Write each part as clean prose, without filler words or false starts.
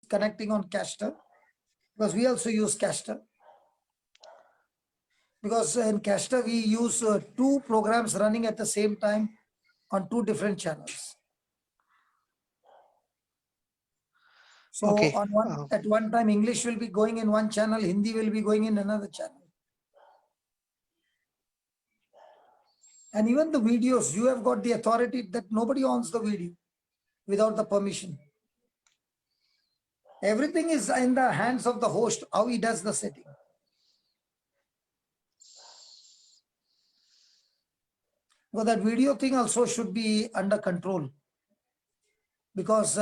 connecting on Caster, because we also use Caster. Because in Caster, we use 2 programs running at the same time on 2 different channels. So Okay. on at one time, English will be going in one channel, Hindi will be going in another channel. And even the videos, you have got the authority that nobody owns the video without the permission. Everything is in the hands of the host, how he does the setting. Well, that video thing also should be under control, because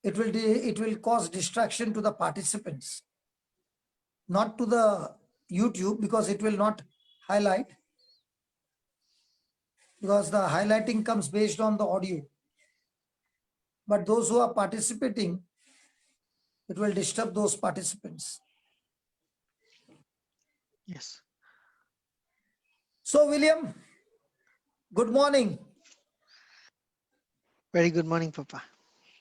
it will cause distraction to the participants, not to the YouTube, because it will not highlight, because the highlighting comes based on the audio. But those who are participating, it will disturb those participants. Yes. So, William, good morning. Very good morning, Papa.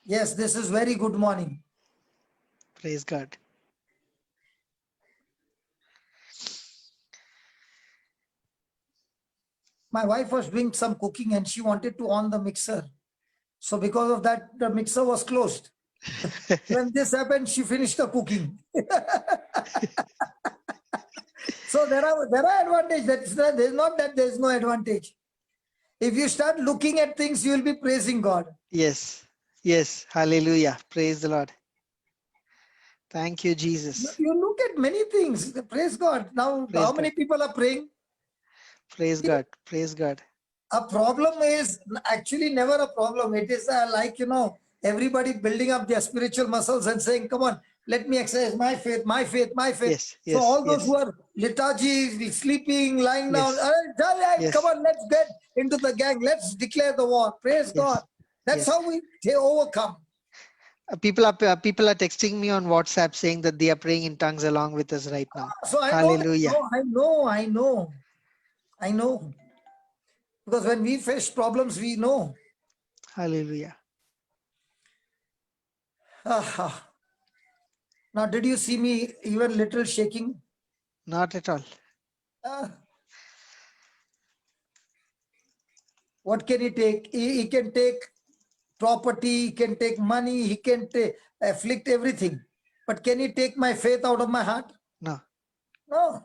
Yes, this is very good morning. Praise God. My wife was doing some cooking and she wanted to on the mixer. So because of that, the mixer was closed. When this happened, she finished the cooking. So there are advantages. There's not that there's no advantage. If you start looking at things, you will be praising God. Yes. Yes. Hallelujah. Praise the Lord. Thank you, Jesus. You look at many things. Praise God. Now, Praise how many God. people are praying? Praise God. Praise God. A problem is actually never a problem. It is like, everybody building up their spiritual muscles and saying, come on, let me exercise my faith, my faith, my faith. Yes. So Yes. all those Yes. who are lethargy, sleeping, lying down, Yes. Yes. come on, let's get into the gang. Let's declare the war. Praise Yes. God. That's Yes. how we overcome. People are texting me on WhatsApp saying that they are praying in tongues along with us right now. So Hallelujah. I know. Because when we face problems, we know. Hallelujah. Now, did you see me even little shaking? Not at all. What can he take? He can take property, he can take money, he can afflict everything. But can he take my faith out of my heart? No. No.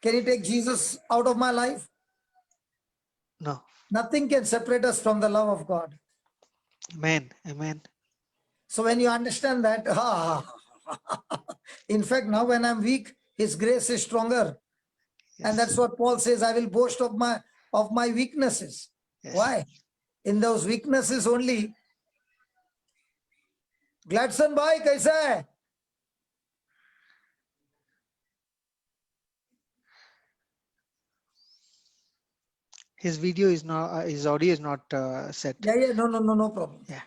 Can he take Jesus out of my life? No. Nothing can separate us from the love of God. Amen. Amen. So when you understand that, in fact, now when I'm weak, his grace is stronger. Yes. And that's what Paul says, I will boast of my weaknesses. Yes. Why? In those weaknesses only. Gladson bhai, kaisa hai? His video is not, his audio is not set. Yeah, no problem. Yeah.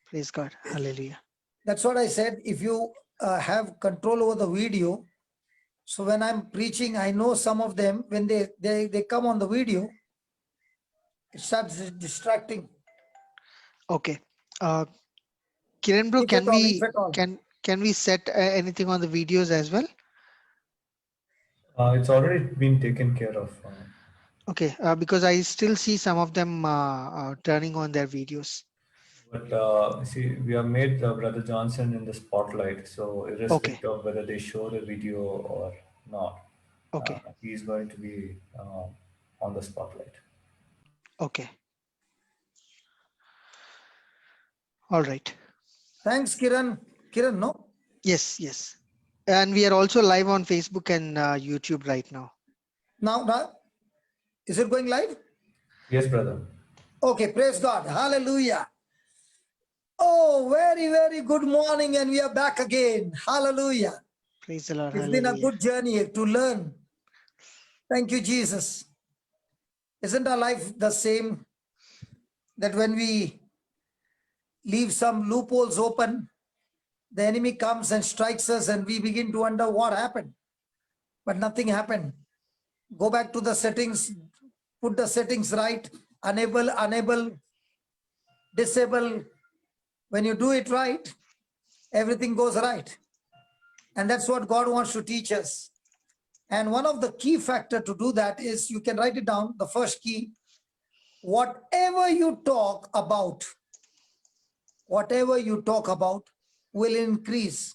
Praise God. Hallelujah. That's what I said. If you have control over the video, so when I'm preaching, I know some of them, when they come on the video, it starts distracting. Okay. Kiran bro, If at all. can we set anything on the videos as well? It's already been taken care of. Okay, because I still see some of them turning on their videos. But see, we have made Brother Johnson in the spotlight, so irrespective of whether they show the video or not, he's going to be on the spotlight. Okay. All right. Thanks, Kiran. Kiran, no? Yes, yes. And we are also live on Facebook and YouTube right now. Now, is it going live? Yes, brother. Okay, praise God. Hallelujah. Oh, very, very good morning, and we are back again. Hallelujah. Praise the Lord. It's Hallelujah. been a good journey to learn. Thank you, Jesus. Isn't our life the same? That when we leave some loopholes open, the enemy comes and strikes us and we begin to wonder what happened. but nothing happened. Go back to the settings, put the settings right, enable, disable. When you do it right, everything goes right. And that's what God wants to teach us. And one of the key factor to do that is, you can write it down, the first key, whatever you talk about will increase.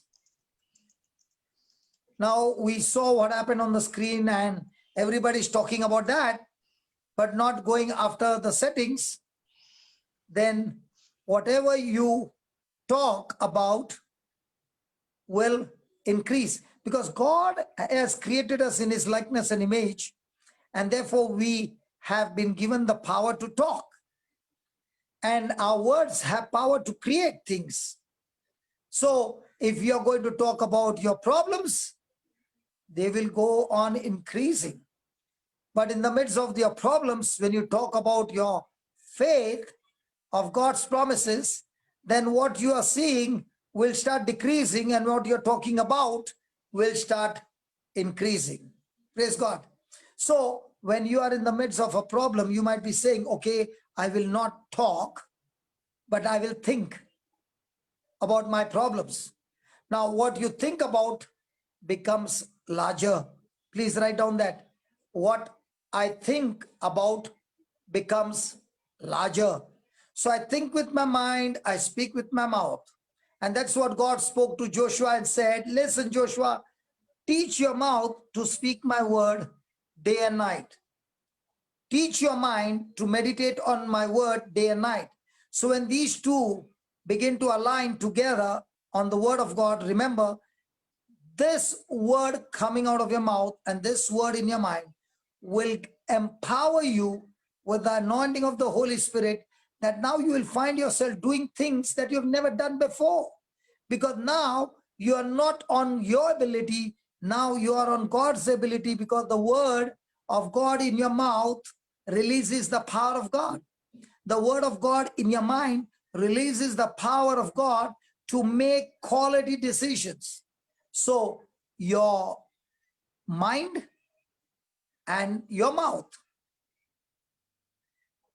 Now we saw what happened on the screen and everybody's talking about that, but not going after the settings. Then whatever you talk about will increase, because God has created us in his likeness and image, and therefore we have been given the power to talk, and our words have power to create things. So if you're going to talk about your problems, they will go on increasing. But in the midst of your problems, when you talk about your faith of God's promises, then what you are seeing will start decreasing, and what you're talking about will start increasing. Praise God. So when you are in the midst of a problem, you might be saying, okay, I will not talk, but I will think about my problems. Now, what you think about becomes larger. Please write down that. What I think about becomes larger. So I think with my mind, I speak with my mouth. And that's what God spoke to Joshua and said, listen, Joshua, teach your mouth to speak my word day and night. Teach your mind to meditate on my word day and night. So when these two begin to align together on the word of God, remember, this word coming out of your mouth and this word in your mind will empower you with the anointing of the Holy Spirit, that now you will find yourself doing things that you've never done before. Because now you are not on your ability, now you are on God's ability, because the word of God in your mouth releases the power of God. The word of God in your mind releases the power of God to make quality decisions. So your mind and your mouth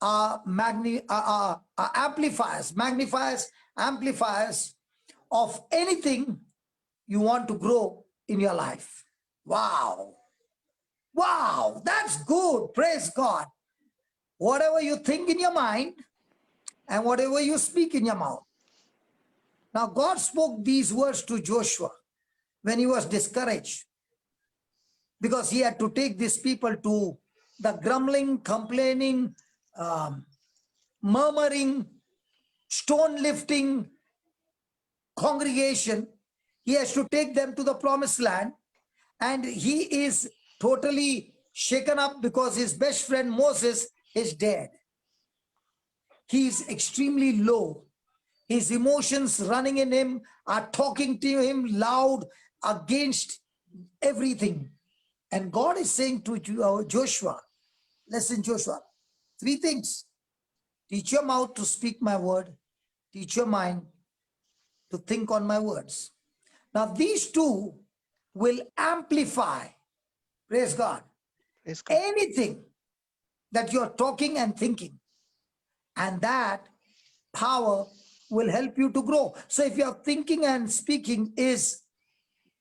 are amplifiers of anything you want to grow in your life. Wow. Wow, that's good. Praise God. Whatever you think in your mind and whatever you speak in your mouth. Now, God spoke these words to Joshua when he was discouraged, because he had to take these people to the grumbling, complaining, murmuring, stone lifting congregation. He has to take them to the promised land, and he is totally shaken up because his best friend Moses is dead. He is extremely low. His emotions running in him are talking to him loud against everything. And God is saying to Joshua, listen, Joshua, three things. Teach your mouth to speak my word. Teach your mind to think on my words. Now, these two will amplify, praise God, Praise God. anything that you're talking and thinking. And that power will help you to grow. So if your thinking and speaking is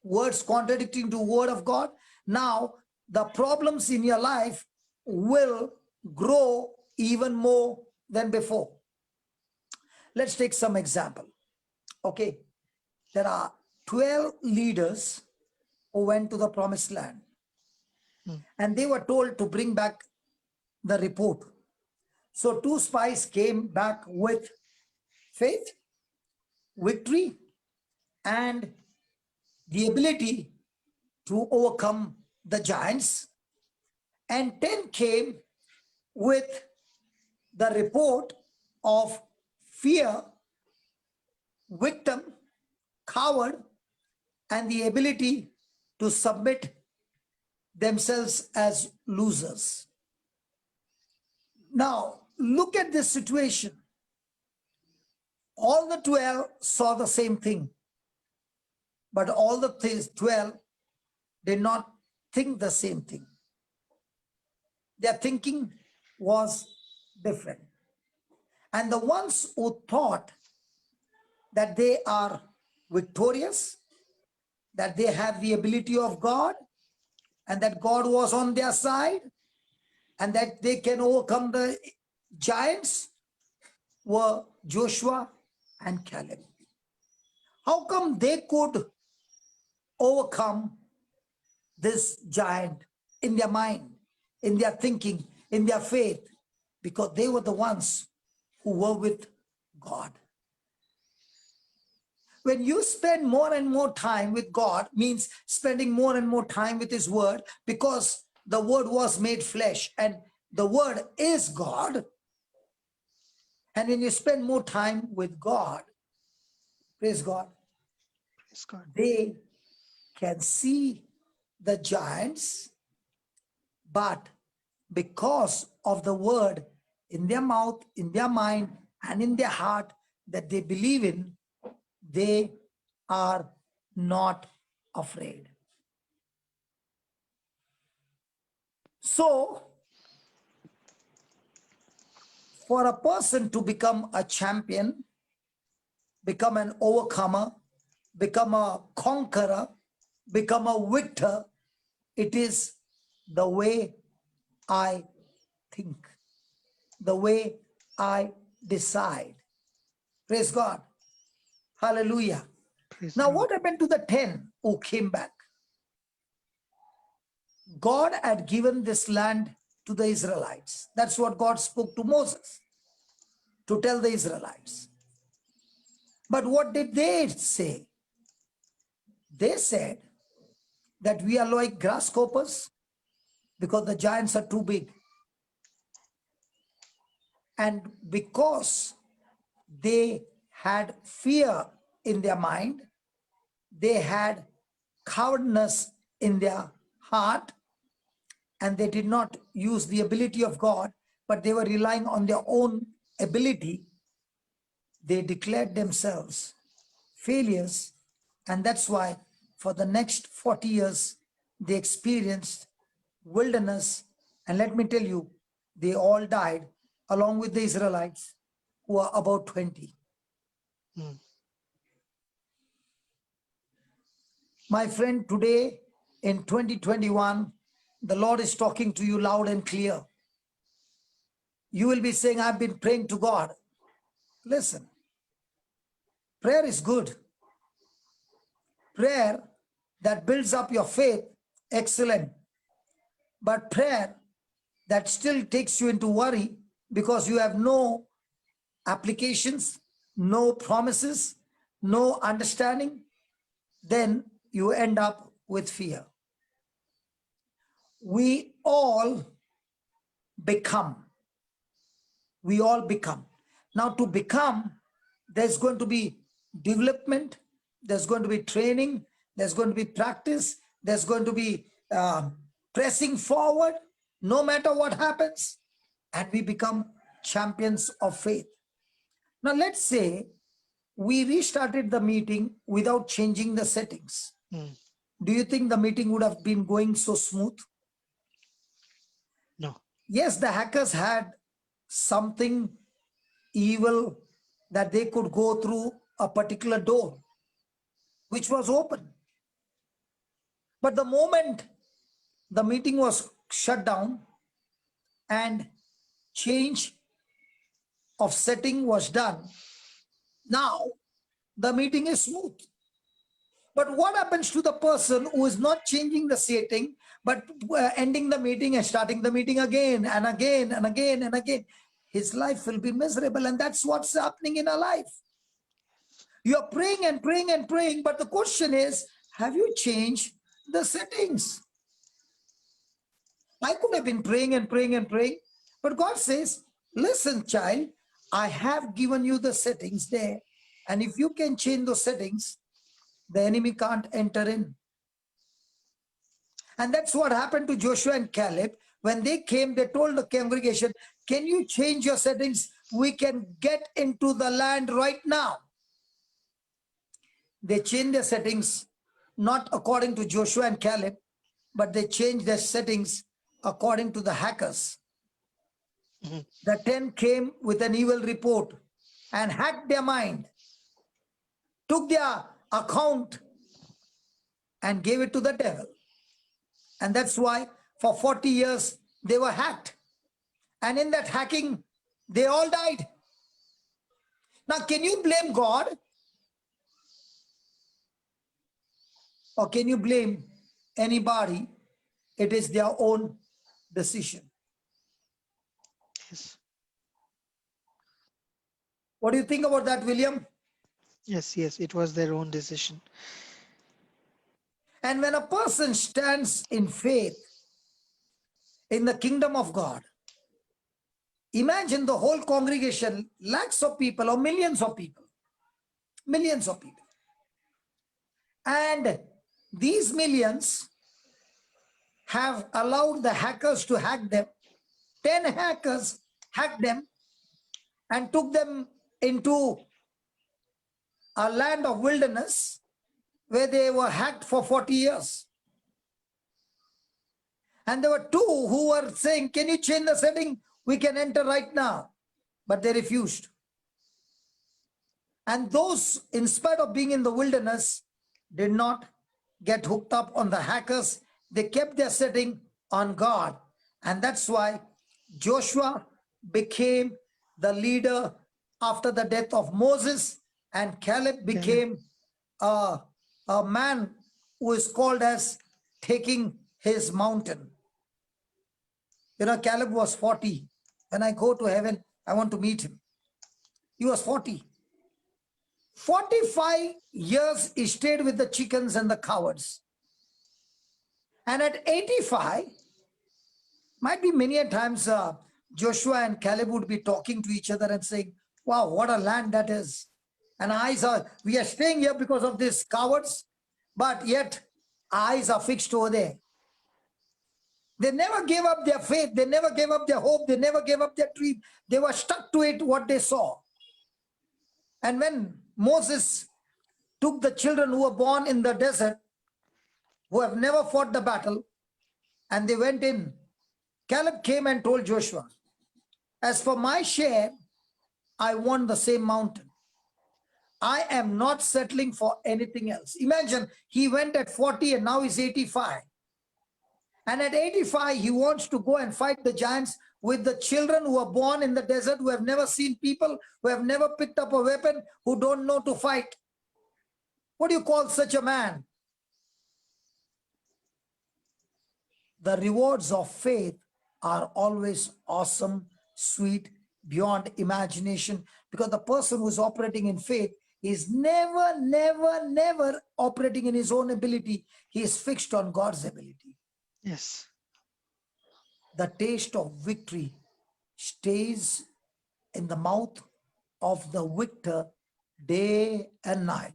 words contradicting to word of God, now the problems in your life will grow even more than before. Let's take some example. Okay, there are 12 leaders who went to the promised land, and they were told to bring back the report. So 2 spies came back with faith, victory, and the ability to overcome the giants, and 10 came with the report of fear, victim, coward, and the ability to submit themselves as losers. Now, look at this situation. All the 12 saw the same thing, but all the 12 did not think the same thing. Their thinking was different. And the ones who thought that they are victorious, that they have the ability of God, and that God was on their side, and that they can overcome the giants, were Joshua and Caleb. How come they could overcome this giant in their mind, in their thinking, in their faith? Because they were the ones who were with God. When you spend more and more time with God, means spending more and more time with His Word, because the Word was made flesh and the Word is God. And when you spend more time with God, praise God, Praise God. they can see the giants, but because of the Word in their mouth, in their mind, and in their heart that they believe in, they are not afraid. So, for a person to become a champion, become an overcomer, become a conqueror, become a victor, it is the way I think, the way I decide. Praise God. Hallelujah. Praise Now, the Lord. what happened to the 10 who came back? God had given this land to the Israelites. That's what God spoke to Moses, to tell the Israelites. But what did they say? They said that we are like grasshoppers because the giants are too big. And because they had fear in their mind, they had cowardness in their heart, and they did not use the ability of God, but they were relying on their own ability. They declared themselves failures, and that's why for the next 40 years they experienced wilderness. And let me tell you, they all died along with the Israelites, who are about 20. My friend, today in 2021, the Lord is talking to you loud and clear. You will be saying, I've been praying to God. Listen, prayer is good. Prayer that builds up your faith, excellent. But prayer that still takes you into worry because you have no applications, no promises, no understanding, then you end up with fear. We all become. We all become. Now, to become, there's going to be development, there's going to be training, there's going to be practice, there's going to be pressing forward no matter what happens, and we become champions of faith. Now, let's say we restarted the meeting without changing the settings. Do you think the meeting would have been going so smooth? No. Yes, the hackers had something evil that they could go through a particular door which was open. But the moment the meeting was shut down and change of setting was done, now the meeting is smooth. But what happens to the person who is not changing the setting, but ending the meeting and starting the meeting again and again and again and again? His life will be miserable, and that's what's happening in our life. You're praying and praying and praying, but the question is, have you changed the settings? I could have been praying and praying and praying, but God says, listen, child, I have given you the settings there, and if you can change those settings, the enemy can't enter in. And that's what happened to Joshua and Caleb. When they came, they told the congregation, can you change your settings? We can get into the land right now. They changed their settings, not according to Joshua and Caleb, but they changed their settings according to the hackers. Mhm. The 10 came with an evil report and hacked their mind, took their account and gave it to the devil. And that's why for 40 years they were hacked. And in that hacking, they all died. Now, can you blame God? Or can you blame anybody? It is their own decision. Yes. What do you think about that, William? Yes, yes, it was their own decision. And when a person stands in faith in the kingdom of God, imagine the whole congregation, lakhs of people or millions of people, millions of people. And these millions have allowed the hackers to hack them. 10 hackers hacked them and took them into a land of wilderness where they were hacked for 40 years. And there were 2 who were saying, can you change the setting? We can enter right now. But they refused. And those, in spite of being in the wilderness, did not get hooked up on the hackers. They kept their setting on God. And that's why Joshua became the leader after the death of Moses, and Caleb became a man who is called as taking his mountain. You know, Caleb was 40. When I go to heaven, I want to meet him. He was 40. 45 years he stayed with the chickens and the cowards. And at 85, might be many a times Joshua and Caleb would be talking to each other and saying, wow, what a land that is. And we are staying here because of these cowards, but yet our eyes are fixed over there. They never gave up their faith. They never gave up their hope. They never gave up their dream. They were stuck to it, what they saw. And when Moses took the children who were born in the desert, who have never fought the battle, and they went in, Caleb came and told Joshua, as for my share, I want the same mountain. I am not settling for anything else. Imagine, he went at 40 and now he's 85. And at 85, he wants to go and fight the giants with the children who are born in the desert, who have never seen people, who have never picked up a weapon, who don't know to fight. What do you call such a man? The rewards of faith are always awesome, sweet, beyond imagination, because the person who is operating in faith is never, never, never operating in his own ability. He is fixed on God's ability. Yes. The taste of victory stays in the mouth of the victor day and night.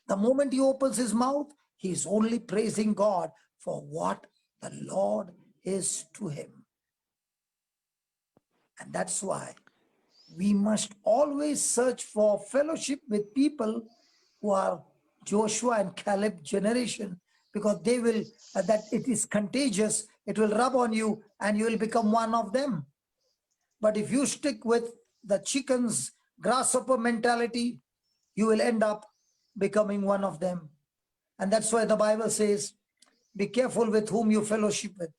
The moment he opens his mouth, he is only praising God for what the Lord is to him. And that's why we must always search for fellowship with people who are Joshua and Caleb generation, because they will, that it is contagious, it will rub on you and you will become one of them. But if you stick with the chickens, grasshopper mentality, you will end up becoming one of them. And that's why the Bible says, be careful with whom you fellowship with.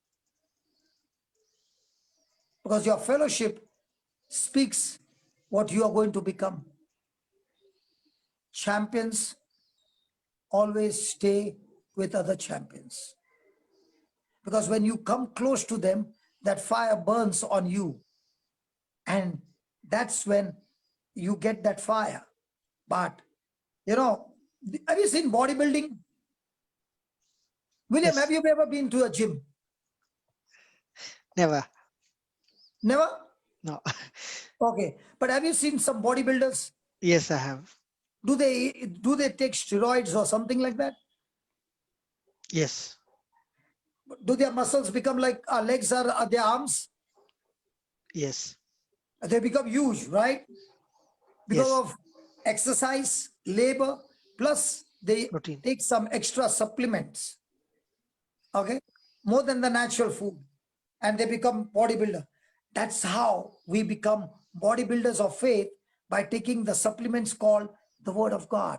Because your fellowship speaks what you are going to become. Champions always stay with other champions. Because when you come close to them, that fire burns on you. And that's when you get that fire. But, you know, have you seen bodybuilding? William, Yes. have you ever been to a gym? Never. Never? No. Okay. But have you seen some bodybuilders? Yes, I have. Do they take steroids or something like that? Yes. Do their muscles become like our legs are their arms? Yes. They become huge, right? Because Yes. of exercise, labor, plus they Protein. take some extra supplements. Okay. more than the natural food, and they become bodybuilder. That's how we become bodybuilders of faith, by taking the supplements called the Word of God.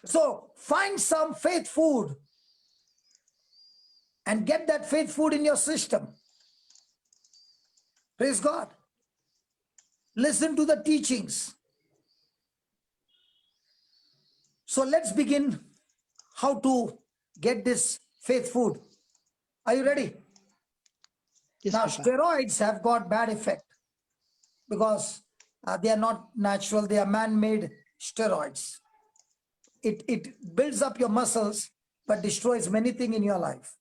So find some faith food and get that faith food in your system. Praise God. Listen to the teachings. So let's begin how to get this faith food. Are you ready? Yes, now, Papa. Steroids have got bad effect because they are not natural. They are man-made steroids. It builds up your muscles, but destroys many things in your life.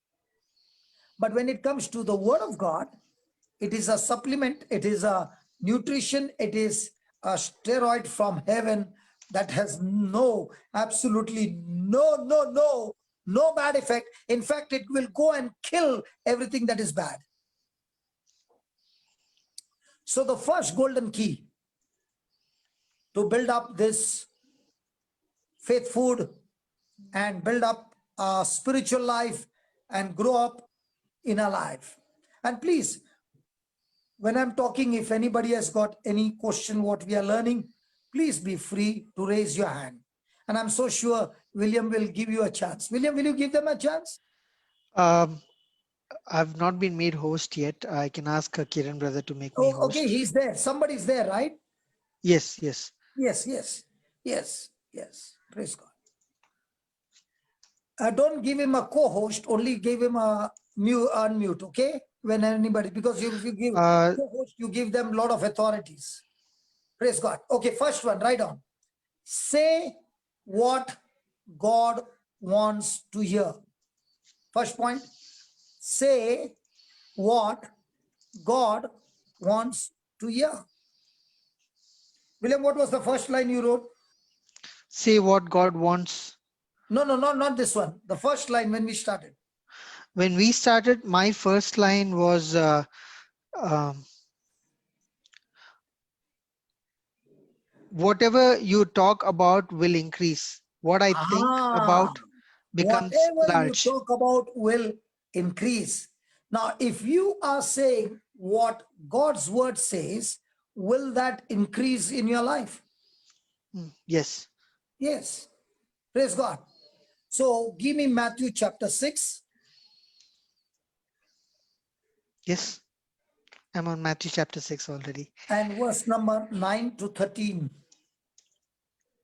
But when it comes to the Word of God, it is a supplement, it is a nutrition, it is a steroid from heaven that has absolutely no bad effect. In fact, it will go and kill everything that is bad. So the first golden key to build up this faith food and build up a spiritual life and grow up in a life. And please, when I'm talking, if anybody has got any question what we are learning, please be free to raise your hand. And I'm so sure William will give you a chance. William, will you give them a chance? I've not been made host yet. I can ask Kiran brother to make me host. Okay, he's there. Somebody's there, right? Yes. Yes. Praise God. Don't give him a co-host, only give him a unmute, okay? When anybody, because if you give co-host, you give them a lot of authorities. Praise God. Okay, first one, write down. Say what God wants to hear. First point, say what God wants to hear. William, what was the first line you wrote? Say what God wants. No, not this one. The first line when we started. When we started, my first line was whatever you talk about will increase. What I think about becomes whatever large. you talk about will increase. Now, if you are saying what God's word says, will that increase in your life? Yes. Yes. Praise God. So give me Matthew chapter 6. Yes. I'm on Matthew chapter 6 already. And verse number 9 to 13.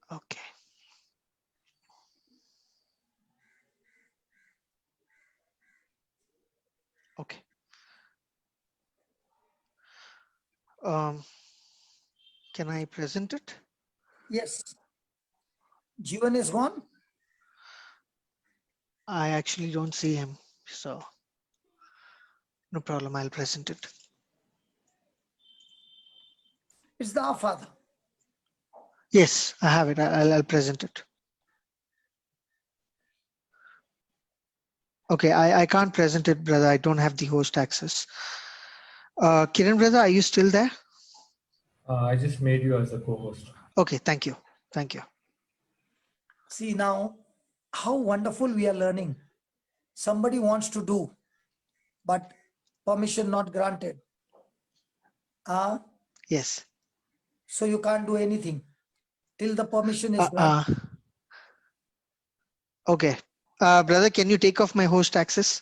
Okay. Okay. Can I present it? Yes. Jivan is gone? I actually don't see him, so no problem. I'll present it. It's the Our Father. Yes, I have it. I'll present it. Okay, I can't present it, brother. I don't have the host access. Kiran, brother, are you still there? I just made you as a co-host. Okay, thank you. Thank you. See now, how wonderful we are learning. Somebody wants to do, but permission not granted. Yes. So you can't do anything till the permission is granted. Okay. Brother, can you take off my host access?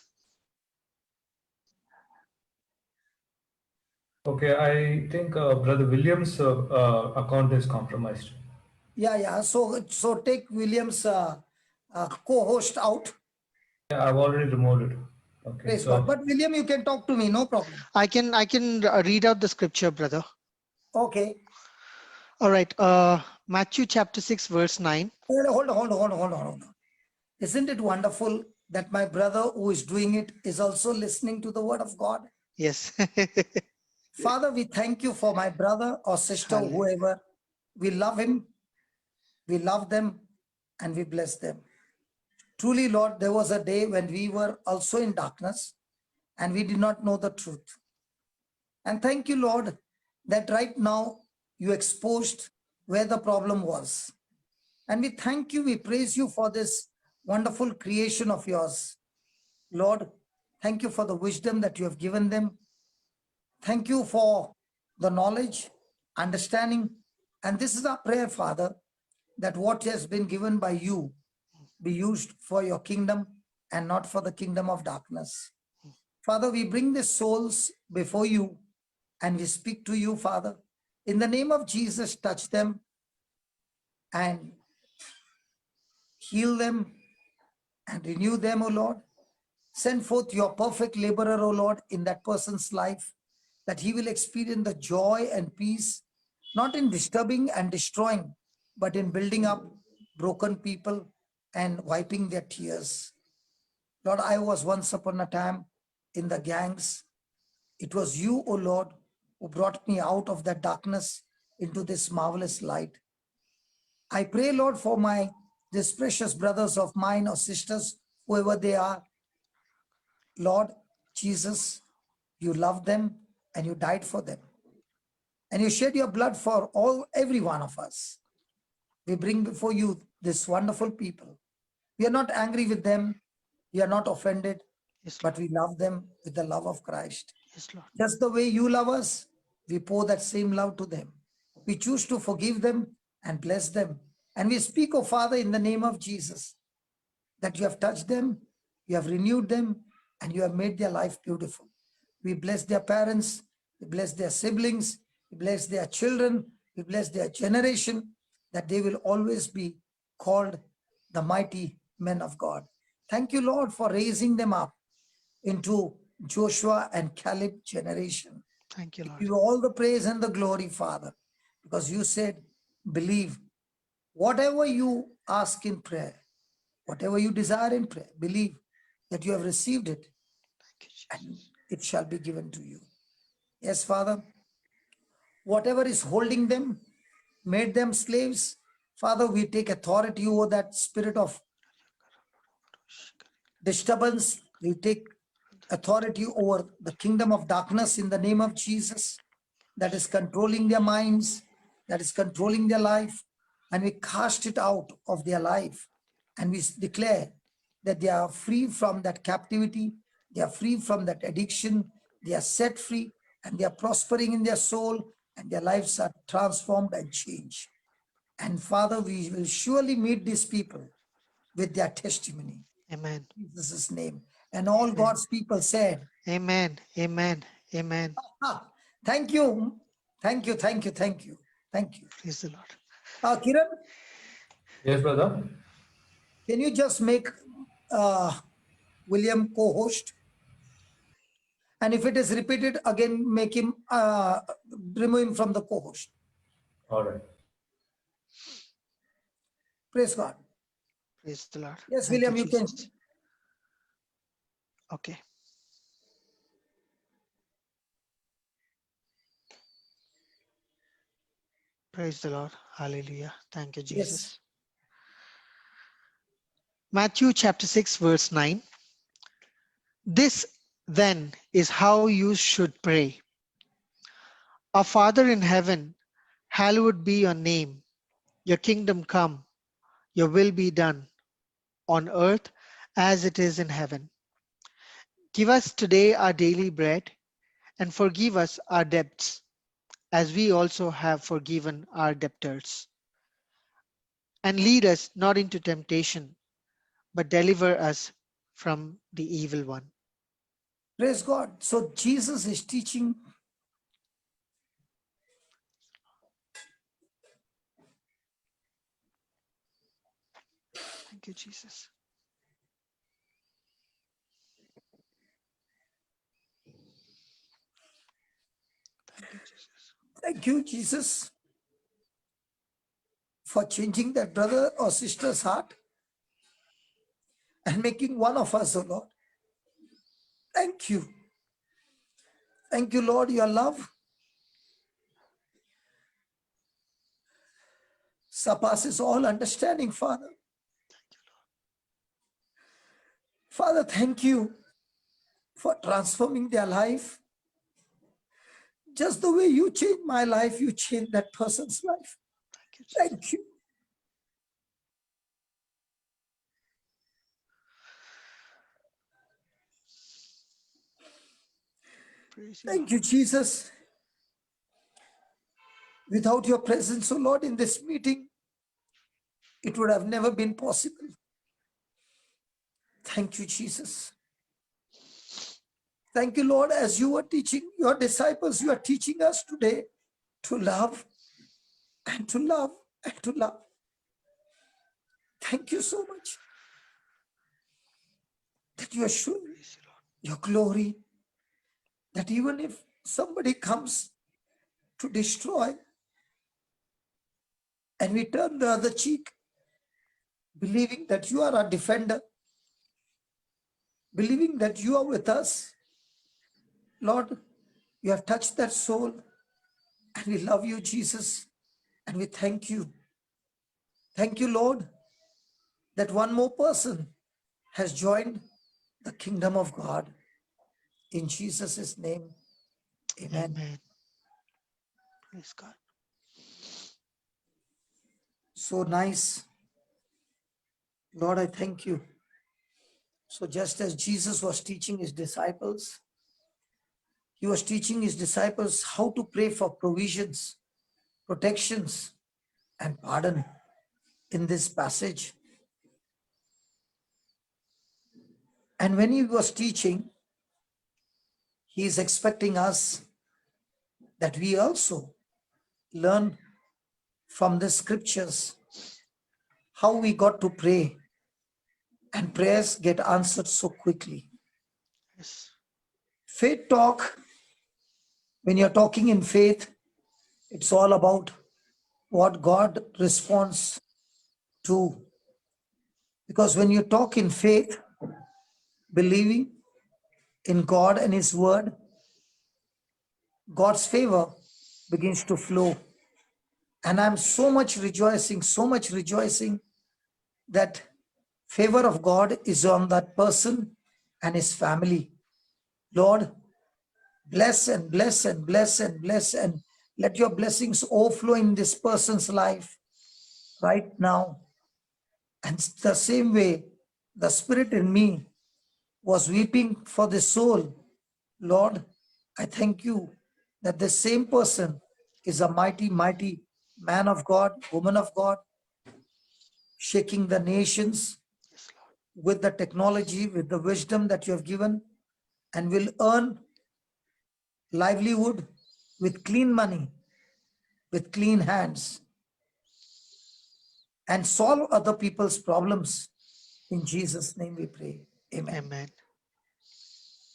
Okay, I think Brother Williams' account is compromised. Yeah. So take William's co-host out. Yeah, I've already removed it. Okay. Praise God. But William, you can talk to me, no problem. I can read out the scripture, brother. Okay. All right. Matthew chapter 6, verse 9. Hold on. Isn't it wonderful that my brother who is doing it is also listening to the word of God? Yes. Father, we thank you for my brother or sister, whoever. We love him, we love them, and we bless them. Truly, Lord, there was a day when we were also in darkness and we did not know the truth. And thank you, Lord, that right now you exposed where the problem was. And we thank you, we praise you for this wonderful creation of yours. Lord, thank you for the wisdom that you have given them. Thank you for the knowledge, understanding. And this is our prayer, Father, that what has been given by you be used for your kingdom and not for the kingdom of darkness. Father, we bring the souls before you and we speak to you, Father. In the name of Jesus, touch them and heal them and renew them, O Lord. Send forth your perfect laborer, O Lord, in that person's life, that he will experience the joy and peace, not in disturbing and destroying, but in building up broken people and wiping their tears. Lord, I was once upon a time in the gangs. It was you, O Lord, who brought me out of that darkness into this marvelous light. I pray, Lord, for these precious brothers of mine or sisters, whoever they are. Lord Jesus, you love them and you died for them. And you shed your blood for every one of us. We bring before you this wonderful people. We are not angry with them. We are not offended, Yes, but we love them with the love of Christ. Yes, Lord. Just the way you love us, we pour that same love to them. We choose to forgive them and bless them. And we speak, oh Father, in the name of Jesus, that you have touched them, you have renewed them, and you have made their life beautiful. We bless their parents, we bless their siblings, we bless their children, we bless their generation, that they will always be called the mighty men of God. Thank you, Lord, for raising them up into Joshua and Caleb generation. Thank you, We Lord. give you all the praise and the glory, Father, because you said, believe whatever you ask in prayer, whatever you desire in prayer, believe that you have received it and it shall be given to you. Yes, Father, whatever is holding them, made them slaves, Father, we take authority over that spirit of disturbance. We take authority over the kingdom of darkness in the name of Jesus that is controlling their minds, that is controlling their life, and we cast it out of their life and we declare that they are free from that captivity, they are free from that addiction, they are set free and they are prospering in their soul and their lives are transformed and changed. And Father, we will surely meet these people with their testimony. Amen. In Jesus' name. And all God's people said, Amen. Amen. Amen. Thank you. Thank you. Thank you. Thank you. Thank you. Praise the Lord. Kiran, Yes, brother. can you just make William co-host? And if it is repeated again, make him remove him from the co-host. All right. Praise God. Praise the Lord. Yes, Thank William, you can. Jesus. Okay. Praise the Lord. Hallelujah. Thank you, Jesus. Yes. Matthew chapter 6, verse 9. This then is how you should pray. Our Father in heaven, hallowed be your name. Your kingdom come, your will be done on earth as it is in heaven. Give us today our daily bread and forgive us our debts as we also have forgiven our debtors. And lead us not into temptation, but deliver us from the evil one. Praise God. So Jesus is teaching. Thank you, Jesus. Thank you, Jesus. Thank you, Jesus, for changing that brother or sister's heart and making one of us, oh Lord. Thank you. Thank you, Lord, your love surpasses all understanding, Father. Father, thank you for transforming their life. Just the way you changed my life, you changed that person's life. Thank you, Jesus. Thank you. Praise you, Thank you, Jesus. Without your presence, oh Lord, in this meeting, it would have never been possible. Thank you, Jesus. Thank you, Lord, as you were teaching your disciples, you are teaching us today to love and to love and to love. Thank you so much that you are showing Praise you, Lord. your glory, that even if somebody comes to destroy and we turn the other cheek, believing that you are our defender, believing that you are with us, Lord, you have touched that soul, and we love you, Jesus, and we thank you. Thank you, Lord, that one more person has joined the kingdom of God. In Jesus' name, amen. Amen. Praise God. So nice. Lord, I thank you. So just as Jesus was teaching his disciples, he was teaching his disciples how to pray for provisions, protections, and pardon in this passage. And when he was teaching, he is expecting us that we also learn from the scriptures how we got to pray, and prayers get answered so quickly. Yes. Faith talk, when you're talking in faith, it's all about what God responds to. Because when you talk in faith, believing in God and his word, God's favor begins to flow. And I'm so much rejoicing that favor of God is on that person and his family. Lord, bless and bless and bless and bless, and let your blessings overflow in this person's life right now. And the same way, the Spirit in me was weeping for the soul. Lord, I thank you that the same person is a mighty, mighty man of God, woman of God, shaking the nations Yes, Lord. with the technology, with the wisdom that you have given, and will earn livelihood with clean money, with clean hands, and solve other people's problems. In Jesus' name we pray. Amen. Amen.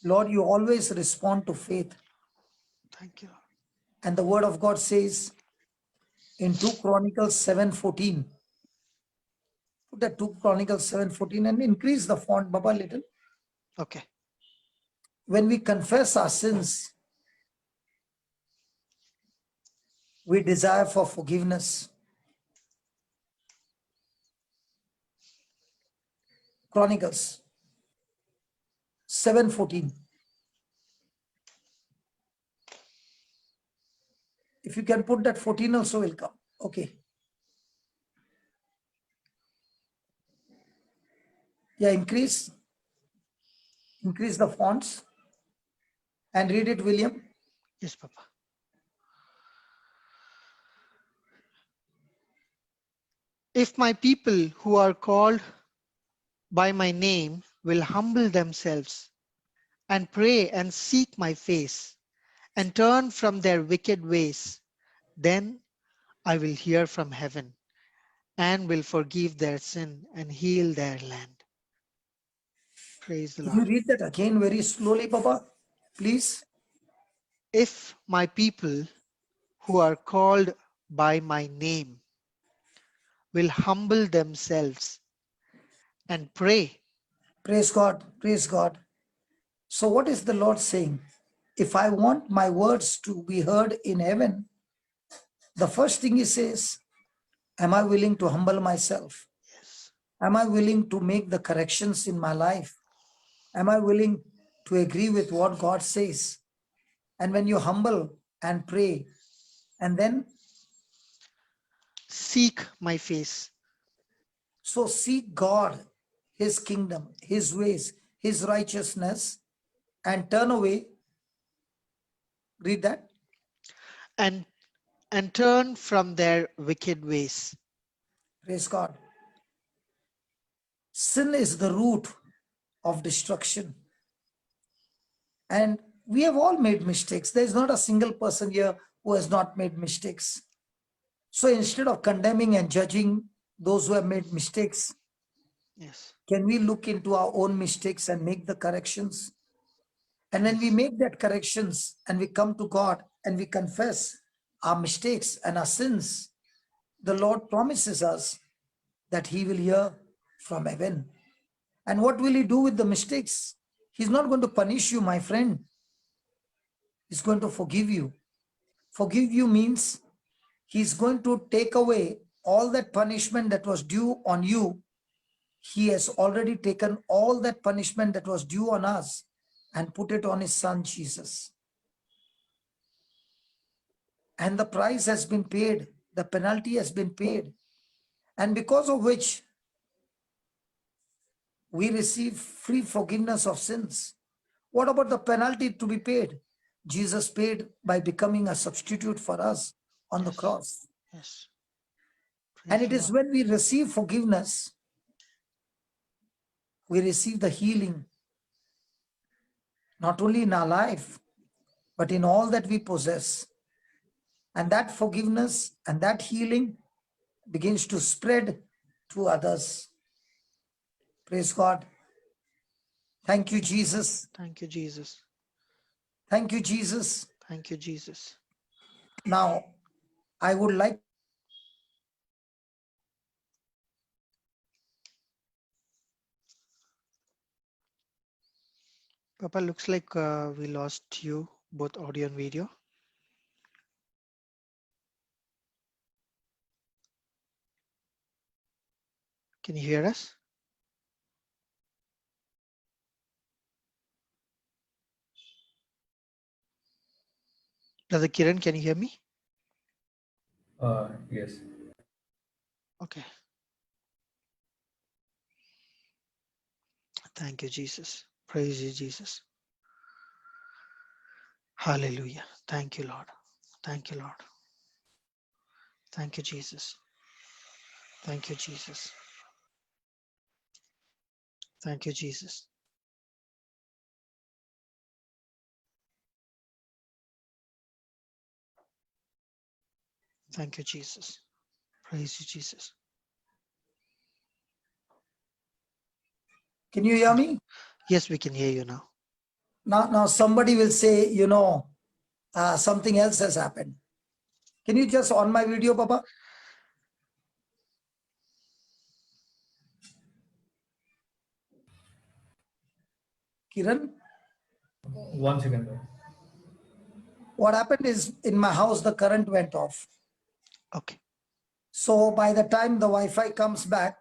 Lord, you always respond to faith. Thank you, Lord. And the word of God says in 2 Chronicles 7:14, put that 2 Chronicles 7:14 and increase the font, Baba, little. Okay. When we confess our sins, we desire for forgiveness. Chronicles 7:14. If you can put that 14 also will come. Okay. Yeah, increase the fonts and read it, William. Yes, Papa. If my people who are called by my name will humble themselves and pray and seek my face and turn from their wicked ways, then I will hear from heaven and will forgive their sin and heal their land. Praise the Can you Lord. read that again very slowly, Papa? Please. If my people who are called by my name will humble themselves and pray. Praise God. Praise God. So what is the Lord saying? If I want my words to be heard in heaven, the first thing he says, am I willing to humble myself? Yes. Am I willing to make the corrections in my life? Am I willing to agree with what God says? And when you humble and pray, and then Seek my face. so seek God, his kingdom, his ways, his righteousness, and turn away Read that. And turn from their wicked ways. Praise God. Sin is the root of destruction. And we have all made mistakes. There is not a single person here who has not made mistakes. So instead of condemning and judging those who have made mistakes, Yes. can we look into our own mistakes and make the corrections? And when we make that corrections and we come to God and we confess our mistakes and our sins, the Lord promises us that he will hear from heaven. And what will he do with the mistakes? He's not going to punish you, my friend. He's going to forgive you. Forgive you means he's going to take away all that punishment that was due on you. He has already taken all that punishment that was due on us and put it on his son, Jesus. And the price has been paid. The penalty has been paid. And because of which we receive free forgiveness of sins. What about the penalty to be paid? Jesus paid by becoming a substitute for us on the cross. Yes. And it is when we receive forgiveness, we receive the healing, not only in our life, but in all that we possess. And that forgiveness and that healing begins to spread to others. Praise God. Thank you, Jesus. Thank you, Jesus. Thank you, Jesus. Thank you, Jesus. Now, I would like Papa, looks like we lost you, both audio and video. Can you hear us? Brother Kiran, can you hear me? Yes. Okay. Thank you, Jesus. Praise you, Jesus. Hallelujah. Thank you, Lord. Thank you, Lord. Thank you, Jesus. Thank you, Jesus. Thank you, Jesus. Thank you, Jesus. Praise you, Jesus. Can you hear me? Yes, we can hear you now. Now somebody will say, something else has happened. Can you just on my video, Papa? Kiran? 1 second. What happened is in my house, the current went off. Okay. So by the time the Wi-Fi comes back,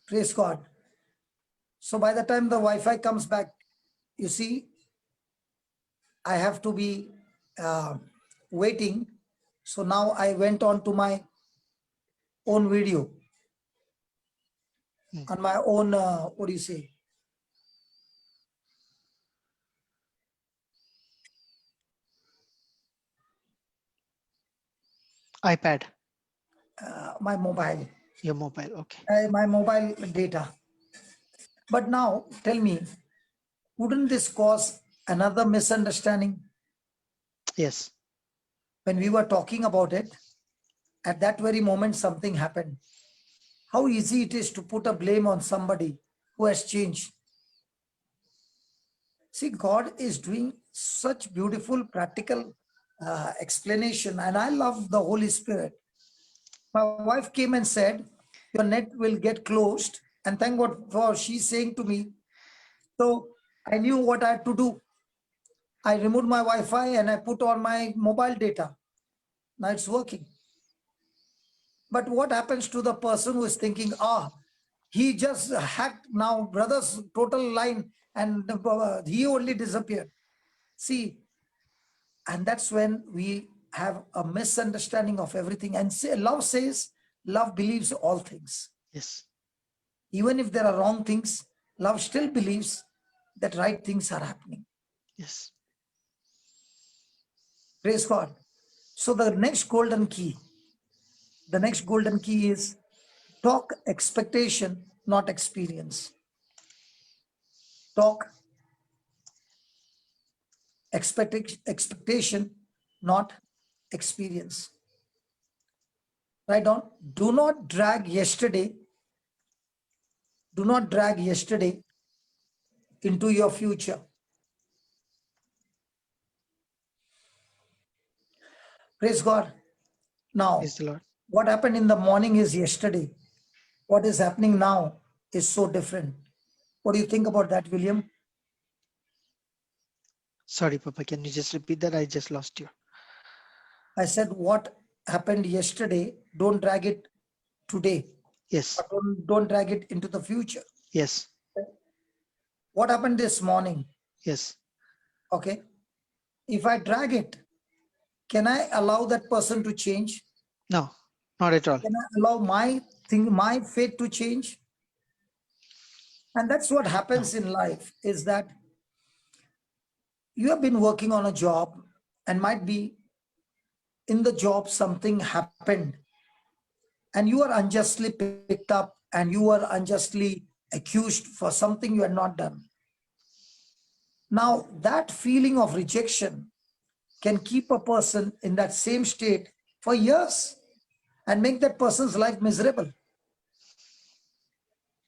praise God. So by the time the Wi-Fi comes back, you see, I have to be waiting. So now I went on to my own video, on my own, what do you say? iPad. My mobile. Your mobile. Okay. My mobile data. But now tell me, wouldn't this cause another misunderstanding? Yes. When we were talking about it, at that very moment, something happened. How easy it is to put a blame on somebody who has changed. See, God is doing such beautiful, practical explanation, and I love the Holy Spirit. My wife came and said, your net will get closed, and thank God for she's saying to me. So I knew what I had to do. I removed my Wi-Fi and I put on my mobile data. Now it's working. But what happens to the person who is thinking, he just hacked now brother's total line and he only disappeared. See, and that's when we have a misunderstanding of everything. And love says, love believes all things. Yes. Even if there are wrong things, love still believes that right things are happening. Yes. Praise God. So the next golden key is talk expectation, not experience. Talk expectation, not experience. Write down, do not drag yesterday into your future. Praise God. Now, Praise the Lord. what happened in the morning is yesterday. What is happening now is so different. What do you think about that, William? Sorry, Papa, can you just repeat that? I just lost you. I said, what happened yesterday, don't drag it today. Yes. Don't drag it into the future. Yes. What happened this morning? Yes. Okay. If I drag it, can I allow that person to change? No, not at all. Can I allow my fate to change? And that's what happens in life, is that you have been working on a job and might be in the job something happened and you are unjustly picked up and you are unjustly accused for something you had not done. Now, that feeling of rejection can keep a person in that same state for years and make that person's life miserable.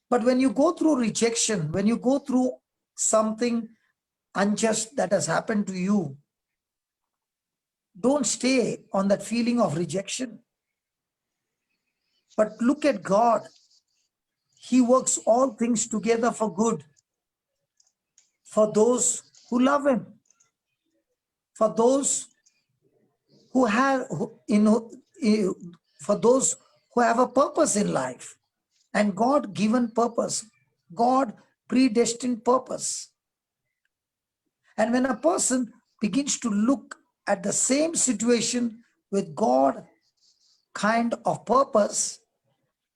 But when you go through rejection, when you go through something unjust that has happened to you, don't stay on that feeling of rejection. But look at God. He works all things together for good for those who love him, for those who have, for those who have a purpose in life, and God given purpose, God predestined purpose. And when a person begins to look at the same situation with God kind of purpose,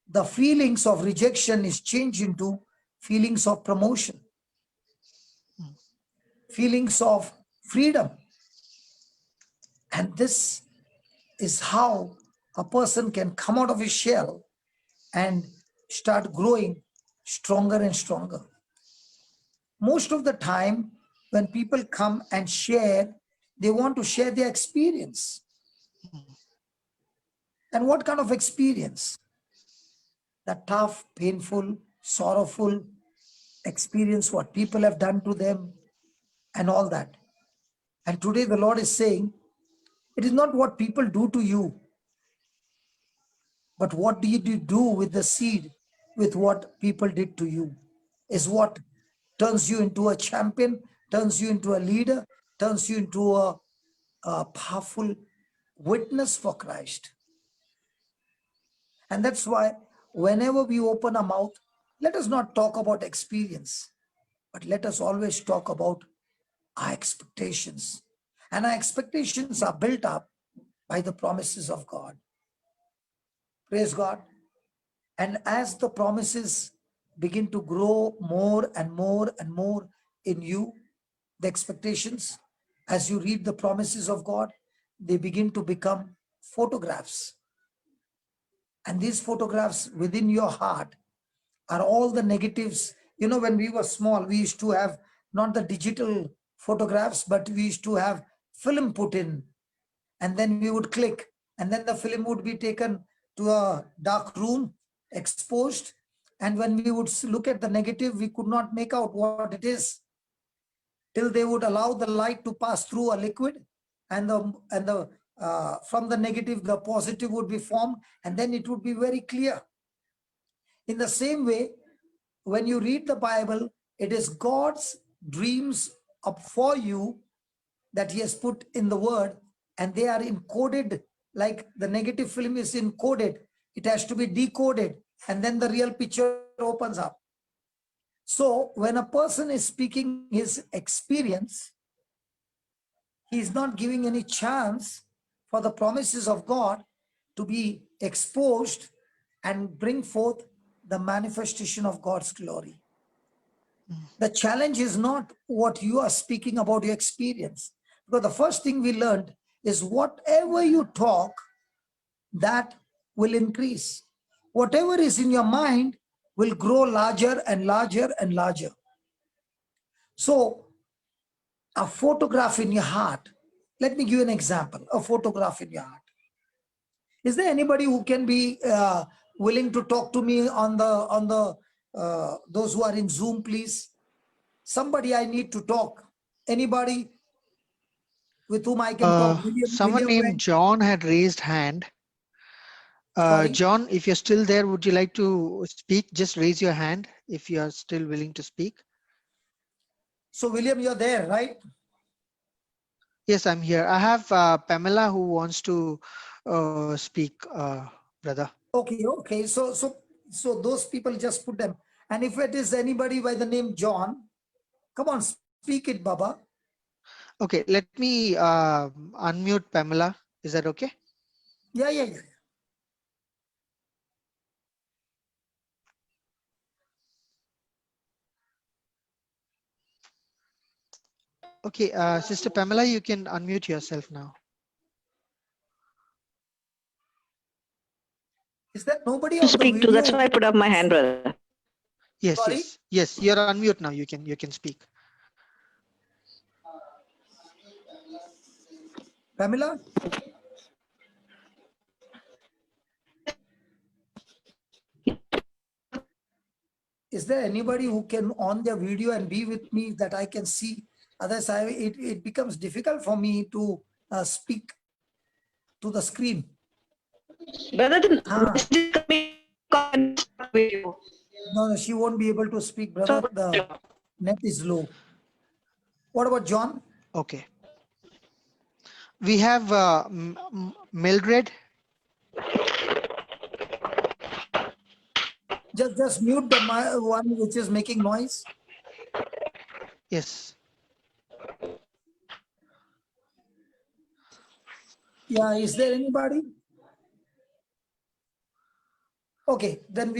the feelings of rejection is changed into feelings of promotion, feelings of freedom. And this is how a person can come out of his shell and start growing stronger and stronger. Most of the time, when people come and share, they want to share their experience. And what kind of experience? The tough, painful, sorrowful experience, what people have done to them, and all that. And today the Lord is saying, it is not what people do to you, but what did you do with the seed, with what people did to you, is what turns you into a champion, turns you into a leader, turns you into a powerful witness for Christ. And that's why whenever we open our mouth, let us not talk about experience, but let us always talk about our expectations. And our expectations are built up by the promises of God. Praise God. And as the promises begin to grow more and more and more in you, the expectations, as you read the promises of God, they begin to become photographs. And these photographs within your heart are all the negatives. You know, when we were small, we used to have not the digital photographs, but we used to have film put in, and then we would click, and then the film would be taken to a dark room, exposed. And when we would look at the negative, we could not make out what it is till they would allow the light to pass through a liquid, and the from the negative, the positive would be formed, and then it would be very clear. In the same way, when you read the Bible, it is God's dreams up for you that he has put in the word, and they are encoded like the negative film is encoded. It has to be decoded, and then the real picture opens up. So when a person is speaking his experience, he is not giving any chance for the promises of God to be exposed and bring forth the manifestation of God's glory. The challenge is not what you are speaking about your experience. Because the first thing we learned is whatever you talk, that will increase. Whatever is in your mind will grow larger and larger and larger. So a photograph in your heart, let me give you an example, a photograph in your heart. Is there anybody who can be willing to talk to me on the those who are in Zoom, please? Somebody I need to talk. Anybody with whom I can talk? Someone named John had raised hand. John, if you're still there, would you like to speak? Just raise your hand if you are still willing to speak. So William, you're there, right? Yes, I'm here. I have Pamela who wants to speak, brother. Okay. So those people, just put them. And if it is anybody by the name John, come on, speak it, Baba. Okay, let me unmute Pamela. Is that okay? Yeah. Okay, Sister Pamela, you can unmute yourself now. Is there nobody to on the speak video? to? That's why I put up my hand, brother. Yes, you're on mute now. You can speak. Pamela? Is there anybody who can on their video and be with me that I can see? Otherwise, it becomes difficult for me to speak to the screen. Brother, No, she won't be able to speak, brother. The net is low. What about John? Okay. We have Mildred. Just mute the one which is making noise. Yes. Yeah, is there anybody? Okay, then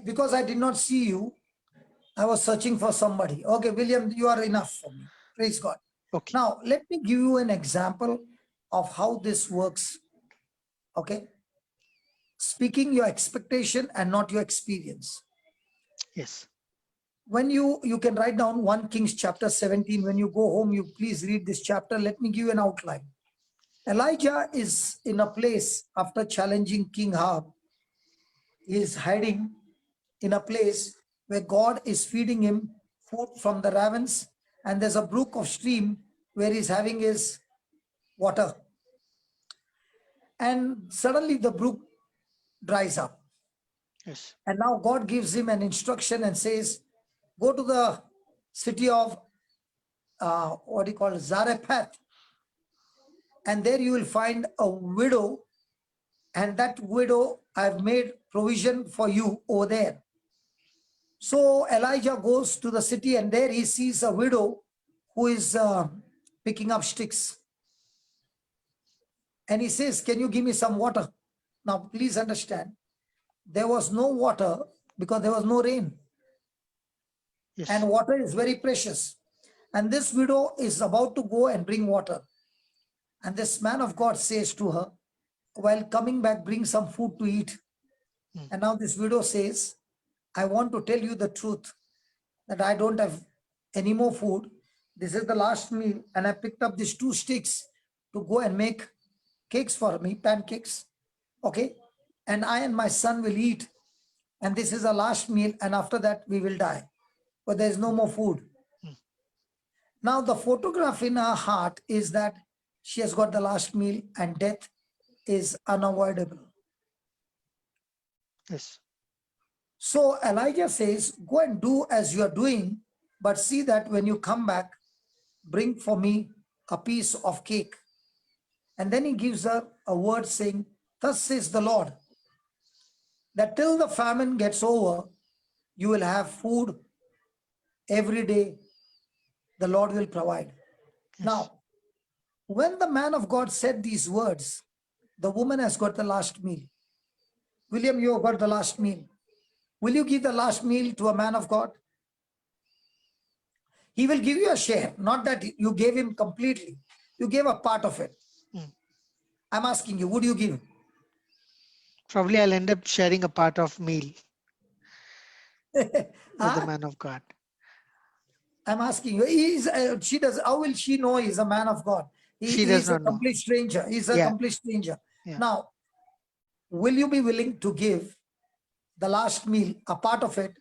because I did not see you, I was searching for somebody. Okay, William, you are enough for me. Praise God. Okay. Now, let me give you an example of how this works. Okay. Speaking your expectation and not your experience. Yes. When you can write down 1 Kings chapter 17. When you go home, you please read this chapter. Let me give you an outline. Elijah is in a place after challenging King Ahab. He is hiding in a place where God is feeding him food from the ravens, and there's a brook of stream where he's having his water. And suddenly the brook dries up. Yes. And now God gives him an instruction and says, go to the city of Zarephath, and there you will find a widow, and that widow I've made provision for you over there. So Elijah goes to the city, and there he sees a widow who is picking up sticks. And he says, can you give me some water? Now, please understand, there was no water because there was no rain. Yes. And water is very precious. And this widow is about to go and bring water. And this man of God says to her, while coming back, bring some food to eat. And now this widow says, I want to tell you the truth, that I don't have any more food. This is the last meal. And I picked up these 2 sticks to go and make cakes for me, pancakes. Okay. And I and my son will eat. And this is the last meal. And after that, we will die. But there's no more food. Now, the photograph in her heart is that she has got the last meal and death is unavoidable. Yes. So Elijah says, go and do as you are doing, but see that when you come back, bring for me a piece of cake. And then he gives her a word saying, thus says the Lord, that till the famine gets over, you will have food every day. The Lord will provide. Yes. Now, when the man of God said these words, the woman has got the last meal. William, you have got the last meal. Will you give the last meal to a man of God? He will give you a share, not that you gave him completely. You gave a part of it. I'm asking you, would you give? Probably I'll end up sharing a part of meal with the Huh? man of God. I'm asking you, she does, how will she know he's a man of God? She He does is a not know. complete stranger. He's a Yeah. complete stranger. Yeah. Now, will you be willing to give the last meal, a part of it,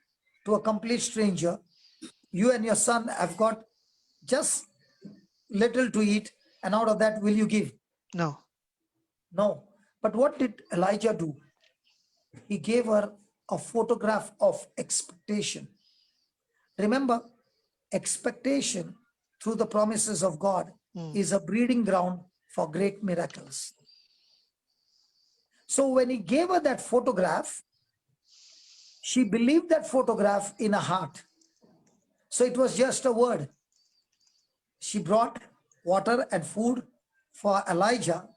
to a complete stranger? You and your son have got just little to eat, and out of that, will you give? No. No. But what did Elijah do? He gave her a photograph of expectation. Remember, expectation through the promises of God is a breeding ground for great miracles. So when he gave her that photograph, she believed that photograph in her heart. So it was just a word. She brought water and food for Elijah,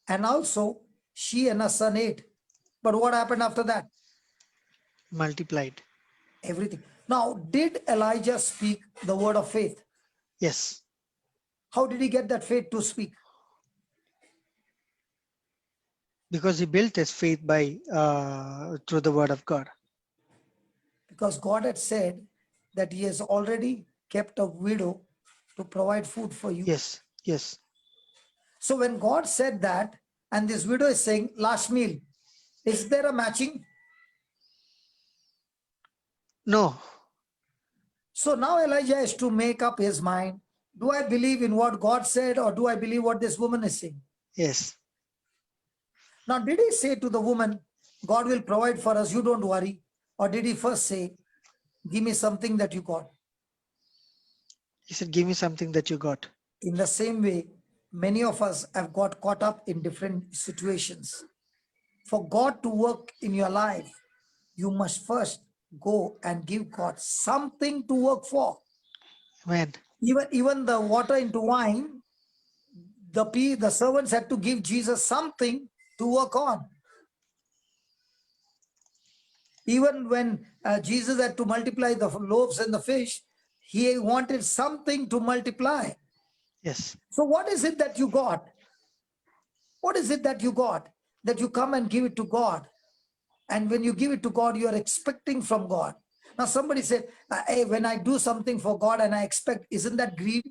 and also she and her son ate. But what happened after that? Multiplied. Everything. Now, did Elijah speak the word of faith? Yes. How did he get that faith to speak? Because he built his faith by through the word of God. Because God had said that he has already kept a widow to provide food for you. Yes. Yes. So when God said that, and this widow is saying, last meal, is there a matching? No. So now Elijah has to make up his mind. Do I believe in what God said, or do I believe what this woman is saying? Yes. Now, did he say to the woman, God will provide for us, you don't worry? Or did he first say, give me something that you got? He said, give me something that you got. In the same way, many of us have got caught up in different situations. For God to work in your life, you must first go and give God something to work for. Amen. Even the water into wine, the servants had to give Jesus something to work on. Even when Jesus had to multiply the loaves and the fish, he wanted something to multiply. Yes. So what is it that you got? What is it that you got that you come and give it to God? And when you give it to God, you are expecting from God. Now somebody said, hey, when I do something for God and I expect, isn't that greed?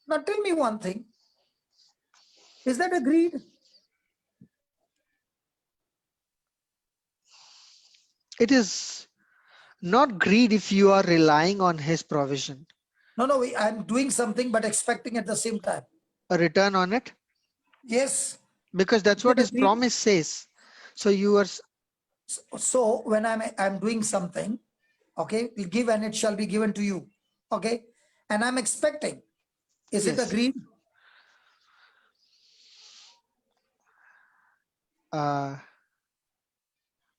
Now tell me one thing. Is that a greed? It is not greed if you are relying on his provision. No, I'm doing something but expecting at the same time. A return on it? Yes. Because that's what his promise says. So you are. So when I'm doing something, okay, give and it shall be given to you. Okay. And I'm expecting. Is it a greed?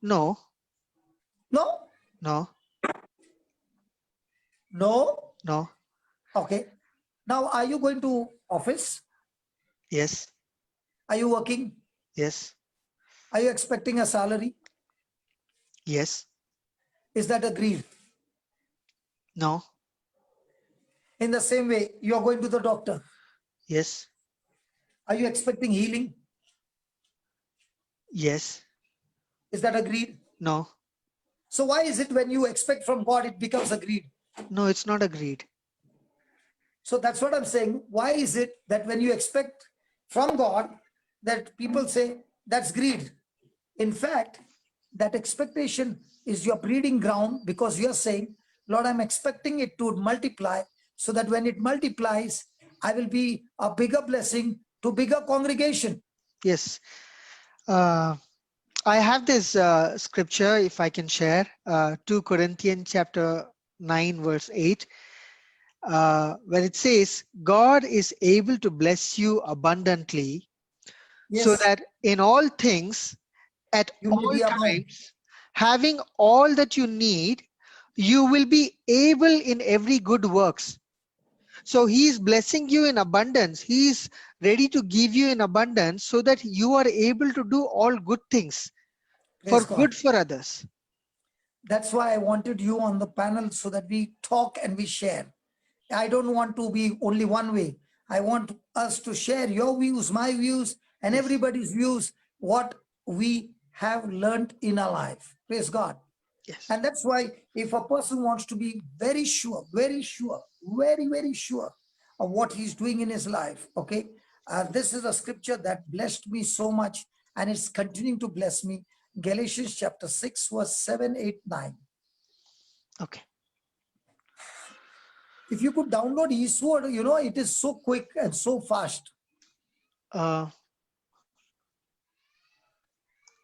No. No. No. No. No. Okay. Now, are you going to office? Yes. Are you working? Yes. Are you expecting a salary? Yes. Is that a greed? No. In the same way, you are going to the doctor. Yes. Are you expecting healing? Yes. Is that a greed? No. So why is it when you expect from God, it becomes a greed? No, it's not a greed. So that's what I'm saying. Why is it that when you expect from God, that people say that's greed? In fact, that expectation is your breeding ground, because you're saying, Lord, I'm expecting it to multiply, so that when it multiplies, I will be a bigger blessing to bigger congregation. Yes. I have this scripture, if I can share, 2 Corinthians chapter 9, verse 8, where it says, God is able to bless you abundantly, so Yes, that in all things, at you may all be abound. times, having all that you need, you will be able in every good works. So he is blessing you in abundance. He is ready to give you in abundance, so that you are able to do all good things Praise for God. good for others. That's why I wanted you on the panel so that we talk and we share. I don't want to be only one way. I want us to share your views, my views, and Yes. everybody's views, what we have learned in our life. Praise God. Yes. And that's why if a person wants to be very sure, very sure, very, very sure of what he's doing in his life, okay, this is a scripture that blessed me so much and it's continuing to bless me. Galatians chapter 6, verse 7, 8, 9. Okay. If you could download eSword, you know, it is so quick and so fast.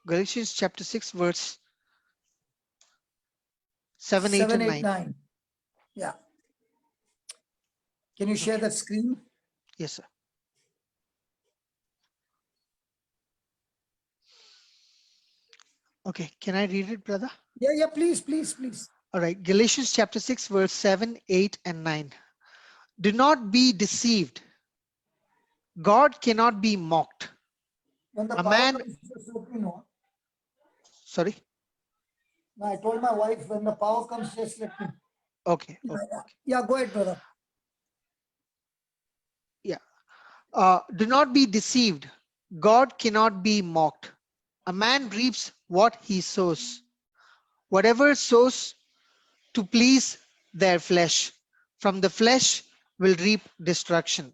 Galatians chapter 6, verse 7, 8, and 9. Yeah. Can you share that screen? Yes, sir. Okay, can I read it, brother? Yeah, please, please, please. All right, Galatians chapter 6, verse 7, 8, and 9. Do not be deceived. God cannot be mocked. When the A power man, comes, just let me know. sorry. No, I told my wife, when the power comes, just let me know. Okay. Yeah, go ahead, brother. Yeah. Do not be deceived. God cannot be mocked. A man reaps what he sows. Whatever sows to please their flesh, from the flesh will reap destruction.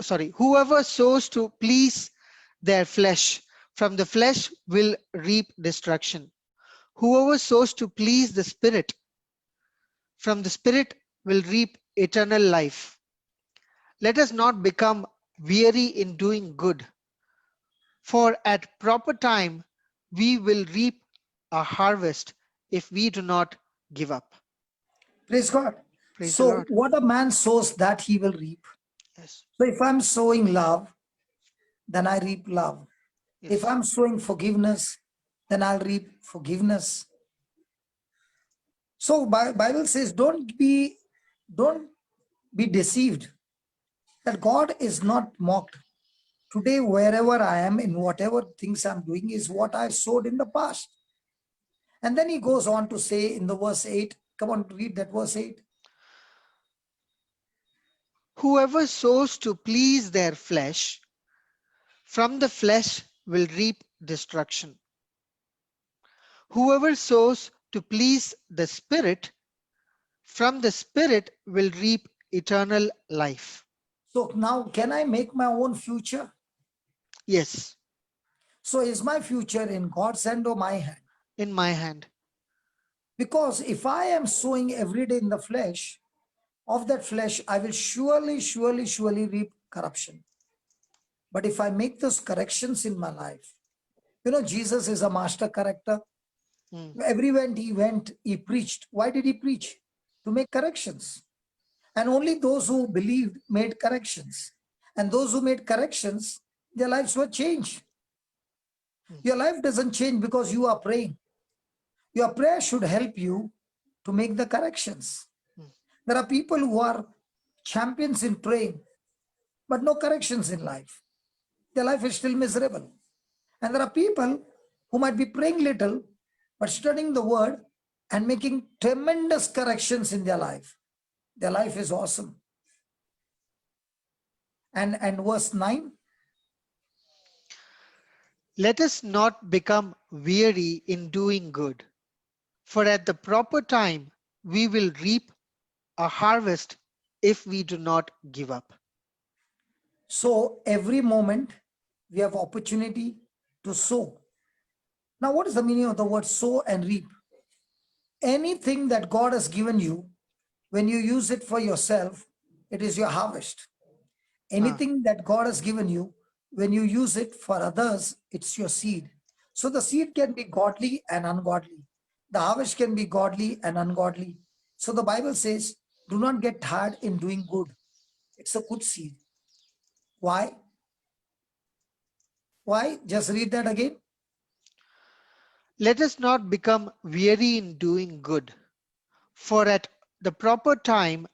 Sorry, whoever sows to please their flesh, from the flesh will reap destruction. Whoever sows to please the Spirit, from the Spirit will reap eternal life. Let us not become weary in doing good, for at proper time we will reap a harvest if we do not give up. Praise God. Praise the So Lord. what a man sows, that he will reap. Yes. So if I'm sowing love, then I reap love. Yes. If I'm sowing forgiveness, then I'll reap forgiveness. So Bible says, don't be deceived, that God is not mocked. Today, wherever I am, in whatever things I'm doing, is what I sowed in the past. And then he goes on to say in the verse 8, come on, read that verse 8. Whoever sows to please their flesh, from the flesh will reap destruction. Whoever sows to please the Spirit, from the Spirit will reap eternal life. So now, can I make my own future? Yes. So is my future in God's hand or my hand? In my hand. Because if I am sowing every day in the flesh, of that flesh, I will surely reap corruption. But if I make those corrections in my life, you know, Jesus is a master corrector. Everywhere he went, he preached. Why did he preach? To make corrections. And only those who believed made corrections. And those who made corrections, their lives were changed. Your life doesn't change because you are praying. Your prayer should help you to make the corrections. There are people who are champions in praying, but no corrections in life. Their life is still miserable. And there are people who might be praying little, but studying the word and making tremendous corrections in their life. Their life is awesome. And verse 9. Let us not become weary in doing good, for at the proper time we will reap a harvest if we do not give up. So every moment we have opportunity to sow. Now, what is the meaning of the word sow and reap? Anything that God has given you, when you use it for yourself, it is your harvest. Anything that God has given you, when you use it for others, it's your seed. So the seed can be godly and ungodly. The harvest can be godly and ungodly. So the Bible says, do not get tired in doing good. It's a good seed. Why? Why? Just read that again. Let us not become weary in doing good, for at the proper time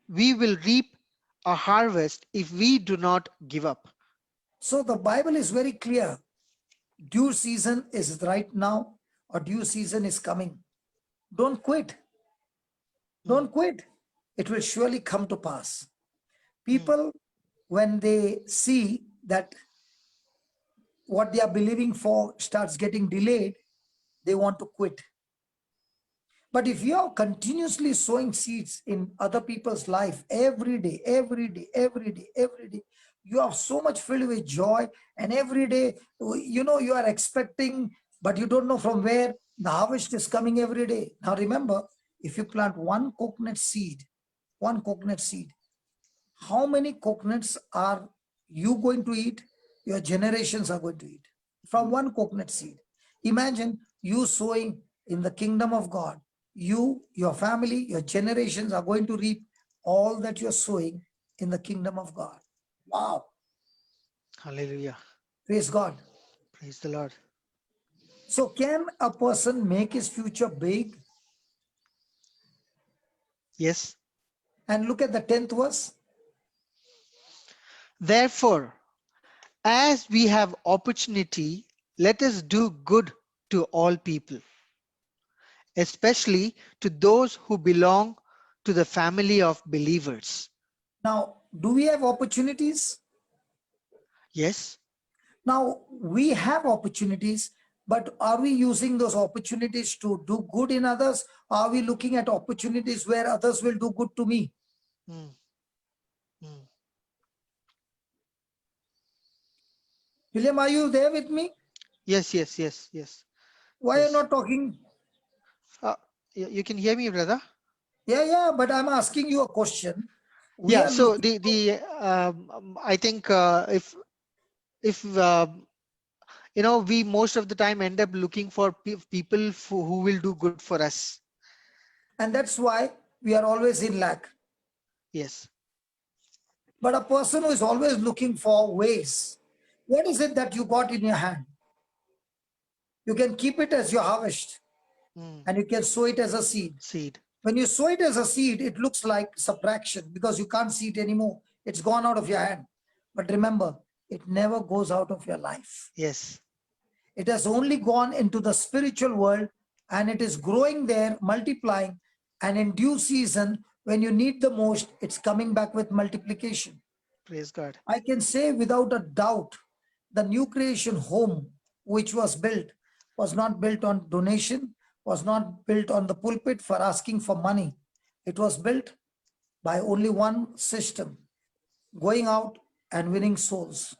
we will reap a harvest if we do not give up. So the Bible is very clear. Due season is right now, or due season is coming. Don't quit. Don't quit. It will surely come to pass. People, when they see that what they are believing for starts getting delayed, they want to quit. But if you are continuously sowing seeds in other people's life every day, every day, every day, every day, you are so much filled with joy, and every day, you know, you are expecting, but you don't know from where the harvest is coming every day. Now remember, if you plant one coconut seed, how many coconuts are you going to eat? Your generations are going to eat from one coconut seed. Imagine you sowing in the kingdom of God. You, your family, your generations are going to reap all that you're sowing in the kingdom of God. Wow. Hallelujah. Praise God. Praise the Lord. So can a person make his future big? Yes. And look at the 10th verse. Therefore, as we have opportunity, let us do good to all people, especially to those who belong to the family of believers. Now, do we have opportunities? Yes. Now, we have opportunities, but are we using those opportunities to do good in others? Are we looking at opportunities where others will do good to me? William, are you there with me? Yes. Why Yes. are you not talking? You can hear me, brother? Yeah, but I'm asking you a question. We Yeah, are so looking. I think if you know, we most of the time end up looking for people who will do good for us. And that's why we are always in lack. Yes. But a person who is always looking for ways, what is it that you got in your hand? You can keep it as your harvest, and you can sow it as a seed. When you sow it as a seed, it looks like subtraction because you can't see it anymore. It's gone out of your hand. But remember, it never goes out of your life. Yes. It has only gone into the spiritual world, and it is growing there, multiplying. And in due season, when you need the most, it's coming back with multiplication. Praise God. I can say without a doubt, the new creation home, which was built, was not built on donation, was not built on the pulpit for asking for money. It was built by only one system: going out and winning souls,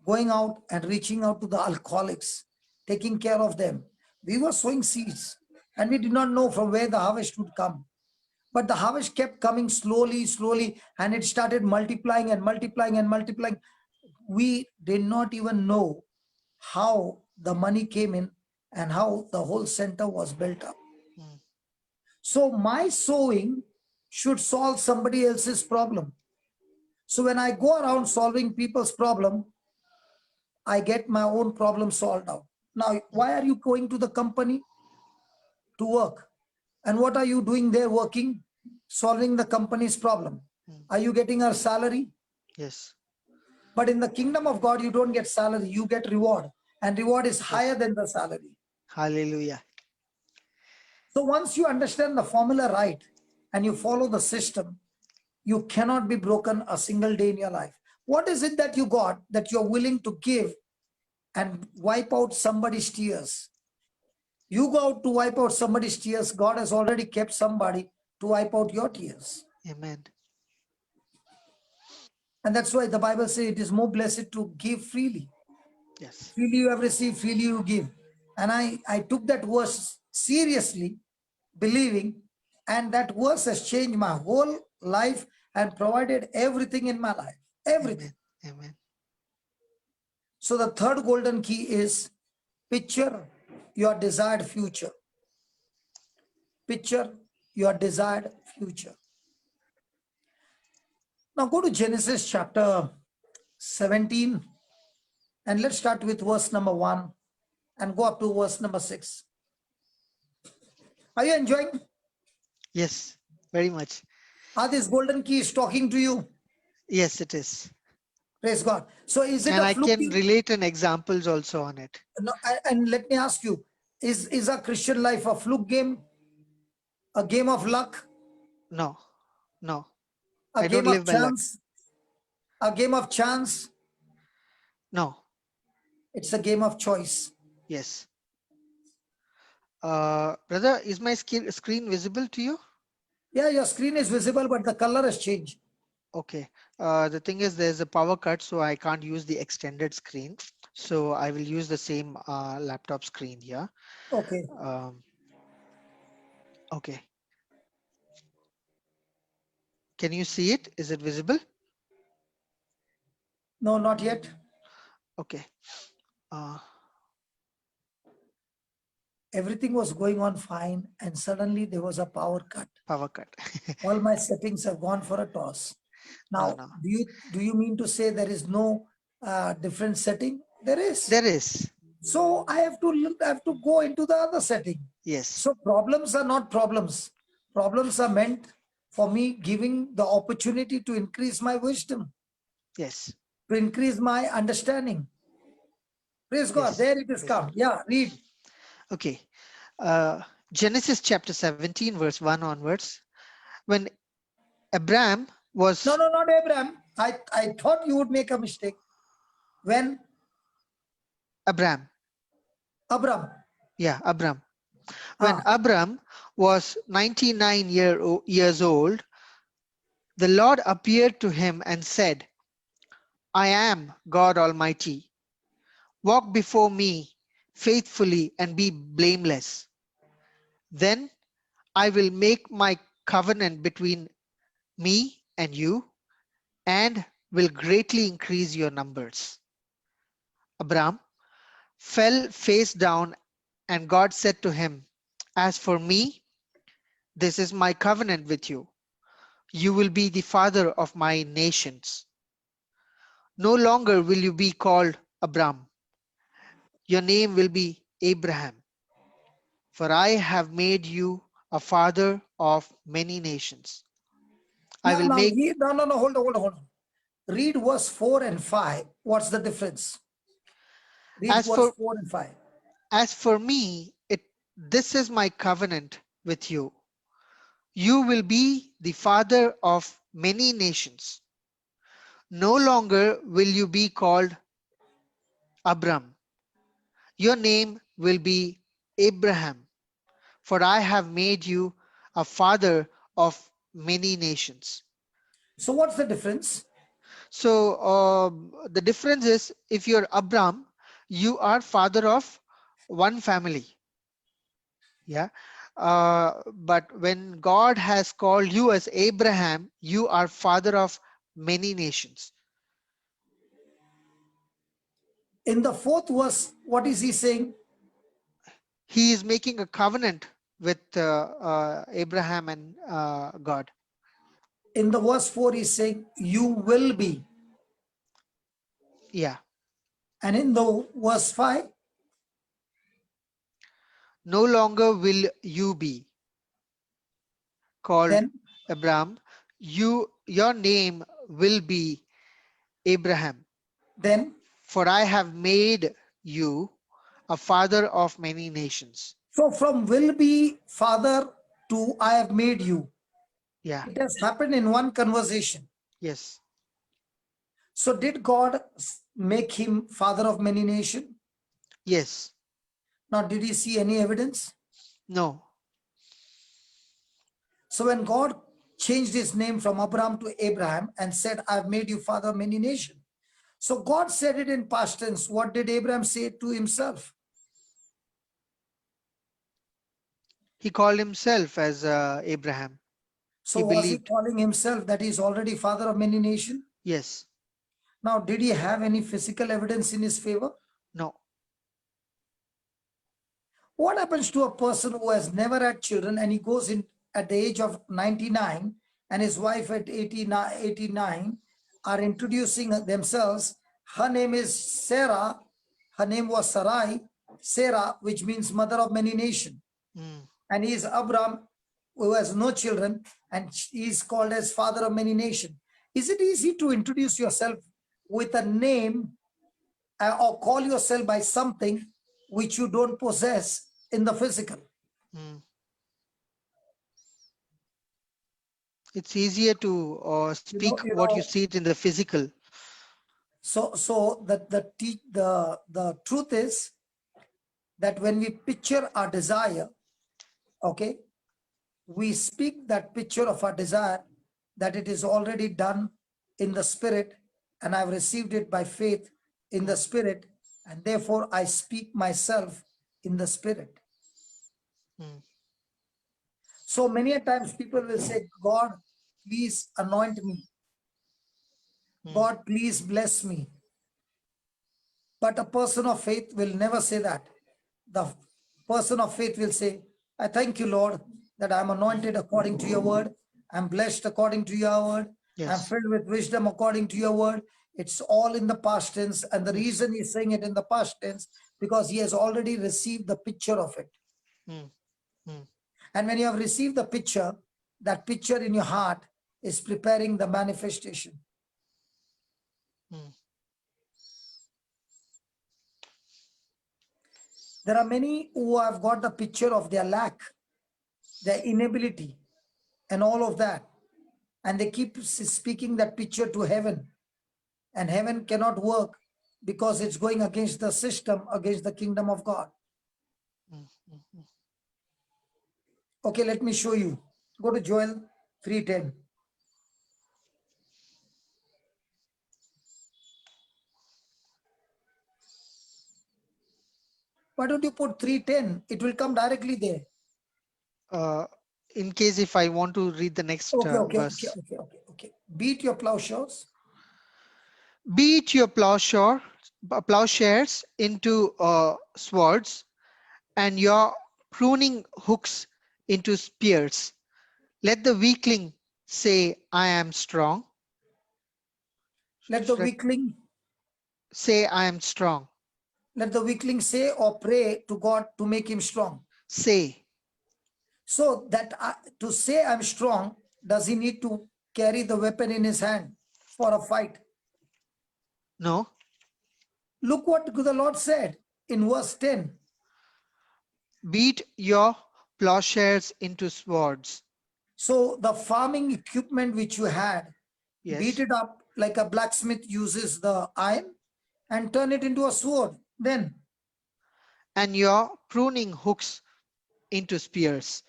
going out and reaching out to the alcoholics, taking care of them. We were sowing seeds, and we did not know from where the harvest would come. But the harvest kept coming slowly, and it started multiplying and multiplying and multiplying. We did not even know how the money came in and how the whole center was built up. So my sowing should solve somebody else's problem. So when I go around solving people's problem, I get my own problem solved out. Now, why are you going to the company to work? And what are you doing there working? Solving the company's problem. Are you getting a salary? Yes. But in the kingdom of God, you don't get salary, you get reward. And reward is higher than the salary. Hallelujah. So once you understand the formula right and you follow the system, you cannot be broken a single day in your life. What is it that you got that you're willing to give and wipe out somebody's tears? You go out to wipe out somebody's tears. God has already kept somebody to wipe out your tears. Amen. And that's why the Bible says it is more blessed to give freely. Yes. Freely you have received, freely you give. And I took that verse seriously, believing, and that verse has changed my whole life and provided everything in my life. Everything. Amen. So the third golden key is picture your desired future. Picture your desired future. Now go to Genesis chapter 17, and let's start with verse number 1 and go up to verse number 6. Are you enjoying? Yes, very much. Are these golden keys talking to you? Yes, it is. Praise God. So is it and a I fluke? can relate an examples also on it. No, and let me ask you, is a Christian life a fluke game? A game of luck? No, no. A I don't game of live by luck. chance? A game of chance? No. It's a game of choice. Yes. Brother, is my screen visible to you? Yeah, your screen is visible, but the color has changed. Okay. The thing is, there's a power cut, so I can't use the extended screen. So I will use the same laptop screen here. Okay. Okay. Can you see it? Is it visible? No, not yet. Okay. Everything was going on fine, and suddenly there was a power cut. Power cut. All my settings have gone for a toss. Now, No. do you mean to say there is no different setting? There is. There is. So I have to go into the other setting. Yes. So problems are not problems. Problems are meant for me giving the opportunity to increase my wisdom. Yes. To increase my understanding. Praise God. Yes. There it is come. Yeah, read. Okay. Genesis chapter 17, verse 1 onwards. When Abraham was... No, not Abraham. I thought you would make a mistake. When? Abram. Yeah, Abram. When Abram was 99 years old, the Lord appeared to him and said, I am God Almighty. Walk before me faithfully and be blameless. Then I will make my covenant between me and you and will greatly increase your numbers. Abram fell face down, and God said to him, as for me, this is my covenant with you. You will be the father of my nations. No longer will you be called Abram. Your name will be Abraham, for I have made you a father of many nations. I will make... Hold on. Read verse 4 and 5. What's the difference? Read verse 4 and 5. As for me, this is my covenant with you. You will be the father of many nations. No longer will you be called Abram. Your name will be Abraham, for I have made you a father of many nations. So what's the difference? So the difference is, if you're Abram, you are father of one family. Yeah. But when God has called you as Abraham, you are father of many nations. In the 4th verse, what is he saying? He is making a covenant with Abraham and God. In the verse 4, he's saying, you will be. Yeah. And in the verse 5, no longer will you be called then Abraham. Your name will be Abraham. Then, for I have made you a father of many nations. So from will be father to I have made you. Yeah. It has happened in one conversation. Yes. So did God make him father of many nations? Yes. Now, did he see any evidence? No. So when God changed his name from Abraham to Abraham and said, I've made you father of many nations. So God said it in past tense. What did Abraham say to himself? He called himself as Abraham. So was he calling himself that he is already father of many nations? Yes. Now, did he have any physical evidence in his favor? No. What happens to a person who has never had children and he goes in at the age of 99 and his wife at 89 are introducing themselves? Her name is Sarah. Her name was Sarai, Sarah, which means mother of many nations. And he is Abram, who has no children, and he is called as father of many nations. Is it easy to introduce yourself with a name or call yourself by something which you don't possess in the physical? It's easier to speak you what you know, see it in the physical. so the truth is that when we picture our desire, okay, we speak that picture of our desire, that it is already done in the spirit, and I've received it by faith in the spirit, and therefore I speak myself in the spirit. Mm. So many a times people will say, God, please anoint me. God, please bless me. But a person of faith will never say that. The person of faith will say, I thank you, Lord, that I'm anointed according to your word. I'm blessed according to your word. I'm Yes. filled with wisdom according to your word. It's all in the past tense. And the reason he's saying it in the past tense, because he has already received the picture of it. Mm. Mm. And when you have received the picture, that picture in your heart is preparing the manifestation. Mm. There are many who have got the picture of their lack, their inability, and all of that. And they keep speaking that picture to heaven. And heaven cannot work because it's going against the system, against the kingdom of God. Mm. Mm. Okay, let me show you. Go to Joel 3:10. Why don't you put 3:10? It will come directly there. In case if I want to read the next verse. Okay. Beat your plowshares. Beat your plowshares into swords, and your pruning hooks into spears. Let the weakling say, I am strong. Let the weakling say, I am strong. Let the weakling say or pray to God to make him strong. Say. So that to say I'm strong, does he need to carry the weapon in his hand for a fight? No. Look what the Lord said in verse 10. Beat your plowshares into swords. So the farming equipment which you had, Yes. beat it up like a blacksmith uses the iron and turn it into a sword. Then. And your pruning hooks into spears.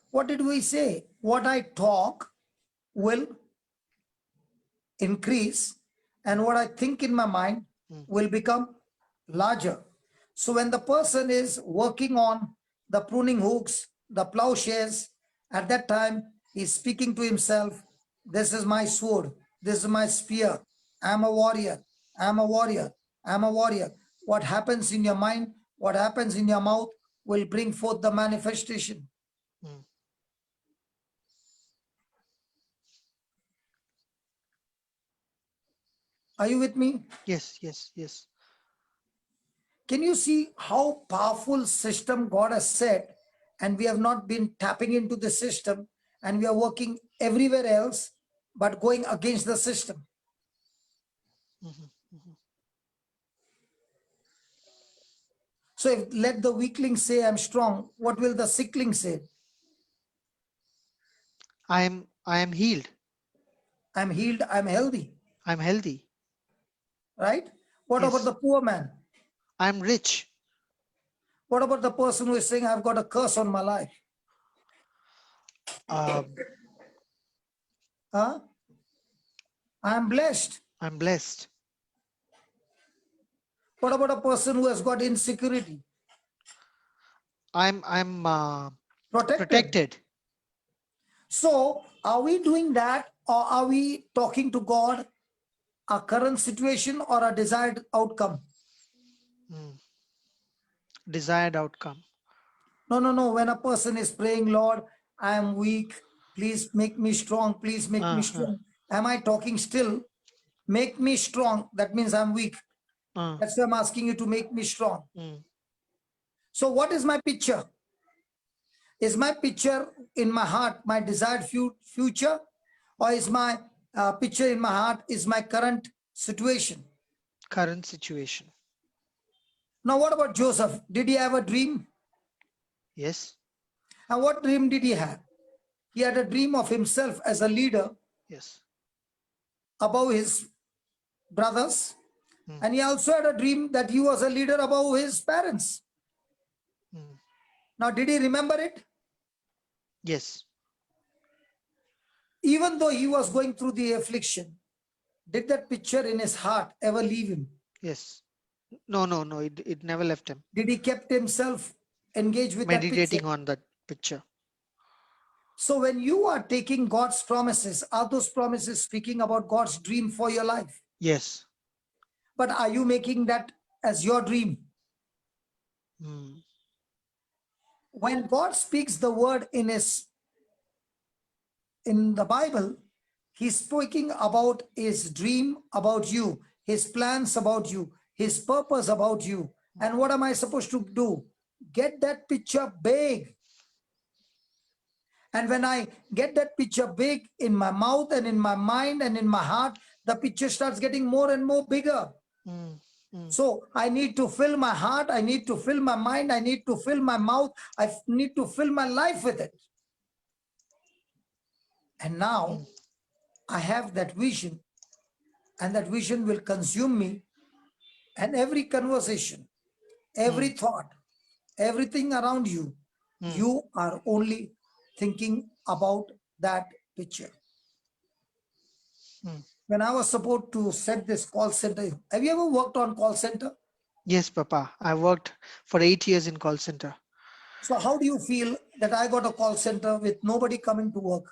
What did we say? What I talk will increase, and what I think in my mind will become larger. So when the person is working on the pruning hooks, the plowshares, at that time he's speaking to himself, this is my sword, this is my spear, I'm a warrior, I'm a warrior, I'm a warrior. What happens in your mind, what happens in your mouth will bring forth the manifestation. Mm. Are you with me? Yes, yes, yes. Can you see how powerful system God has set, and we have not been tapping into the system, and we are working everywhere else but going against the system? So if let the weakling say I'm strong, what will the sickling say? I am healed. I'm healed, I'm healthy. I'm healthy. Right? What Yes. about the poor man? I'm rich. What about the person who is saying I've got a curse on my life? I'm blessed. I'm blessed. What about a person who has got insecurity? I'm protected. So are we doing that, or are we talking to God a current situation or a desired outcome? Desired outcome. No. When a person is praying, Lord, I am weak, please make me strong, please make me strong. Am I talking still? Make me strong, that means I'm weak. That's why I'm asking you to make me strong. So what is my picture? Is my picture in my heart my desired future, or is my picture in my heart is my current situation? Current situation. Now what about Joseph? Did he have a dream? Yes. And what dream did he have? He had a dream of himself as a leader. Yes. Above his brothers. And he also had a dream that he was a leader above his parents. Now, did he remember it? Yes. Even though he was going through the affliction, did that picture in his heart ever leave him? Yes. No, it never left him. Did he kept himself engaged with that picture? Meditating on that picture. So when you are taking God's promises, are those promises speaking about God's dream for your life? Yes. But are you making that as your dream? When God speaks the word in the Bible, he's speaking about his dream about you, his plans about you, his purpose about you. And what am I supposed to do? Get that picture big. And when I get that picture big in my mouth and in my mind and in my heart, the picture starts getting more and more bigger. So I need to fill my heart, I need to fill my mind, I need to fill my mouth, I need to fill my life with it. And now I have that vision, and that vision will consume me, and every conversation, every thought, everything around you, you are only thinking about that picture. When I was supposed to set this call center, have you ever worked on call center? Yes, Papa. I worked for 8 years in call center. So how do you feel that I got a call center with nobody coming to work?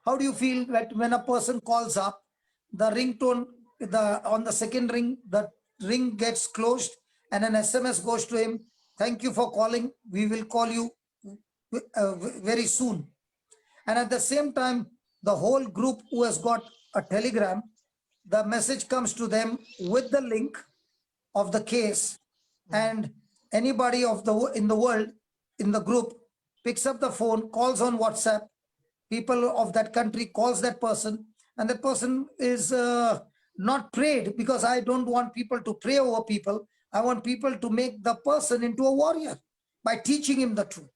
How do you feel that when a person calls up, the ringtone, on the second ring, the ring gets closed and an SMS goes to him, thank you for calling, we will call you very soon. And at the same time, the whole group who has got a telegram, the message comes to them with the link of the case, and anybody in the world, in the group, picks up the phone, calls on WhatsApp, people of that country calls that person, and that person is not prayed, because I don't want people to pray over people. I want people to make the person into a warrior by teaching him the truth.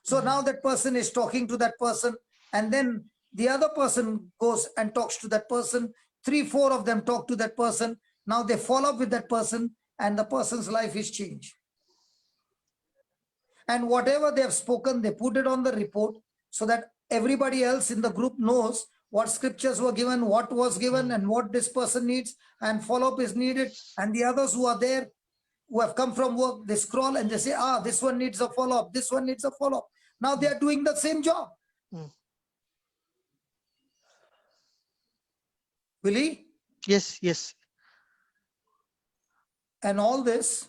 So now that person is talking to that person, and then the other person goes and talks to that person. 3-4 of them talk to that person. Now they follow up with that person, and the person's life is changed. And whatever they have spoken, they put it on the report so that everybody else in the group knows what scriptures were given, what was given, and what this person needs, and follow-up is needed. And the others who are there, who have come from work, they scroll and they say, this one needs a follow-up, this one needs a follow-up. Now they are doing the same job. Will he? Yes, yes. And all this,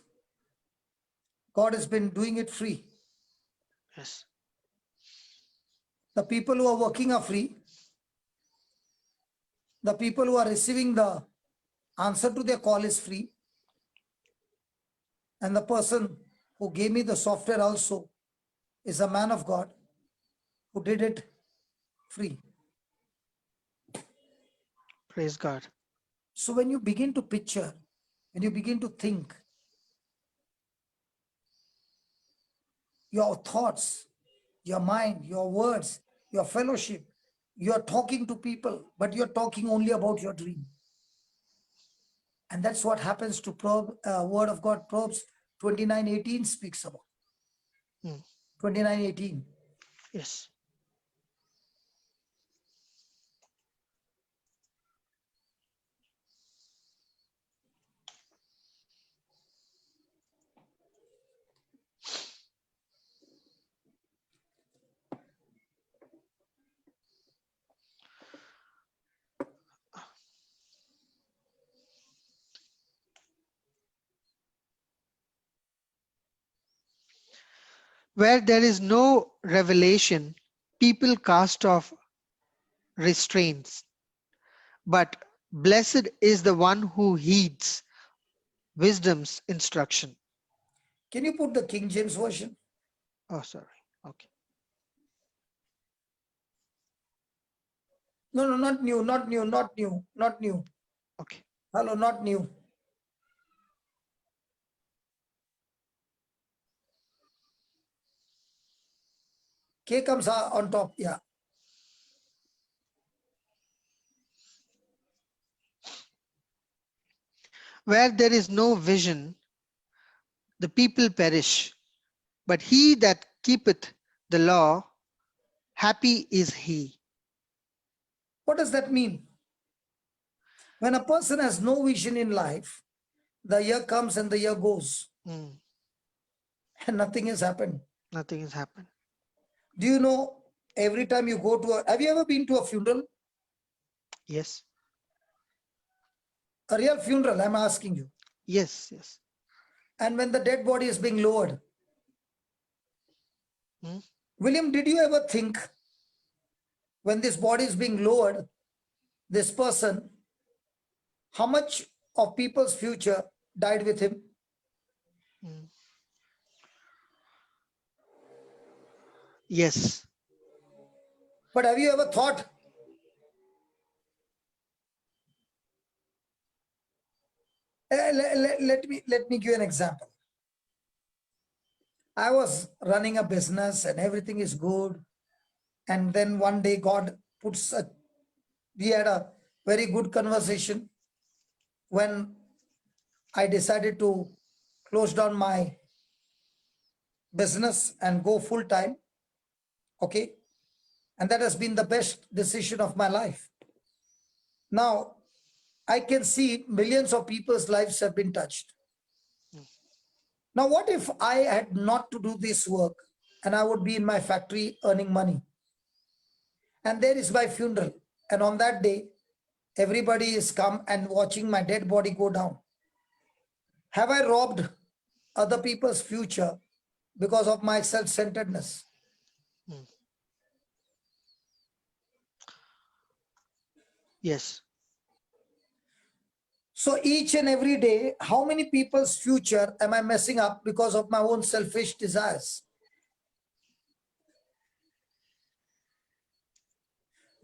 God has been doing it free. Yes. The people who are working are free. The people who are receiving the answer to their call is free. And the person who gave me the software also is a man of God who did it free. Praise God. So when you begin to picture, when you begin to think, your thoughts, your mind, your words, your fellowship, you're talking to people, but you're talking only about your dream. And that's what happens to Word of God. Proverbs 29:18 speaks about. 29:18. Yes. Where there is no revelation, people cast off restraints. But blessed is the one who heeds wisdom's instruction. Can you put the King James Version? Oh, sorry. Okay. No, not new, not new, not new, not new. Okay. Hello, not new. K comes on top. Yeah. Where there is no vision, the people perish. But he that keepeth the law, happy is he. What does that mean? When a person has no vision in life, the year comes and the year goes, and nothing has happened. Nothing has happened. Do you know, every time you go to have you ever been to a funeral? Yes. A real funeral, I'm asking you. Yes, yes. And when the dead body is being lowered, William, did you ever think when this body is being lowered, this person, how much of people's future died with him? Yes. But have you ever thought, let me give you an example. I was running a business and everything is good. And then one day God we had a very good conversation when I decided to close down my business and go full time. Okay. And that has been the best decision of my life. Now, I can see millions of people's lives have been touched. Now, what if I had not to do this work and I would be in my factory earning money? And there is my funeral. And on that day, everybody is come and watching my dead body go down. Have I robbed other people's future because of my self-centeredness? Yes. So each and every day, how many people's future am I messing up because of my own selfish desires?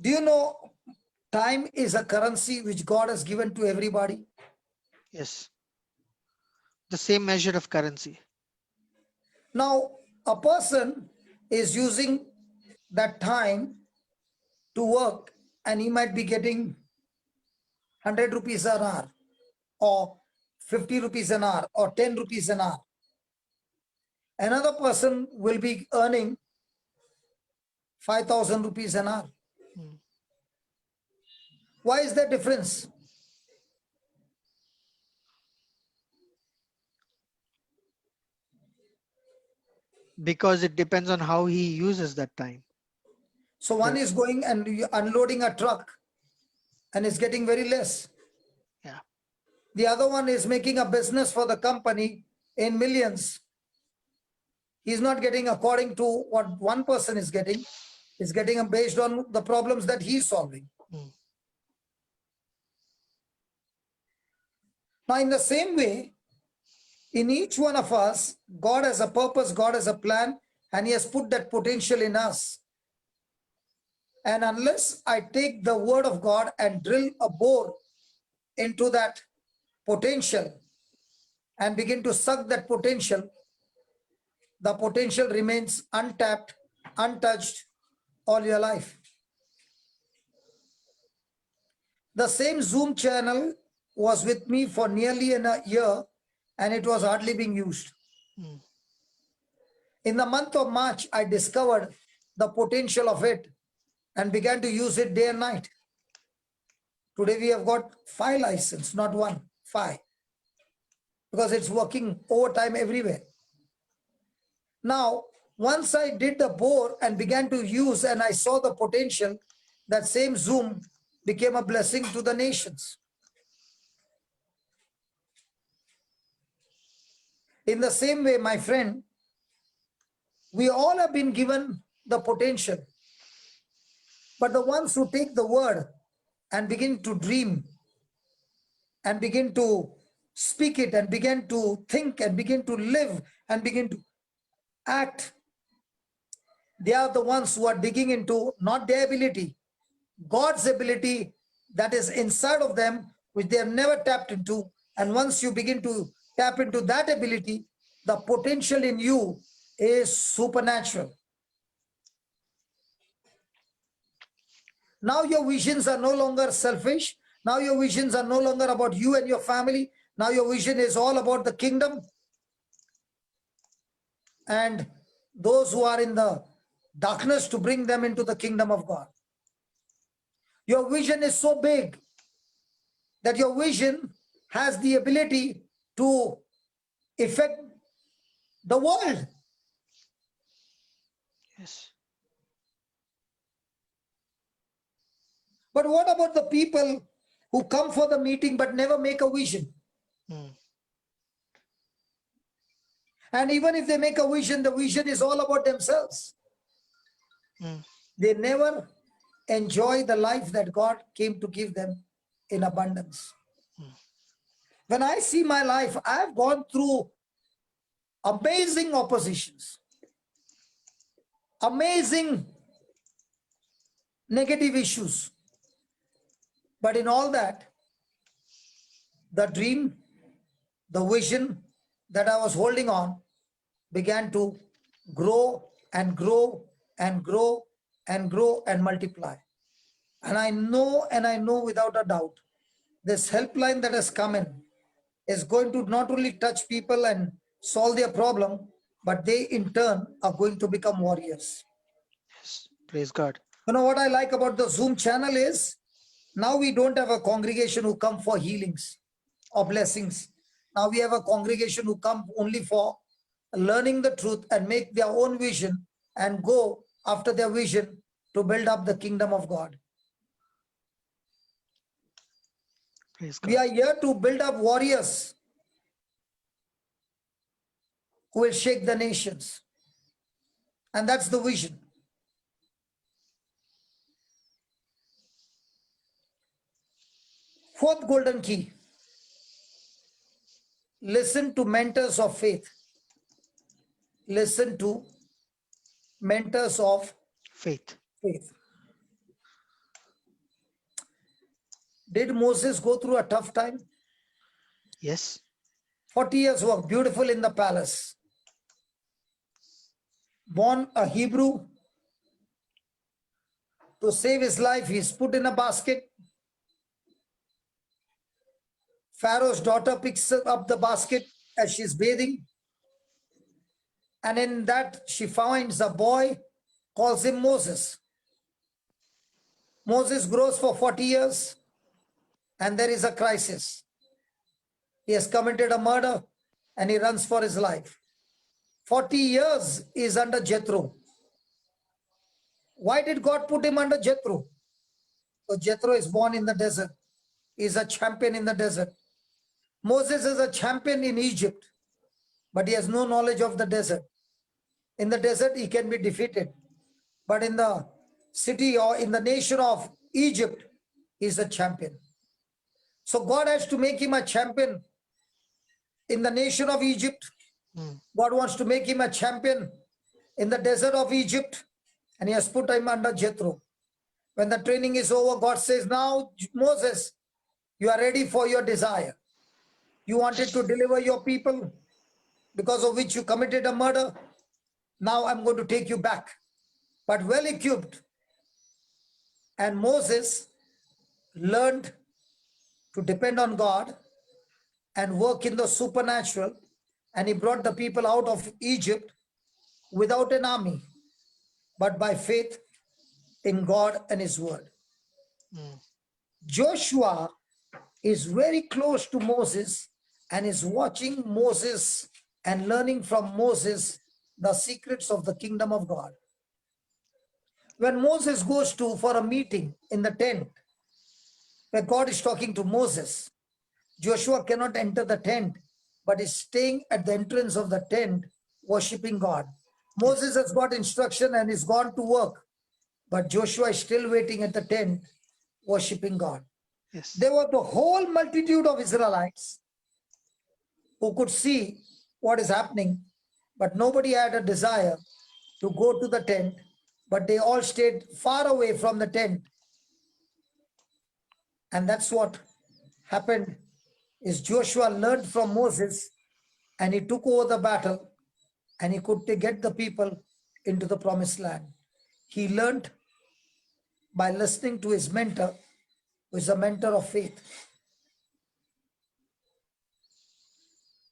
Do you know time is a currency which God has given to everybody? Yes. The same measure of currency. Now, a person is using that time to work and he might be getting 100 rupees an hour or 50 rupees an hour or 10 rupees an hour. Another person will be earning 5,000 rupees an hour. Why is there difference? Because it depends on how he uses that time. So one is going and unloading a truck and is getting very less. Yeah. The other one is making a business for the company in millions. He's not getting according to what one person is getting. He's getting based on the problems that he's solving. Now, in the same way, in each one of us, God has a purpose, God has a plan, and he has put that potential in us. And unless I take the word of God and drill a bore into that potential and begin to suck that potential, the potential remains untapped, untouched all your life. The same Zoom channel was with me for nearly a year and it was hardly being used. In the month of March, I discovered the potential of it and began to use it day and night. Today we have got 5 licenses, not 1, 5. Because it's working overtime everywhere. Now, once I did the bore and began to use and I saw the potential, that same Zoom became a blessing to the nations. In the same way, my friend, we all have been given the potential. But the ones who take the word and begin to dream and begin to speak it and begin to think and begin to live and begin to act, they are the ones who are digging into not their ability, God's ability that is inside of them, which they have never tapped into. And once you begin to tap into that ability, the potential in you is supernatural. Now your visions are no longer selfish. Now your visions are no longer about you and your family. Now your vision is all about the kingdom and those who are in the darkness, to bring them into the kingdom of God. Your vision is so big that your vision has the ability to affect the world. Yes. But what about the people who come for the meeting but never make a vision? And even if they make a vision, the vision is all about themselves. They never enjoy the life that God came to give them in abundance. When I see my life, I have gone through amazing oppositions, amazing negative issues. But in all that, the dream, the vision that I was holding on began to grow and grow and grow and grow and multiply. And I know without a doubt, this helpline that has come in is going to not only touch people and solve their problem, but they in turn are going to become warriors. Yes. Praise God. You know what I like about the Zoom channel is, now we don't have a congregation who come for healings or blessings. Now we have a congregation who come only for learning the truth and make their own vision and go after their vision to build up the kingdom of God. Praise God. We are here to build up warriors who will shake the nations. And that's the vision. Fourth golden key. Listen to mentors of faith. Listen to mentors of Faith. faith. Did Moses go through a tough time? Yes. 40 years work, beautiful in the palace. Born a Hebrew, to save his life, he's put in a basket. Pharaoh's daughter picks up the basket as she's bathing. And in that she finds a boy, calls him Moses. Moses grows for 40 years and there is a crisis. He has committed a murder and he runs for his life. 40 years is under Jethro. Why did God put him under Jethro? So Jethro is born in the desert. He is a champion in the desert. Moses is a champion in Egypt, but he has no knowledge of the desert. In the desert, he can be defeated. But in the city or in the nation of Egypt, he is a champion. So God has to make him a champion in the nation of Egypt. God wants to make him a champion in the desert of Egypt, and he has put him under Jethro. When the training is over, God says, now Moses, you are ready for your desire. You wanted to deliver your people because of which you committed a murder. Now I'm going to take you back, but well equipped. And Moses learned to depend on God and work in the supernatural. And he brought the people out of Egypt without an army, but by faith in God and his word. Joshua is very close to Moses and is watching Moses and learning from Moses the secrets of the kingdom of God. When Moses goes for a meeting in the tent, where God is talking to Moses, Joshua cannot enter the tent, but is staying at the entrance of the tent, worshiping God. Moses has got instruction and is gone to work, but Joshua is still waiting at the tent, worshiping God. Yes. There were the whole multitude of Israelites who could see what is happening, but nobody had a desire to go to the tent, but they all stayed far away from the tent. And that's what happened is Joshua learned from Moses and he took over the battle and he could get the people into the promised land. He learned by listening to his mentor, who is a mentor of faith.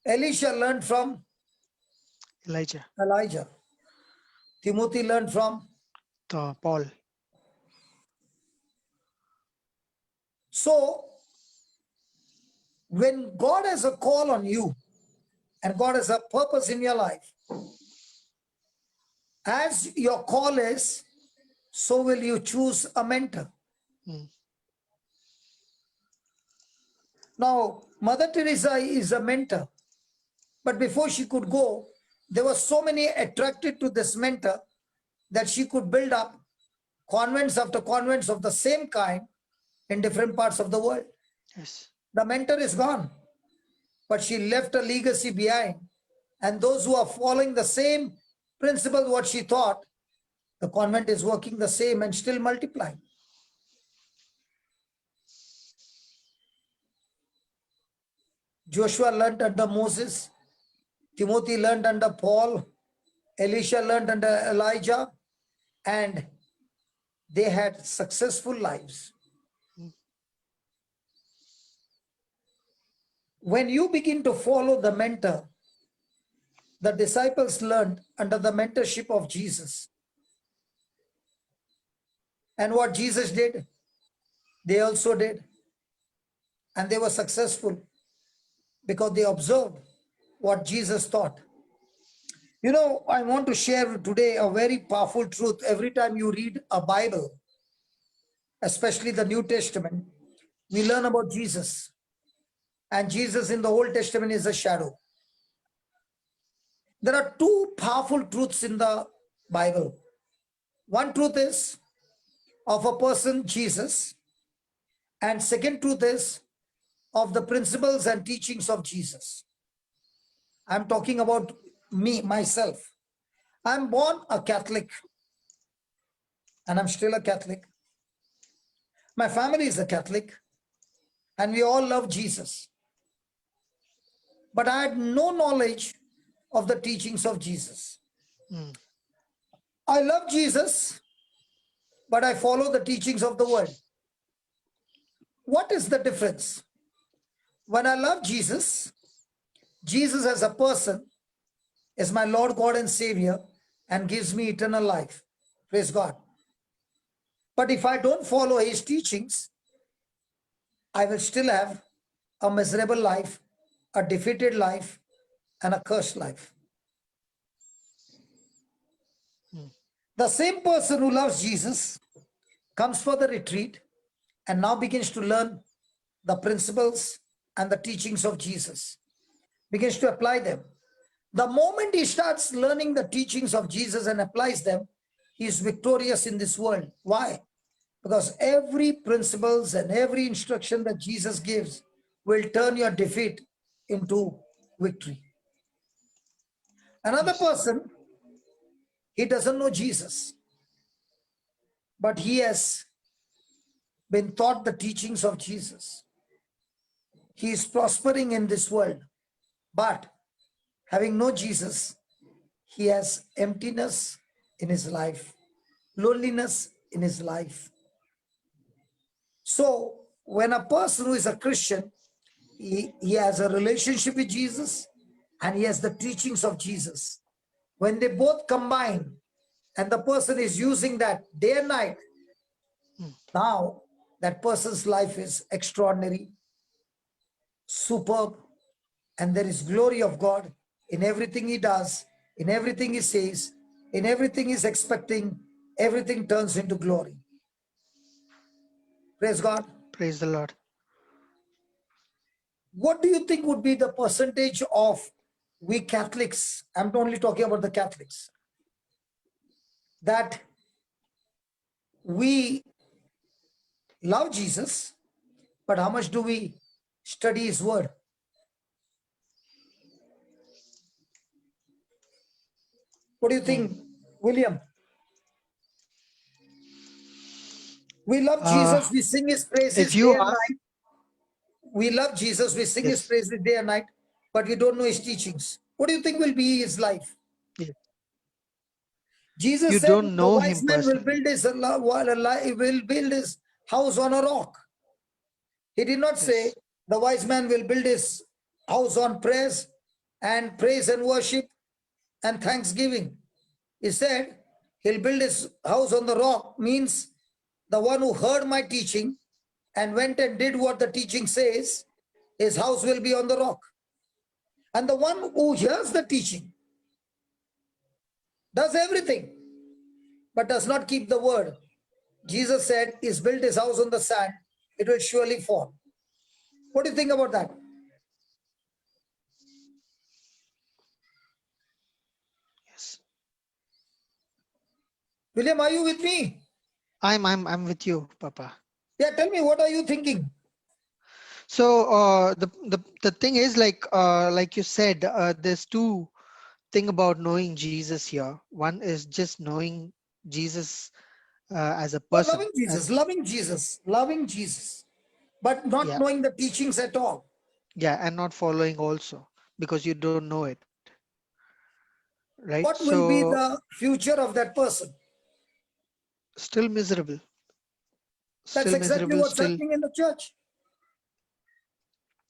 Elisha learned from Elijah. Timothy learned from Paul. So, when God has a call on you and God has a purpose in your life, as your call is, so will you choose a mentor. Now, Mother Teresa is a mentor, but before she could go, there were so many attracted to this mentor that she could build up convents after convents of the same kind in different parts of the world. Yes. The mentor is gone, but she left a legacy behind. And those who are following the same principle, what she taught, the convent is working the same and still multiplying. Joshua learned under Moses, Timothy learned under Paul, Elisha learned under Elijah, and they had successful lives. When you begin to follow the mentor, the disciples learned under the mentorship of Jesus. And what Jesus did, they also did. And they were successful because they observed what Jesus taught. You know, I want to share today a very powerful truth. Every time you read a Bible, especially the New Testament, we learn about Jesus. And Jesus in the Old Testament is a shadow. There are two powerful truths in the Bible. One truth is of a person, Jesus, and second truth is of the principles and teachings of Jesus. I'm talking about me, myself. I'm born a Catholic, and I'm still a Catholic. My family is a Catholic, and we all love Jesus. But I had no knowledge of the teachings of Jesus. I love Jesus, but I follow the teachings of the world. What is the difference? When I love Jesus, Jesus as a person is my Lord, God, and Savior and gives me eternal life. Praise God. But if I don't follow his teachings, I will still have a miserable life, a defeated life, and a cursed life. The same person who loves Jesus comes for the retreat and now begins to learn the principles and the teachings of Jesus, begins to apply them. The moment he starts learning the teachings of Jesus and applies them, he is victorious in this world. Why? Because every principles and every instruction that Jesus gives will turn your defeat into victory. Another person, he doesn't know Jesus, but he has been taught the teachings of Jesus. He is prospering in this world, but having no Jesus, he has emptiness in his life, loneliness in his life. So when a person who is a Christian, he has a relationship with Jesus and he has the teachings of Jesus. When they both combine and the person is using that day and night, now that person's life is extraordinary, superb, and there is glory of God in everything he does, in everything he says, in everything he's expecting, everything turns into glory. Praise God. Praise the Lord. What do you think would be the percentage of we Catholics, I'm only talking about the Catholics, that we love Jesus, but how much do we study his word? What do you think, William? We love Jesus, we sing his praises If you day and ask, night. We love Jesus, we sing his yes, praises day and night, but we don't know his teachings. What do you think will be his life? yes. Jesus You said don't the know wise him man will personally. build his house on a rock. He did not say Yes. the wise man will build his house on praise and worship and thanksgiving. He said he'll build his house on the rock, means the one who heard my teaching and went and did what the teaching says, his house will be on the rock. And the one who hears the teaching, does everything, but does not keep the word, Jesus said, he's built his house on the sand, it will surely fall. What do you think about that? Yes. William, are you with me? I'm with you, Papa. Yeah, tell me, what are you thinking? So the thing is, like you said, there's two thing about knowing Jesus here. One is just knowing Jesus as a Oh, person. loving Jesus, but not Yeah, knowing the teachings at all. yeah, and not following also because you don't know it, right? What will be So the future of that person? still miserable, That's still exactly miserable, what's still, happening in the church.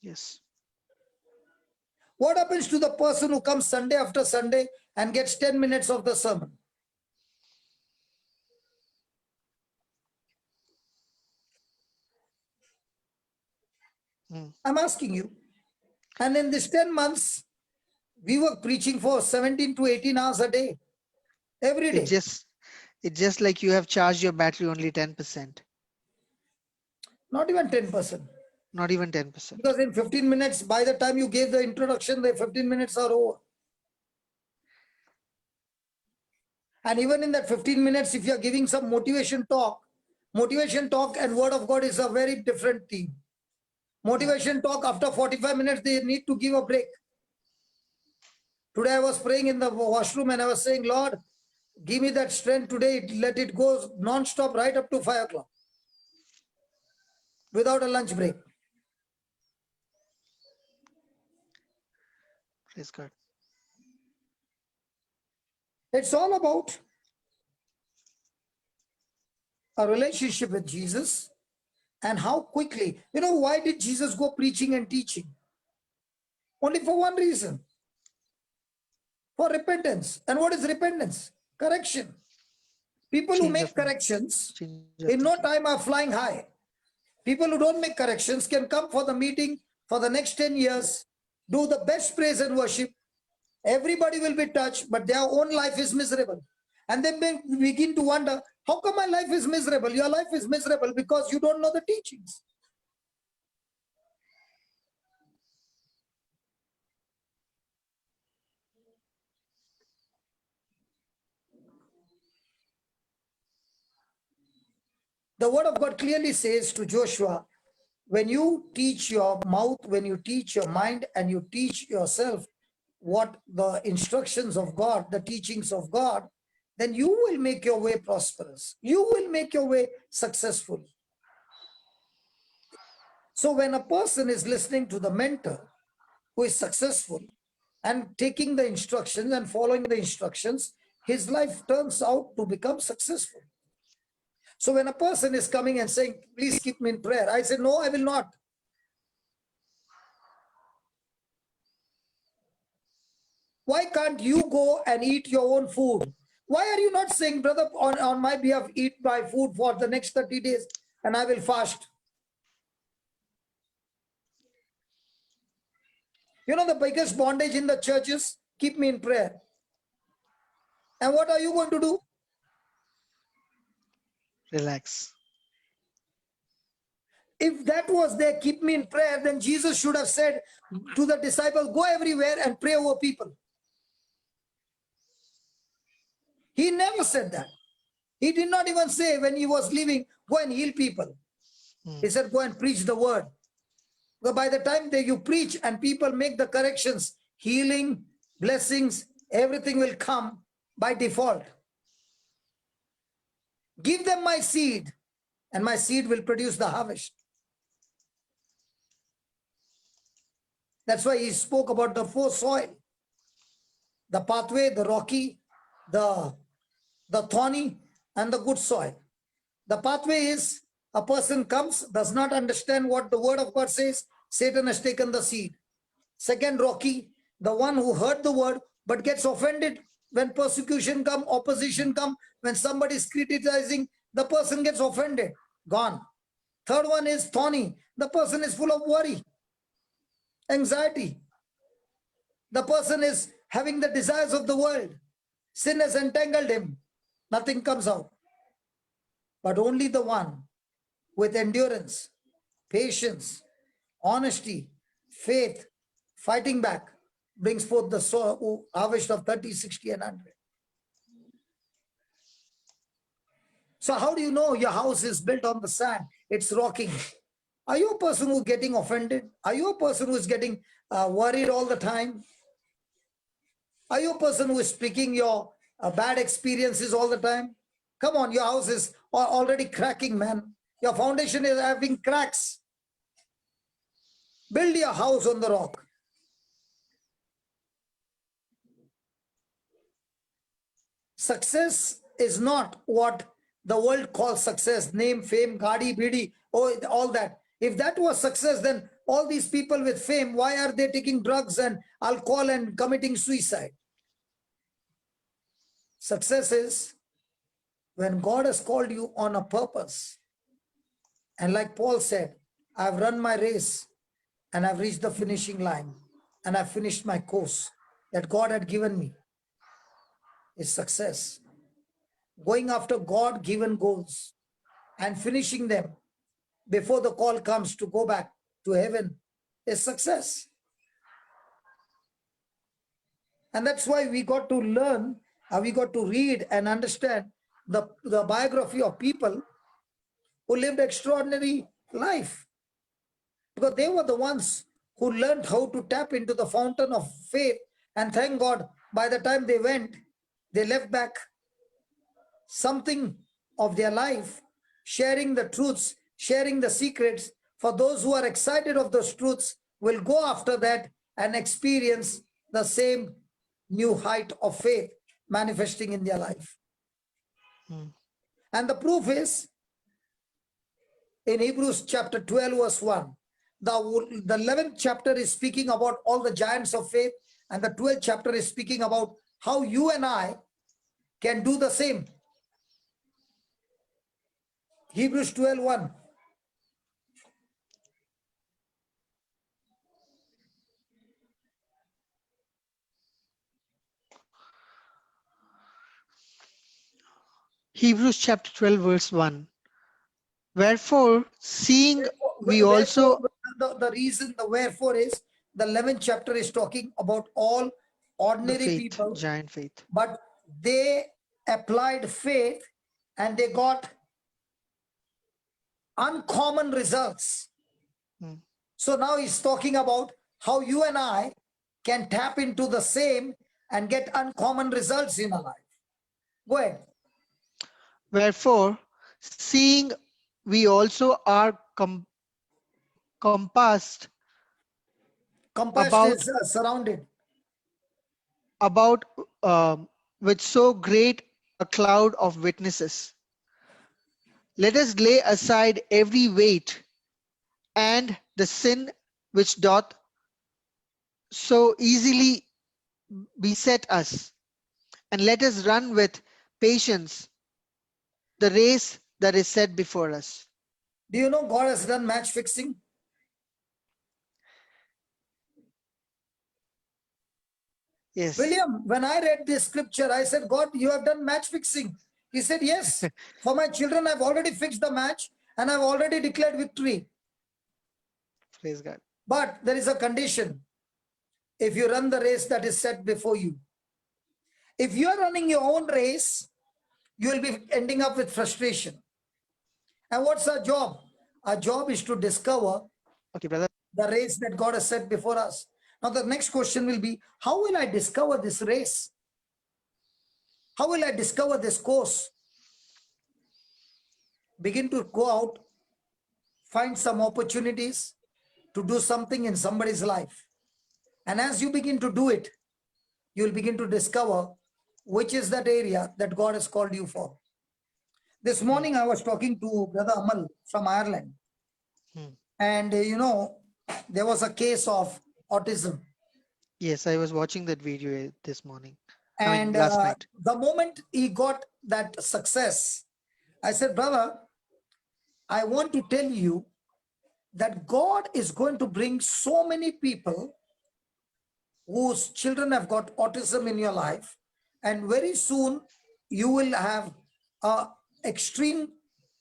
yes. What happens to the person who comes Sunday after Sunday and gets 10 minutes of the sermon? Mm. I'm asking you. And in this 10 months, we were preaching for 17 to 18 hours a day, every It day. just it's just like you have charged your battery only 10%, Not even 10%. not even 10%. Because in 15 minutes, by the time you gave the introduction, the 15 minutes are over. And even in that 15 minutes, if you're giving some motivation talk and word of God is a very different thing. Yeah, Motivation talk, after 45 minutes, they need to give a break. Today I was praying in the washroom and I was saying, Lord, give me that strength today. Let it go non-stop right up to 5 o'clock without a lunch break. praise God. It's all about a relationship with Jesus and how quickly. Why did Jesus go preaching and teaching? Only for one reason, for repentance. And what is repentance? Correction. People who Change make of mind, corrections change of in no thinking. time are flying high. People who don't make corrections can come for the meeting for the next 10 years, do the best praise and worship. Everybody will be touched, but their own life is miserable. And then they begin to wonder, how come my life is miserable? Your life is miserable because you don't know the teachings. The word of God clearly says to Joshua, when you teach your mouth, when you teach your mind, and you teach yourself what the instructions of God, the teachings of God, then you will make your way prosperous. You will make your way successful. So when a person is listening to the mentor who is successful and taking the instructions and following the instructions, his life turns out to become successful. So when a person is coming and saying, please keep me in prayer, I say, no, I will not. Why can't you go and eat your own food? Why are you not saying, brother, on my behalf, eat my food for the next 30 days and I will fast? The biggest bondage in the churches, keep me in prayer. And what are you going to do? Relax. If that was there, keep me in prayer, then Jesus should have said to the disciples, go everywhere and pray over people. He never said that. He did not even say when he was leaving, go and heal people. He said, go and preach the word. But by the time you preach and people make the corrections, healing, blessings, everything will come by default. Give them my seed, and my seed will produce the harvest. That's why he spoke about the four soil, the pathway, the rocky, the the thorny and the good soil. The pathway is a person comes, does not understand what the word of God says, Satan has taken the seed. Second, rocky, the one who heard the word but gets offended when persecution come, opposition come, when somebody is criticizing, the person gets offended, gone. Third one is thorny, the person is full of worry, anxiety. The person is having the desires of the world. Sin has entangled him. Nothing comes out. But only the one with endurance, patience, honesty, faith, fighting back, brings forth the harvest of 30, 60, and 100. So how do you know your house is built on the sand? It's rocking. Are you a person who's getting offended? Are you a person who is getting worried all the time? Are you a person who is speaking your bad experiences all the time? Come on, your house is already cracking, man. Your foundation is having cracks. Build your house on the rock. Success is not what the world calls success. Name, fame, gadi, bidi, all that. If that was success, then all these people with fame, why are they taking drugs and alcohol and committing suicide? Success is when God has called you on a purpose. And like Paul said, I've run my race and I've reached the finishing line and I've finished my course that God had given me. Is success. Going after God-given goals and finishing them before the call comes to go back to heaven is success. And that's why we got to learn, we got to read and understand the biography of people who lived extraordinary life. Because they were the ones who learned how to tap into the fountain of faith. And thank God, by the time they went, they left back something of their life, sharing the truths, sharing the secrets. For those who are excited of those truths will go after that and experience the same new height of faith manifesting in their life. And the proof is in Hebrews chapter 12 verse 1. The 11th chapter is speaking about all the giants of faith, and the 12th chapter is speaking about how you and I can do the same. Hebrews 12:1. Hebrews chapter 12 verse 1. Wherefore, seeing we also... The reason, the wherefore is, the 11th chapter is talking about all ordinary people. Giant faith. But they applied faith and they got uncommon results. So now he's talking about how you and I can tap into the same and get uncommon results in our life. Go ahead. Wherefore, seeing we also are compassed is surrounded about with so great a cloud of witnesses. Let us lay aside every weight and the sin which doth so easily beset us, and let us run with patience the race that is set before us. Do you know God has done match fixing? Yes. William, when I read this scripture, I said, God, you have done match fixing. He said, yes, for my children, I've already fixed the match and I've already declared victory. Praise God. But there is a condition. If you run the race that is set before you, if you are running your own race, you will be ending up with frustration. And what's our job? Our job is to discover the race that God has set before us. Now, the next question will be, how will I discover this race? How will I discover this course? Begin to go out, find some opportunities to do something in somebody's life. And as you begin to do it, you will begin to discover which is that area that God has called you for. This morning I was talking to Brother Amal from Ireland. And there was a case of autism. Yes, I was watching that video this morning. And last night. The moment he got that success, I said, brother, I want to tell you that God is going to bring so many people whose children have got autism in your life, and very soon you will have a extreme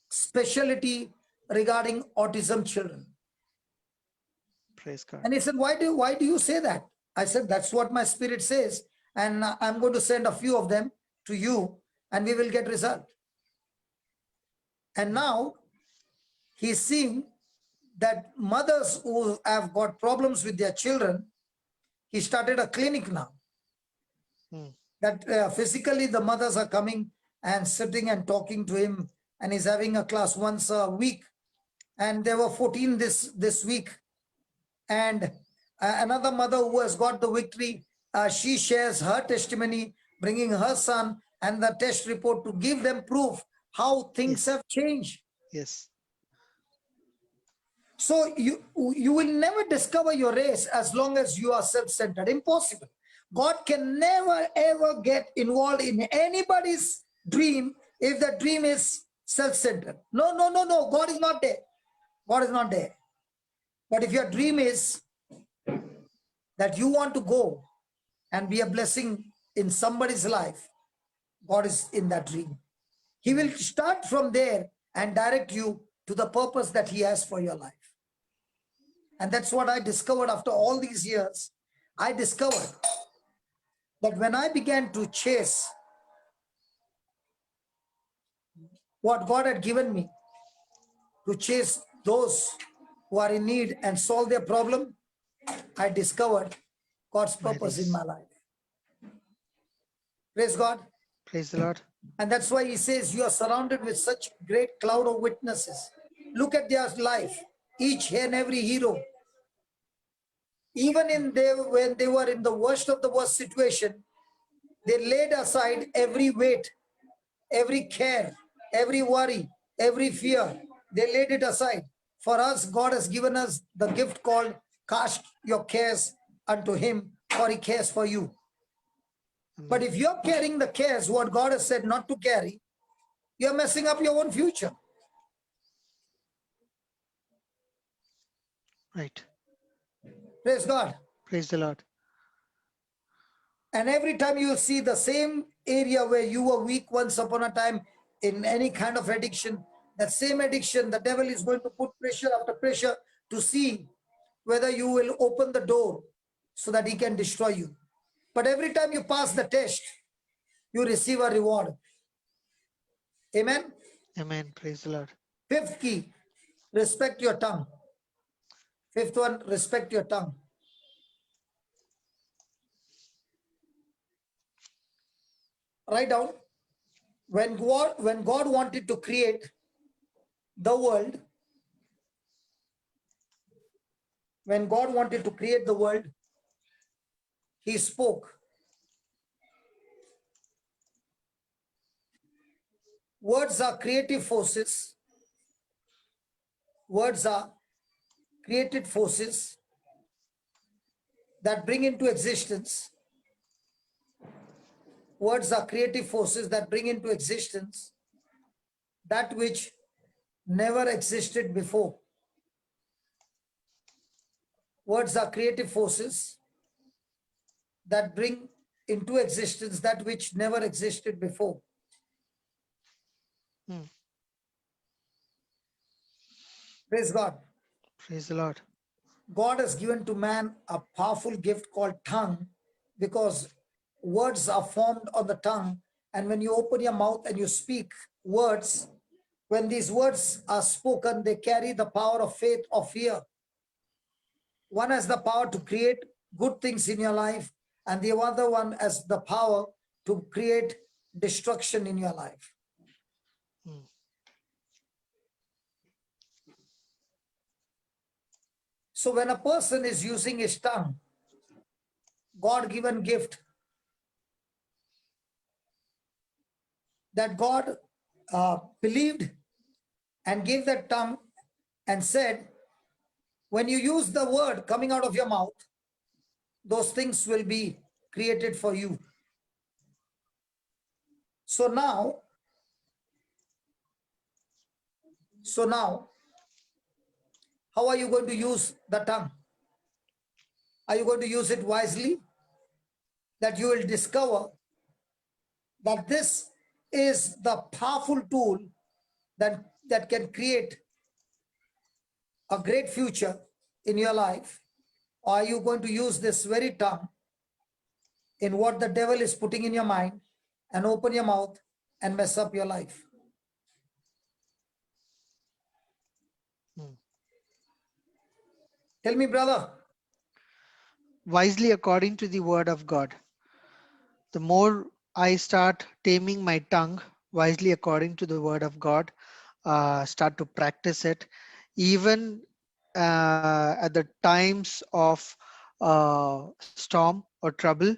specialty regarding autism children. Praise God. And he said, why do you say that? I said, that's what my spirit says, and I'm going to send a few of them to you, and we will get result. And now he's seeing that mothers who have got problems with their children, he started a clinic now. That physically the mothers are coming and sitting and talking to him, and he's having a class once a week. And there were 14 this week. And another mother who has got the victory, she shares her testimony, bringing her son and the test report to give them proof how things have changed. Yes. So you will never discover your race as long as you are self-centered. Impossible. God can never ever get involved in anybody's dream if the dream is self-centered. No. God is not there. God is not there. But if your dream is that you want to go and be a blessing in somebody's life, God is in that dream. He will start from there and direct you to the purpose that he has for your life. And that's what I discovered after all these years. I discovered that when I began to chase what God had given me, to chase those who are in need and solve their problem, I discovered God's purpose in my life. Praise God. Praise the Lord. And that's why he says you are surrounded with such great cloud of witnesses. Look at their life, each and every hero. Even when they were in the worst of the worst situation, they laid aside every weight, every care, every worry, every fear. They laid it aside. For us, God has given us the gift called cast your cares unto him, for he cares for you. But if you're carrying the cares, what God has said not to carry, you're messing up your own future. Right. Praise God. Praise the Lord. And every time you see the same area where you were weak once upon a time in any kind of addiction, that same addiction, the devil is going to put pressure after pressure to see whether you will open the door so that he can destroy you. But every time you pass the test, you receive a reward. Amen. Amen. Praise the Lord. Fifth key, respect your tongue. Fifth one, respect your tongue. Write down, when God wanted to create the world, when God wanted to create the world, he spoke. Words are creative forces. Words are created forces that bring into existence. Words are creative forces that bring into existence that which never existed before. Words are creative forces that bring into existence that which never existed before. Praise God. Praise the Lord. God has given to man a powerful gift called tongue, because words are formed on the tongue. And when you open your mouth and you speak words, when these words are spoken, they carry the power of faith or fear. One has the power to create good things in your life, and the other one has the power to create destruction in your life. So when a person is using his tongue, God-given gift, that God believed and gave that tongue and said, when you use the word coming out of your mouth, those things will be created for you. So now, how are you going to use the tongue? Are you going to use it wisely? That you will discover that this is the powerful tool that can create a great future in your life. Or are you going to use this very tongue in what the devil is putting in your mind and open your mouth and mess up your life? Tell me, brother. Wisely according to the word of God. The more I start taming my tongue wisely according to the word of God, start to practice it, even at the times of storm or trouble,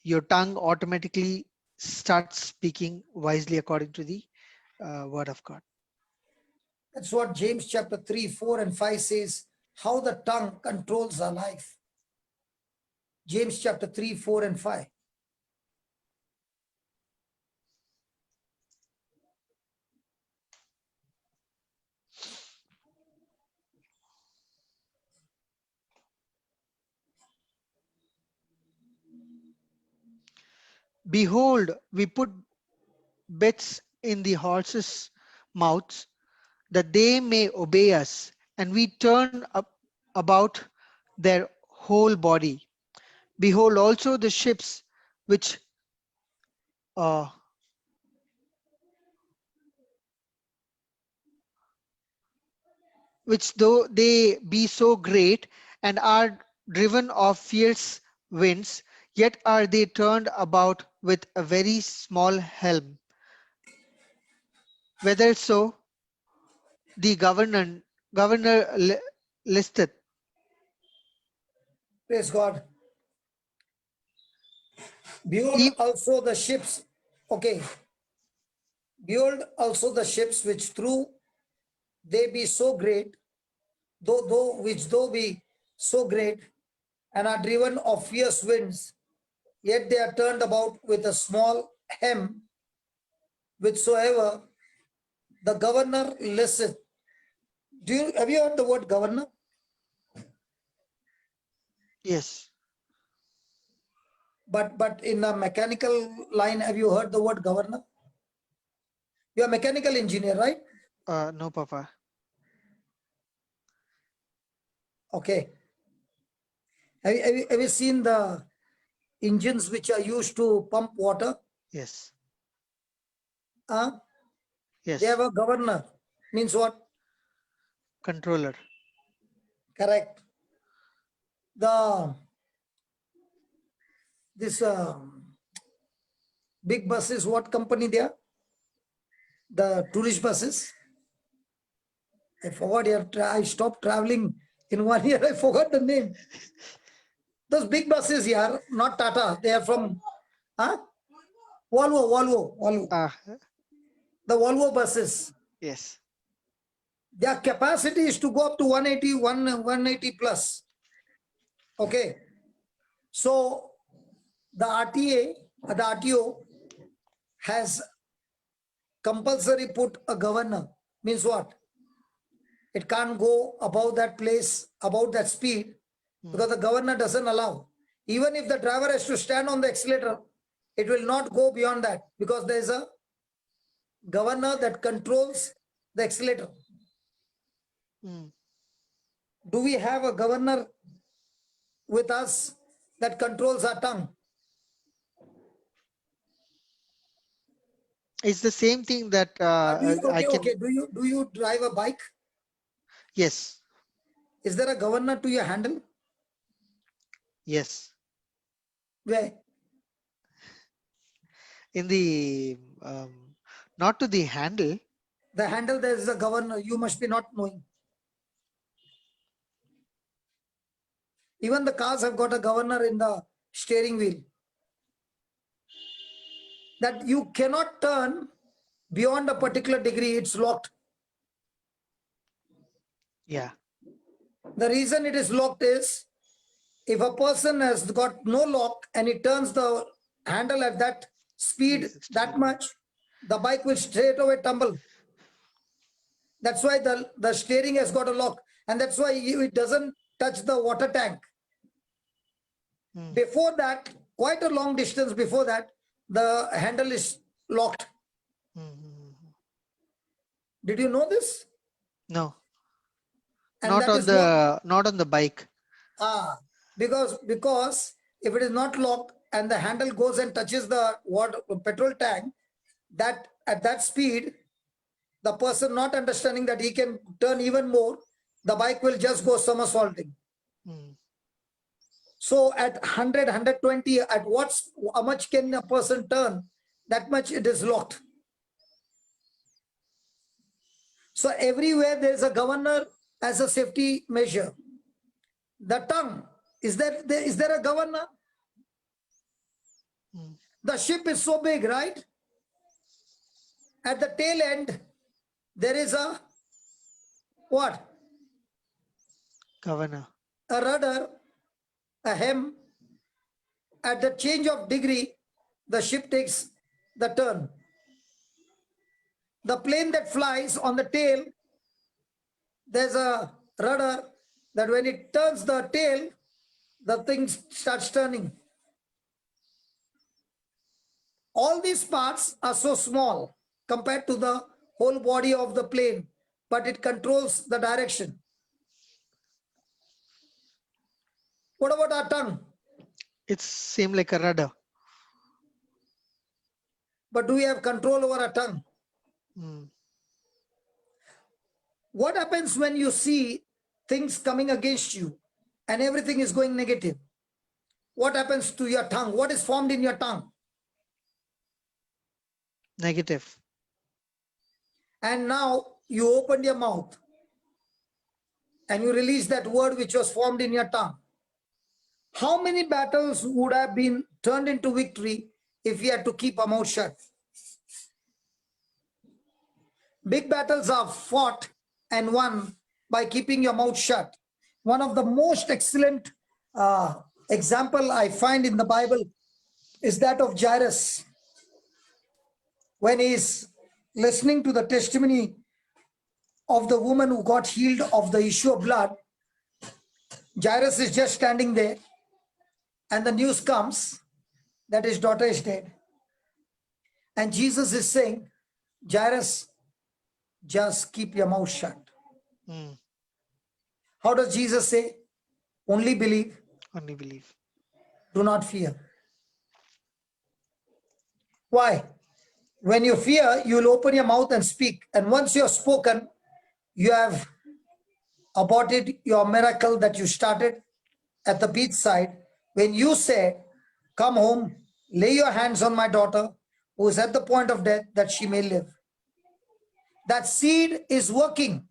your tongue automatically starts speaking wisely according to the word of God. That's what James chapter 3, 4 and 5 says, how the tongue controls our life. James chapter 3, 4 and 5. Behold, we put bits in the horses' mouths that they may obey us, and we turn up about their whole body. Behold also the ships uh, which though they be so great and are driven of fierce winds, yet are they turned about with a very small helm. Whether so, the governor listeth. Praise God. Behold E- also the ships. Okay. Behold also the ships which through they be so great, though be so great, and are driven of fierce winds, yet they are turned about with a small hem, whichsoever the governor listeth. Have you heard the word governor? yes. But in a mechanical line, have you heard the word governor? You're a mechanical engineer, right? No, Papa. Okay. Have you seen the engines which are used to pump water? Yes. They have Yes. a governor. Means what? Controller. Correct. This big buses, what company they are? The tourist buses. I forgot here. I stopped traveling in 1 year. I forgot the name. Those big buses here, not Tata. They are from Volvo. Ah, The Volvo buses. yes. Their capacity is to go up to 180, 180 plus. Okay. So the RTO has compulsory put a governor. Means what? It can't go above that place, above that speed, because the governor doesn't allow. Even if the driver has to stand on the accelerator, it will not go beyond that because there is a governor that controls the accelerator. Mm. Do we have a governor with us that controls our tongue? It's the same thing that I can. Okay. Do you drive a bike? Yes. Is there a governor to your handle? Yes. Where? In the not to the handle. The handle, there is a governor. You must be not knowing. Even the cars have got a governor in the steering wheel. that you cannot turn beyond a particular degree, it's locked. Yeah. The reason it is locked is, if a person has got no lock and he turns the handle at that speed, 360 that much, the bike will straight away tumble. That's why the steering has got a lock, and that's why it doesn't touch the water tank. Before that, quite a long distance before that, the handle is locked. Did you know this? No. And Not that on is the bike. Because if it is not locked and the handle goes and touches the water petrol tank, that at that speed, the person not understanding that he can turn even more, the bike will just go somersaulting. So at 100, 120, at how much can a person turn? That much it is locked. So everywhere there is a governor as a safety measure. The tongue, is there a governor? The ship is so big, right? At the tail end, there is a what? Governor. A rudder, a hem. At the change of degree, the ship takes the turn. The plane that flies on the tail, there's a rudder that when it turns the tail, the thing starts turning. All these parts are so small compared to the whole body of the plane, but it controls the direction. What about our tongue? It's same like a rudder. But do we have control over our tongue? What happens when you see things coming against you and everything is going negative? What happens to your tongue? What is formed in your tongue? Negative. And now you opened your mouth and you release that word which was formed in your tongue. How many battles would have been turned into victory if you had to keep a mouth shut? Big battles are fought and won by keeping your mouth shut. One of the most excellent example I find in the Bible is that of Jairus. When he's listening to the testimony of the woman who got healed of the issue of blood, Jairus is just standing there and the news comes that his daughter is dead. And Jesus is saying, Jairus, just keep your mouth shut. How does Jesus say? Only believe. Only believe. Do not fear. Why? When you fear, you will open your mouth and speak. And once you have spoken, you have aborted your miracle that you started at the beachside. When you said, come home, lay your hands on my daughter who is at the point of death that she may live. That seed is working.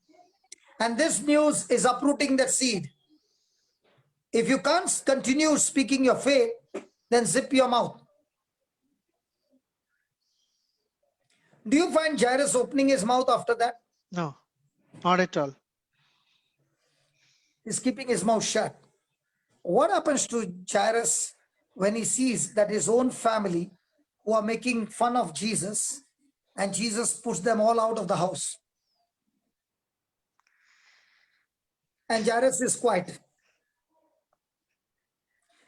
And this news is uprooting that seed. If you can't continue speaking your faith, then zip your mouth. Do you find Jairus opening his mouth after that? No, not at all. He's keeping his mouth shut. What happens to Jairus when he sees that his own family who are making fun of Jesus and Jesus puts them all out of the house? And Jairus is quiet.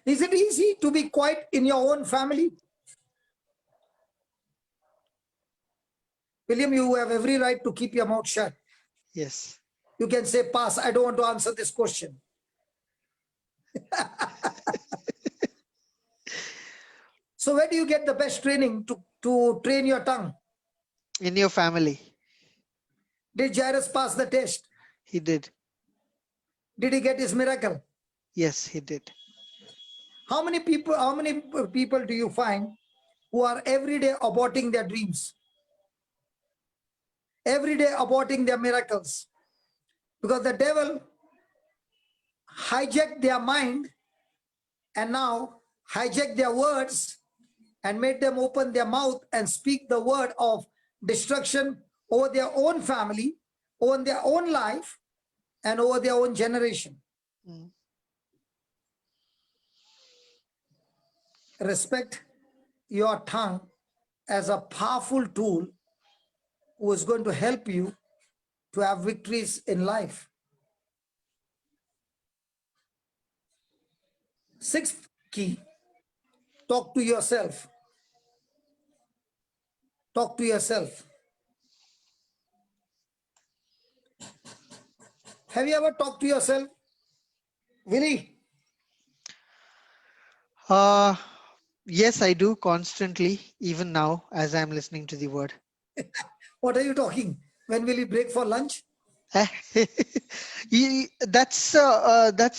Is it easy to be quiet in your own family? William, you have every right to keep your mouth shut. Yes. You can say, pass, I don't want to answer this question. So where do you get the best training to train your tongue? In your family. Did Jairus pass the test? He did. Did he get his miracle? Yes, he did. How many people do you find who are every day aborting their dreams? Every day aborting their miracles? Because the devil hijacked their mind and now hijacked their words and made them open their mouth and speak the word of destruction over their own family, over their own life, and over their own generation. Mm. Respect your tongue as a powerful tool who is going to help you to have victories in life. Sixth key, talk to yourself. Talk to yourself. Have you ever talked to yourself? Willie? Yes, I do constantly, even now, as I'm listening to the word. What are you talking? When will you break for lunch? That's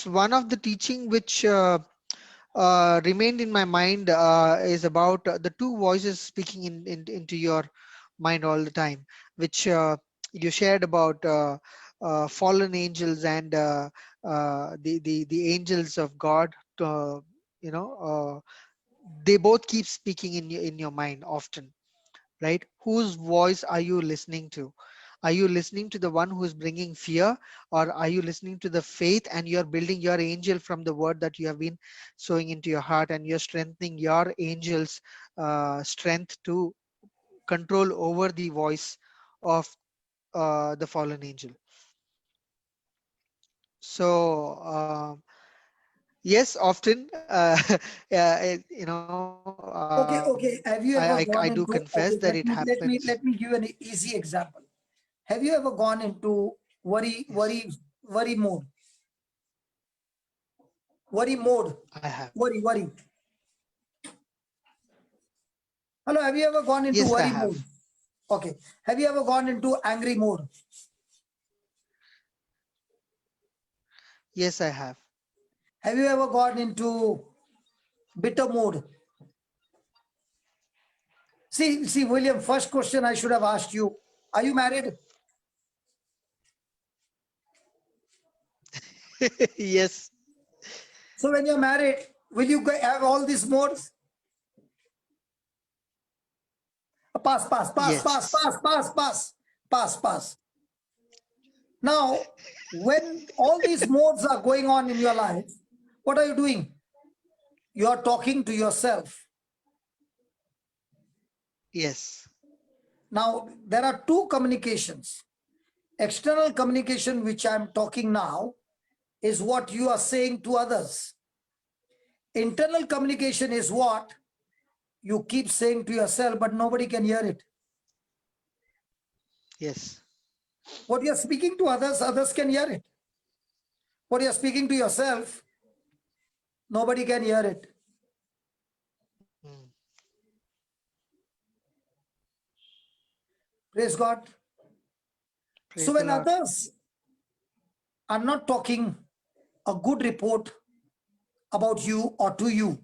one of the teaching which remained in my mind, is about the two voices speaking into your mind all the time, which you shared about fallen angels and the angels of God. You know, they both keep speaking in your mind often, right? Whose voice are you listening to? Are you listening to the one who is bringing fear, or are you listening to the faith and you're building your angel from the word that you have been sowing into your heart, and you're strengthening your angel's strength to control over the voice of the fallen angel? So yes, often Okay. Have you I ever do gone into, confess that okay, it happens. let me give an easy example. Have you ever gone into Yes, worry mode? Worry mode. I have. Worry. Hello, have you ever gone into Yes, I worry have. mode? Okay. Have you ever gone into angry mode? Yes, I have. Have you ever gone into bitter mode? See, William, first question I should have asked you, are you married? Yes, So when you're married, will you have all these modes? Pass, pass, pass, pass, yes, pass, pass, pass, pass, pass. Now, when all these modes are going on in your life, what are you doing? You are talking to yourself. yes, Now, there are two communications. External communication, which I'm talking now, is what you are saying to others. Internal communication is what you keep saying to yourself, but nobody can hear it. yes. What you're speaking to others, others can hear it. What you're speaking to yourself, nobody can hear it. Mm. Praise God. So Praise the when Lord. others are not talking a good report about you or to you,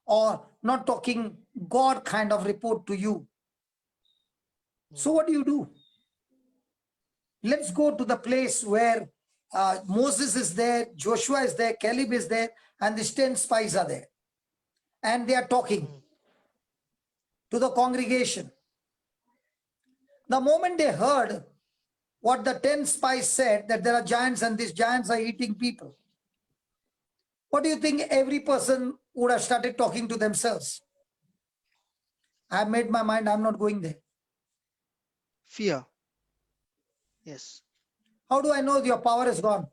or not talking God kind of report to you, so Mm. what do? Let's go to the place where Moses is there, Joshua is there, Caleb is there, and the 10 spies are there. And they are talking Mm. to the congregation. The moment they heard what the 10 spies said, that there are giants and these giants are eating people, what do you think every person would have started talking to themselves? I have made my mind, I'm not going there. Fear. Yes. How do I know your power is gone?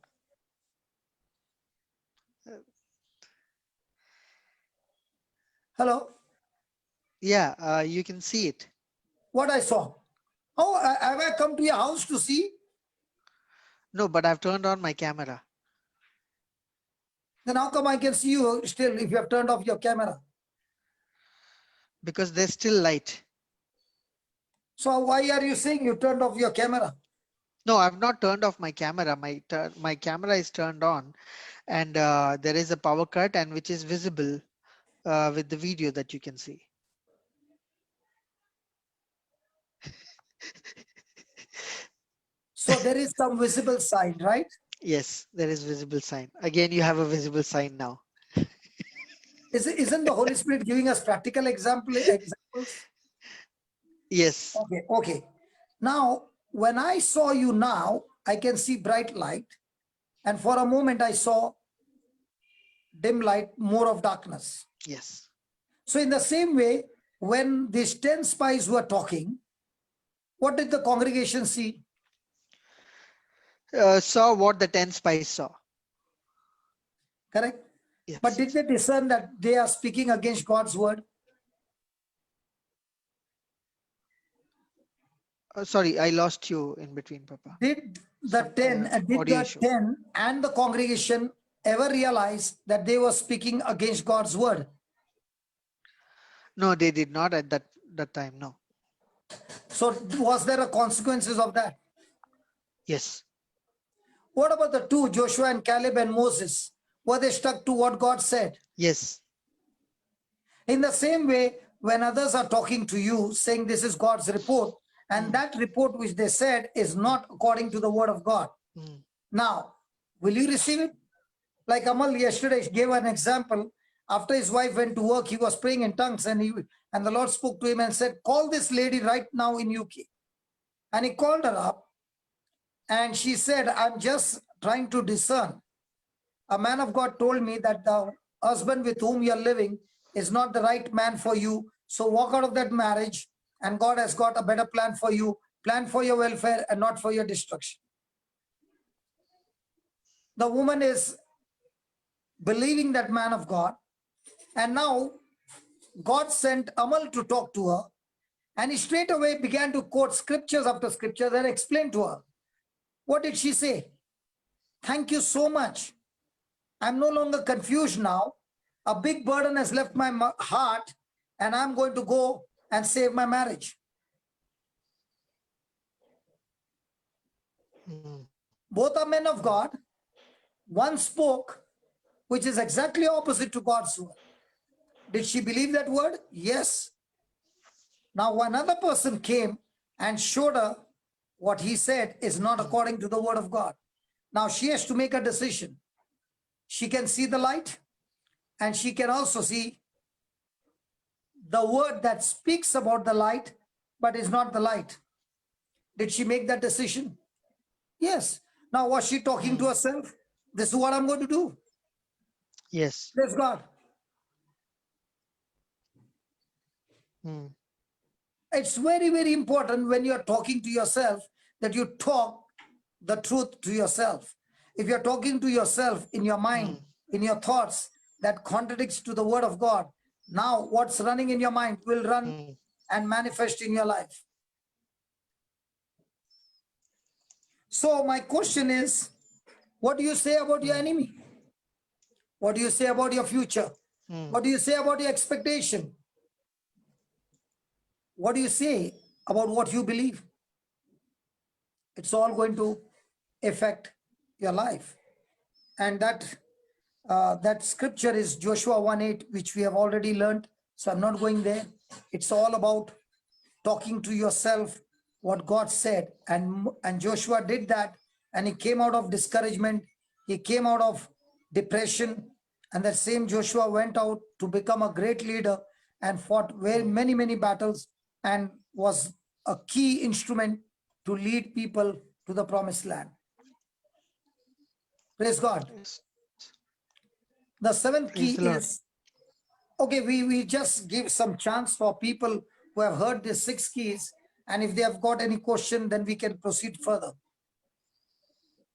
Uh, Hello? Yeah, you can see it. What I saw? How have I come to your house to see? No, but I've turned on my camera Then how come I can see you still if you have turned off your camera? because there's still light. So why are you saying you turned off your camera? No, I've not turned off my camera. My camera is turned on, and there is a power cut, and which is visible with the video that you can see. So there is some visible sign, right? Yes, there is visible sign. Again, you have a visible sign now. Isn't the Holy Spirit giving us practical examples? Yes. Okay. Now, when I saw you now, I can see bright light. And for a moment, I saw dim light, more of darkness. Yes. So in the same way, when these 10 spies were talking, what did the congregation see? Saw what the 10 spies saw. Correct? Yes. But did they discern that they are speaking against God's word? Sorry, I lost you in between, Papa. Did the Some 10 audio issue. and the congregation ever realize that they were speaking against God's word? No, they did not at that time. No. So was there a consequences of that? Yes. What about the two, Joshua and Caleb and Moses? Were they stuck to what God said? Yes. In the same way, when others are talking to you, saying this is God's report, and that report which they said is not according to the word of God. Now, will you receive it? Like Amal yesterday gave an example. After his wife went to work, he was praying in tongues, and the Lord spoke to him and said, call this lady right now in UK. And he called her up, and she said, I'm just trying to discern. A man of God told me that the husband with whom you're living is not the right man for you. So walk out of that marriage, and God has got a better plan for you, plan for your welfare and not for your destruction. The woman is believing that man of God, and now God sent Amal to talk to her, and he straight away began to quote scriptures after scriptures and explain to her. What did she say? Thank you so much. I'm no longer confused now. A big burden has left my heart, and I'm going to go and save my marriage. Both are men of God. One spoke, which is exactly opposite to God's word. Did she believe that word? Yes. Now another person came and showed her what he said is not according to the word of God. Now she has to make a decision. She can see the light, and she can also see the word that speaks about the light, but is not the light. Did she make that decision? Yes. Now, was she talking to herself? This is what I'm going to do. Yes. Praise God. It's very, very important when you're talking to yourself that you talk the truth to yourself. If you're talking to yourself in your mind, in your thoughts, that contradicts to the word of God, now what's running in your mind will run and manifest in your life. So my question is, what do you say about your enemy? What do you say about your future? What do you say about your expectation? What do you say about what you believe? It's all going to affect your life. And that scripture is Joshua 1:8, which we have already learned. So I'm not going there. It's all about talking to yourself what God said. And Joshua did that, and he came out of discouragement. He came out of depression. And that same Joshua went out to become a great leader and fought very many, many battles, and was a key instrument to lead people to the promised land. Praise God. The seventh key is, okay, we just give some chance for people who have heard the 6 keys, and if they have got any question, then we can proceed further.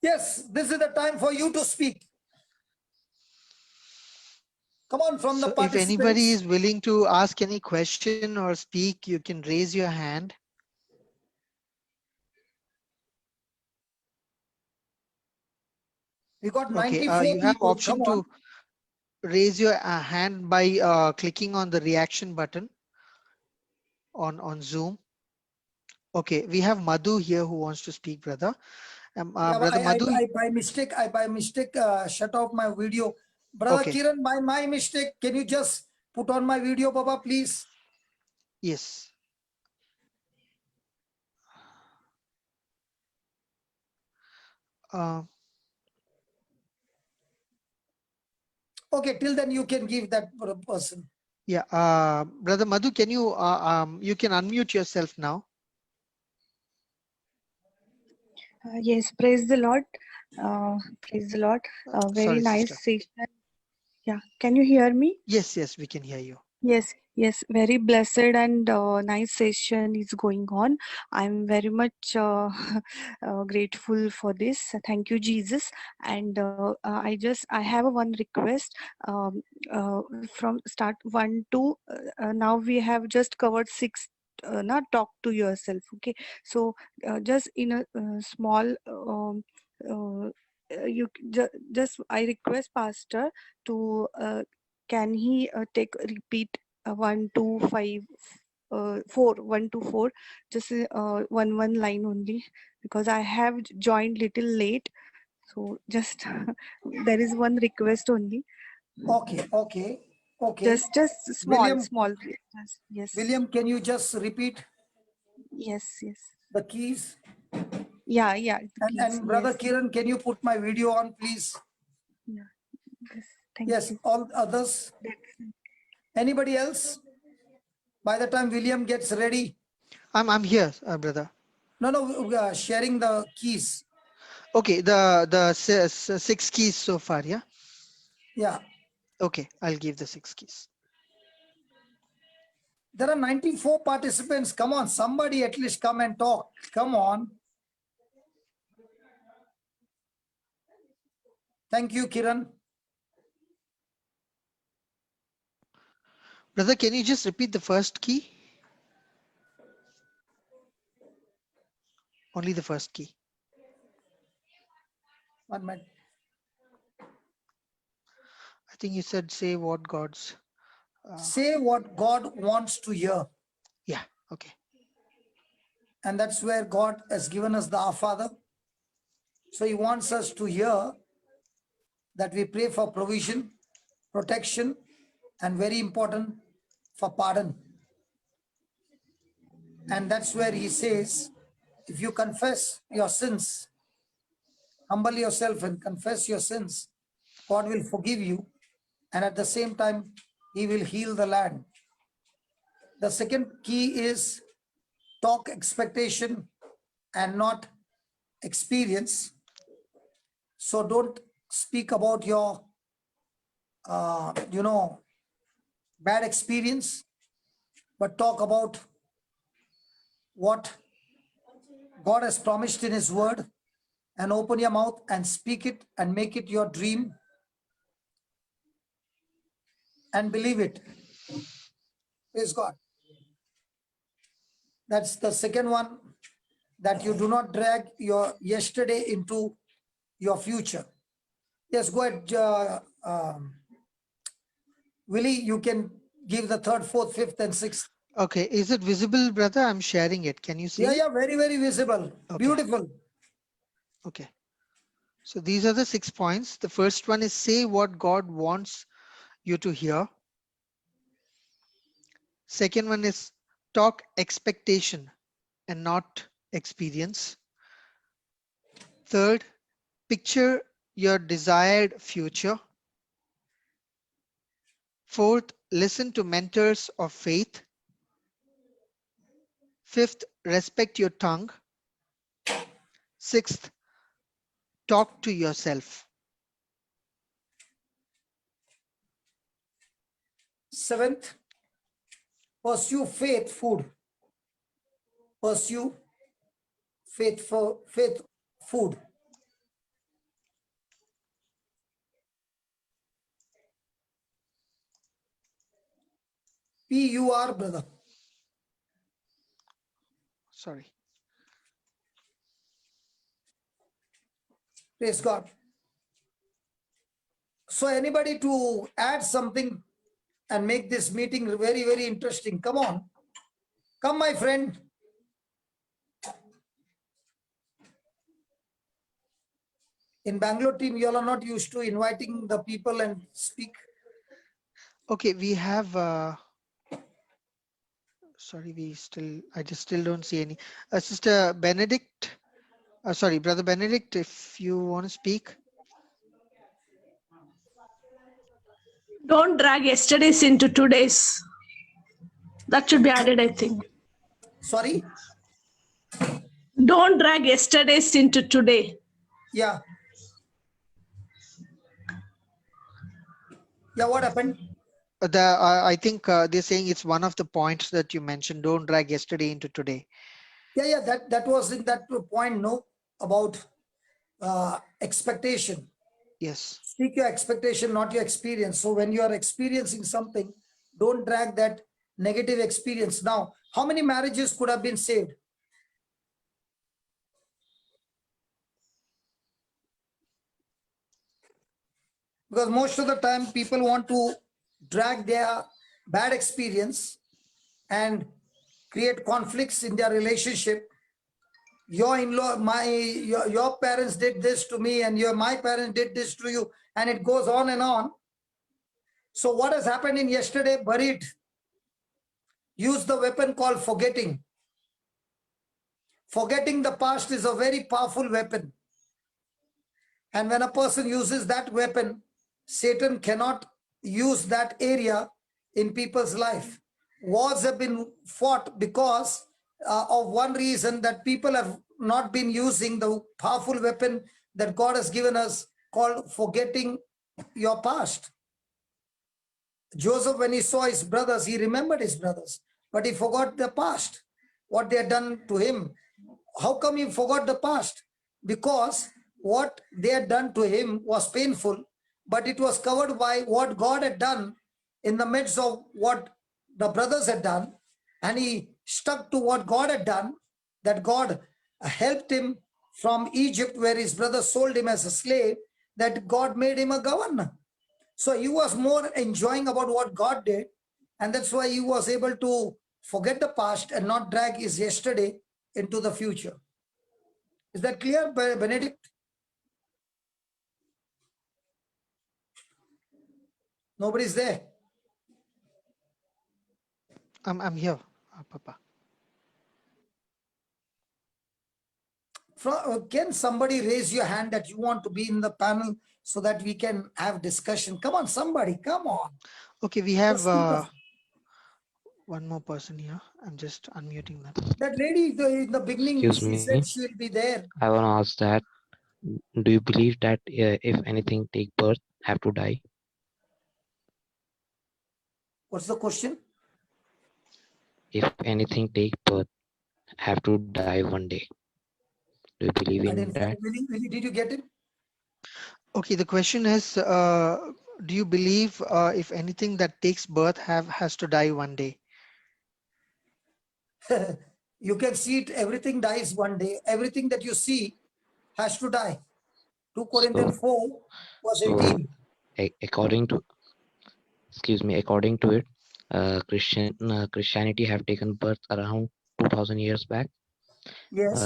Yes, this is the time for you to speak. Come on, from the participants. If anybody is willing to ask any question or speak, you can raise your hand. We got 94 you have people. option Come on. to raise your hand by clicking on the reaction button on Zoom. Okay, we have Madhu here who wants to speak, brother. Brother Madhu. I by mistake shut off my video. Brother Kiran, by my mistake, can you just put on my video, Baba, please? Yes. Okay, till then you can give that person. Yeah, Brother Madhu, can you you can unmute yourself now. Yes, praise the Lord. Praise the Lord. Very Sorry, nice sister. session. Yeah, can you hear me? Yes, yes, we can hear you. Yes, yes, very blessed and nice session is going on. I'm very much grateful for this. Thank you, Jesus. And I have a one request from start 1 to now we have just covered 6. Not talk to yourself. Okay, so just in a small. Uh, just I request pastor to can he take repeat 1 to 5 4 1 to 4 just one line only because I have joined little late, so just there is one request only. Okay, okay, okay. Just small William, small request. Yes, William, can you just repeat yes. the keys? Yeah, the keys. And Brother Yes, Kiran, can you put my video on, please? yeah, yes, thank Yes, you. all others. That's Anybody else? By the time William gets ready. I'm here, brother. No, we are sharing the keys. Okay, the 6 keys so far, yeah. Yeah. Okay, I'll give the 6 keys. There are 94 participants. Come on, somebody at least come and talk. Come on. Thank you, Kiran. Brother, can you just repeat the first key? Only the first key. 1 minute. I think you said say what God's. Say what God wants to hear. Yeah, okay. And that's where God has given us the Our Father. So he wants us to hear that we pray for provision, protection, and very important, for pardon. And that's where he says, if you confess your sins, humble yourself and confess your sins, God will forgive you. And at the same time, he will heal the land. The second key is talk expectation and not experience. So don't speak about your, bad experience, but talk about what God has promised in his word, and open your mouth and speak it and make it your dream and believe it. Praise God. That's the second one, that you do not drag your yesterday into your future. Yes, go ahead, Willie, you can give the third, fourth, fifth, and sixth. Okay, is it visible, brother? I'm sharing it. Can you see? Yeah, very, very visible. Okay. Beautiful. Okay. So these are the 6 points. The first one is say what God wants you to hear. Second one is talk expectation and not experience. Third, picture your desired future. Fourth, listen to mentors of faith. Fifth, respect your tongue. Sixth, talk to yourself. Seventh, pursue faith food. Pursue faith food. PUR, brother. Sorry. Praise God. So anybody to add something and make this meeting very, very interesting? Come on. Come, my friend. In Bangalore team, you all are not used to inviting the people and speak. Okay, we have sorry, I just still don't see any. Sister Benedict, sorry, Brother Benedict, if you want to speak. Don't drag yesterday's into today's. That should be added, I think. Sorry? Don't drag yesterday's into today. Yeah. Yeah, what happened? I think they're saying it's one of the points that you mentioned. Don't drag yesterday into today. Yeah, that was in that point, no, about expectation. Yes. Seek your expectation, not your experience. So when you are experiencing something, don't drag that negative experience. Now, how many marriages could have been saved? Because most of the time people want to drag their bad experience and create conflicts in their relationship. Your in-law, your parents did this to me, and my parents did this to you, and it goes on and on. So what has happened in yesterday, bury it. Use the weapon called forgetting. Forgetting the past is a very powerful weapon. And when a person uses that weapon, Satan cannot use that area in people's life. Wars have been fought because of one reason, that people have not been using the powerful weapon that God has given us, called forgetting your past. Joseph, when he saw his brothers, he remembered his brothers, but he forgot the past, what they had done to him. How come he forgot the past? Because what they had done to him was painful, but it was covered by what God had done in the midst of what the brothers had done. And he stuck to what God had done, that God helped him from Egypt, where his brothers sold him as a slave, that God made him a governor. So he was more enjoying about what God did, and that's why he was able to forget the past and not drag his yesterday into the future. Is that clear, Benedict? Nobody's there. I'm here, Papa. Can somebody raise your hand that you want to be in the panel so that we can have discussion? Come on, somebody, come on. Okay, we have one more person here. I'm just unmuting them. That lady in the beginning, Excuse she me, said she will be there. I want to ask that, do you believe that if anything take birth, have to die? What's the question? If anything take birth, have to die one day. Do you believe I in didn't. that? Really, did you get it? Okay, the question is, do you believe if anything that takes birth has to die one day? You can see it, everything dies one day. Everything that you see has to die. 2 Corinthians 4 verse 18. According to, according to it, Christianity have taken birth around 2000 years back. Yes.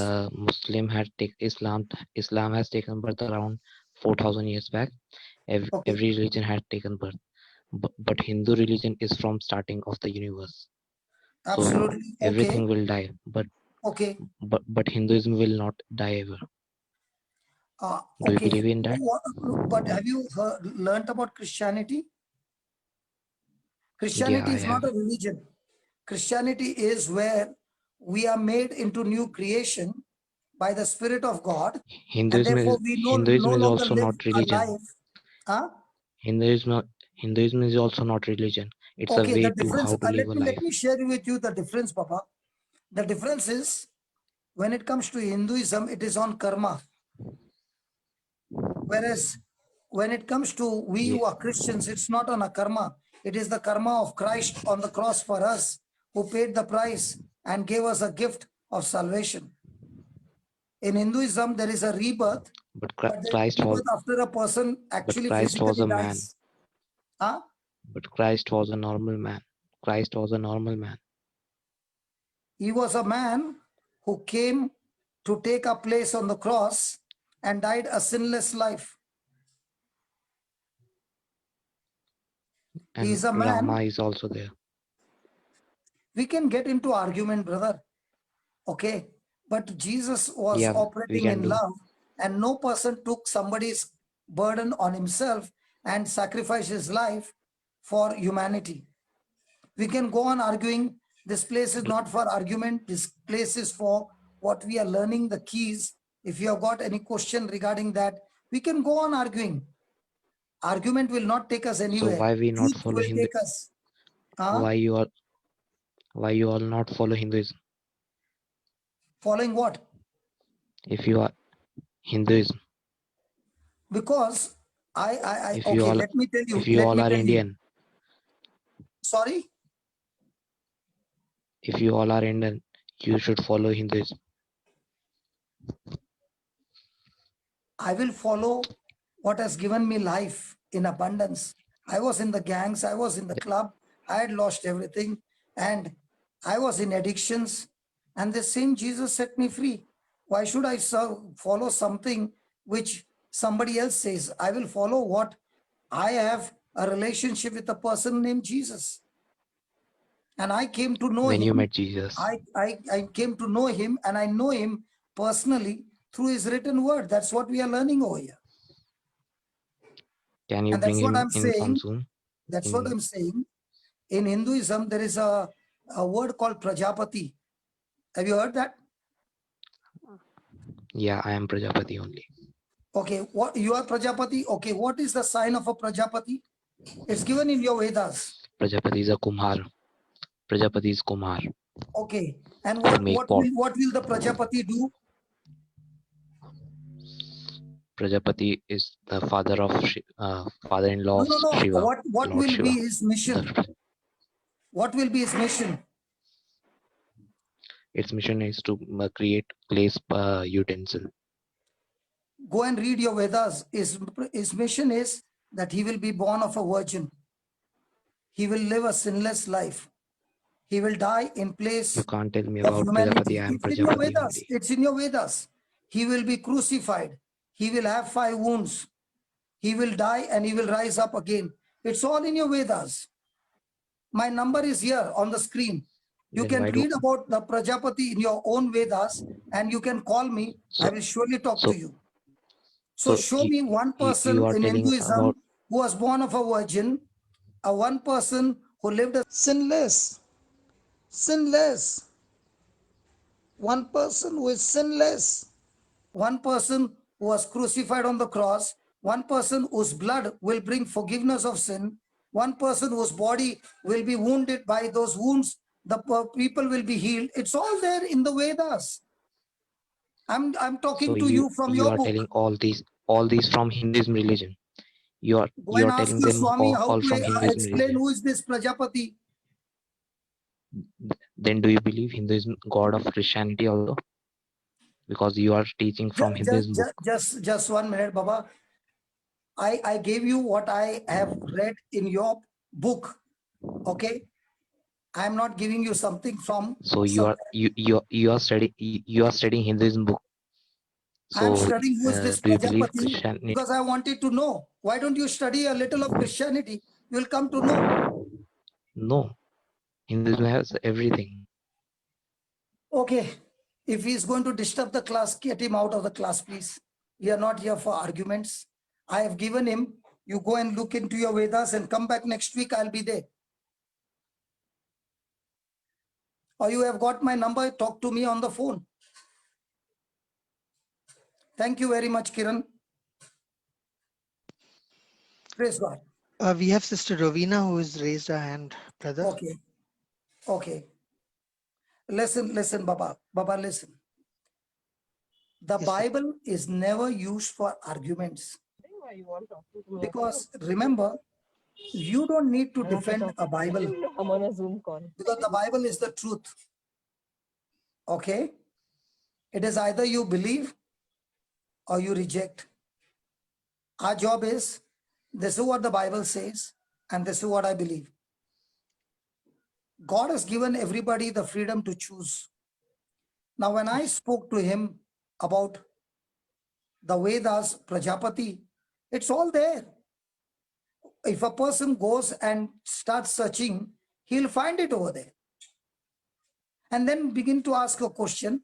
Islam has taken birth around 4000 years back. Okay. Every religion had taken birth, but Hindu religion is from starting of the universe. Absolutely. So everything will die, but Hinduism will not die ever. Do you Okay. believe in that? But have you learned about Christianity? Christianity Yeah, I is not have. a religion. Christianity is where we are made into new creation by the Spirit of God, and therefore we no Hinduism is longer also live not a religion. life. Huh? Hinduism is also not religion. It's a Okay, the way to difference. how to live a Let life. me share with you the difference, Papa. The difference is, when it comes to Hinduism, it is on karma. Whereas when it comes to we who are Christians, it's not on a karma. It is the karma of Christ on the cross for us, who paid the price and gave us a gift of salvation. In Hinduism, there is a rebirth, but there is a rebirth after a person actually physically dies. Huh? But Christ was a normal man. Christ was a normal man. He was a man who came to take a place on the cross and died a sinless life. And He is a man. Rama is also there. We can get into argument, brother. Okay. But Jesus was operating in love, and no person took somebody's burden on himself and sacrificed his life for humanity. We can go on arguing. This place is not for argument. This place is for what we are learning, the keys. If you have got any question regarding that, we can go on arguing. Argument will not take us anywhere. So why we not Truth follow will Hindu? take us. Huh? Why you all not follow Hinduism? Following what? If you are Hinduism, Because if you okay, all let me tell you. if you all are Indian, Sorry? if you all are Indian, you should follow Hinduism. I will follow what has given me life in abundance. I was in the gangs, I was in the club, I had lost everything, and I was in addictions, and the same Jesus set me free. Why should I follow something which somebody else says? I will follow what I have a relationship with a person named Jesus. And I came to know When you him. met Jesus, I came to know him, and I know him personally through his written word. That's what we are learning over here. can you And bring that's what him I'm in on saying. Zoom? That's what I'm saying. In Hinduism, there is a word called Prajapati. Have you heard that? Yeah, I am Prajapati only. Okay, what you are Prajapati? Okay, what is the sign of a Prajapati? It's given in your Vedas. Prajapati is a Kumar. Prajapati is Kumar. Okay, and Who make pot. what will the Prajapati do? Prajapati is the father-in-law of No. Shiva. What Lord will Shiva. be his mission? What will be his mission? Its mission is to create place utensil. Go and read your Vedas. His mission is that he will be born of a virgin. He will live a sinless life. He will die in place You can't tell me of about humanity. Prajapati. I am It's in your Prajapati Vedas. only. It's in your Vedas. He will be crucified. He will have 5 wounds. He will die and he will rise up again. It's all in your Vedas. My number is here on the screen. You Then can why read about the Prajapati in your own Vedas, and you can call me. I will surely talk to you. So show me one you person are in telling Hinduism about who was born of a virgin, a one person who lived a sinless, one person who is sinless, one person who was crucified on the cross, one person whose blood will bring forgiveness of sin, one person whose body will be wounded by those wounds, the people will be healed. It's all there in the Vedas. I'm so talking to you from you your are book. telling all these from Hinduism religion. Go You and are ask telling your them Swami how all from to Hinduism explain religion. who is this Prajapati. Then do you believe Hinduism God of Christianity also? Because you are teaching from Hinduism book. Just 1 minute, Baba. I gave you what I have read in your book. Okay. I'm not giving you something from So somewhere. you are studying Hinduism book. So I'm studying who is this do you believe Prajapati Christianity? because I wanted to know. Why don't you study a little of Christianity? You'll come to know. No, Hinduism has everything. Okay. If he is going to disturb the class, get him out of the class, please. We are not here for arguments. I have given him. You go and look into your Vedas and come back next week. I'll be there. Or you have got my number. Talk to me on the phone. Thank you very much, Kiran. Praise God. We have Sister Rovina who has raised her hand, brother. Okay. Listen, Baba. Baba, listen. The Yes, Bible is never used for arguments. Because remember, you don't need to defend a Bible. I'm on a Zoom call. Because the Bible is the truth. Okay? It is either you believe or you reject. Our job is, this is what the Bible says, and this is what I believe. God has given everybody the freedom to choose. Now, when I spoke to him about the Vedas, Prajapati, it's all there. If a person goes and starts searching, he'll find it over there. And then begin to ask a question,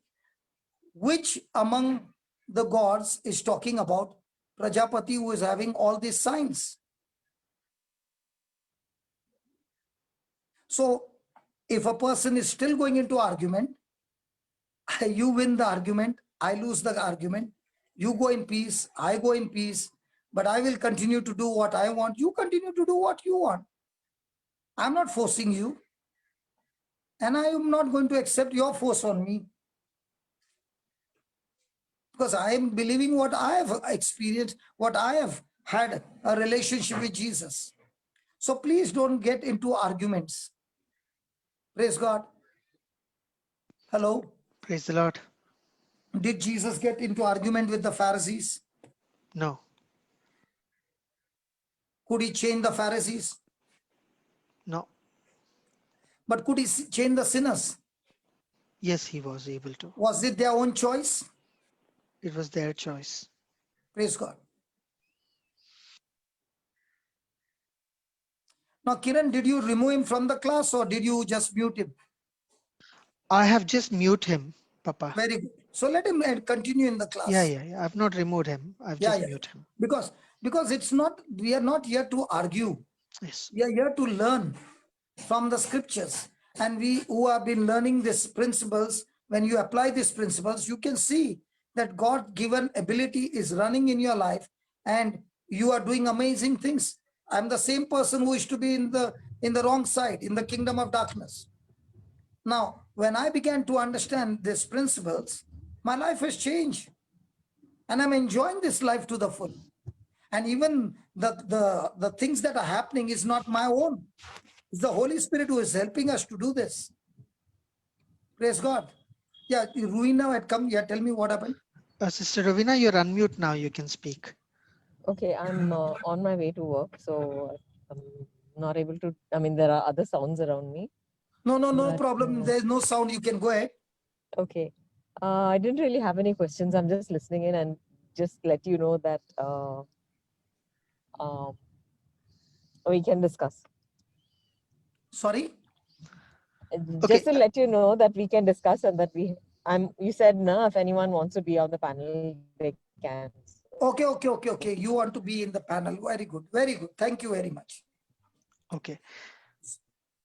which among the gods is talking about Prajapati who is having all these signs? So if a person is still going into argument, you win the argument, I lose the argument, you go in peace, I go in peace, but I will continue to do what I want, you continue to do what you want. I'm not forcing you, and I am not going to accept your force on me, because I am believing what I have experienced, what I have had a relationship with Jesus. So please don't get into arguments. Praise God. Hello. Praise the Lord. Did Jesus get into argument with the Pharisees? No. Could he change the Pharisees? No. But could he change the sinners? Yes, he was able to. Was it their own choice? It was their choice. Praise God. Now, Kiran, did you remove him from the class or did you just mute him? I have just mute him, Papa. Very good. So let him continue in the class. Yeah. I've not removed him. I've just mute him. Because it's not, we are not here to argue. Yes. We are here to learn from the scriptures. And we who have been learning these principles, when you apply these principles, you can see that God-given ability is running in your life and you are doing amazing things. I'm the same person who used to be in the wrong side, in the kingdom of darkness. Now, when I began to understand these principles, my life has changed. And I'm enjoying this life to the full. And even the things that are happening is not my own. It's the Holy Spirit who is helping us to do this. Praise God. Yeah, Ruina had come. Yeah, tell me what happened. Sister Ravina, you're unmute now. You can speak. Okay, I'm on my way to work, so I'm not able to. I mean, there are other sounds around me. No problem. There's no sound. You can go ahead. Okay. I didn't really have any questions. I'm just listening in and just let you know that we can discuss. Sorry? Just to let you know that we can discuss and that you said, no, if anyone wants to be on the panel, they can. Okay. You want to be in the panel. Very good. Very good. Thank you very much. Okay.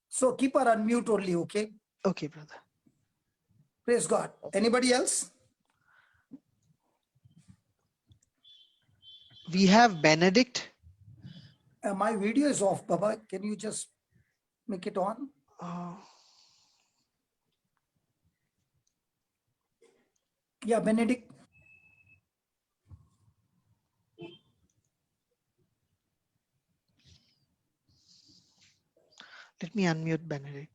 So keep her unmute only, okay? Okay, brother. Praise God. Anybody else? We have Benedict. My video is off, Baba. Can you just make it on? Yeah, Benedict. Let me unmute Benedict.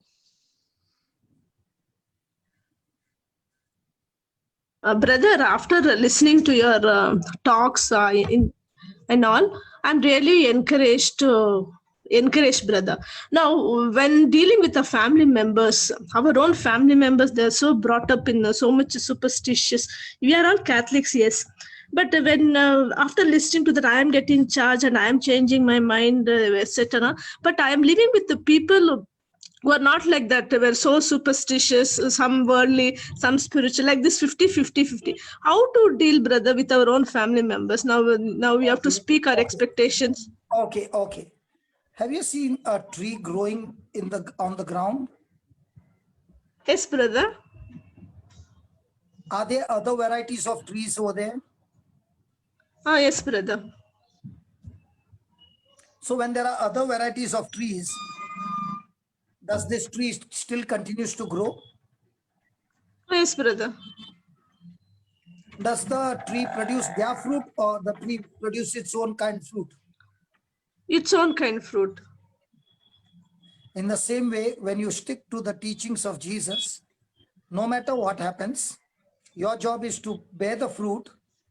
Brother, after listening to your talks and all, I'm really encouraged, brother. Now, when dealing with the family members, our own family members, they're so brought up in so much superstitious. We are all Catholics, yes. But when after listening to that, I am getting charged and I am changing my mind, etc. But I am living with the people who are not like that. They were so superstitious, some worldly, some spiritual, like this 50. How to deal, brother, with our own family members? Now we have to speak our expectations. Okay. Have you seen a tree growing on the ground? Yes, brother. Are there other varieties of trees over there? Yes, brother. So when there are other varieties of trees, does this tree still continues to grow? Yes, brother. Does the tree produce their fruit or the tree produce its own kind of fruit? Its own kind of fruit. In the same way, when you stick to the teachings of Jesus, no matter what happens, your job is to bear the fruit,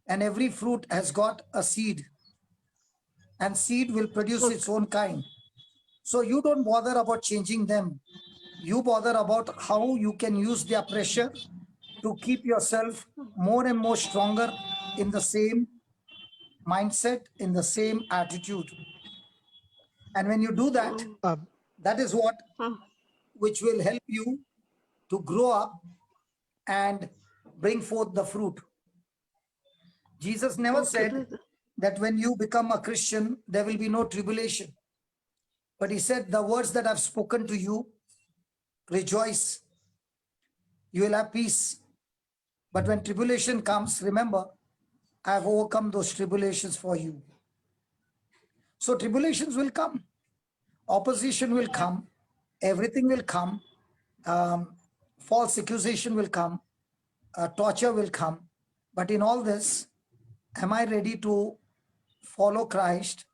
and every fruit has got a seed, and seed will produce its own kind. So you don't bother about changing them. You bother about how you can use their pressure to keep yourself more and more stronger in the same mindset, in the same attitude. And when you do that, that is what which will help you to grow up and bring forth the fruit. Jesus never said that when you become a Christian, there will be no tribulation. But he said, the words that I've spoken to you, rejoice, you will have peace. But when tribulation comes, remember, I have overcome those tribulations for you. So tribulations will come, opposition will come, everything will come, false accusation will come, torture will come. But in all this, am I ready to follow Christ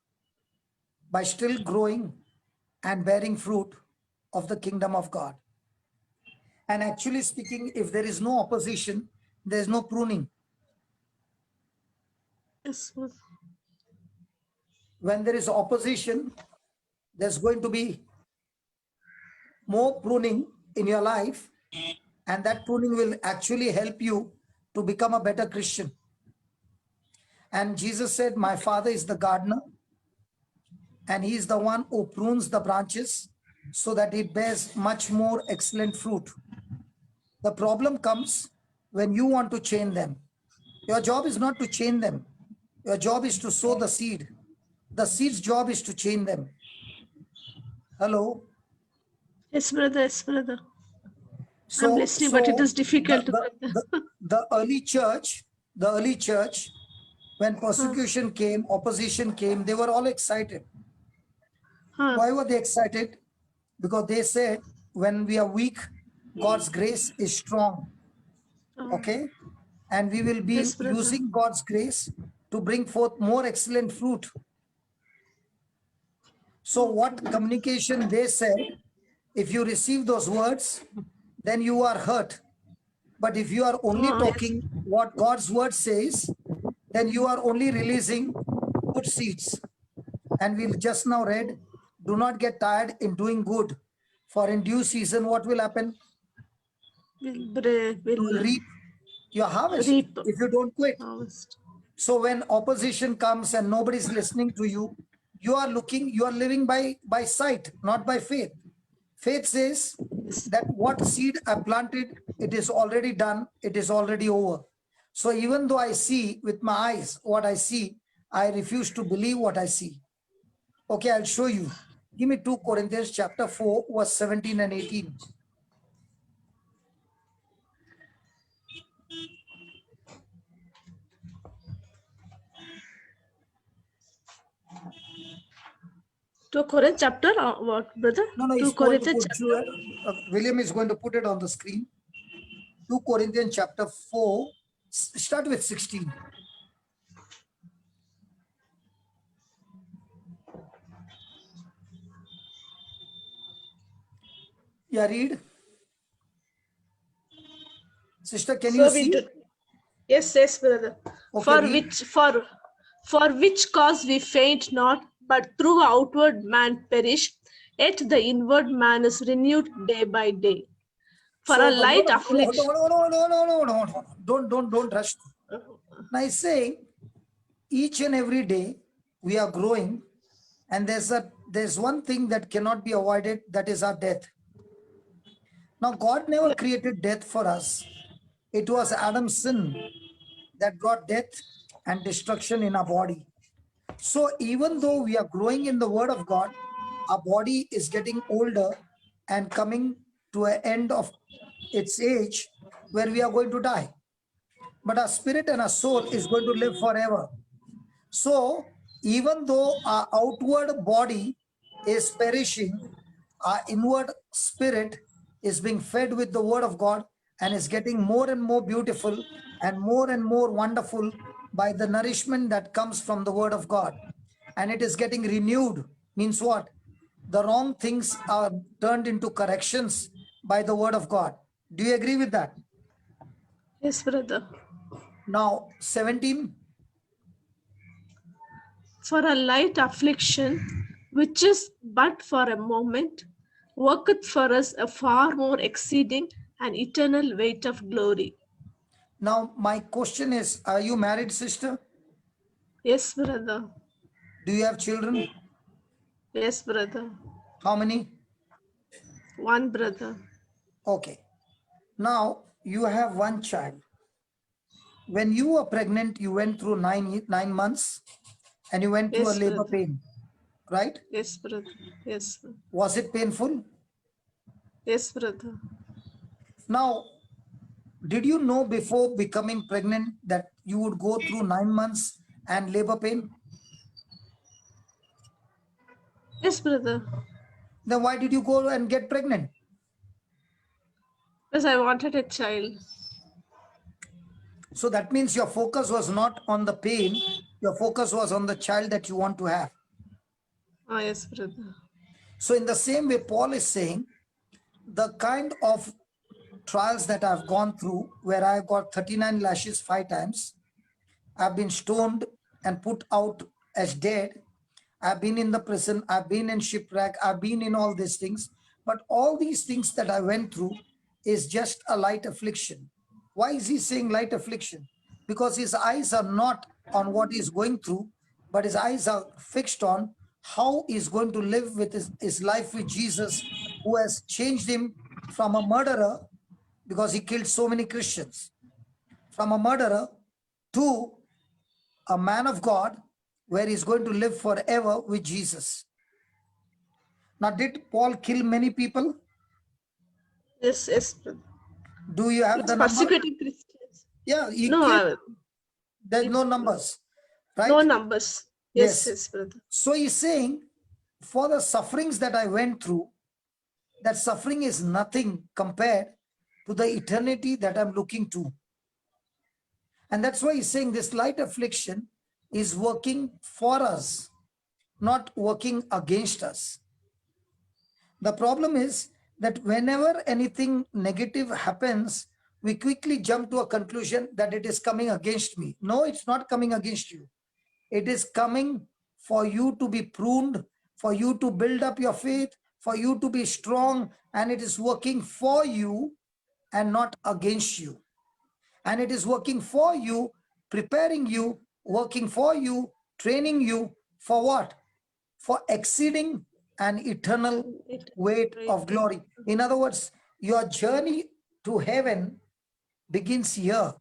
by still growing and bearing fruit of the kingdom of God? And actually speaking, if there is no opposition, there is no pruning. Yes. When there is opposition, there's going to be more pruning in your life, and that pruning will actually help you to become a better Christian. And Jesus said, my Father is the gardener, and he is the one who prunes the branches so that it bears much more excellent fruit. The problem comes when you want to chain them. Your job is not to chain them. Your job is to sow the seed. The seed's job is to chain them. Hello? Yes, brother. Yes, brother. So, I'm listening, but it is difficult the early church, when persecution came, opposition came, they were all excited. Why were they excited? Because they said, when we are weak, God's grace is strong. Okay? And we will be using God's grace to bring forth more excellent fruit. So what communication they said, if you receive those words, then you are hurt. But if you are only talking what God's word says, then you are only releasing good seeds. And we just now read, do not get tired in doing good, for in due season, what will happen? You will reap your harvest if you don't quit. So when opposition comes and nobody's listening to you, you are living by sight, not by faith. Faith says that what seed I planted, it is already done, it is already over. So even though I see with my eyes what I see, I refuse to believe what I see. Okay, I'll show you. Give me 2 Corinthians chapter 4, verse 17 and 18. To Corinthians chapter, what, brother? No, he's going to put, William is going to put it on the screen. 2 Corinthians chapter 4, start with 16. Yeah, read. Sister, can you see? Yes, yes, brother. Okay, For which cause we faint not, but through outward man perish, yet the inward man is renewed day by day. For a light affliction. No. Don't rush. Now he's saying, each and every day we are growing, and there's one thing that cannot be avoided, that is our death. Now God never created death for us. It was Adam's sin that brought death and destruction in our body. So even though we are growing in the word of God, our body is getting older and coming to an end of its age where we are going to die. But our spirit and our soul is going to live forever. So even though our outward body is perishing, our inward spirit is being fed with the word of God and is getting more and more beautiful and more wonderful by the nourishment that comes from the word of God. And it is getting renewed. Means what? The wrong things are turned into corrections by the word of God. Do you agree with that? Yes, brother. Now, 17. For a light affliction, which is but for a moment, worketh for us a far more exceeding and eternal weight of glory. Now, my question is, are you married, sister? Yes, brother. Do you have children? Yes, brother. How many? 1, brother. Okay. Now, you have 1 child. When you were pregnant, you went through 9 months and you went through a labor pain, right? Yes, brother. Yes. Was it painful? Yes, brother. Now, did you know before becoming pregnant that you would go through 9 months and labor pain? Yes, brother. Then why did you go and get pregnant? Because I wanted a child. So that means your focus was not on the pain, your focus was on the child that you want to have. Ah, yes, brother. So in the same way, Paul is saying, the kind of trials that I've gone through, where I got 39 lashes 5 times, I've been stoned and put out as dead, I've been in the prison, I've been in shipwreck, I've been in all these things, but all these things that I went through is just a light affliction. Why is he saying light affliction? Because his eyes are not on what he's going through, but his eyes are fixed on how he's going to live with his life with Jesus, who has changed him from a murderer, because he killed so many Christians, from a murderer to a man of God, where he's going to live forever with Jesus. Now, did Paul kill many people? Yes, yes, brother. Do you have It's the number? persecuting Christians. Yeah, he No, killed. There's no numbers, right? no numbers. Yes, Yes. yes, brother. So he's saying, for the sufferings that I went through, that suffering is nothing compared to the eternity that I'm looking to. And that's why he's saying this light affliction is working for us, not working against us. The problem is that whenever anything negative happens, we quickly jump to a conclusion that it is coming against me. No, it's not coming against you. It is coming for you to be pruned, for you to build up your faith, for you to be strong, and it is working for you and not against you. And it is working for you, preparing you, working for you, training you for what? For exceeding an eternal weight of glory. In other words, your journey to heaven begins here,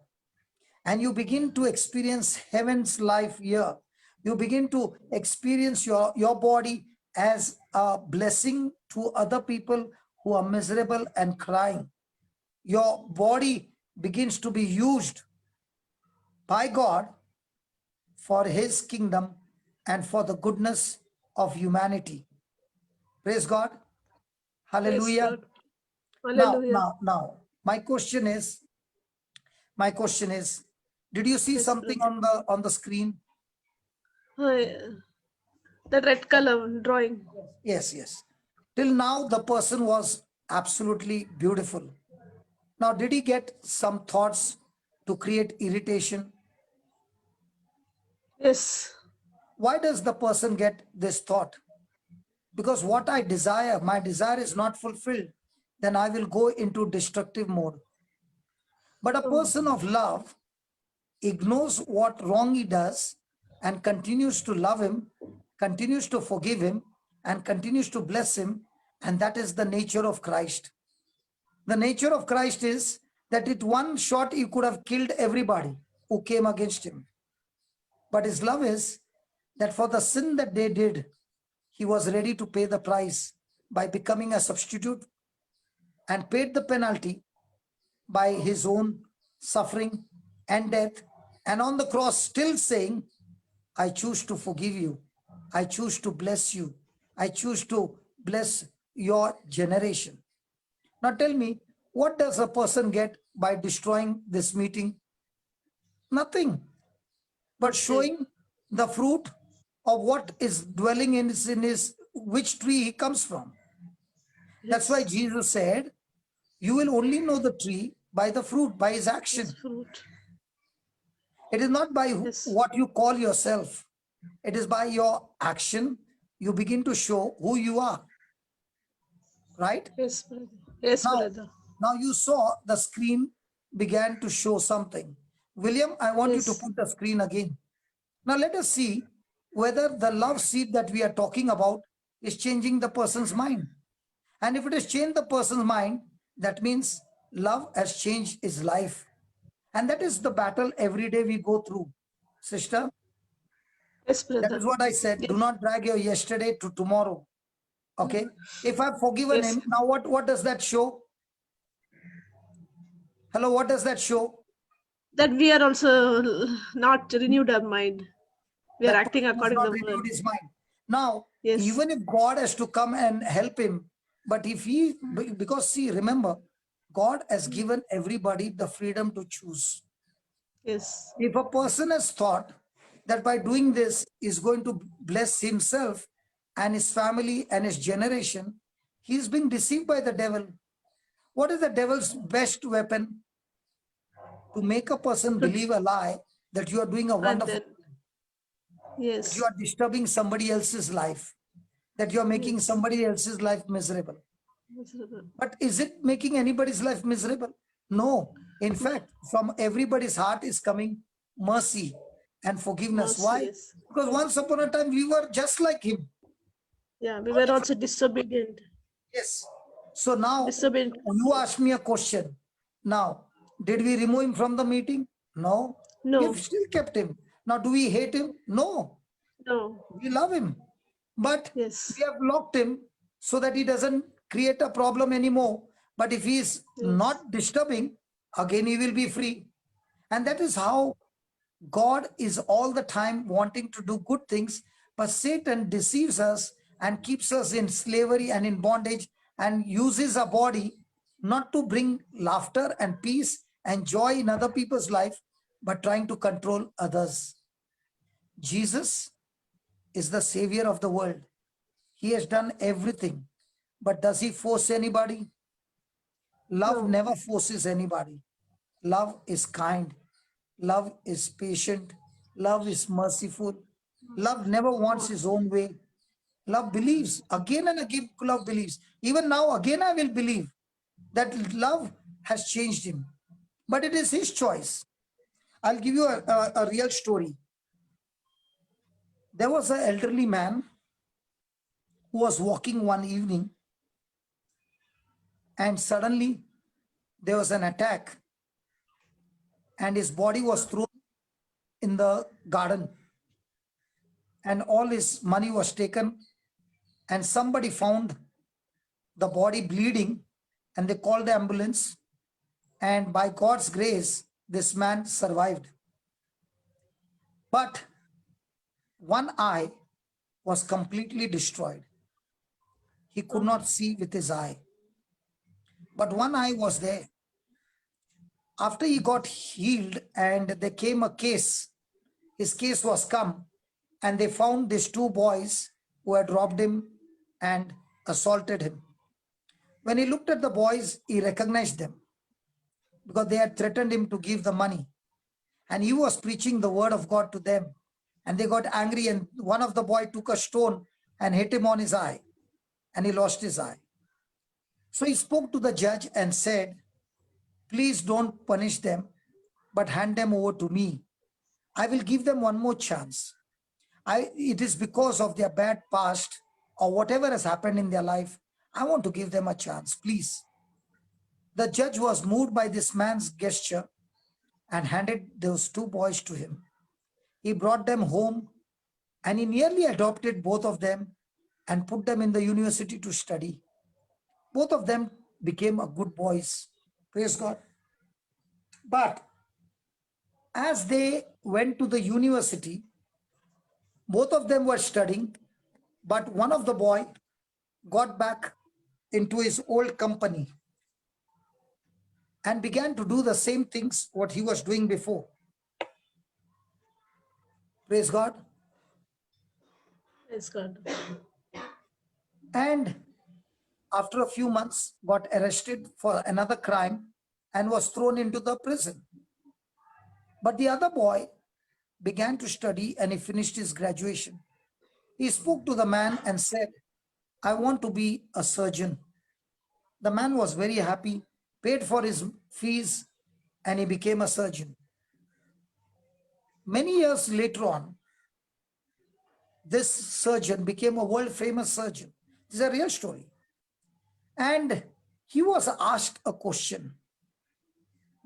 and you begin to experience heaven's life here. You begin to experience your body as a blessing to other people who are miserable and crying. Your body begins to be used by God for his kingdom and for the goodness of humanity. Praise God. Hallelujah. Yes, hallelujah. Now, my question is, did you see Yes, something brother. on the screen? The red color drawing. Yes. Till now, the person was absolutely beautiful. Now, did he get some thoughts to create irritation? Yes. Why does the person get this thought? Because what I desire, my desire is not fulfilled, then I will go into destructive mode. But a person of love ignores what wrong he does and continues to love him, continues to forgive him, and continues to bless him. And that is the nature of Christ. The nature of Christ is that at one shot he could have killed everybody who came against him. But his love is that for the sin that they did, he was ready to pay the price by becoming a substitute, and paid the penalty by his own suffering and death, and on the cross still saying, I choose to forgive you. I choose to bless you. I choose to bless your generation. Now tell me, what does a person get by destroying this meeting? Nothing, but showing the fruit of what is dwelling in his which tree he comes from. That's why Jesus said, you will only know the tree by the fruit, by his action. It is not by what you call yourself. It is by your action you begin to show who you are. Right? Yes, brother. Yes, brother. Now you saw the screen began to show something. William, I want you to put the screen again. Now let us see whether the love seed that we are talking about is changing the person's mind. And if it has changed the person's mind, that means love has changed his life. And that is the battle every day we go through. Sister? Yes, brother. That is what I said. Do not drag your yesterday to tomorrow. Okay. If I've forgiven Yes. him, now what does that show? Hello, what does that show? That we are also not renewed our mind. We are That acting person has according not to the renewed word. his mind. Now, Yes. even if God has to come and help him, but if he, because see, remember, God has given everybody the freedom to choose. Yes. If a person has thought that by doing this is going to bless himself and his family and his generation, he is being deceived by the devil. What is the devil's best weapon? To make a person believe a lie that you are doing a And wonderful, then, that you yes. are disturbing somebody else's life, that you are making Yes. somebody else's life miserable. But is it making anybody's life miserable? No. In fact, from everybody's heart is coming mercy and forgiveness. Mercy, Why? yes. Because once upon a time we were just like him. Yeah, we were also disobedient. Yes. So now Disobedient. you asked me a question. Now, did we remove him from the meeting? No. We No. have still kept him. Now, do we hate him? No. No. We love him. But Yes. we have locked him so that he doesn't create a problem anymore. But if he is Yes. not disturbing, again he will be free. And that is how God is all the time wanting to do good things, but Satan deceives us and keeps us in slavery and in bondage and uses our body not to bring laughter and peace and joy in other people's life, but trying to control others. Jesus is the savior of the world. He has done everything. But does he force anybody? Love No. never forces anybody. Love is kind. Love is patient. Love is merciful. Love never wants his own way. Love believes. Again and again, love believes. Even now, again, I will believe that love has changed him. But it is his choice. I'll give you a real story. There was an elderly man who was walking one evening, and suddenly there was an attack, and his body was thrown in the garden, and all his money was taken, and somebody found the body bleeding, and they called the ambulance, and by God's grace this man survived. But one eye was completely destroyed. He could not see with his eye, but one eye was there. After he got healed and there came a case, his case was come, and they found these two boys who had robbed him and assaulted him. When he looked at the boys, he recognized them because they had threatened him to give the money. And he was preaching the word of God to them. And they got angry, and one of the boy took a stone and hit him on his eye, and he lost his eye. So he spoke to the judge and said, please don't punish them, but hand them over to me. I will give them one more chance. It is because of their bad past or whatever has happened in their life. I want to give them a chance, please. The judge was moved by this man's gesture and handed those two boys to him. He brought them home, and he nearly adopted both of them and put them in the university to study. Both of them became a good boys. Praise God. But as they went to the university, both of them were studying, but one of the boy got back into his old company and began to do the same things what he was doing before. Praise God. Praise God. And after a few months got arrested for another crime and was thrown into the prison. But the other boy began to study and he finished his graduation. He spoke to the man and said, I want to be a surgeon. The man was very happy, paid for his fees, and he became a surgeon. Many years later on, this surgeon became a world famous surgeon. This is a real story. And he was asked a question.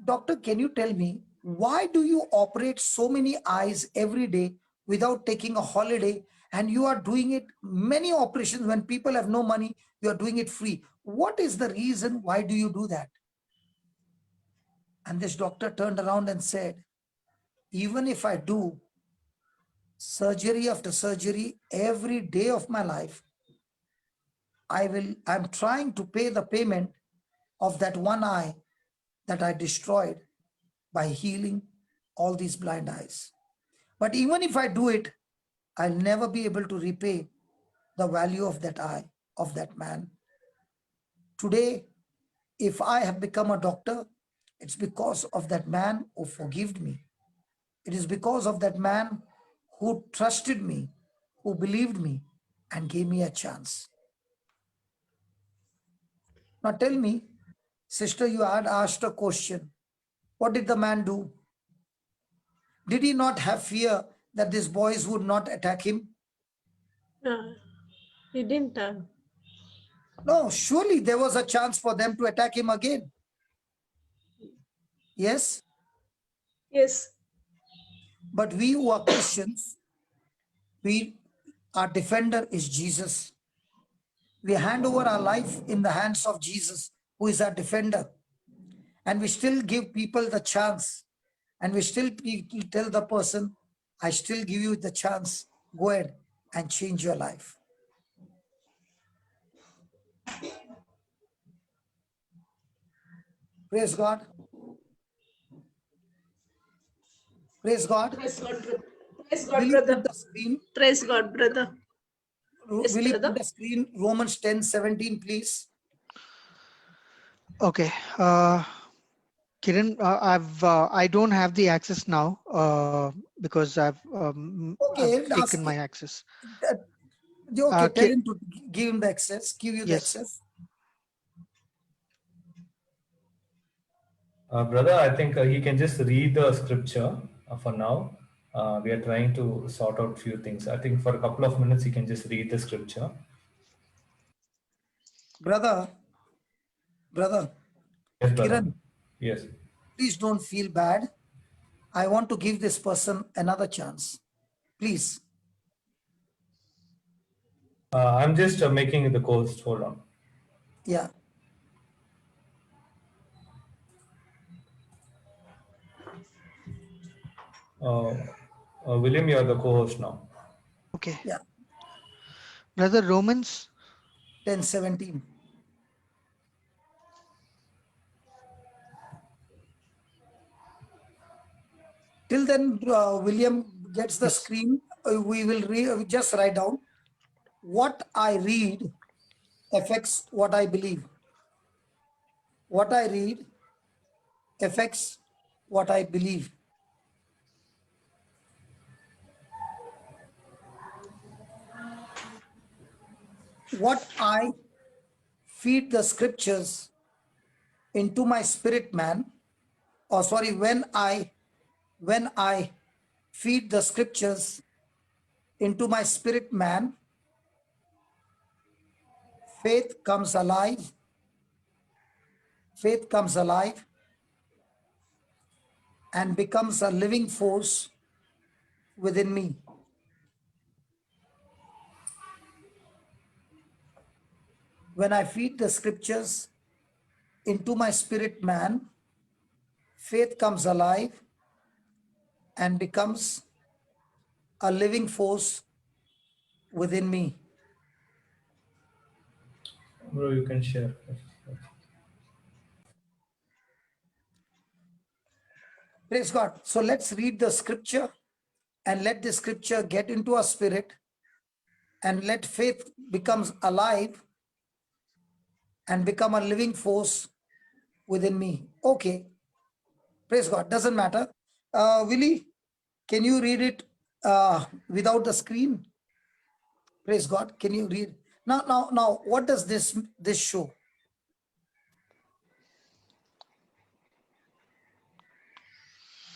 Doctor, can you tell me, why do you operate so many eyes every day without taking a holiday and you are doing it, many operations when people have no money, you are doing it free. What is the reason? Why do you do that? And this doctor turned around and said, even if I do surgery after surgery every day of my life, I'm trying to pay the payment of that one eye that I destroyed by healing all these blind eyes. But even if I do it, I'll never be able to repay the value of that eye, of that man. Today, if I have become a doctor, it's because of that man who forgave me. It is because of that man who trusted me, who believed me, and gave me a chance. Now tell me, sister, you had asked a question. What did the man do? Did he not have fear that these boys would not attack him? He didn't. No, surely there was a chance for them to attack him again. Yes? Yes. But we who are Christians, our defender is Jesus. We hand over our life in the hands of Jesus, who is our defender. And we still give people the chance. And we still tell the person, I still give you the chance. Go ahead and change your life. Praise God. Praise God. Praise God, Praise God, Will you brother. put the screen? Praise God, brother. Yes, Will you brother. put the screen? Romans 10:17, please. Okay. Kiran, I don't have the access now because I've taken my access. Okay, tell him to give him the access. Give you the Yes. access. Brother, I think he can just read the scripture for now. We are trying to sort out few things. I think for a couple of minutes, he can just read the scripture. Brother. Yes, brother. Kiran. Yes. Please don't feel bad. I want to give this person another chance. Please. I'm just making the course. Hold on. Yeah. William, you are the co-host now. Okay. Yeah. Brother, Romans 10:17. Till then, William gets the screen. We will just write down what I read affects what I believe. What I read affects what I believe. What I feed the scriptures into my spirit man, or sorry, when I feed the scriptures into my spirit man, faith comes alive. Faith comes alive and becomes a living force within me. When I feed the scriptures into my spirit man, faith comes alive and becomes a living force within me. Bro, you can share. Praise God. So let's read the scripture and let the scripture get into our spirit and let faith becomes alive and become a living force within me. Okay. Praise God. Doesn't matter. Willie, can you read it without the screen? Praise God. Can you read? Now, what does this show?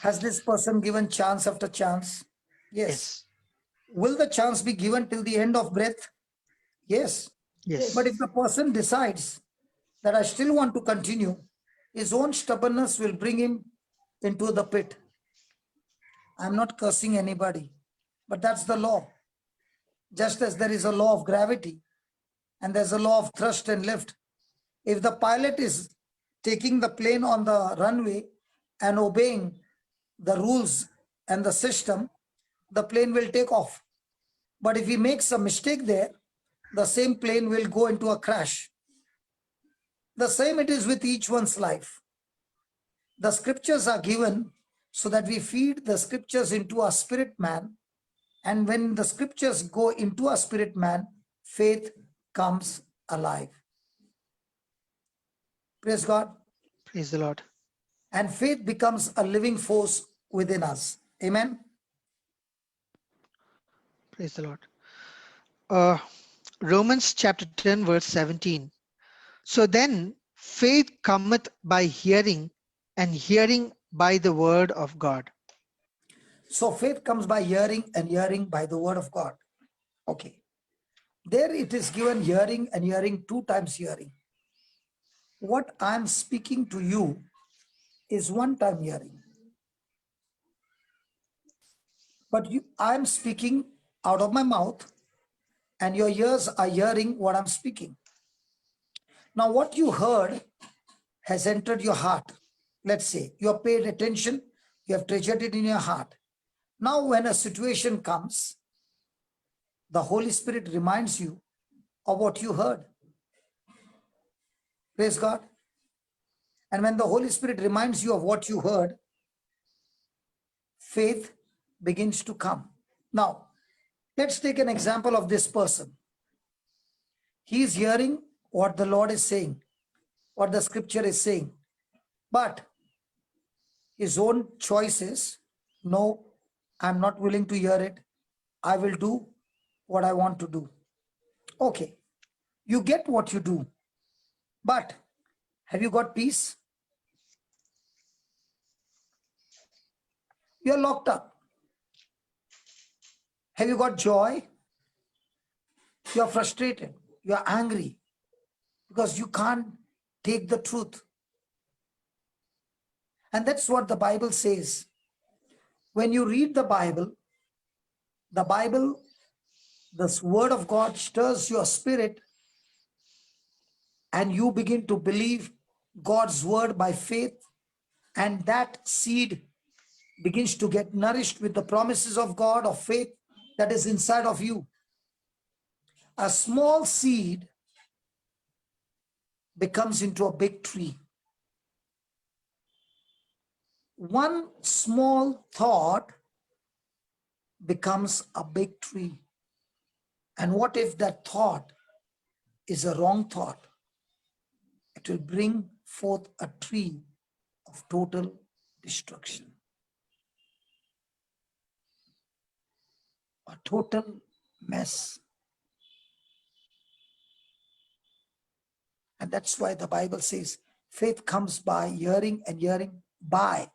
Has this person given chance after chance? Yes. Will the chance be given till the end of breath? Yes. Yes. But if the person decides that I still want to continue, his own stubbornness will bring him into the pit. I'm not cursing anybody, but that's the law. Just as there is a law of gravity and there's a law of thrust and lift. If the pilot is taking the plane on the runway and obeying the rules and the system, the plane will take off. But if he makes a mistake there, the same plane will go into a crash. The same it is with each one's life. The scriptures are given so that we feed the scriptures into our spirit man. And when the scriptures go into our spirit man, faith comes alive. Praise God. Praise the Lord. And faith becomes a living force within us. Amen. Praise the Lord. Romans chapter 10 verse 17. So then faith cometh by hearing, and hearing by the word of God. So faith comes by hearing, and hearing by the word of God. Okay. There it is given hearing and hearing, 2 times hearing. What I'm speaking to you is 1 time hearing. But I'm speaking out of my mouth, and your ears are hearing what I'm speaking. Now, what you heard has entered your heart. Let's say you have paid attention, you have treasured it in your heart. Now, when a situation comes, the Holy Spirit reminds you of what you heard. Praise God. And when the Holy Spirit reminds you of what you heard, faith begins to come. Now, let's take an example of this person. He is hearing what the Lord is saying, what the scripture is saying, but his own choice is, no, I'm not willing to hear it. I will do what I want to do. Okay, you get what you do, but have you got peace? You're locked up. Have you got joy? You're frustrated. You're angry because you can't take the truth. And that's what the Bible says. When you read the Bible, this word of God stirs your spirit, and you begin to believe God's word by faith, and that seed begins to get nourished with the promises of God of faith that is inside of you. A small seed becomes into a big tree. One small thought becomes a big tree. And what if that thought is a wrong thought? It will bring forth a tree of total destruction. A total mess. And that's why the Bible says faith comes by hearing, and hearing by.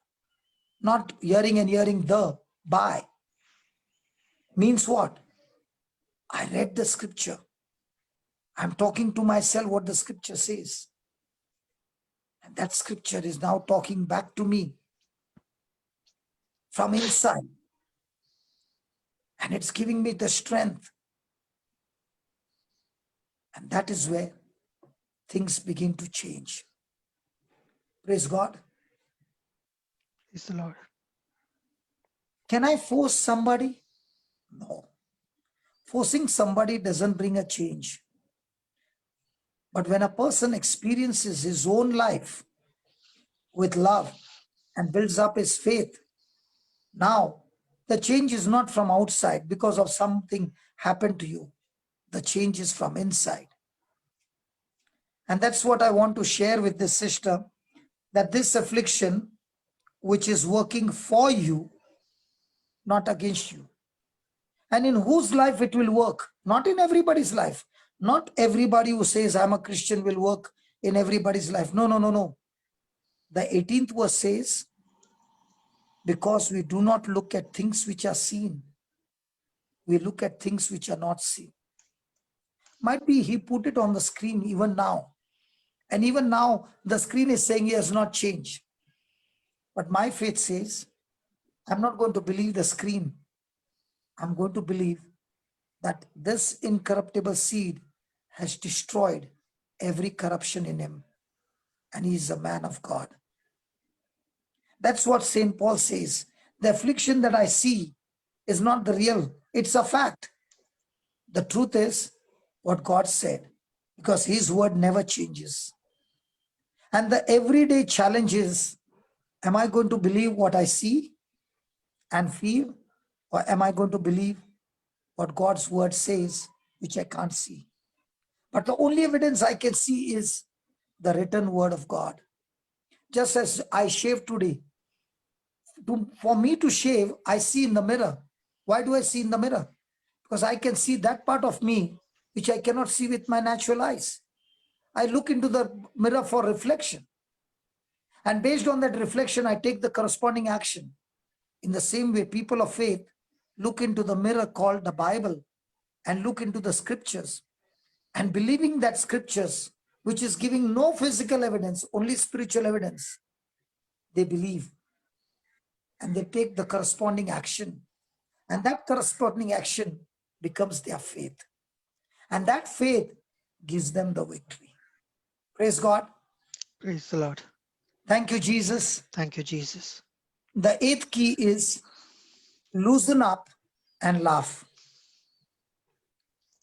Not hearing and hearing by. Means what? I read the scripture. I'm talking to myself what the scripture says. And that scripture is now talking back to me from inside. And it's giving me the strength. And that is where things begin to change. Praise God. Praise the Lord. Can I force somebody? No. Forcing somebody doesn't bring a change. But when a person experiences his own life with love and builds up his faith, now the change is not from outside because of something happened to you. The change is from inside. And that's what I want to share with this sister, that this affliction, which is working for you, not against you. And in whose life it will work? Not in everybody's life. Not everybody who says I'm a Christian will work in everybody's life. No, no, no, no. The 18th verse says, because we do not look at things which are seen, we look at things which are not seen. Might be he put it on the screen even now. And even now, the screen is saying he has not changed. But my faith says, I'm not going to believe the screen. I'm going to believe that this incorruptible seed has destroyed every corruption in him, and he is a man of God. That's what St. Paul says. The affliction that I see is not the real, it's a fact. The truth is what God said, because his word never changes. And the everyday challenge is, am I going to believe what I see and feel, or am I going to believe what God's word says, which I can't see? But the only evidence I can see is the written word of God. Just as I shave today, for me to shave, I see in the mirror. Why do I see in the mirror? Because I can see that part of me which I cannot see with my natural eyes. I look into the mirror for reflection. And based on that reflection, I take the corresponding action. In the same way, people of faith look into the mirror called the Bible and look into the scriptures, and believing that scriptures, which is giving no physical evidence, only spiritual evidence, they believe and they take the corresponding action. And that corresponding action becomes their faith. And that faith gives them the victory. Praise God. Praise the Lord. Thank you, Jesus. Thank you, Jesus. The eighth key is loosen up and laugh.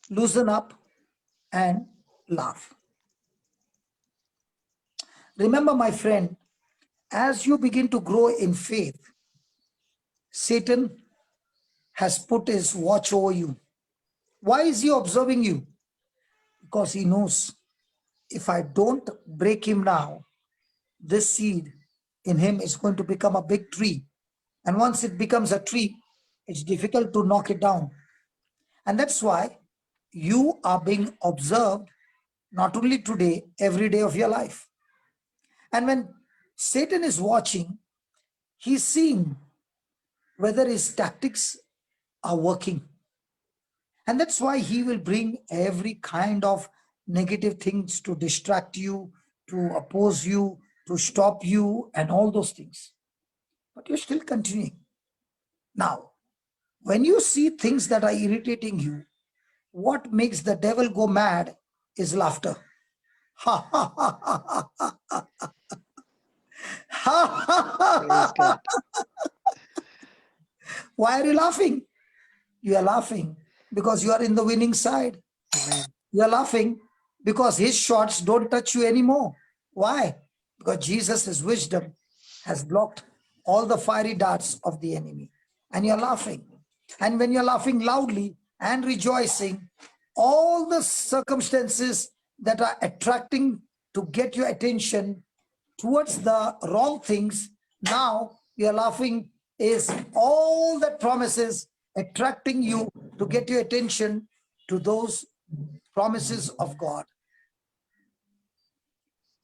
Loosen up and laugh. Remember, my friend, as you begin to grow in faith, Satan has put his watch over you. Why is he observing you? Because he knows, if I don't break him now, this seed in him is going to become a big tree. And once it becomes a tree, it's difficult to knock it down. And that's why you are being observed, not only today, every day of your life. And when Satan is watching, he's seeing whether his tactics are working. And that's why he will bring every kind of negative things to distract you, to oppose you, to stop you, and all those things. But you're still continuing. Now, when you see things that are irritating you, what makes the devil go mad is laughter. Ha ha ha ha ha ha ha. Praise God. Why are you laughing? You are laughing because you are in the winning side. Amen. You are laughing because his shots don't touch you anymore. Why? Because Jesus' wisdom has blocked all the fiery darts of the enemy. And you're laughing. And when you're laughing loudly and rejoicing, all the circumstances that are attracting to get your attention towards the wrong things, now you're laughing is all the promises attracting you to get your attention to those promises of God.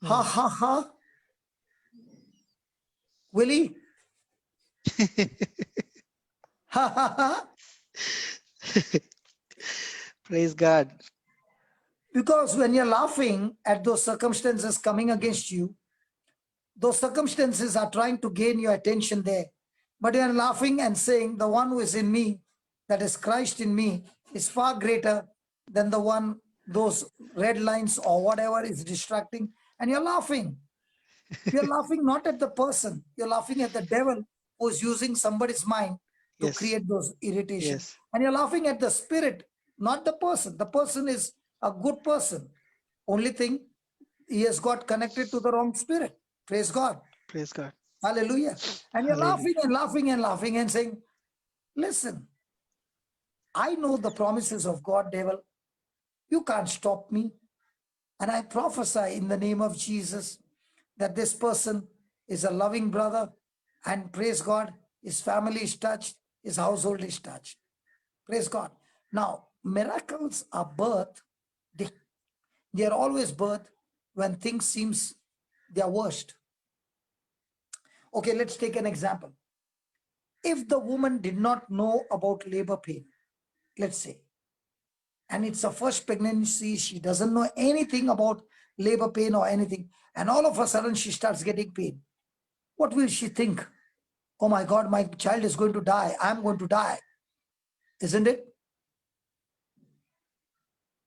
Ha ha ha. Willie? Ha ha ha. Praise God. Because when you're laughing at those circumstances coming against you, those circumstances are trying to gain your attention there. But you're laughing and saying, the one who is in me, that is Christ in me, is far greater than the one, those red lines or whatever is distracting. And you're laughing. You're laughing not at the person. You're laughing at the devil who's using somebody's mind to Yes. create those irritations. Yes. And you're laughing at the spirit, not the person. The person is a good person. Only thing, he has got connected to the wrong spirit. Praise God. Praise God. Hallelujah. And you're Hallelujah. laughing and laughing and laughing and saying, listen, I know the promises of God, devil. You can't stop me. And I prophesy in the name of Jesus that this person is a loving brother, and praise God, his family is touched, his household is touched. Praise God. Now, miracles are birthed. They are always birthed when things seems they are worst. Okay, let's take an example. If the woman did not know about labor pain, let's say, and it's her first pregnancy, she doesn't know anything about labor pain or anything, and all of a sudden she starts getting pain. What will she think? Oh my God, my child is going to die. I'm going to die. Isn't it?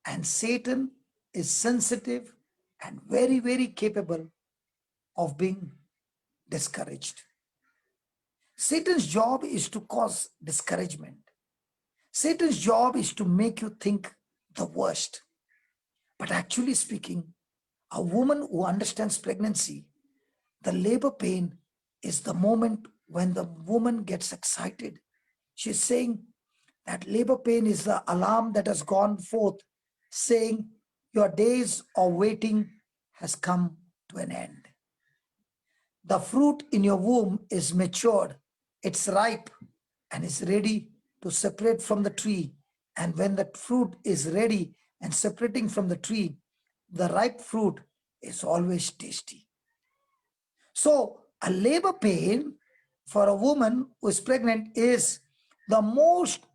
And Satan is sensitive and very, very capable of being discouraged. Satan's job is to cause discouragement. Satan's job is to make you think the worst. But actually speaking, a woman who understands pregnancy, the labor pain is the moment when the woman gets excited. She's saying that labor pain is the alarm that has gone forth, saying your days of waiting has come to an end. The fruit in your womb is matured, it's ripe, and is ready to separate from the tree. And when the fruit is ready and separating from the tree, the ripe fruit is always tasty. So a labor pain for a woman who is pregnant is the most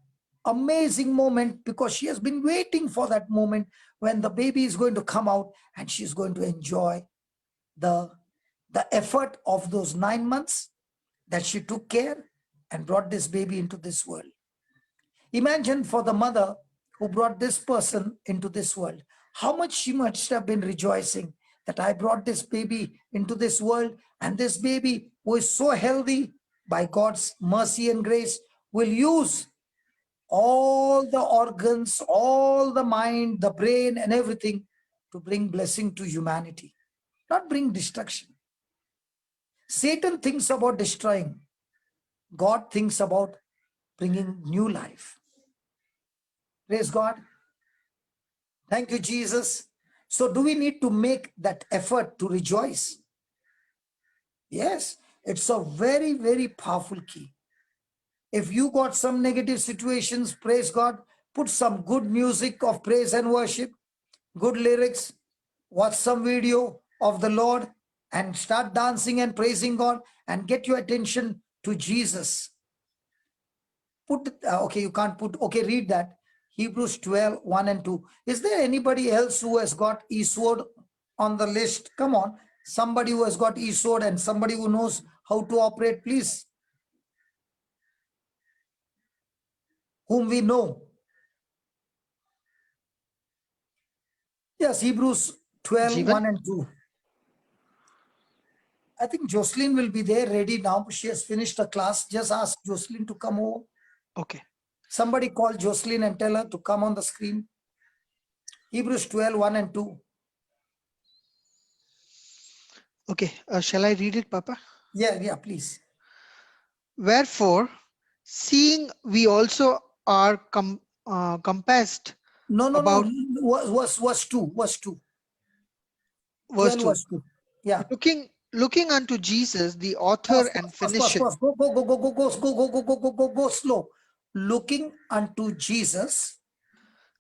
amazing moment, because she has been waiting for that moment when the baby is going to come out and she's going to enjoy the effort of those 9 months that she took care and brought this baby into this world. Imagine for the mother who brought this person into this world, how much she must have been rejoicing that I brought this baby into this world, and this baby who is so healthy by God's mercy and grace will use all the organs, all the mind, the brain and everything to bring blessing to humanity, not bring destruction. Satan thinks about destroying. God thinks about bringing new life. Praise God. Thank you, Jesus. So do we need to make that effort to rejoice? Yes, it's a very, very powerful key. If you got some negative situations, praise God, put some good music of praise and worship, good lyrics, watch some video of the Lord and start dancing and praising God and get your attention to Jesus. Put, okay, you can't put, okay, read that. Hebrews 12, 1 and 2. Is there anybody else who has got eSword on the list? Come on, somebody who has got eSword and somebody who knows how to operate, please. Whom we know. Yes, Hebrews 12, Jeevan? 1 and 2. I think Jocelyn will be there ready now. She has finished the class. Just ask Jocelyn to come over. Okay. Somebody call Jocelyn and tell her to come on the screen. Hebrews 12, 1 and 2. Okay, shall I read it, Papa? Yeah, please. Wherefore, seeing we also are compassed No, about verse 2. verse 12, 2. verse 2. Yeah. Looking unto Jesus, the author Pause, and pause, pause, finisher. pause. Go slow. Looking unto Jesus,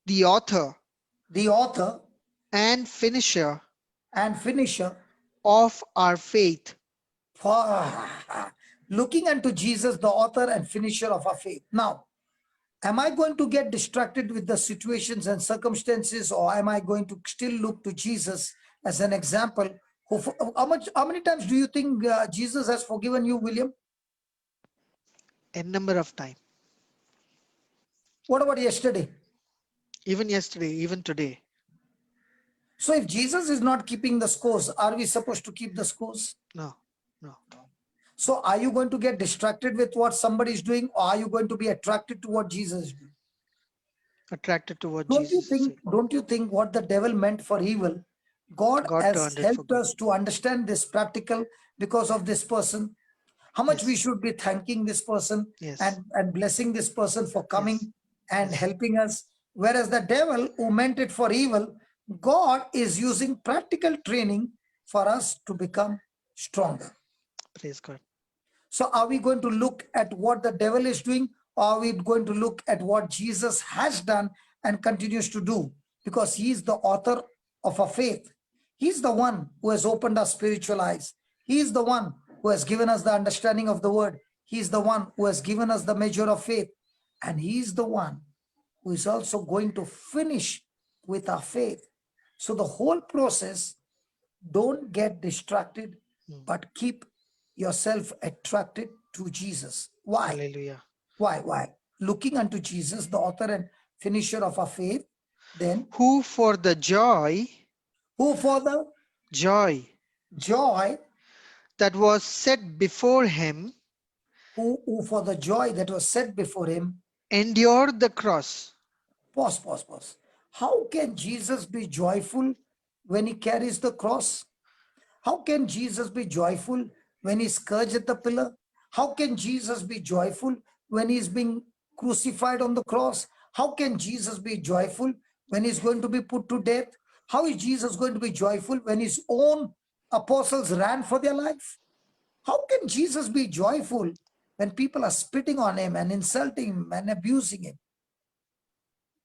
The author and finisher of our faith. Looking unto Jesus, the author and finisher of our faith. Now, am I going to get distracted with the situations and circumstances, or am I going to still look to Jesus as an example? How many times do you think Jesus has forgiven you, William? A number of time. What about yesterday? Even yesterday, even today. So if Jesus is not keeping the scores, are we supposed to keep the scores? No. So are you going to get distracted with what somebody is doing, or are you going to be attracted to what Jesus is doing? Attracted to what Don't you Jesus is saying. think what the devil meant for evil, God has turned it for helped good. us to understand this practical because of this person? How much we should be thanking this person and blessing this person for coming and helping us. Whereas the devil who meant it for evil, God is using practical training for us to become stronger. Praise God. So are we going to look at what the devil is doing, or are we going to look at what Jesus has done and continues to do? Because he's the author of our faith. He's the one who has opened our spiritual eyes. He's the one who has given us the understanding of the word. He's the one who has given us the measure of faith. And he's the one who is also going to finish with our faith. So the whole process, don't get distracted, but keep yourself attracted to Jesus. Why? Hallelujah. Why? Looking unto Jesus, the author and finisher of our faith. Then who for the joy joy that was set before him who for the joy that was set before him endured the cross. Pause. How can Jesus be joyful when he carries the cross? How can Jesus be joyful when he's scourged at the pillar? How can Jesus be joyful when he's being crucified on the cross? How can Jesus be joyful when he's going to be put to death? How is Jesus going to be joyful when his own apostles ran for their life? How can Jesus be joyful when people are spitting on him and insulting him and abusing him?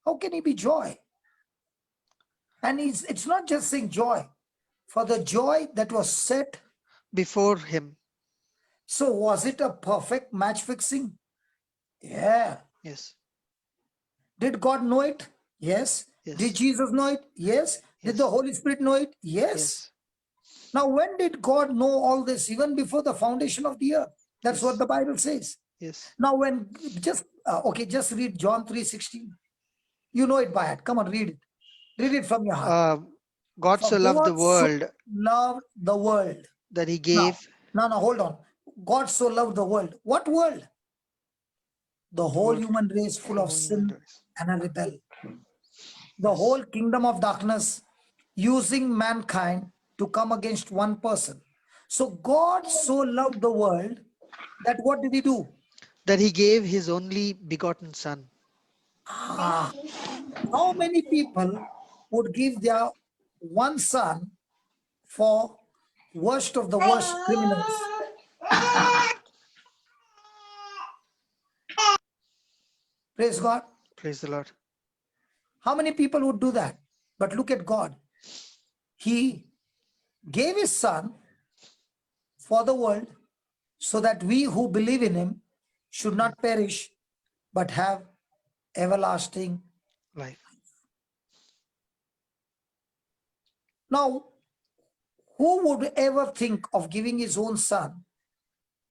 How can he be joy? And it's not just saying joy, for the joy that was set before him. So was it a perfect match fixing? Yeah. Yes. Did God know it? Yes. Yes. Did Jesus know it? Yes. Did the Holy Spirit know it? Yes. Now, when did God know all this? Even before the foundation of the earth. That's what the Bible says. Yes. Now, when just read John 3:16. You know it by heart. Come on, read it. Read it from your heart. God so loved the world that he gave. No, hold on. God so loved the world. What world? The whole human race full of sin and a rebel. The whole kingdom of darkness using mankind to come against one person. So God so loved the world that what did he do? That he gave his only begotten son. How many people would give their one son for worst of the worst criminals? Praise God. Praise the Lord. How many people would do that? But look at God. He gave his son for the world so that we who believe in him should not perish but have everlasting life. Now, who would ever think of giving his own son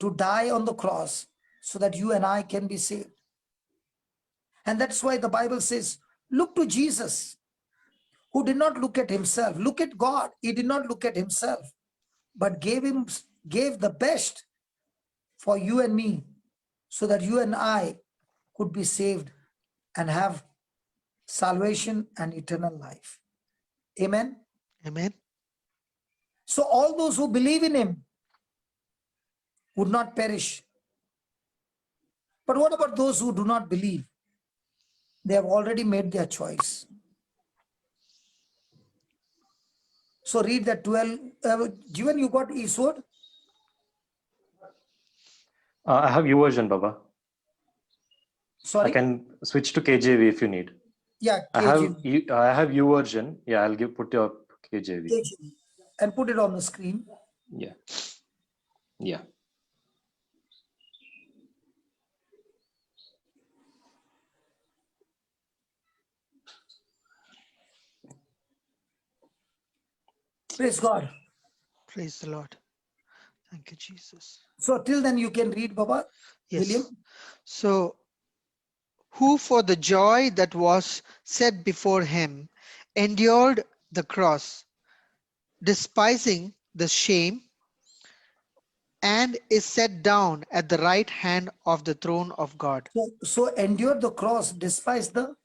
to die on the cross so that you and I can be saved? And that's why the Bible says, look to Jesus, who did not look at himself. Look at God. He did not look at himself, but gave the best for you and me so that you and I could be saved and have salvation and eternal life. Amen. Amen. So all those who believe in him would not perish. But what about those who do not believe? They have already made their choice. So read that 12. Jivan, you got Eastward? I have YouVersion, Baba. Sorry? I can switch to KJV if you need. Yeah, KJV. I have YouVersion. Yeah, I'll put your KJV. And put it on the screen. Yeah. Yeah. Praise God. Praise the Lord. Thank you, Jesus. So till then you can read, Baba. Yes. William. So, who for the joy that was set before him endured the cross, despising the shame, and is set down at the right hand of the throne of God. So endure the cross, despise the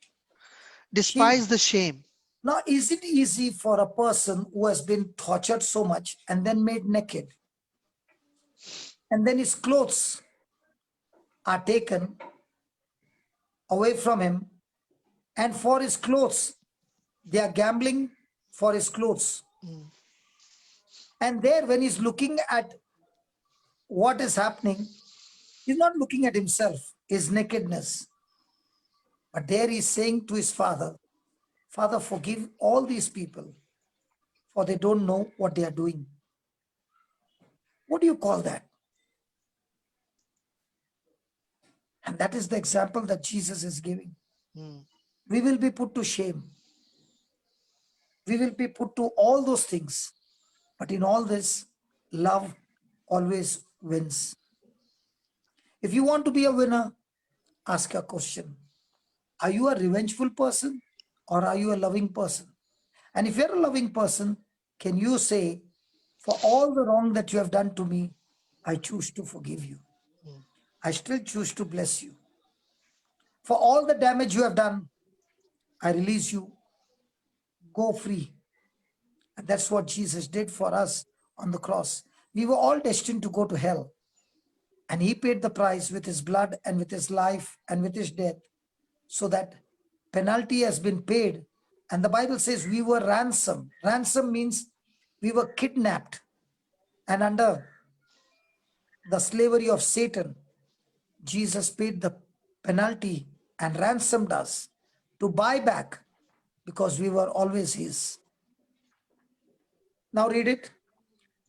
shame. Now, is it easy for a person who has been tortured so much and then made naked, and then his clothes are taken away from him, and for his clothes, they are gambling for his clothes. And there, when he's looking at what is happening, he's not looking at himself, his nakedness. But there he's saying to his father, Father, forgive all these people, for they don't know what they are doing. What do you call that? And that is the example that Jesus is giving. We will be put to shame. We will be put to all those things. But in all this, love always wins. If you want to be a winner, ask a question. Are you a revengeful person or are you a loving person? And if you're a loving person, can you say, for all the wrong that you have done to me, I choose to forgive you. I still choose to bless you. For all the damage you have done, I release you. Go free. And that's what Jesus did for us on the cross. We were all destined to go to hell. And he paid the price with his blood and with his life and with his death, so that penalty has been paid. And the Bible says we were ransomed. Ransom means we were kidnapped and under the slavery of Satan. Jesus paid the penalty and ransomed us to buy back, because we were always his. Now read it.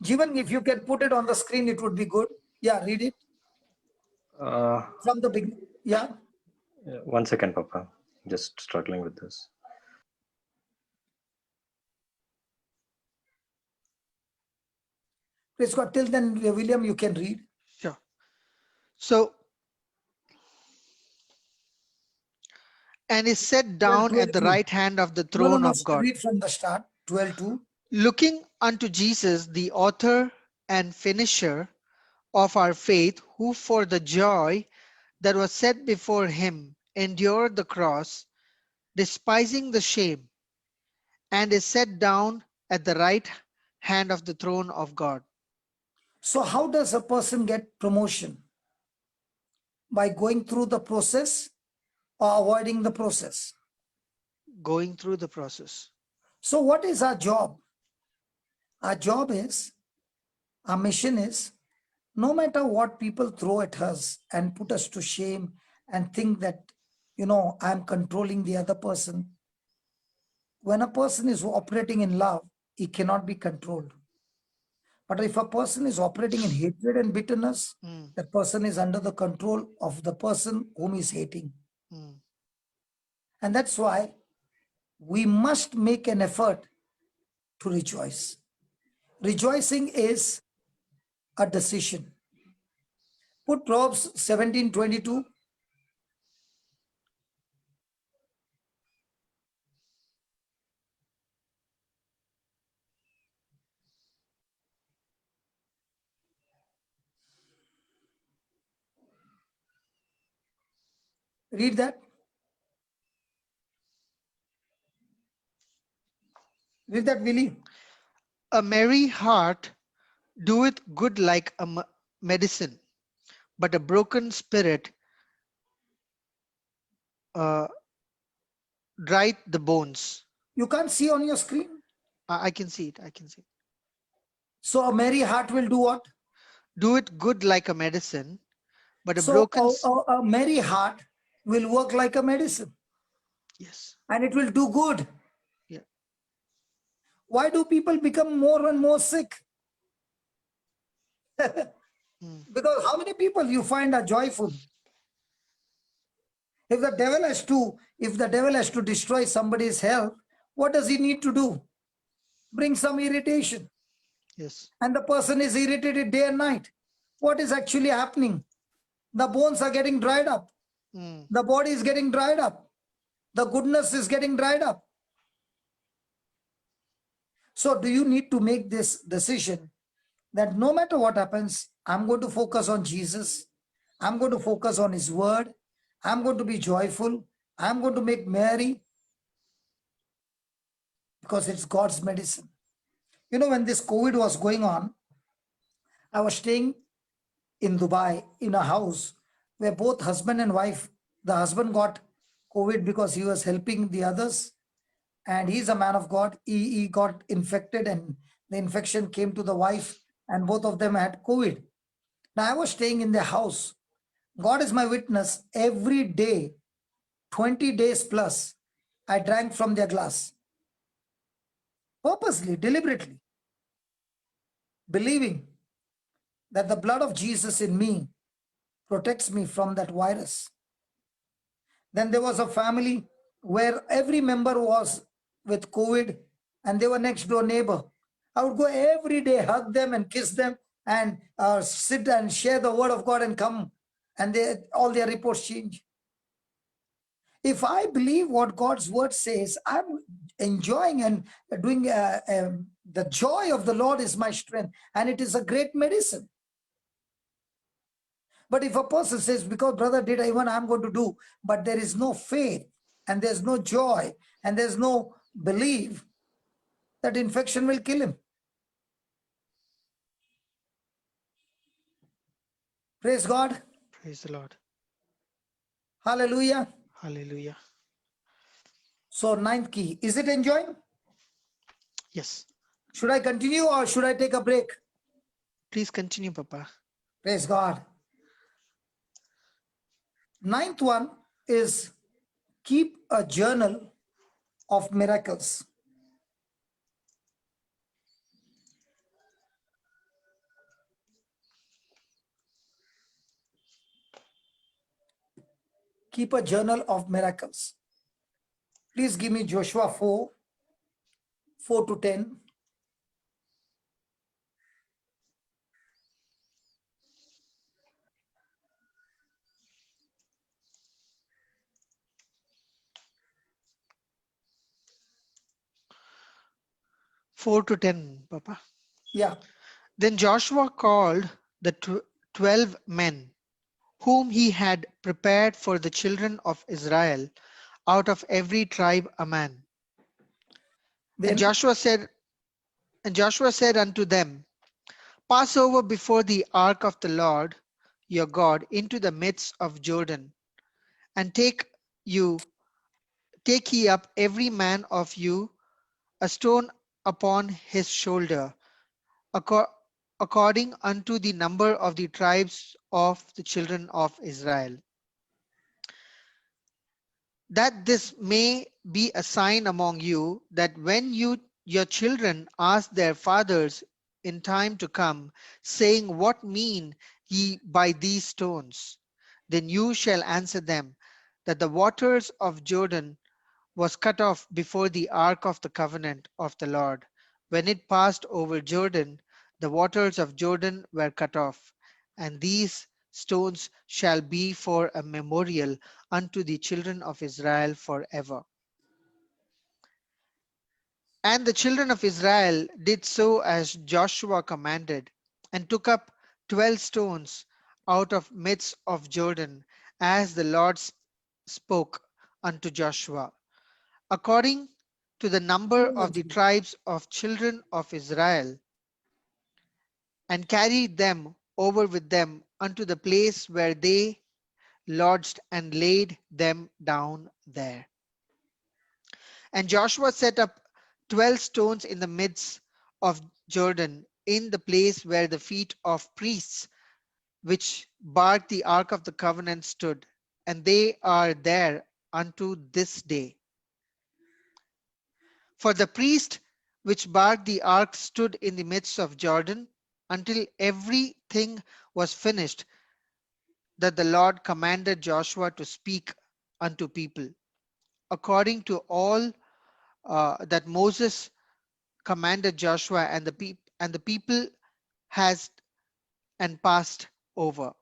Jivan, if you can put it on the screen, it would be good. Yeah, read it. From the beginning. Yeah. 1 second, Papa. Just struggling with this. Praise God. Till then, William, you can read. Sure. So, and is set down at the right hand of the throne of God. Read from the start. 12:2. Looking unto Jesus, the author and finisher of our faith, who for the joy that was set before him endured the cross, despising the shame, and is set down at the right hand of the throne of God. So how does a person get promotion? By going through the process or avoiding the process? Going through the process. So what is our job? Our job is, our mission is, no matter what people throw at us and put us to shame and think that, I'm controlling the other person. When a person is operating in love, he cannot be controlled. But if a person is operating in hatred and bitterness, that person is under the control of the person whom he is hating. And that's why we must make an effort to rejoice. Rejoicing is a decision. Put Proverbs 17:22. Read that. Read that, Willie. A merry heart doeth good like a medicine, but a broken spirit drieth the bones. You can't see on your screen? I can see it. I can see it. So a merry heart will do what? Do it good like a medicine, but a merry heart will work like a medicine. Yes. And it will do good. Yeah. Why do people become more and more sick? Because how many people you find are joyful? If the devil has to destroy somebody's health, what does he need to do? Bring some irritation. Yes. And the person is irritated day and night. What is actually happening? The bones are getting dried up. The body is getting dried up. The goodness is getting dried up. So do you need to make this decision that no matter what happens, I'm going to focus on Jesus. I'm going to focus on his word. I'm going to be joyful. I'm going to make merry, because it's God's medicine. When this COVID was going on, I was staying in Dubai in a house where both husband and wife, the husband got COVID because he was helping the others, and he's a man of God. He got infected, and the infection came to the wife, and both of them had COVID. Now I was staying in their house. God is my witness. Every day, 20 days plus, I drank from their glass. Purposely, deliberately. Believing that the blood of Jesus in me protects me from that virus. Then there was a family where every member was with COVID, and they were next door neighbor. I would go every day, hug them and kiss them, and sit and share the word of God and come, and all their reports change. If I believe what God's word says, I'm enjoying and doing the joy of the Lord is my strength, and it is a great medicine. But if a person says, because brother did even I'm going to do, but there is no faith and there's no joy and there's no belief, that infection will kill him. Praise God. Praise the Lord. Hallelujah. Hallelujah. So 9th key, is it enjoying? Yes. Should I continue or should I take a break? Please continue, Papa. Praise God. 9th one is keep a journal of miracles. Keep a journal of miracles. Please give me Joshua 4, 4 to 10. Four to 10, Papa. Yeah. Then Joshua called the 12 men whom he had prepared for the children of Israel out of every tribe a man. Then And Joshua said unto them, Pass over before the ark of the Lord your God into the midst of Jordan, and take ye up every man of you a stone upon his shoulder, according unto the number of the tribes of the children of Israel, that this may be a sign among you, that when your children ask their fathers in time to come, saying, What mean ye by these stones? Then you shall answer them, that the waters of Jordan was cut off before the ark of the covenant of the Lord. When it passed over Jordan, the waters of Jordan were cut off, and these stones shall be for a memorial unto the children of Israel forever. And the children of Israel did so as Joshua commanded, and took up 12 stones out of midst of Jordan, as the Lord spoke unto Joshua, according to the number of the tribes of children of Israel, and carried them over with them unto the place where they lodged, and laid them down there. And Joshua set up 12 stones in the midst of Jordan, in the place where the feet of priests which barked the ark of the covenant stood, and they are there unto this day. For the priest which barked the ark stood in the midst of Jordan until everything was finished that the Lord commanded Joshua to speak unto people, according to all that Moses commanded Joshua, and the people has and passed over.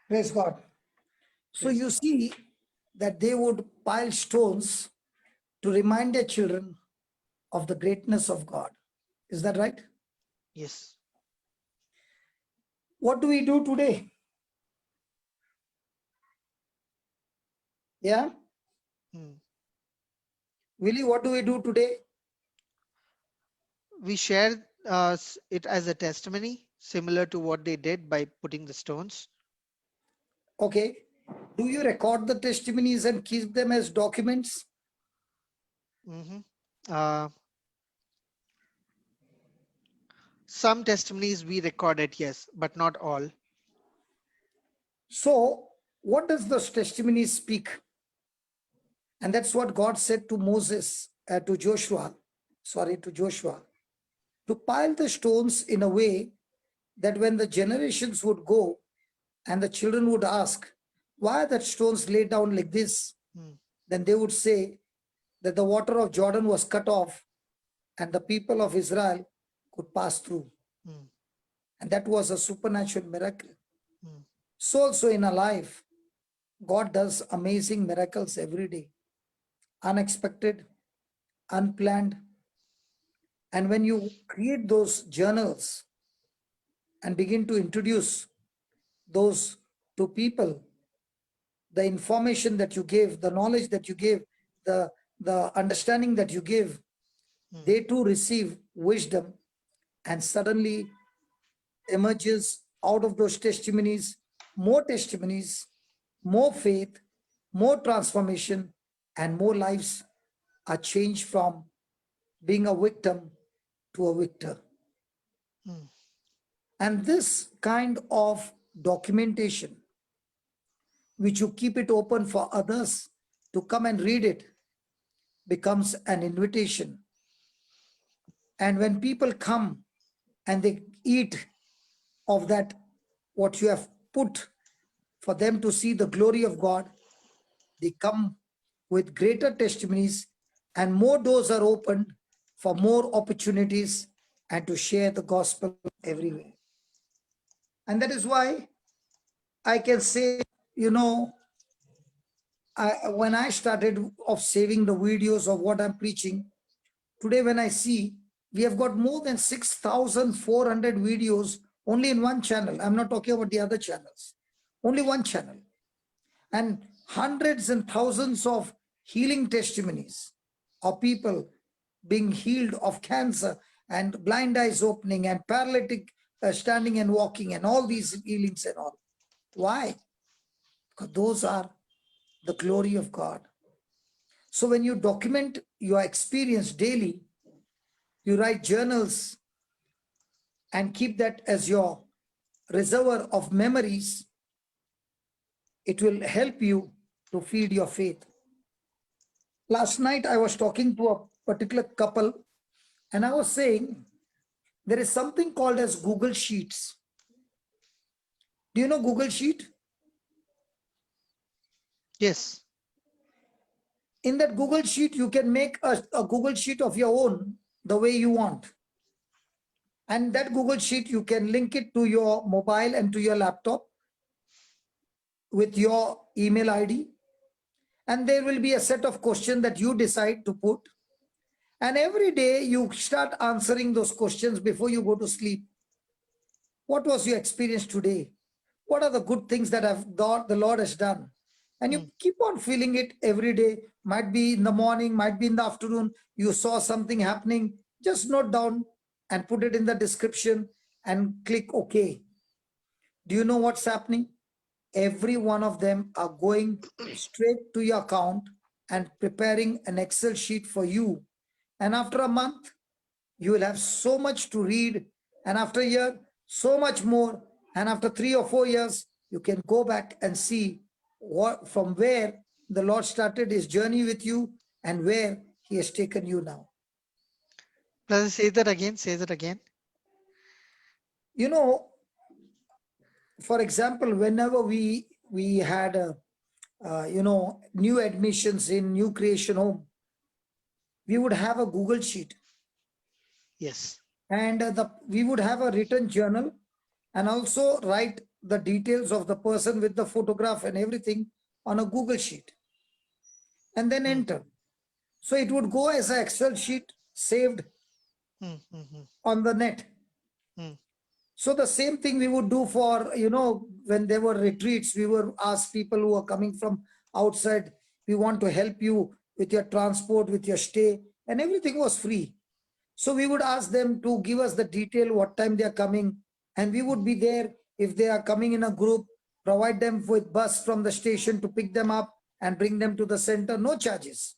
Praise God. So you see that they would pile stones to remind their children of the greatness of God. Is that right? Yes. What do we do today? Yeah? Willie, what do we do today? We share it as a testimony, similar to what they did by putting the stones. Okay. Do you record the testimonies and keep them as documents? Some testimonies we recorded, yes, but not all. So what does those testimonies speak? And that's what God said to Joshua, to pile the stones in a way that when the generations would go and the children would ask, why are that stones laid down like this? Then they would say that the water of Jordan was cut off and the people of Israel could pass through. And that was a supernatural miracle. So also in our life, God does amazing miracles every day, unexpected, unplanned. And when you create those journals and begin to introduce those to people, the information that you give, the knowledge that you give, the understanding that you give, they too receive wisdom, and suddenly emerges out of those testimonies, more faith, more transformation, and more lives are changed from being a victim to a victor. And this kind of documentation, which you keep it open for others to come and read it, becomes an invitation. And when people come and they eat of that, what you have put for them to see the glory of God, they come with greater testimonies, and more doors are opened for more opportunities and to share the gospel everywhere. And that is why I can say, when I started of saving the videos of what I'm preaching, today when I see, we have got more than 6,400 videos only in one channel. I'm not talking about the other channels. Only one channel. And hundreds and thousands of healing testimonies of people being healed of cancer and blind eyes opening and paralytic standing and walking and all these healings and all. Why? Because those are the glory of God. So when you document your experience daily, you write journals and keep that as your reservoir of memories, it will help you to feed your faith. Last night, I was talking to a particular couple, and I was saying there is something called as Google Sheets. Do you know Google Sheet? Yes. In that Google Sheet, you can make a Google Sheet of your own the way you want. And that Google Sheet, you can link it to your mobile and to your laptop with your email ID. And there will be a set of questions that you decide to put. And every day you start answering those questions before you go to sleep. What was your experience today? What are the good things that the Lord has done? And you keep on feeling it every day. Might be in the morning, might be in the afternoon. You saw something happening. Just note down and put it in the description and click OK. Do you know what's happening? Every one of them are going straight to your account and preparing an Excel sheet for you. And after a month, you will have so much to read. And after a year, so much more. And after 3 or 4 years, you can go back and see from where the Lord started his journey with you and where he has taken you now. Brother, say that again. Say that again. You know, for example, whenever we had new admissions in new creation home, we would have a Google Sheet. Yes. And we would have a written journal and also write the details of the person with the photograph and everything on a Google Sheet and then enter. So it would go as an Excel sheet saved on the net. So the same thing we would do for, when there were retreats, we would ask people who are coming from outside, we want to help you with your transport, with your stay, and everything was free. So we would ask them to give us the detail, what time they are coming, and we would be there if they are coming in a group, provide them with bus from the station to pick them up and bring them to the center, no charges.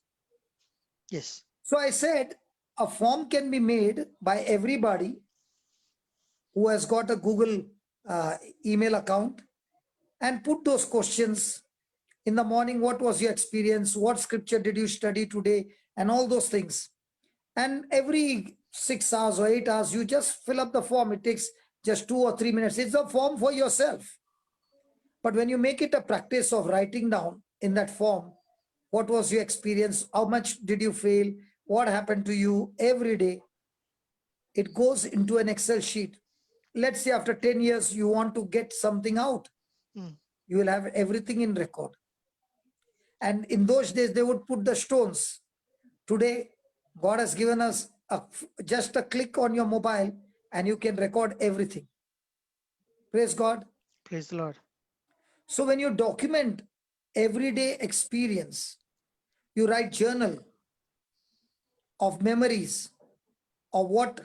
Yes. So I said, a form can be made by everybody who has got a Google email account and put those questions in the morning. What was your experience? What scripture did you study today? And all those things. And every 6 hours or 8 hours, you just fill up the form. It takes just 2 or 3 minutes. It's a form for yourself. But when you make it a practice of writing down in that form, what was your experience? How much did you fail? What happened to you every day? It goes into an Excel sheet. Let's say after 10 years, you want to get something out. You will have everything in record. And in those days, they would put the stones. Today, God has given us just a click on your mobile and you can record everything. Praise God. Praise the Lord. So when you document everyday experience, you write journal of memories of what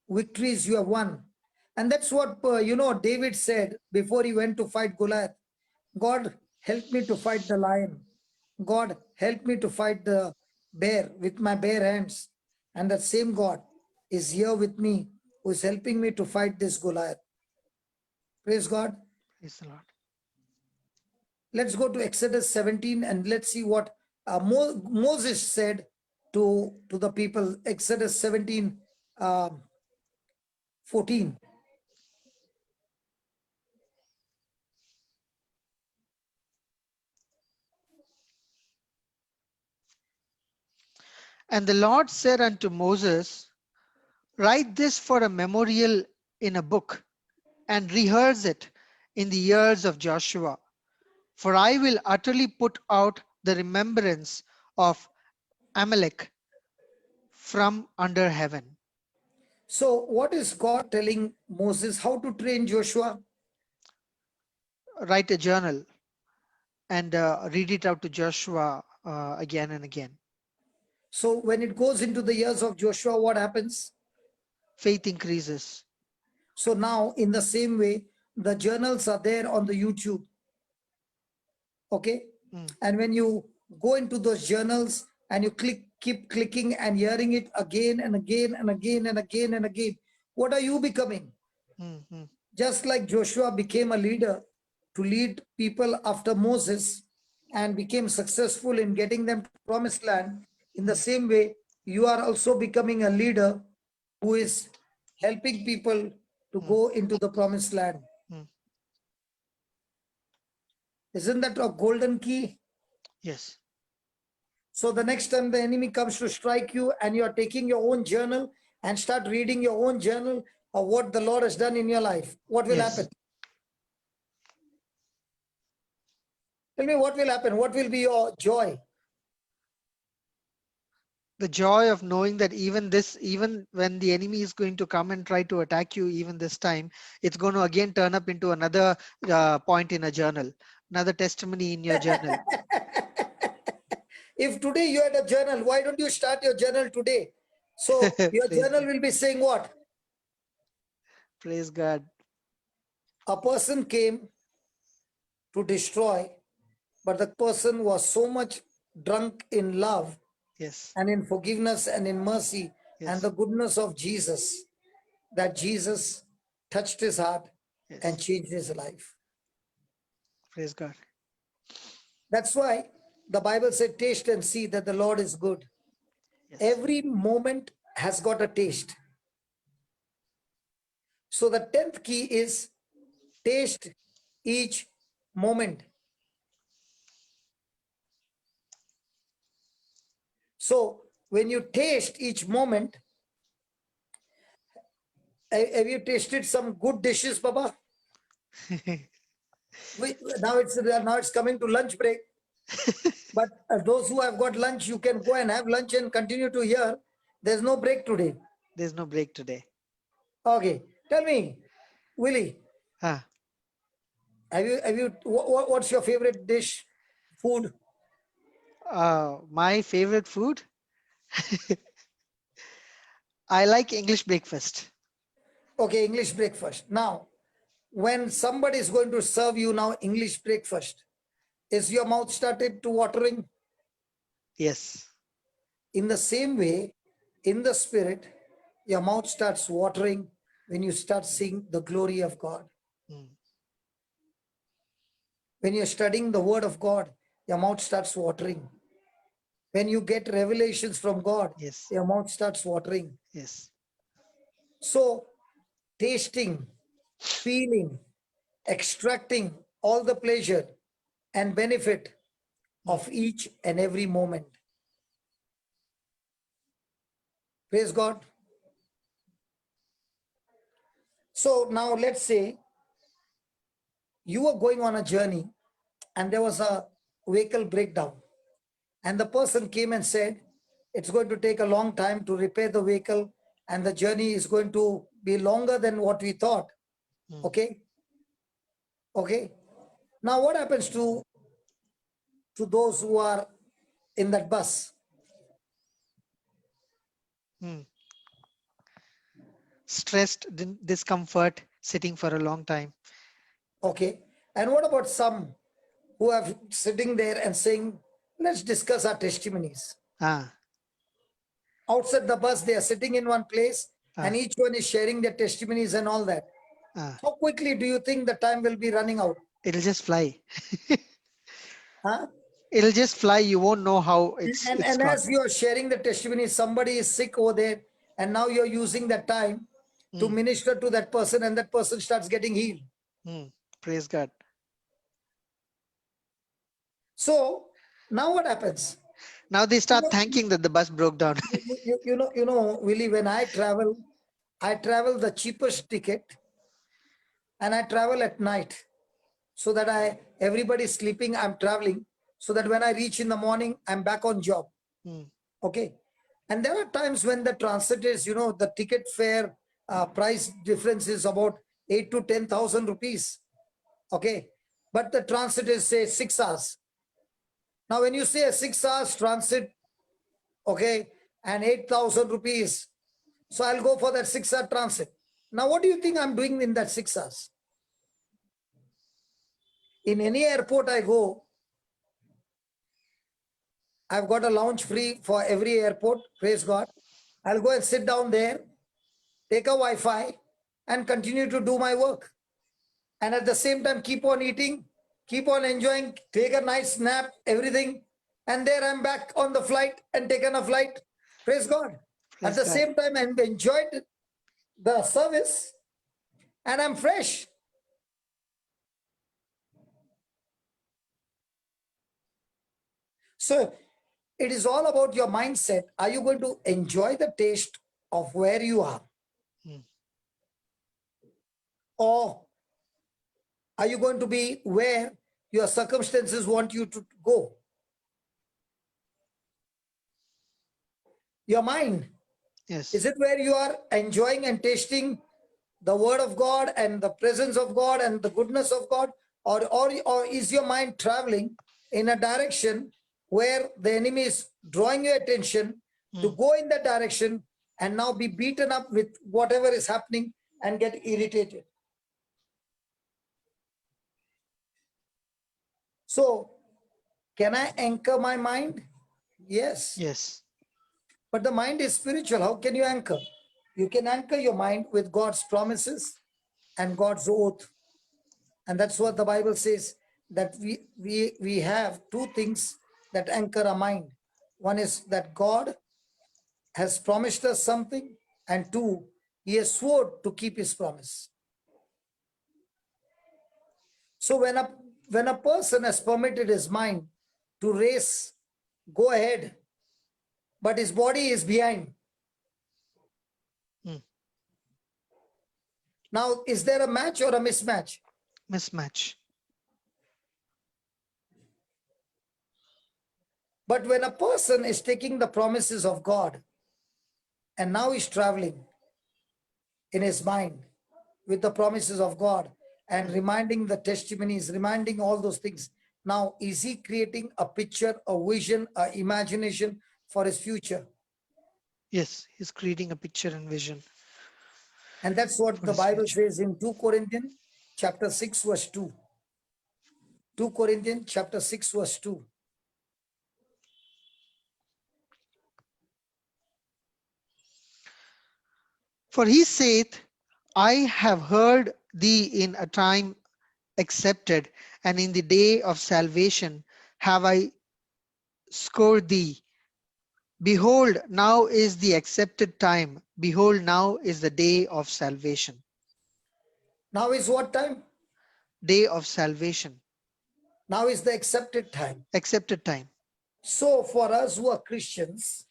victories you have won. And that's what, David said before he went to fight Goliath. God, help me to fight the lion. God, help me to fight the bear with my bare hands. And that same God is here with me, who is helping me to fight this Goliath. Praise God. Praise the Lord. Let's go to Exodus 17 and let's see what Moses said to the people. Exodus 17, 14. And the Lord said unto Moses, write this for a memorial in a book, and rehearse it in the ears of Joshua. For I will utterly put out the remembrance of Amalek from under heaven. So what is God telling Moses? How to train Joshua? Write a journal and read it out to Joshua again and again. So when it goes into the ears of Joshua, what happens? Faith increases. So now in the same way, the journals are there on the YouTube. Okay. And when you go into those journals and you keep clicking and hearing it again and again and again and again and again, what are you becoming? Just like Joshua became a leader to lead people after Moses and became successful in getting them to promised land, in the same way, you are also becoming a leader who is helping people to go into the promised land. Isn't that a golden key? Yes. So the next time the enemy comes to strike you and you are taking your own journal and start reading your own journal of what the Lord has done in your life, what will happen? Tell me what will happen. What will be your joy? The joy of knowing that even when the enemy is going to come and try to attack you, even this time, it's going to again turn up into another point in a journal, another testimony in your journal. If today you had a journal, why don't you start your journal today? So your journal will be saying what? Praise God. A person came to destroy, but the person was so much drunk in love, yes, and in forgiveness and in mercy, yes, and the goodness of Jesus, that Jesus touched his heart, yes, and changed his life. Praise God. That's why the Bible said, taste and see that the Lord is good. Yes. Every moment has got a taste. So the 10th key is taste each moment. So when you taste each moment, have you tasted some good dishes, Baba? Now it's coming to lunch break. But those who have got lunch, you can go and have lunch and continue to hear. There's no break today. There's no break today. Okay. Tell me, Willie. What's your favorite dish, food? My favorite food? I like English breakfast. Okay, English breakfast. Now, when somebody is going to serve you now English breakfast, is your mouth started to watering? Yes. In the same way, in the spirit, your mouth starts watering when you start seeing the glory of God. When you're studying the word of God, your mouth starts watering. When you get revelations from God, yes, your mouth starts watering. Yes. So, tasting, feeling, extracting all the pleasure and benefit of each and every moment. Praise God. So now let's say you were going on a journey and there was a vehicle breakdown. and the person came and said, it's going to take a long time to repair the vehicle and the journey is going to be longer than what we thought. Okay. Okay. Now what happens to those who are in that bus? Stressed, discomfort, sitting for a long time. Okay. And what about some who are sitting there and saying, let's discuss our testimonies? Outside the bus, they are sitting in one place and each one is sharing their testimonies and all that. How quickly do you think the time will be running out? It'll just fly. Huh? It'll just fly. You won't know how it's And gone. as you are sharing the testimony, somebody is sick over there and now you're using that time to minister to that person and that person starts getting healed. Praise God. So now what happens? Now they start thanking that the bus broke down. You know, Willie, when I travel the cheapest ticket and I travel at night so that everybody's sleeping, I'm traveling so that when I reach in the morning, I'm back on job. Okay. And there are times when the transit is, you know, the ticket fare price difference is about 8 to 10,000 rupees. Okay. But the transit is say 6 hours. Now, when you say a 6 hours transit, okay, and 8,000 rupees, so I'll go for that 6-hour transit. Now, what do you think I'm doing in that 6 hours? In any airport I go, I've got a lounge free for every airport, praise God. I'll go and sit down there, take a Wi-Fi and continue to do my work. And at the same time, keep on eating, keep on enjoying, take a nice nap, everything. And there I'm back on the flight and taken a flight. Praise God. At the same time, I've enjoyed the service and I'm fresh. So it is all about your mindset. Are you going to enjoy the taste of where you are? Or are you going to be where your circumstances want you to go? Your mind. Yes. Is it where you are enjoying and tasting the word of God and the presence of God and the goodness of God? Or is your mind traveling in a direction where the enemy is drawing your attention to go in that direction and now be beaten up with whatever is happening and get irritated? So, can I anchor my mind? Yes. Yes. But the mind is spiritual. How can you anchor? You can anchor your mind with God's promises and God's oath. And that's what the Bible says, that we have two things that anchor our mind. One is that God has promised us something, and two, he has sworn to keep his promise. So when a person has permitted his mind to race, go ahead, but his body is behind. Now, is there a match or a mismatch? Mismatch. But when a person is taking the promises of God and now he's traveling in his mind with the promises of God and reminding the testimonies, reminding all those things, now is he creating a picture, a vision, a imagination for his future? Yes, he's creating a picture and vision. And that's what the Bible says in 2 Corinthians chapter 6 verse 2. 2 Corinthians chapter 6 verse 2. For he saith, I have heard thee in a time accepted, and in the day of salvation have I scored thee. Behold, now is the accepted time. Behold, now is the day of salvation. Now is what time? Day of salvation. Now is the accepted time. Accepted time. So for us who are Christians,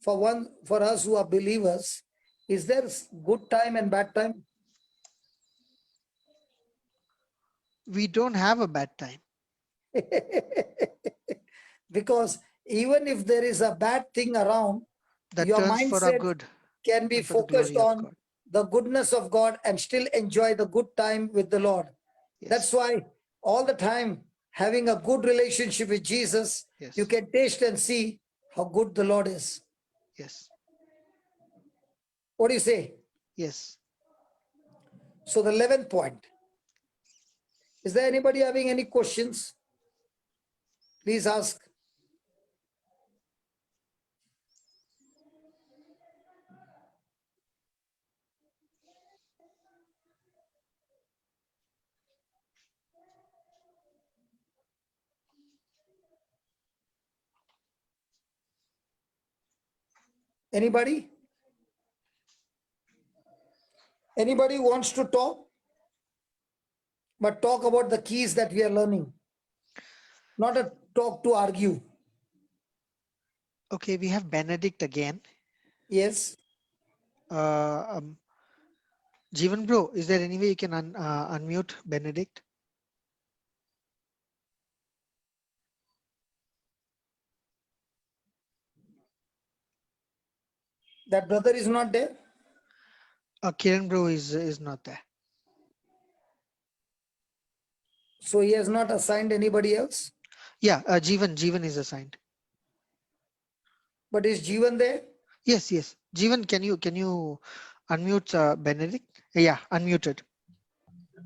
for us who are believers, is there good time and bad time? We don't have a bad time. Because even if there is a bad thing around, that your turns for our mindset good can be and for the focused glory of on God. the goodness of God and still enjoy the good time with the Lord. Yes. That's why all the time having a good relationship with Jesus, Yes. you can taste and see how good the Lord is. Yes. What do you say? Yes. So the 11th point. Is there anybody having any questions? Please ask. Anybody? Anybody wants to talk? But talk about the keys that we are learning. Not a talk to argue. Okay, we have Benedict again. Yes. Jeevan bro, is there any way you can unmute Benedict? That brother is not there? Kiran bro is not there. So he has not assigned anybody else? Yeah, Jeevan is assigned. But is Jeevan there? Yes, yes. Jeevan, can you unmute Benedict? Yeah, unmuted.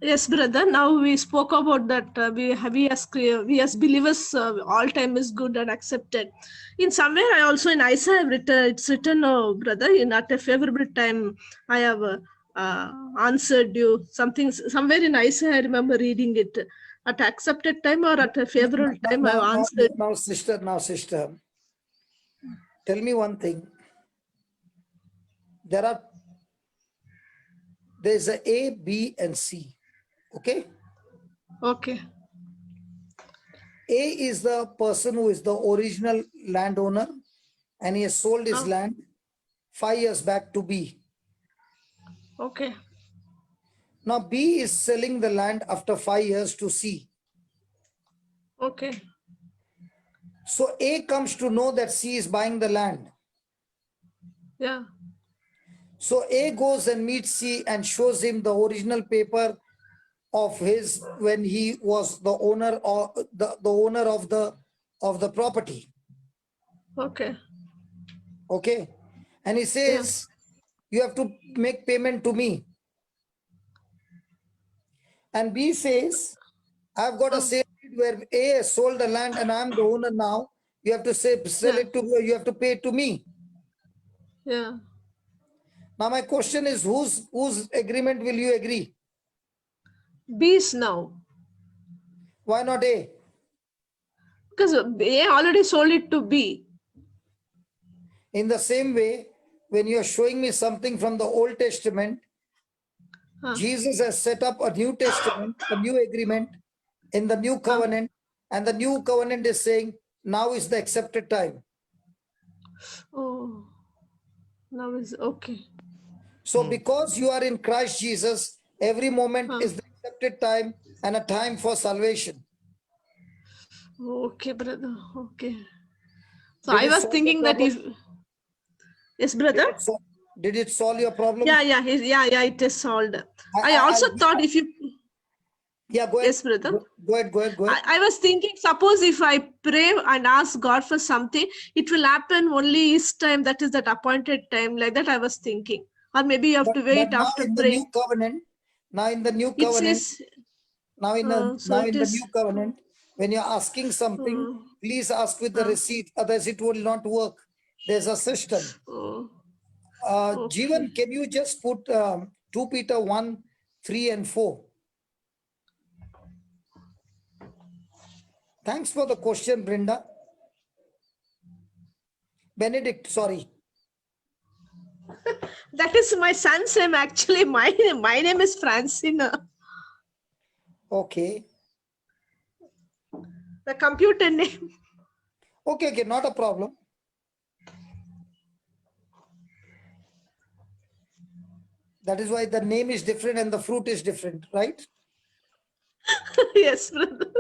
Yes, brother. Now we spoke about that we as believers all time is good and accepted. In somewhere I also in Isaiah it's written, brother, in at a favorable time I have answered you something somewhere in Isaiah. I remember reading it at accepted time or at a favorable time I have answered. Now, sister, tell me one thing. There's a B, and C. Okay? Okay. A is the person who is the original landowner and he has sold his land 5 years back to B. Okay. Now B is selling the land after 5 years to C. Okay. So A comes to know that C is buying the land. Yeah. So A goes and meets C and shows him the original paper of his when he was the owner or the owner of the property. Okay. Okay. And he says, you have to make payment to me. And B says, I've got a sale deed where A has sold the land and I'm the owner now. You have to sell it to you have to pay it to me. Yeah. Now my question is, whose agreement will you agree? B's now. Why not A? Because A already sold it to B. In the same way, when you are showing me something from the Old Testament, Jesus has set up a New Testament, a new agreement in the new covenant, and the new covenant is saying, now is the accepted time. Oh, now is okay. So because you are in Christ Jesus, every moment is the accepted time and a time for salvation. Okay, brother. Okay. So Did I it was solve thinking your that if, problem? yes, brother. Did it solve your problem? Yeah, it is solved. I also thought if you, yeah, go ahead. yes, brother. Go ahead. I was thinking, suppose if I pray and ask God for something, it will happen only his time, that is that appointed time, like that I was thinking. Or maybe you have to wait after in praying. Now in the new It covenant, says, now in the new covenant, when you're asking something, Oh. please ask with the receipt, otherwise it will not work. There's a system. Jeevan, can you just put 2 Peter 1, 3 and 4? Thanks for the question, Brenda. Benedict, sorry. That is my son's name. Actually, my name is Francina. Okay. The computer name. Okay, not a problem. That is why the name is different and the fruit is different, right? Yes, brother.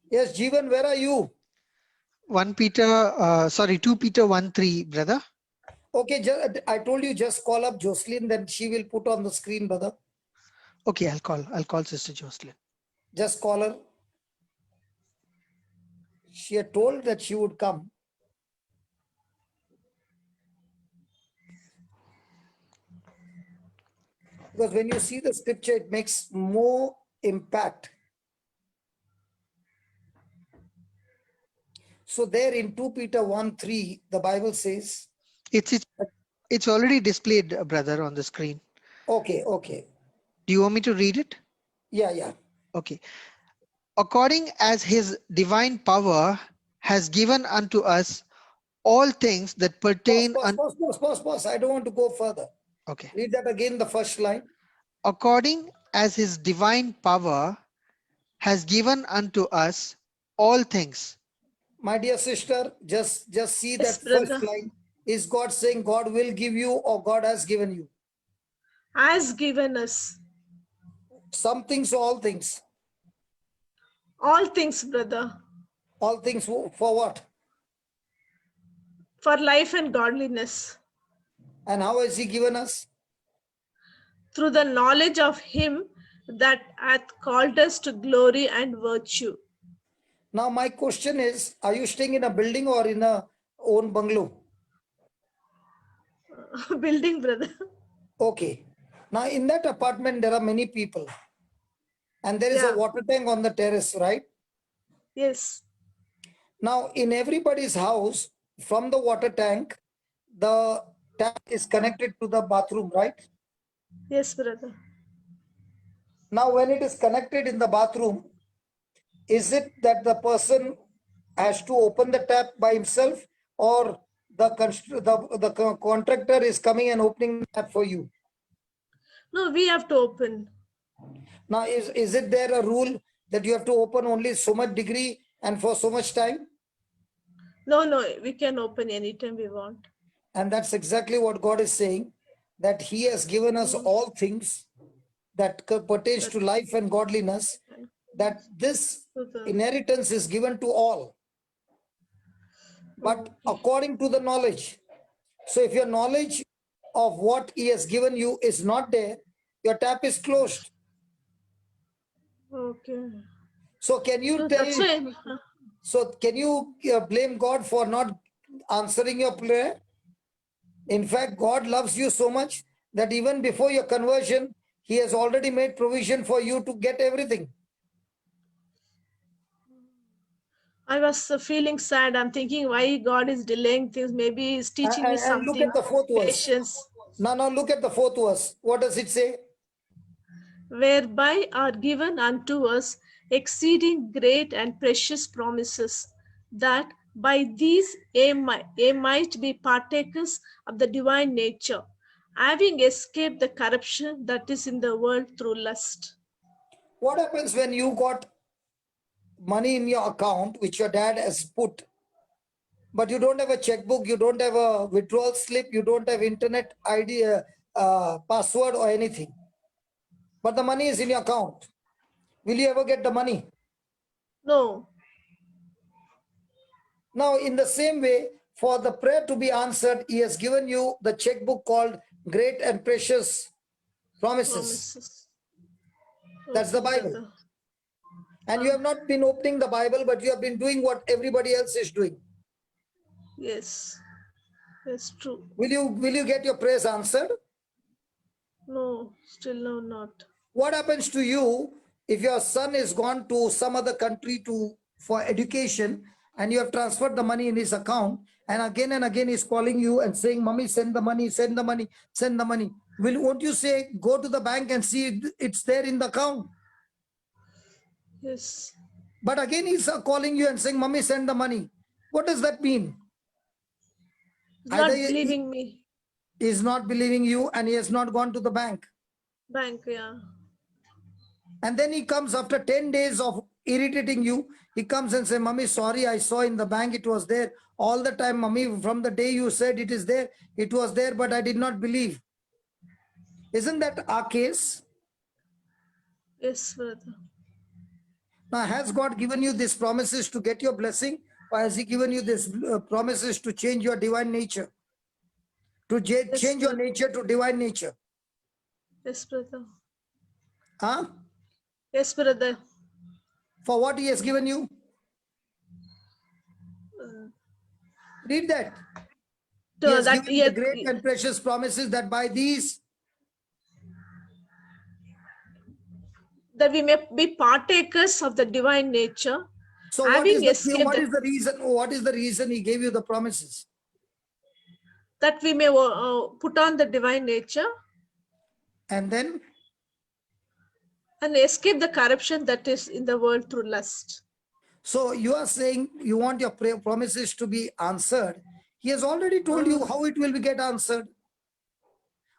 Yes, Jeevan, where are you? 2 Peter 1:3, brother. Okay, I told you just call up Jocelyn, then she will put on the screen, brother. Okay, I'll call Sister Jocelyn. Just call her. She had told that she would come. Because when you see the scripture, it makes more impact. So there in 2 Peter 1:3, the Bible says. It's already displayed, brother, on the screen. Okay. Do you want me to read it? Yeah. Okay. According as his divine power has given unto us all things that pertain. Pause. I don't want to go further. Okay. Read that again, the first line. According as his divine power has given unto us all things. My dear sister, just see that brother. first line. Is God saying God will give you or God has given you? Has given us. Some things or all things? All things, brother. All things for what? For life and godliness. And how has he given us? Through the knowledge of him that hath called us to glory and virtue. Now my question is, are you staying in a building or in a own bungalow? Building, brother. Okay. Now in that apartment, there are many people. And there is a water tank on the terrace, right? Yes. Now in everybody's house, from the water tank, the tap is connected to the bathroom, right? Yes, brother. Now when it is connected in the bathroom, is it that the person has to open the tap by himself, or the contractor is coming and opening the tap for you? No, we have to open. Now is it there a rule that you have to open only so much degree and for so much time? No, we can open anytime we want. And that's exactly what God is saying, that he has given us all things that pertains to life and godliness, that this inheritance is given to all, but according to the knowledge. So if your knowledge of what he has given you is not there, your tap is closed. Okay. So can you can you blame God for not answering your prayer? In fact, God loves you so much that even before your conversion, he has already made provision for you to get everything. I was feeling sad. I'm thinking why God is delaying things. Maybe he's teaching me something. And look at the fourth verse. Patience. Now look at the fourth verse. What does it say? Whereby are given unto us exceeding great and precious promises, that by these ye might be partakers of the divine nature, having escaped the corruption that is in the world through lust. What happens when you got money in your account, which your dad has put, but you don't have a checkbook, you don't have a withdrawal slip, you don't have internet ID, password or anything, but the money is in your account? Will you ever get the money? No. Now, in the same way, for the prayer to be answered, he has given you the checkbook called Great and Precious Promises. That's the Bible. Brother. And you have not been opening the Bible, but you have been doing what everybody else is doing. Yes, that's true. Will you get your prayers answered? No, still no, not. What happens to you if your son is gone to some other country for education, and you have transferred the money in his account, and again he's calling you and saying, "Mommy, send the money, send the money, send the money." Won't you say, go to the bank and see it's there in the account? Yes. But again he's calling you and saying, "Mommy, send the money." What does that mean? He's not believing me. He's not believing you, and he has not gone to the bank. Yeah. And then he comes after 10 days of irritating you. He comes and says, "Mommy, sorry, I saw in the bank it was there all the time. Mommy, from the day you said it is there, it was there, but I did not believe." Isn't that our case? Yes, brother. Now, has God given you these promises to get your blessing, has he given you this promises to change your divine nature? To change your nature to divine nature. Yes, brother. Huh? Yes, brother. For what he has given you? Read that. He has given the great and precious promises that by these that we may be partakers of the divine nature. So what is the reason? What is the reason he gave you the promises? That we may put on the divine nature. And then? And escape the corruption that is in the world through lust. So you are saying you want your promises to be answered. He has already told you how it will get answered.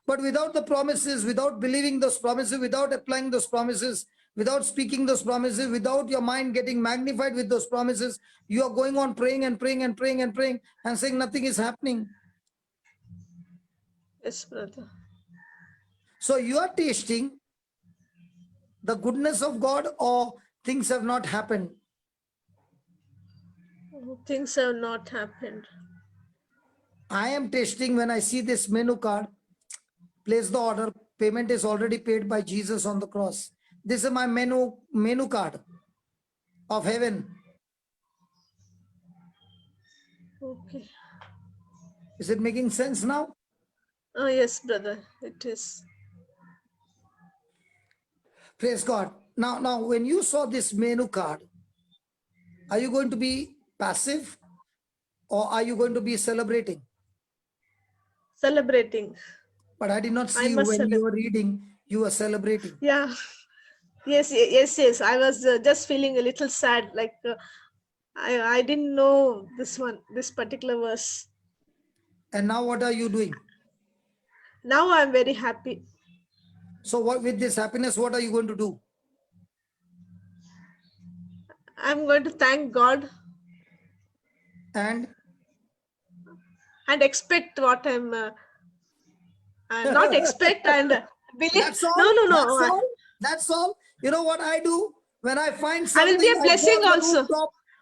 But without the promises, without believing those promises, without applying those promises, without speaking those promises, without your mind getting magnified with those promises, you are going on praying and praying and praying and praying and saying nothing is happening. Yes, brother. So you are tasting the goodness of God, or things have not happened? Things have not happened. I am tasting when I see this menu card. Place the order. Payment is already paid by Jesus on the cross. This is my menu card of heaven. Okay. Is it making sense now? Oh, yes, brother. It is. Praise God. Now, when you saw this menu card, are you going to be passive or are you going to be celebrating? Celebrating. But I did not see you when you were reading, you were celebrating. Yeah. Yes. I was just feeling a little sad. Like I didn't know this particular verse. And now what are you doing? Now I'm very happy. So with this happiness, what are you going to do? I'm going to thank God. And expect what I'm not expect and believe. That's all. No. That's all. You know what I do? When I find something, I will be a blessing also.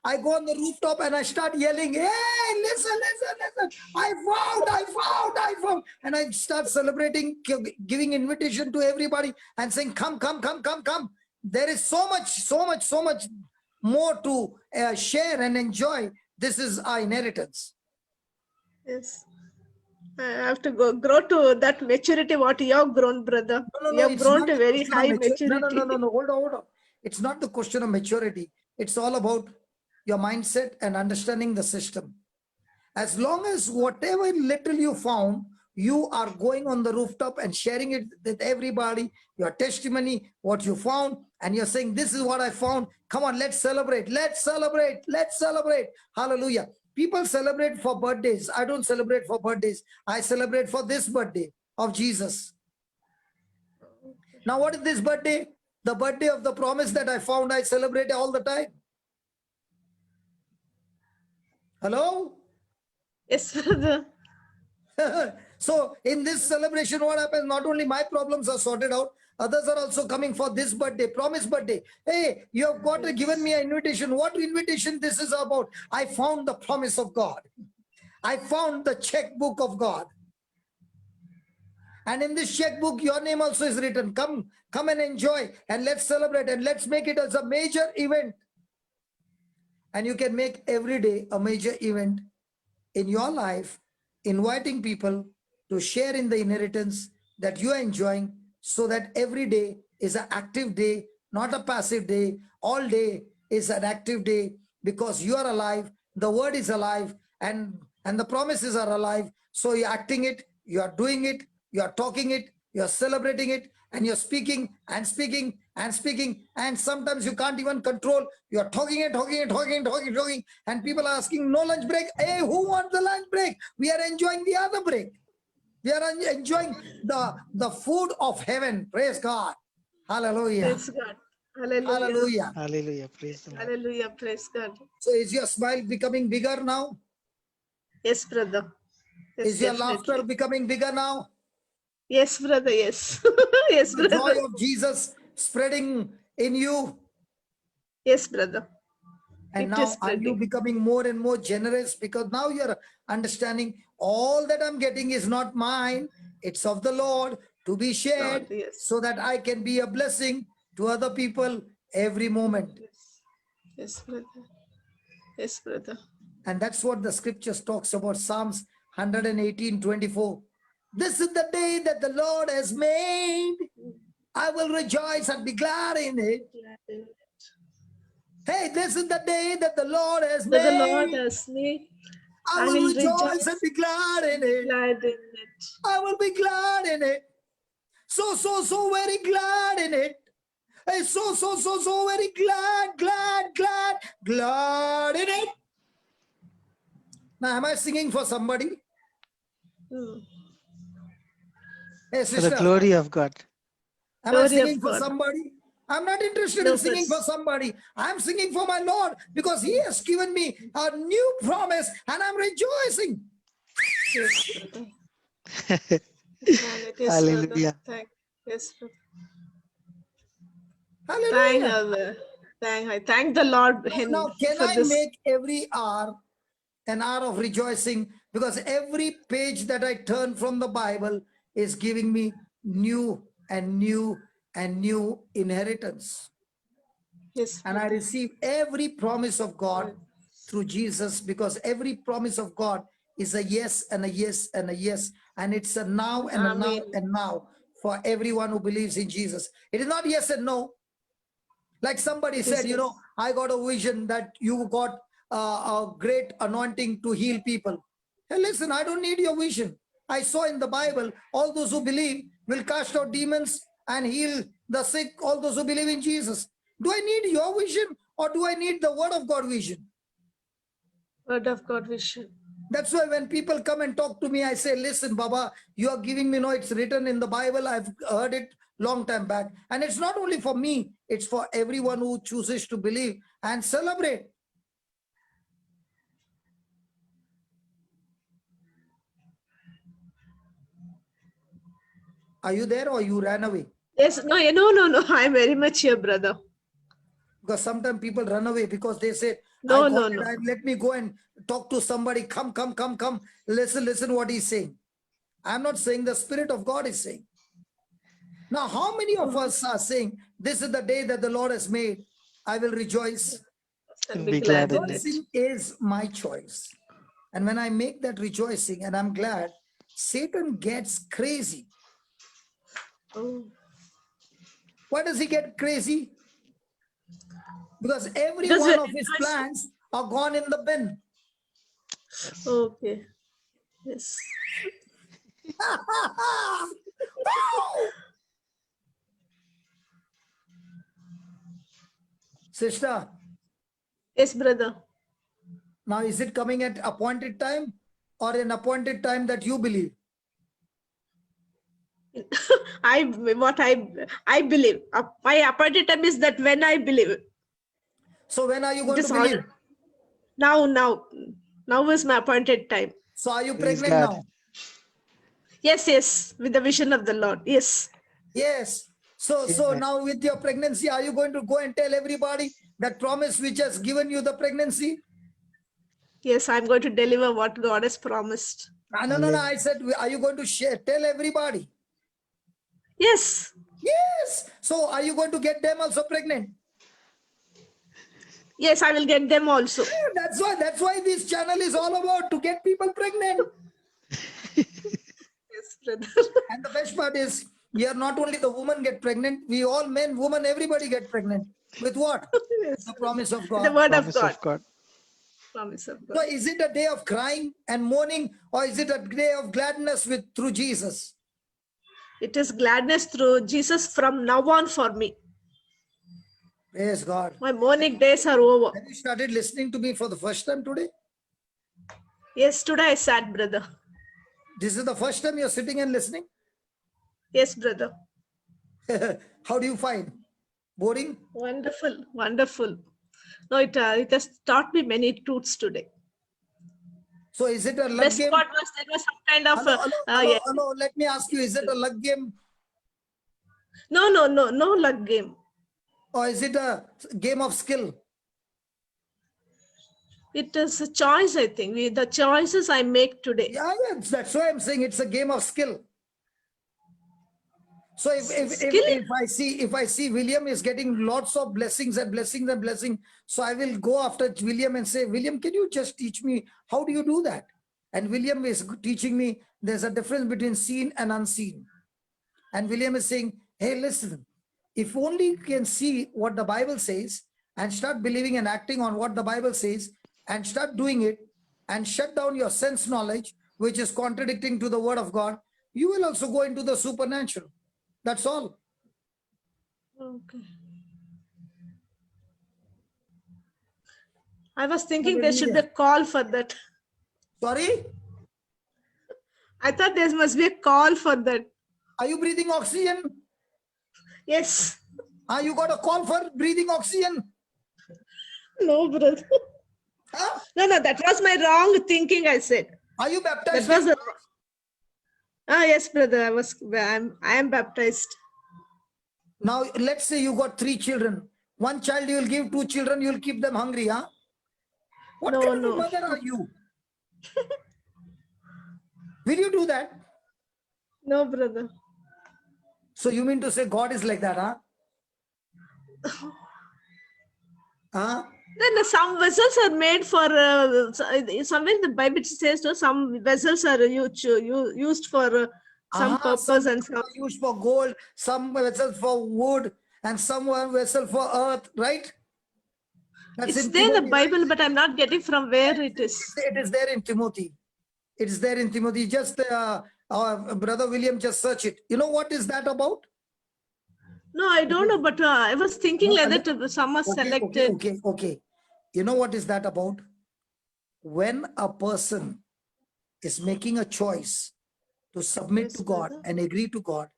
I go on the rooftop and I start yelling, hey, listen. I found. And I start celebrating, giving invitation to everybody and saying, come. There is so much more to share and enjoy. This is our inheritance. Yes. I have to grow to that maturity what you have grown, brother. You have grown to very high maturity. No. Hold on. It's not the question of maturity. It's all about your mindset and understanding the system. As long as whatever little you found, you are going on the rooftop and sharing it with everybody, your testimony, what you found, and you're saying, this is what I found. Come on, let's celebrate. Hallelujah. People celebrate for birthdays. I don't celebrate for birthdays. I celebrate for this birthday of Jesus. Now, what is this birthday? The birthday of the promise that I found. I celebrate all the time. Hello? Yes, brother. So in this celebration, what happens? Not only my problems are sorted out, others are also coming for this birthday, promise birthday. Hey, you have given me an invitation. What invitation this is about? I found the promise of God. I found the checkbook of God. And in this checkbook, your name also is written. Come and enjoy, and let's celebrate, and let's make it as a major event. And you can make every day a major event in your life, inviting people to share in the inheritance that you are enjoying, so that every day is an active day, not a passive day. All day is an active day because you are alive, the word is alive, and the promises are alive. So you're acting it, you are doing it, you are talking it, you are celebrating it, and you're speaking, and sometimes you can't even control. You are talking, and people are asking, no lunch break. Hey, who wants the lunch break? We are enjoying the other break. We are enjoying the food of heaven. Praise God. Hallelujah. Praise God. Hallelujah. Hallelujah. Hallelujah. Praise the Lord. Hallelujah. Praise God. So is your smile becoming bigger now? Yes, brother. Yes, is your laughter becoming bigger now? Yes, brother. Yes. Yes, the brother. joy of Jesus spreading in you? Yes, brother. And It now is are you spreading. becoming more and more generous, because now you're understanding all that I'm getting is not mine. It's of the Lord to be shared, Lord, yes. so that I can be a blessing to other people every moment. Yes. Yes, brother. Yes, brother. And that's what the scriptures talks about. Psalms 118:24. This is the day that the Lord has made. I will rejoice and be glad in it. Hey, this is the day that the Lord has That the Lord made. has made. I I will will rejoice and rejoice be glad in and be it. glad in it. I will be glad in it. So very glad in it. Hey, so very glad in it. Now, am I singing for somebody? Hmm. Hey, For the sister, glory of God. am I Glory of singing for God. somebody? I'm not interested No, in singing for somebody. I'm singing for my Lord, because he has given me a new promise and I'm rejoicing. Yes, brother. And it is, brother. Hallelujah. Yes, brother. Hallelujah. I thank the Lord Now, can for I this. make every hour an hour of rejoicing? Because every page that I turn from the Bible is giving me new and new and new inheritance. Yes, And I brother. receive every promise of God through Jesus, because every promise of God is a yes and a yes and a yes. And it's a now and a now Amen. and now for everyone who believes in Jesus. It is not yes and no. Like somebody It is said, you know, I got a vision that you got a great anointing to heal people. Hey, listen, I don't need your vision. I saw in the Bible, all those who believe will cast out demons and heal the sick, all those who believe in Jesus. Do I need your vision, or do I need the word of God vision? Word of God vision. That's why when people come and talk to me, I say, listen, Baba, you are giving me, no, it's written in the Bible. I've heard it long time back. And it's not only for me, it's for everyone who chooses to believe and celebrate. Are you there, or you ran away? Yes, no. I'm very much here, brother. Because sometimes people run away because they say, No. let me go and talk to somebody. Come. Listen what he's saying. I'm not saying, the Spirit of God is saying. Now, how many of us are saying, this is the day that the Lord has made, I will rejoice? And Be glad in it. Rejoicing is my choice. And when I make that rejoicing and I'm glad, Satan gets crazy. Oh. Why does he get crazy? Because every Because one of his plans are gone in the bin. Yes. Okay. Yes. Sister, Yes, brother. now is it coming at appointed time, or an appointed time that you believe? I believe. My appointed time is that when I believe. So when are you going to believe? Now is my appointed time. So are you Praise pregnant God. now? Yes, with the vision of the Lord. Yes. Yes. So Amen. now with your pregnancy, are you going to go and tell everybody that promise which has given you the pregnancy? Yes, I'm going to deliver what God has promised. No. I said, are you going to tell everybody? Yes. Yes. So are you going to get them also pregnant? Yes, I will get them also. That's why this channel is all about, to get people pregnant. Yes, brother. And the best part is, we are not only the woman get pregnant, we all, men, women, everybody get pregnant. With what? Yes. The promise of The God. word Promise of God. of God. Promise of So God. is it a day of crying and mourning, or is it a day of gladness through Jesus? It is gladness through Jesus from now on for me. Praise God. My morning days are over. Have you started listening to me for the first time today? Yes, today I sat, brother. This is the first time you're sitting and listening? Yes, brother. How do you find? Boring? Wonderful. No, it has taught me many truths today. So is it a luck Best game? part was there was some kind of Hello. Let me ask you, is it a luck game? No luck game. Or is it a game of skill? It is a choice, I think. The choices I make today. Yeah, that's why I'm saying it's a game of skill. So if I see William is getting lots of blessings and blessings and blessings, so I will go after William and say, William, can you just teach me how do you do that? And William is teaching me there's a difference between seen and unseen. And William is saying, hey, listen, if only you can see what the Bible says and start believing and acting on what the Bible says and start doing it and shut down your sense knowledge, which is contradicting to the word of God, you will also go into the supernatural. That's all. Okay. I was thinking there should be a call for that. Sorry? I thought there must be a call for that. Are you breathing oxygen? Yes. You got a call for breathing oxygen? No, brother. Huh? No, that was my wrong thinking, I said. Are you baptized? That was yes, brother. I am baptized. Now, let's say you got 3 children. One child you will give, 2 children, you will keep them hungry, huh? What kind of a mother are you? Will you do that? No, brother. So you mean to say God is like that, huh? Huh? Then some vessels are made for, somewhere in the Bible it says so, some vessels are used for some purpose, some and some used for gold, some vessels for wood, and some vessel for earth, right? That's it's in there in the Timothy, Bible, right? but I'm not getting from where it is. It is there in Timothy. It is there in Timothy. Just our brother William just search it. You know what is that about? No, I don't know, but I was thinking like that some are selected. Okay. You know what is that about? When a person is making a choice to submit to God and agree to God,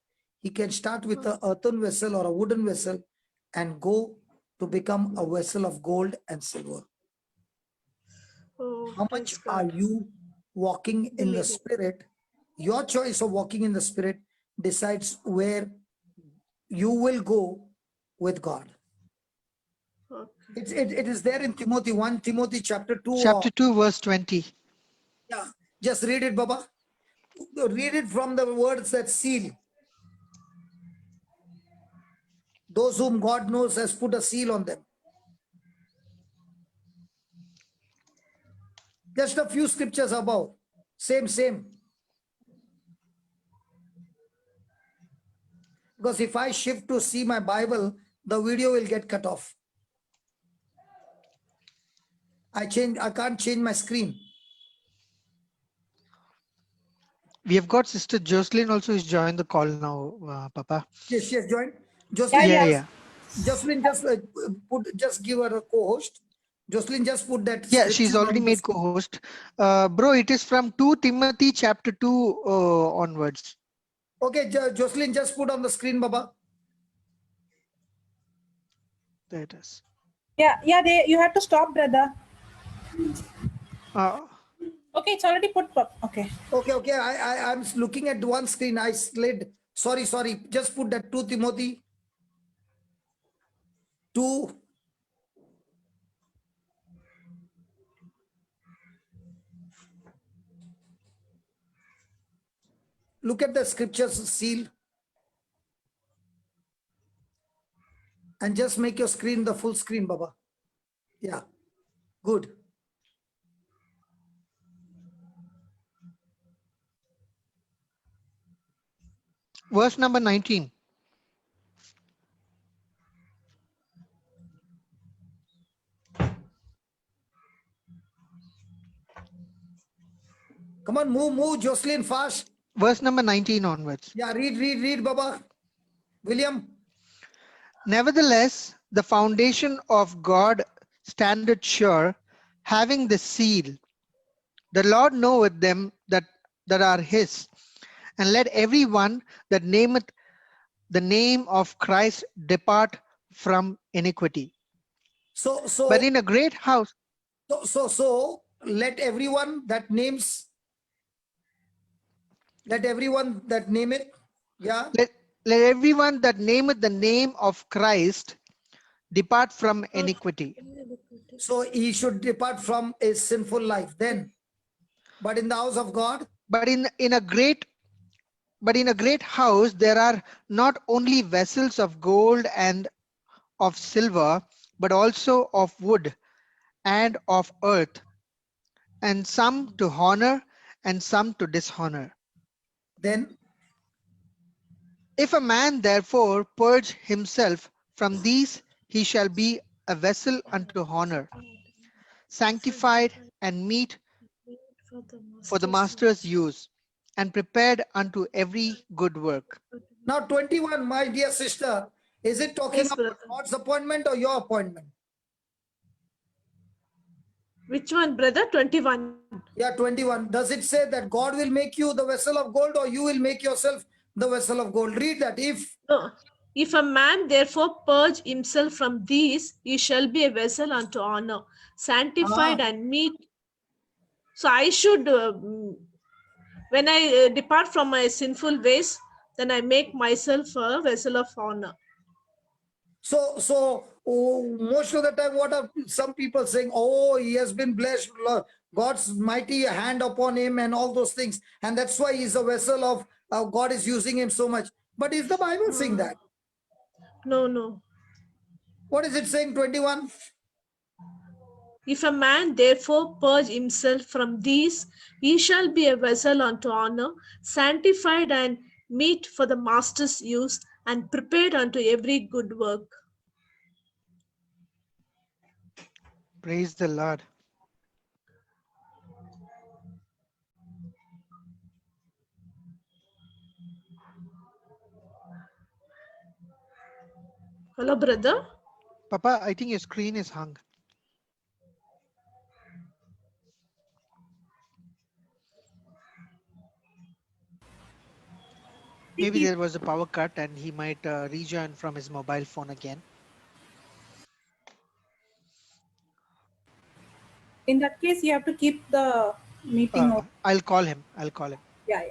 he can start with an earthen vessel or a wooden vessel and go to become a vessel of gold and silver. Oh, how much are you walking in the Spirit? Your choice of walking in the Spirit decides where you will go with God. Okay. It is there in Timothy, 1 Timothy chapter 2. Chapter 2, verse 20. Yeah, just read it, Baba. Read it from the words that seal. Those whom God knows has put a seal on them. Just a few scriptures above. Same. Because if I shift to see my Bible, the video will get cut off. I can't change my screen. We have got Sister Jocelyn also is joined the call now, Papa. Yes, she has joined. Jocelyn, yeah. Jocelyn, just give her a co-host. Jocelyn, just put that. Yeah, she's already made co-host. Bro, it is from 2 Timothy chapter 2 onwards. Okay, Jocelyn, just put on the screen, Baba. There it is. Yeah, you have to stop, brother. Okay, it's already put. Okay. Okay. I'm looking at one screen. I slid. Sorry. Just put that 2 Timothy 2. Look at the scriptures seal. And just make your screen the full screen, Baba. Yeah, good. Verse number 19. Come on, move, Jocelyn, fast. Verse number 19 onwards. Yeah, read, Baba. William. Nevertheless, the foundation of God standeth sure, having the seal. The Lord knoweth them that are his, and let everyone that nameth the name of Christ depart from iniquity. But in a great house. So let everyone that names. Let everyone that name it. Yeah. Let everyone that nameth the name of Christ depart from iniquity. So he should depart from his sinful life then. But in the house of God, But in a great house, there are not only vessels of gold and of silver, but also of wood and of earth, and some to honor and some to dishonor. then If a man therefore purge himself from these, he shall be a vessel unto honor, sanctified and meet for the master's use, and prepared unto every good work. now 21, my dear sister, is it talking Yes, about brother. God's appointment or your appointment? Which one, brother? 21. Yeah, 21. Does it say that God will make you the vessel of gold or you will make yourself the vessel of gold? Read that. No. If a man therefore purge himself from these, he shall be a vessel unto honor, sanctified and meet. So I should, when I depart from my sinful ways, then I make myself a vessel of honor. So most of the time, what are some people saying? Oh, he has been blessed, God's mighty hand upon him and all those things. And that's why he's a vessel of God is using him so much. But is the Bible saying that? No. What is it saying, 21? If a man therefore purge himself from these, he shall be a vessel unto honor, sanctified and meet for the master's use, and prepared unto every good work. Praise the Lord. Hello, brother. Papa, I think your screen is hung. Maybe there was a power cut and he might rejoin from his mobile phone again. In that case, you have to keep the meeting. I'll call him. Yeah.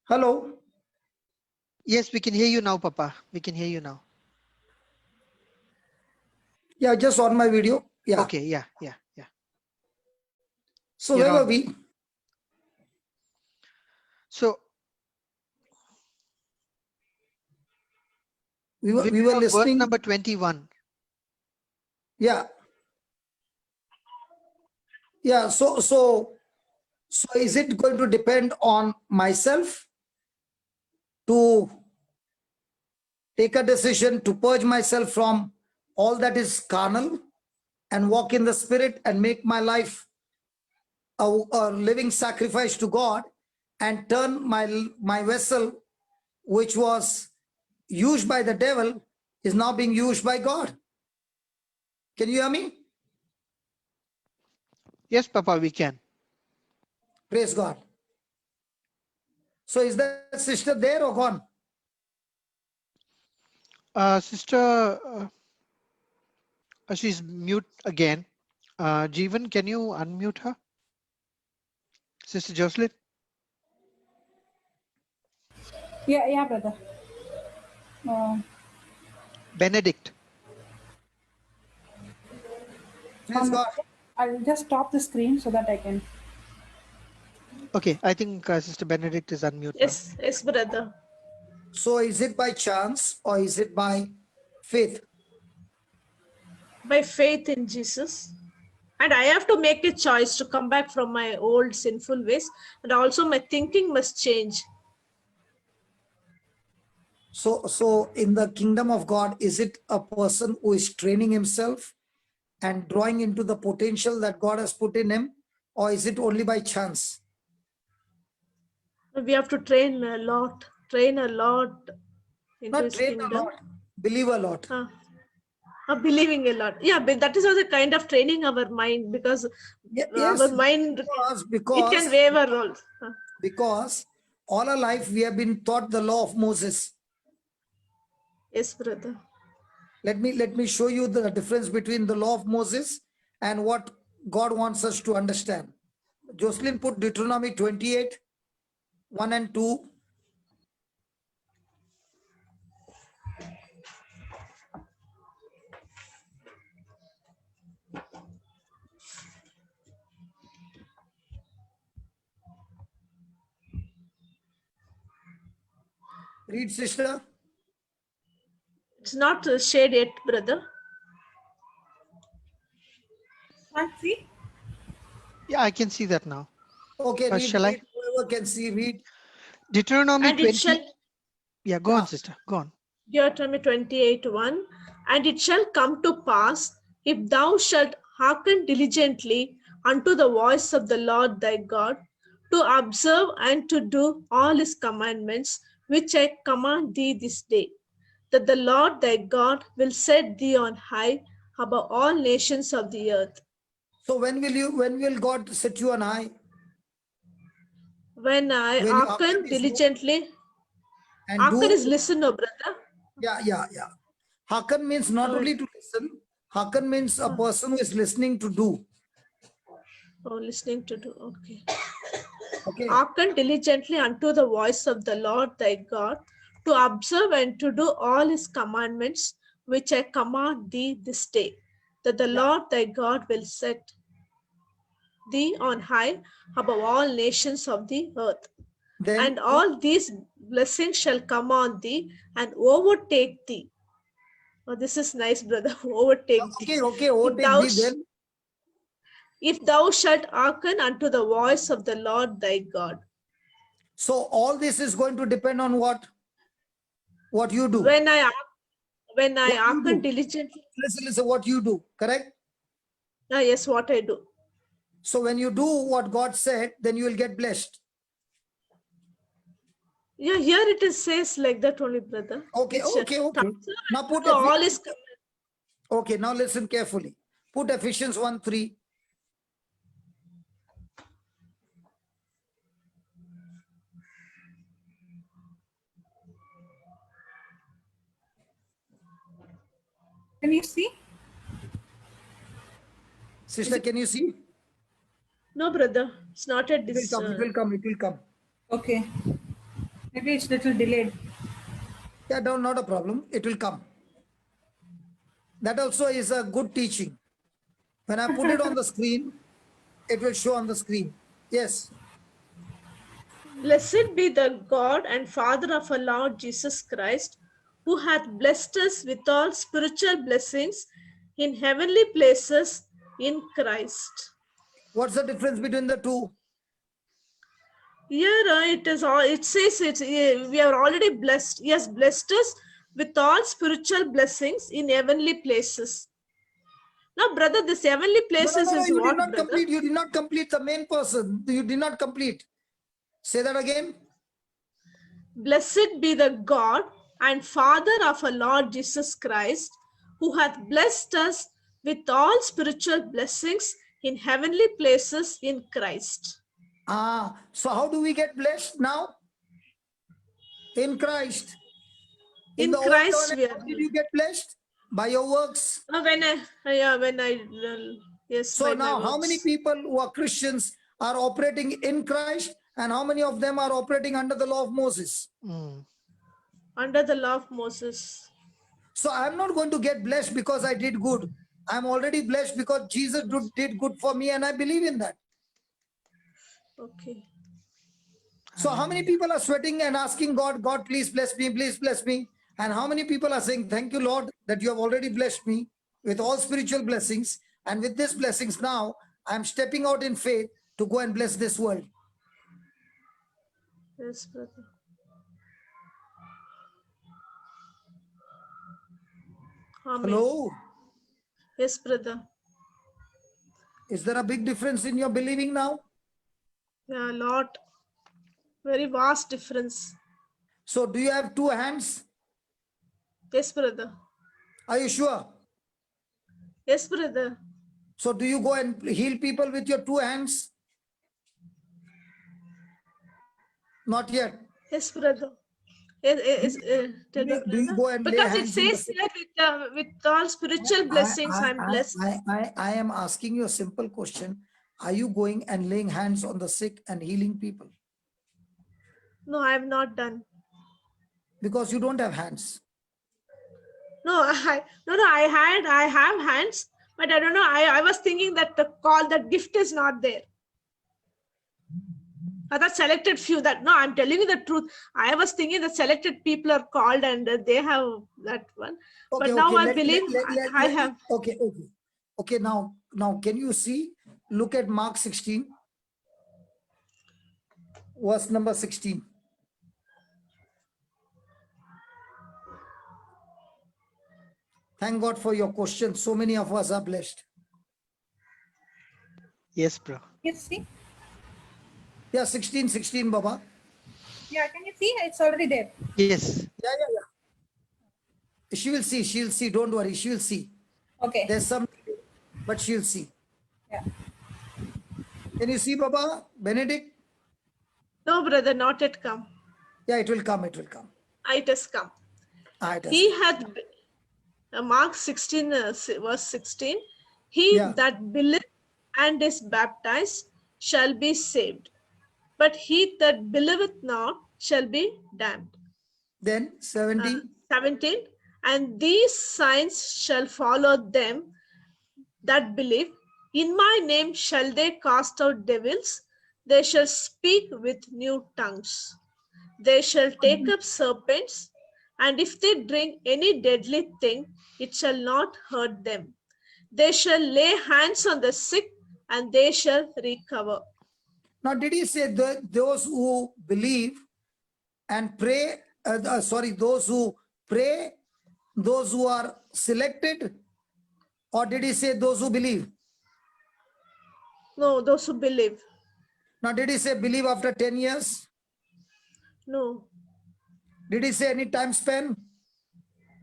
Hello? Yes, we can hear you now, Papa. We can hear you now. Yeah, just on my video. Yeah. Okay, yeah. So where were we? So we were listening. Verse number 21. Yeah. So is it going to depend on myself to take a decision to purge myself from all that is carnal and walk in the spirit and make my life a living sacrifice to God and turn my vessel, which was used by the devil, is now being used by God? Can you hear me? Yes, Papa, we can. Praise God. So is that sister there or gone? Sister, she's mute again. Jeevan, can you unmute her? Sister Jocelyn? Yeah, brother. Benedict. Praise God. I'll just stop the screen so that I can. Okay, I think Sister Benedict is unmute now. Yes, brother. So is it by chance or is it by faith? By faith in Jesus. And I have to make a choice to come back from my old sinful ways. And also my thinking must change. So in the kingdom of God, is it a person who is training himself and drawing into the potential that God has put in him? Or is it only by chance? We have to train a lot into Not his train kingdom. a lot, believe a lot. Believing a lot. Yeah, but that is also kind of training our mind, because Yes, our mind, because it can waver also. Because all our life we have been taught the law of Moses. Yes, brother. Let me show you the difference between the law of Moses and what God wants us to understand. Jocelyn put Deuteronomy 28, 1 and 2. Read, sister. It's not shared yet, brother. Can't see? Yeah, I can see that now. Okay, read, Shall I? whoever can see, read. Deuteronomy And 20. Yeah, go on, sister. Go on. Deuteronomy 28:1. And it shall come to pass, if thou shalt hearken diligently unto the voice of the Lord thy God, to observe and to do all his commandments, which I command thee this day, that the Lord thy God will set thee on high above all nations of the earth. So when will God set you on high? When I hearken diligently, and hearken do, is listen, no brother. Yeah. Hearken means not only to listen, hearken means a person who is listening to do. Oh, listening to do, okay. Okay. Hearken diligently unto the voice of the Lord thy God, to observe and to do all his commandments, which I command thee this day, that the Lord thy God will set thee on high above all nations of the earth. And all these blessings shall come on thee and overtake thee. Oh, this is nice, brother. Overtake thee. Okay, overtake thee then. If thou shalt hearken unto the voice of the Lord thy God. So all this is going to depend on what you do. When I hearken diligently. Listen, what you do, correct? Yes, what I do. So when you do what God said, then you will get blessed. Yeah, here it is says like that only, brother. Okay. Now put all is. Okay, now listen carefully. Put Ephesians 1:3. Can you see? Sister, can you see? No, brother. It's not at this. It will come. Okay. Maybe it's little delayed. Yeah, no, not a problem. It will come. That also is a good teaching. When I put it on the screen, it will show on the screen. Yes. Blessed be the God and Father of our Lord Jesus Christ, who hath blessed us with all spiritual blessings in heavenly places in Christ. What's the difference between the two? Here it is all. It says we are already blessed. He has blessed us with all spiritual blessings in heavenly places. Now, brother, this heavenly places is you what, did not brother? complete. You did not complete the main person. You did not complete. Say that again. Blessed be the God and Father of our Lord Jesus Christ, who hath blessed us with all spiritual blessings in heavenly places in Christ. So how do we get blessed now? In Christ. In the Christ, old covenant, how did you get blessed? By your works. When I Yes. So by now my how many words. people who are Christians are operating in Christ, and how many of them are operating under the law of Moses? Under the law of Moses. So I'm not going to get blessed because I did good. I'm already blessed because Jesus did good for me, and I believe in that. Okay. So how many people are sweating and asking God, God, please bless me, please bless me? And how many people are saying, thank you, Lord, that you have already blessed me with all spiritual blessings. And with these blessings now, I'm stepping out in faith to go and bless this world. Yes, brother. Amen. Hello? Yes, brother. Is there a big difference in your believing now? Yeah, a lot. Very vast difference. So do you have two hands? Yes, brother. Are you sure? Yes, brother. So do you go and heal people with your two hands? Not yet. Yes, brother. Tell me, Do you brother. go and lay Because it hands on the says sick? here with all spiritual blessings, I'm blessed. I am asking you a simple question. Are you going and laying hands on the sick and healing people? No, I have not done. Because you don't have hands. No, I have hands, but I don't know. I was thinking that that gift is not there. That selected few I'm telling you the truth. I was thinking that selected people are called and they have that one. Okay, but now okay, I believe I have. Okay, now can you see? Look at Mark 16, verse number 16. Thank God for your question. So many of us are blessed. Yes, bro. You see? Yeah, 16, Baba. Yeah, can you see? It's already there. Yes. Yeah. She'll see. Don't worry, she'll see. Okay. There's some, but she'll see. Yeah. Can you see, Baba? Benedict? No, brother, not yet come. Yeah, it will come. It has come. It has He come. hath, Mark 16, verse 16, he that believeth and is baptized shall be saved, but he that believeth not shall be damned. Then 17. 17, and these signs shall follow them that believe. In my name shall they cast out devils. They shall speak with new tongues. They shall take up serpents, and if they drink any deadly thing, it shall not hurt them. They shall lay hands on the sick, and they shall recover. Now, did he say those who believe and pray, those who pray, those who are selected, or did he say those who believe? No, those who believe. Now, did he say believe after 10 years? No. Did he say any time span?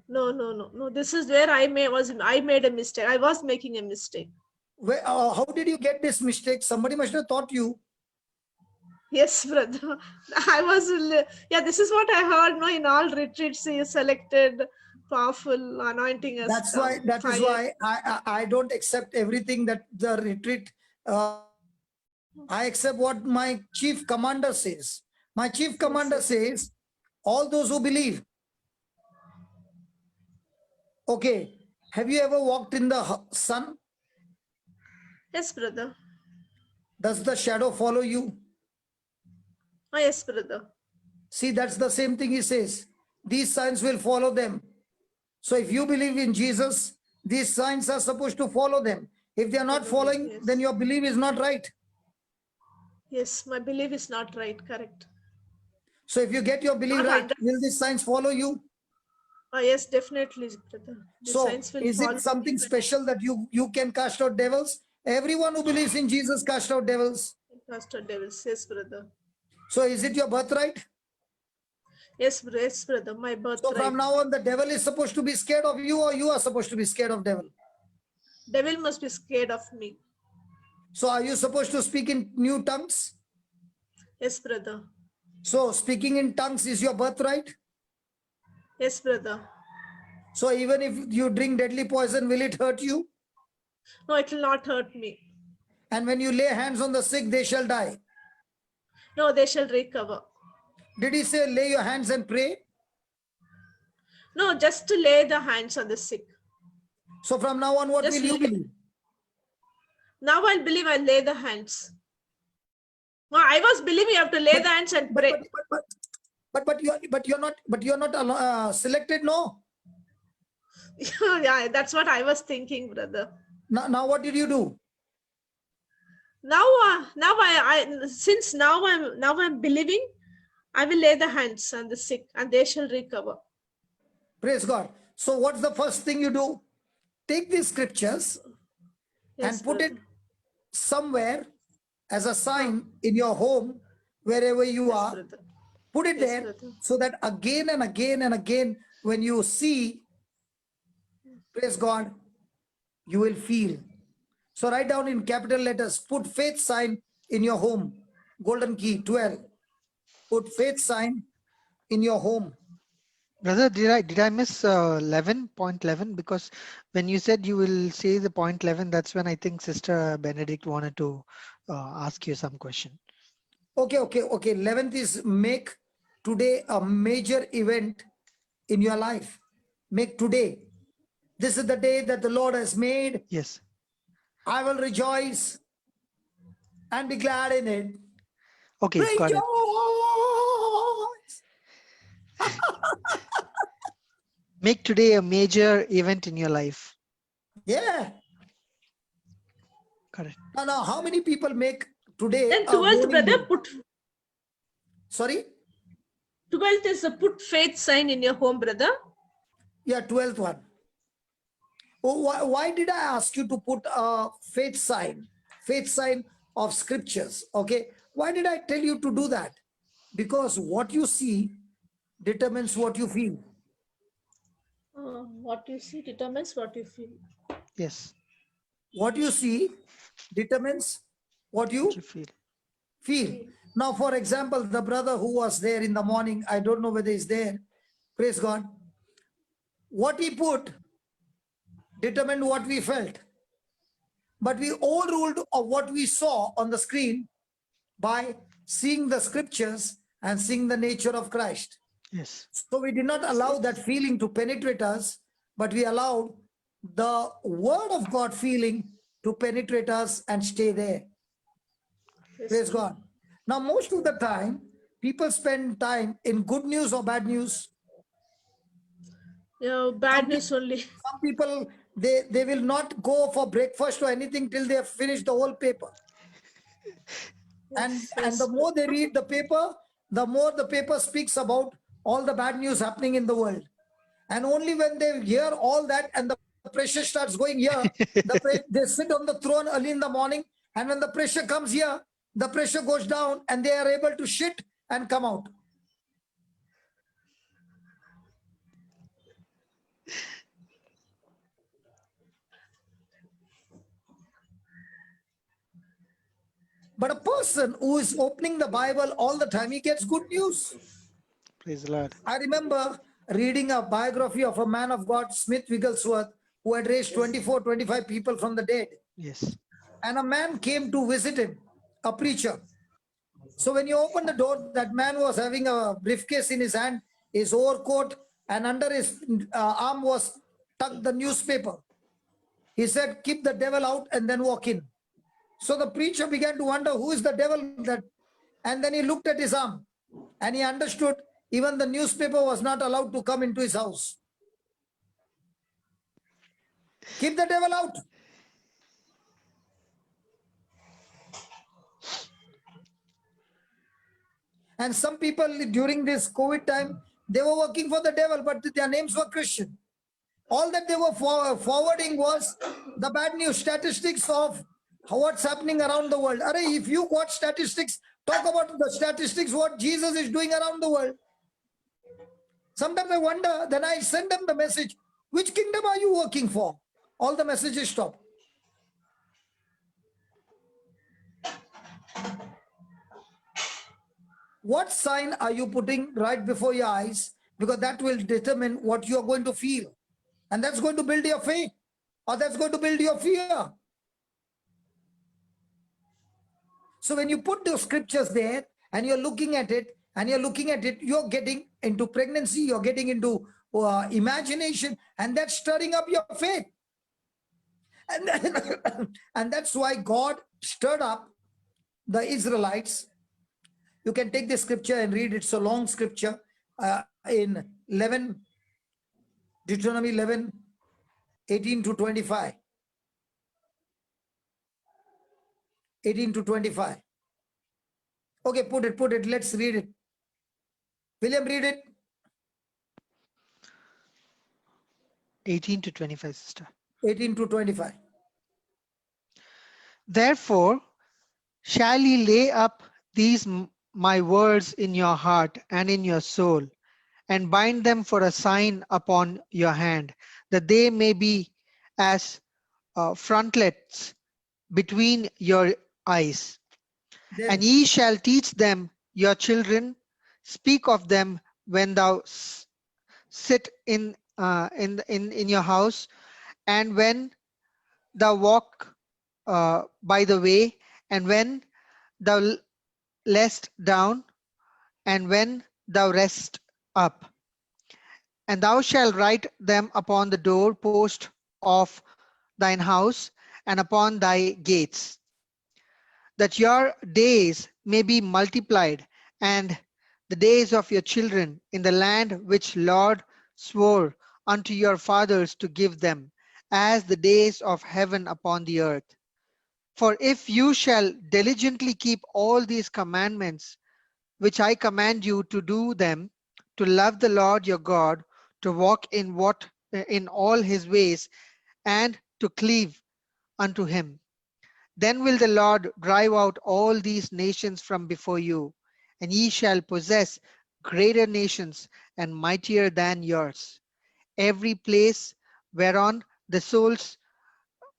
No. This is where I made a mistake. I was making a mistake. How did you get this mistake? Somebody must have taught you. Yes, brother. This is what I heard. No, in all retreats, he selected powerful anointing as That is why I don't accept everything that the retreat. I accept what my chief commander says. My chief commander says, all those who believe. Okay. Have you ever walked in the sun? Yes, brother. Does the shadow follow you? Oh, yes, brother. See, that's the same thing he says. These signs will follow them. So if you believe in Jesus, these signs are supposed to follow them. If they are not following, then your belief is not right. Yes, my belief is not right. Correct. So if you get your belief right, will these signs follow you? Oh, yes, definitely, brother. So is it something special that you can cast out devils? Everyone who believes in Jesus cast out devils. Cast out devils, yes, brother. So is it your birthright? Yes, brother, my birthright. So from now on, the devil is supposed to be scared of you, or you are supposed to be scared of devil? Devil must be scared of me. So are you supposed to speak in new tongues? Yes, brother. So speaking in tongues is your birthright? Yes, brother. So even if you drink deadly poison, will it hurt you? No, it will not hurt me. And when you lay hands on the sick, they shall die. No, they shall recover. Did he say lay your hands and pray? No, just to lay the hands on the sick. So from now on, what Just will you lay- believe? Now I'll believe I'll lay the hands. No, I was believing you have to lay the hands and pray. But you're not selected, no? Yeah, that's what I was thinking, brother. Now what did you do? Now since now I'm believing, I will lay the hands on the sick and they shall recover. Praise God. So what's the first thing you do? Take these scriptures and put it somewhere as a sign in your home, wherever you are. Brother. Put it there brother. so that again and again and again, when you see, praise God, you will feel. So write down in capital letters, put faith sign in your home. Golden key, 12. Put faith sign in your home. Brother, did I miss 11.11? Because when you said you will say the point 11, that's when I think Sister Benedict wanted to ask you some question. Okay. 11th is make today a major event in your life. Make today. This is the day that the Lord has made. Yes. I will rejoice and be glad in it. Okay, Rejoice! got it. Make today a major event in your life. Yeah. Correct. Now, how many people make today? Then a 12th, morning brother, event? put Sorry? 12th is a put faith sign in your home, brother. Yeah, 12th one. Oh, why did I ask you to put a faith sign of scriptures? Okay. Why did I tell you to do that? Because what you see determines what you feel. What you see determines what you feel. Yes. What you see determines what you feel. Now, for example, the brother who was there in the morning, I don't know whether he's there. Praise God. What he put determined what we felt. But we overruled of what we saw on the screen by seeing the scriptures and seeing the nature of Christ. Yes. So we did not allow that feeling to penetrate us, but we allowed the word of God feeling to penetrate us and stay there. Praise God. Now, most of the time, people spend time in good news or bad news. Bad news only. Some people, they will not go for breakfast or anything till they have finished the whole paper. And the more they read the paper, the more the paper speaks about all the bad news happening in the world. And only when they hear all that and the pressure starts going here, they sit on the throne early in the morning, and when the pressure comes here, the pressure goes down and they are able to shit and come out. But a person who is opening the Bible all the time, he gets good news. Praise the Lord. I remember reading a biography of a man of God, Smith Wigglesworth, who had raised 24, 25 people from the dead. Yes. And a man came to visit him, a preacher. So when you open the door, that man was having a briefcase in his hand, his overcoat, and under his arm was tucked the newspaper. He said, keep the devil out and then walk in. So the preacher began to wonder, who is the devil that? And then he looked at his arm and he understood even the newspaper was not allowed to come into his house. Keep the devil out. And some people during this COVID time, they were working for the devil, but their names were Christian. All that they were forwarding was the bad news, statistics of what's happening around the world. If you got statistics, talk about the statistics, what Jesus is doing around the world. Sometimes I wonder, then I send them the message, which kingdom are you working for? All the messages stop. What sign are you putting right before your eyes? Because that will determine what you are going to feel. And that's going to build your faith. or that's going to build your fear. So when you put those scriptures there and you're looking at it, you're getting into pregnancy, you're getting into imagination, and that's stirring up your faith. And that's why God stirred up the Israelites. You can take the scripture and read it. It's a long scripture in Deuteronomy 11, 18 to 25. 18 to 25. Okay, put it. Let's read it. William, read it. 18 to 25, sister. 18 to 25. Therefore, shall ye lay up these my words in your heart and in your soul, and bind them for a sign upon your hand, that they may be as frontlets between your eyes. Then, And ye shall teach them your children, speak of them when thou sit in your house, and when thou walk by the way, and when thou liest down, and when thou rest up. And thou shalt write them upon the door post of thine house and upon thy gates, that your days may be multiplied, and the days of your children in the land which Lord swore unto your fathers to give them, as the days of heaven upon the earth. For if you shall diligently keep all these commandments which I command you to do them, to love the Lord your God, to walk in all his ways, and to cleave unto him, then will the Lord drive out all these nations from before you, and ye shall possess greater nations and mightier than yours. Every place whereon the soles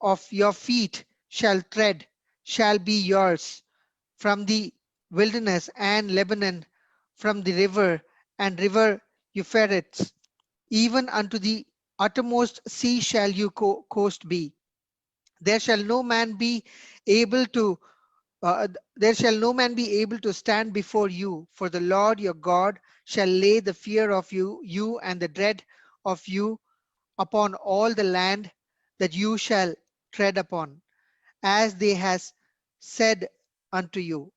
of your feet shall tread shall be yours, from the wilderness and Lebanon, from the river and river Euphrates, even unto the uttermost sea shall your coast be. There shall no man be able to stand before you, for the Lord your God shall lay the fear of you and the dread of you upon all the land that you shall tread upon, as they has said unto you.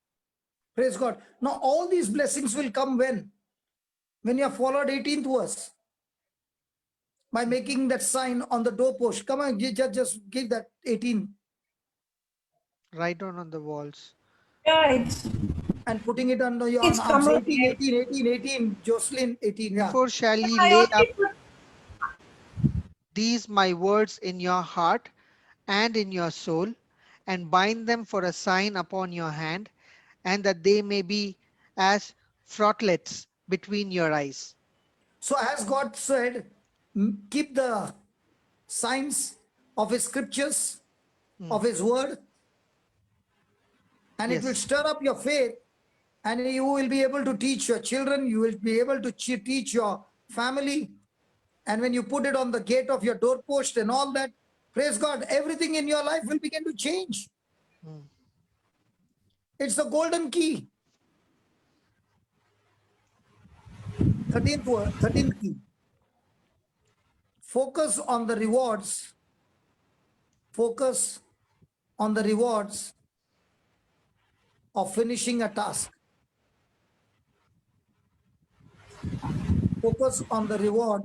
praise God. Now all these blessings will come when you have followed 18th verse, by making that sign on the doorpost. Come on, just give that 18. Write on the walls. Yeah, it's And putting it under your it's arms. come out 18, here. 18, 18, 18. Jocelyn, 18. Yeah. Therefore shall ye I lay up already put. these my words in your heart and in your soul, and bind them for a sign upon your hand, and that they may be as frontlets between your eyes. So as God said, keep the signs of his scriptures, of his word, and it will Yes. stir up your faith, and you will be able to teach your children, you will be able to teach your family. And when you put it on the gate of your doorpost and all that, praise God, everything in your life will begin to change. It's the golden key. 13th key. Focus on the rewards. Focus on the rewards of finishing a task. Focus on the reward.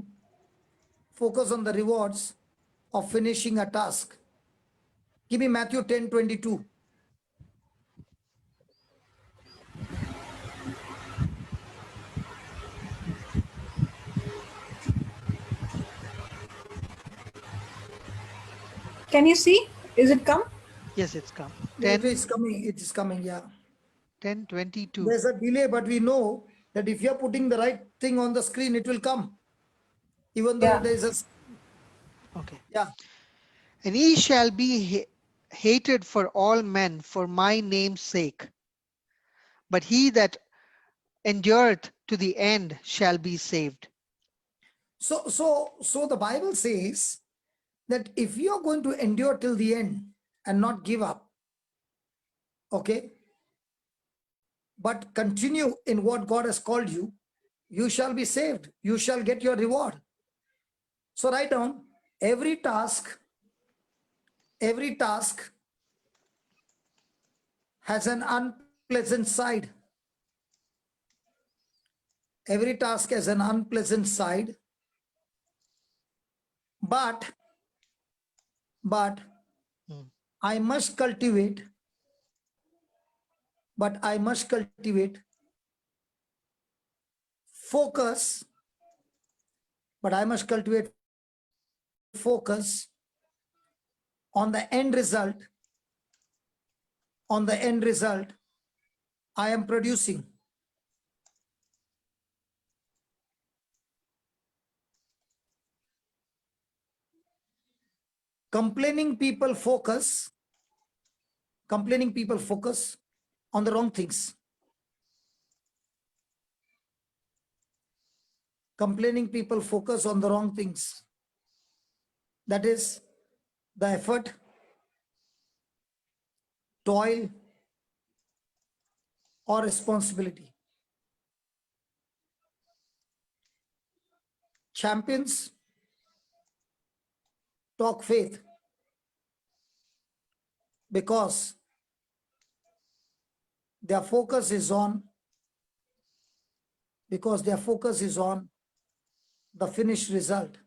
Focus on the rewards of finishing a task. Give me Matthew 10:22. Can you see? Is it come? Yes, it's come. It is coming. It is coming. Yeah. 10:22. There's a delay, but we know that if you're putting the right thing on the screen, it will come. Even though there is a. Okay. Yeah. And ye shall be hated for all men for my name's sake, but he that endureth to the end shall be saved. So the Bible says that if you are going to endure till the end and not give up, okay, but continue in what God has called you, you shall be saved. You shall get your reward. So write down every task has an unpleasant side. Every task has an unpleasant side, but I must cultivate, focus, focus on the end result, I am producing. Complaining people focus on the wrong things. Complaining people focus on the wrong things. That is the effort, toil, or responsibility. Champions talk faith because their focus is on the finished result.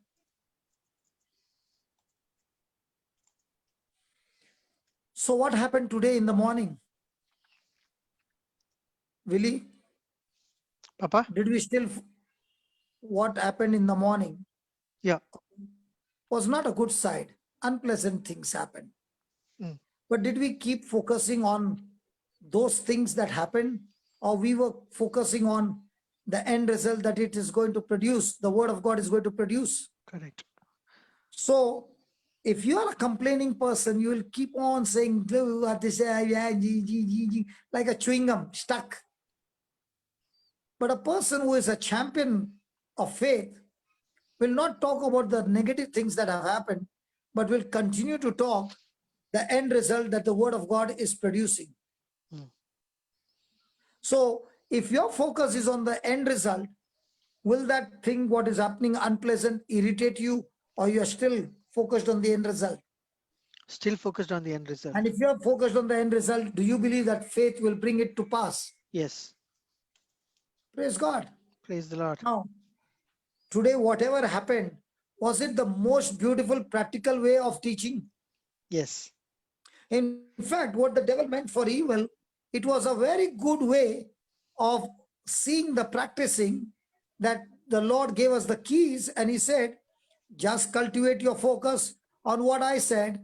So what happened today in the morning? Willie? Papa? Did we still, what happened in the morning? Yeah. Was not a good side. Unpleasant things happened. But did we keep focusing on those things that happened, or we were focusing on the end result that it is going to produce, the word of God is going to produce? Correct. So if you are a complaining person, you will keep on saying like a chewing gum, stuck. But a person who is a champion of faith will not talk about the negative things that have happened, but will continue to talk the end result that the word of God is producing. So if your focus is on the end result, will that thing, what is happening unpleasant, irritate you, or you are still focused on the end result? Still focused on the end result. And if you are focused on the end result, do you believe that faith will bring it to pass? Yes. Praise God. Praise the Lord. Now, today, whatever happened, was it the most beautiful practical way of teaching? Yes. In fact, what the devil meant for evil, it was a very good way of seeing the practicing, that the Lord gave us the keys and he said, just cultivate your focus on what I said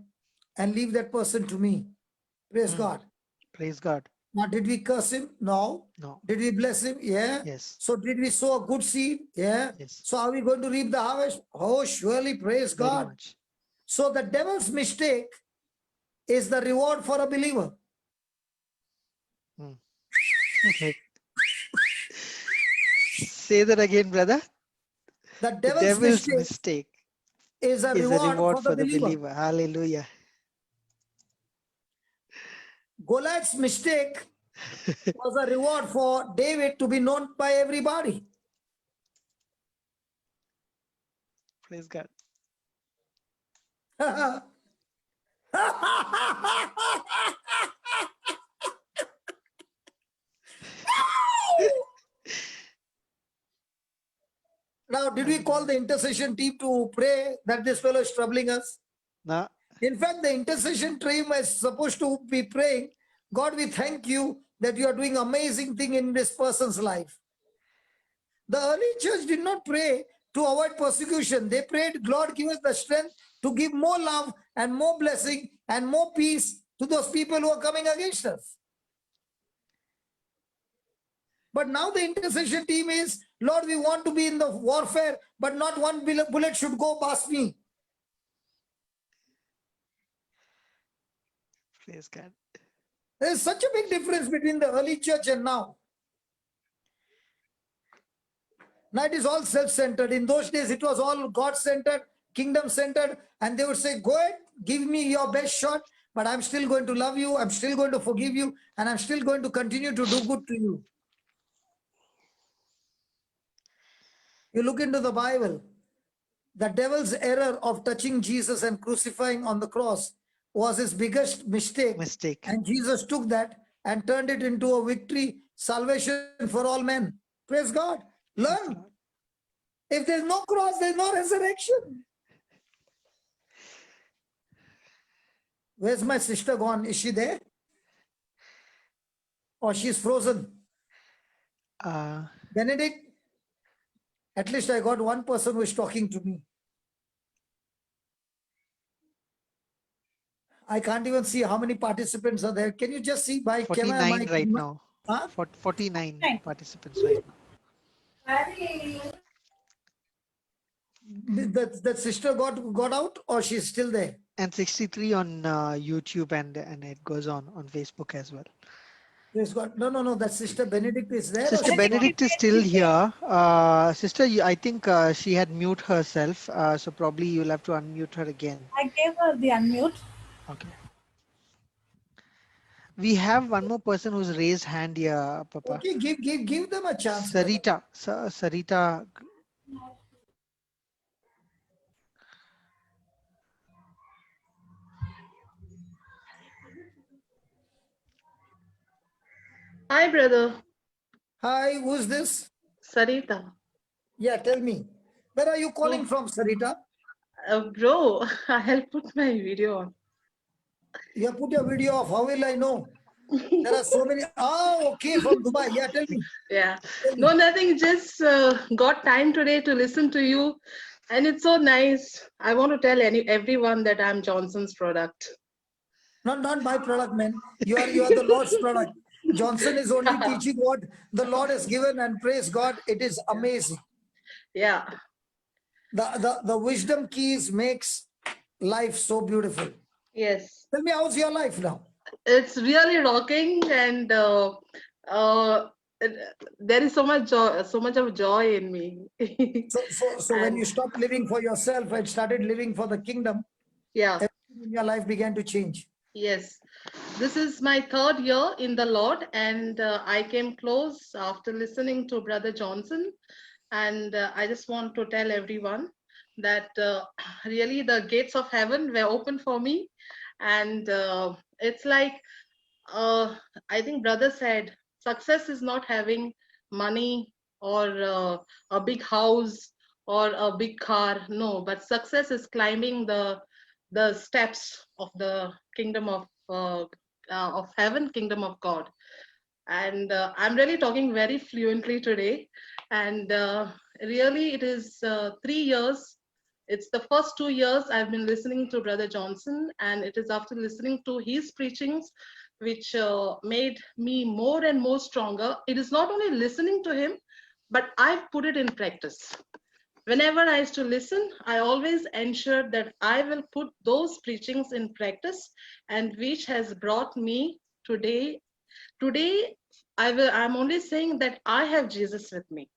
and leave that person to me. Praise God. Praise God. Now, did we curse him? No. No. Did we bless him? Yeah. Yes. So did we sow a good seed? Yeah. Yes. So are we going to reap the harvest? Oh, surely. Praise Very God. much. So the devil's mistake is the reward for a believer. Say that again, brother. The The devil's mistake is a reward for the believer. Hallelujah. Goliath's mistake was a reward for David to be known by everybody. Praise God. Now, did we call the intercession team to pray that this fellow is troubling us? No. In fact, the intercession team is supposed to be praying, God, we thank you that you are doing amazing thing in this person's life. The early church did not pray to avoid persecution. They prayed, Lord, give us the strength to give more love and more blessing and more peace to those people who are coming against us. But now the intercession team is, Lord, we want to be in the warfare, but not one bullet should go past me. Praise God. There's such a big difference between the early church and now. Now it is all self-centered. In those days, it was all God-centered. kingdom centered, and they would say, go ahead, give me your best shot, but I'm still going to love you, I'm still going to forgive you, and I'm still going to continue to do good to you. You look into the Bible, the devil's error of touching Jesus and crucifying on the cross was his biggest mistake. And Jesus took that and turned it into a victory, salvation for all men. Praise God. Learn. If there's no cross, there's no resurrection. Where's my sister gone? Is she there? Or she's frozen? Benedict? At least I got one person who is talking to me. I can't even see how many participants are there. Can you just see by 49 right now. Huh? 49 participants right now. That sister got out, or she's still there? And 63 on YouTube, and it goes on Facebook as well. Praise God. No. That Sister Benedict is there. Sister Benedict is still here. Sister, I think she had mute herself. So probably you'll have to unmute her again. I gave her the unmute. Okay. We have one more person who's raised hand here, Papa. Okay, give them a chance. Sarita. Sarita. Hi, brother. Hi, who's this? Sarita. Yeah, tell me. Where are you calling from, Sarita? Bro, I'll put my video on. You have put your video off. How will I know? There are so many. Oh, okay, from Dubai. Yeah, tell me. Yeah. No, nothing. Just got time today to listen to you. And it's so nice. I want to tell everyone that I'm Johnson's product. Not my product, man. You are the Lord's product. Johnson is only teaching what the Lord has given, and praise God, it is amazing. Yeah. The wisdom keys makes life so beautiful. Yes. Tell me, how's your life now? It's really rocking, and there is so much of joy in me. So when you stopped living for yourself and started living for the kingdom, yeah, everything in your life began to change. Yes, this is my 3rd year in the Lord, and I came close after listening to Brother Johnson, and I just want to tell everyone that really the gates of heaven were open for me, and it's like I think brother said, success is not having money or a big house or a big car. No, but success is climbing the steps of the kingdom of heaven, kingdom of God. And I'm really talking very fluently today. And really, it is 3 years. It's the first 2 years I've been listening to Brother Johnson, and it is after listening to his preachings which made me more and more stronger. It is not only listening to him, but I've put it in practice. Whenever I used to listen, I always ensured that I will put those preachings in practice, and which has brought me today. Today, I'm only saying that I have Jesus with me.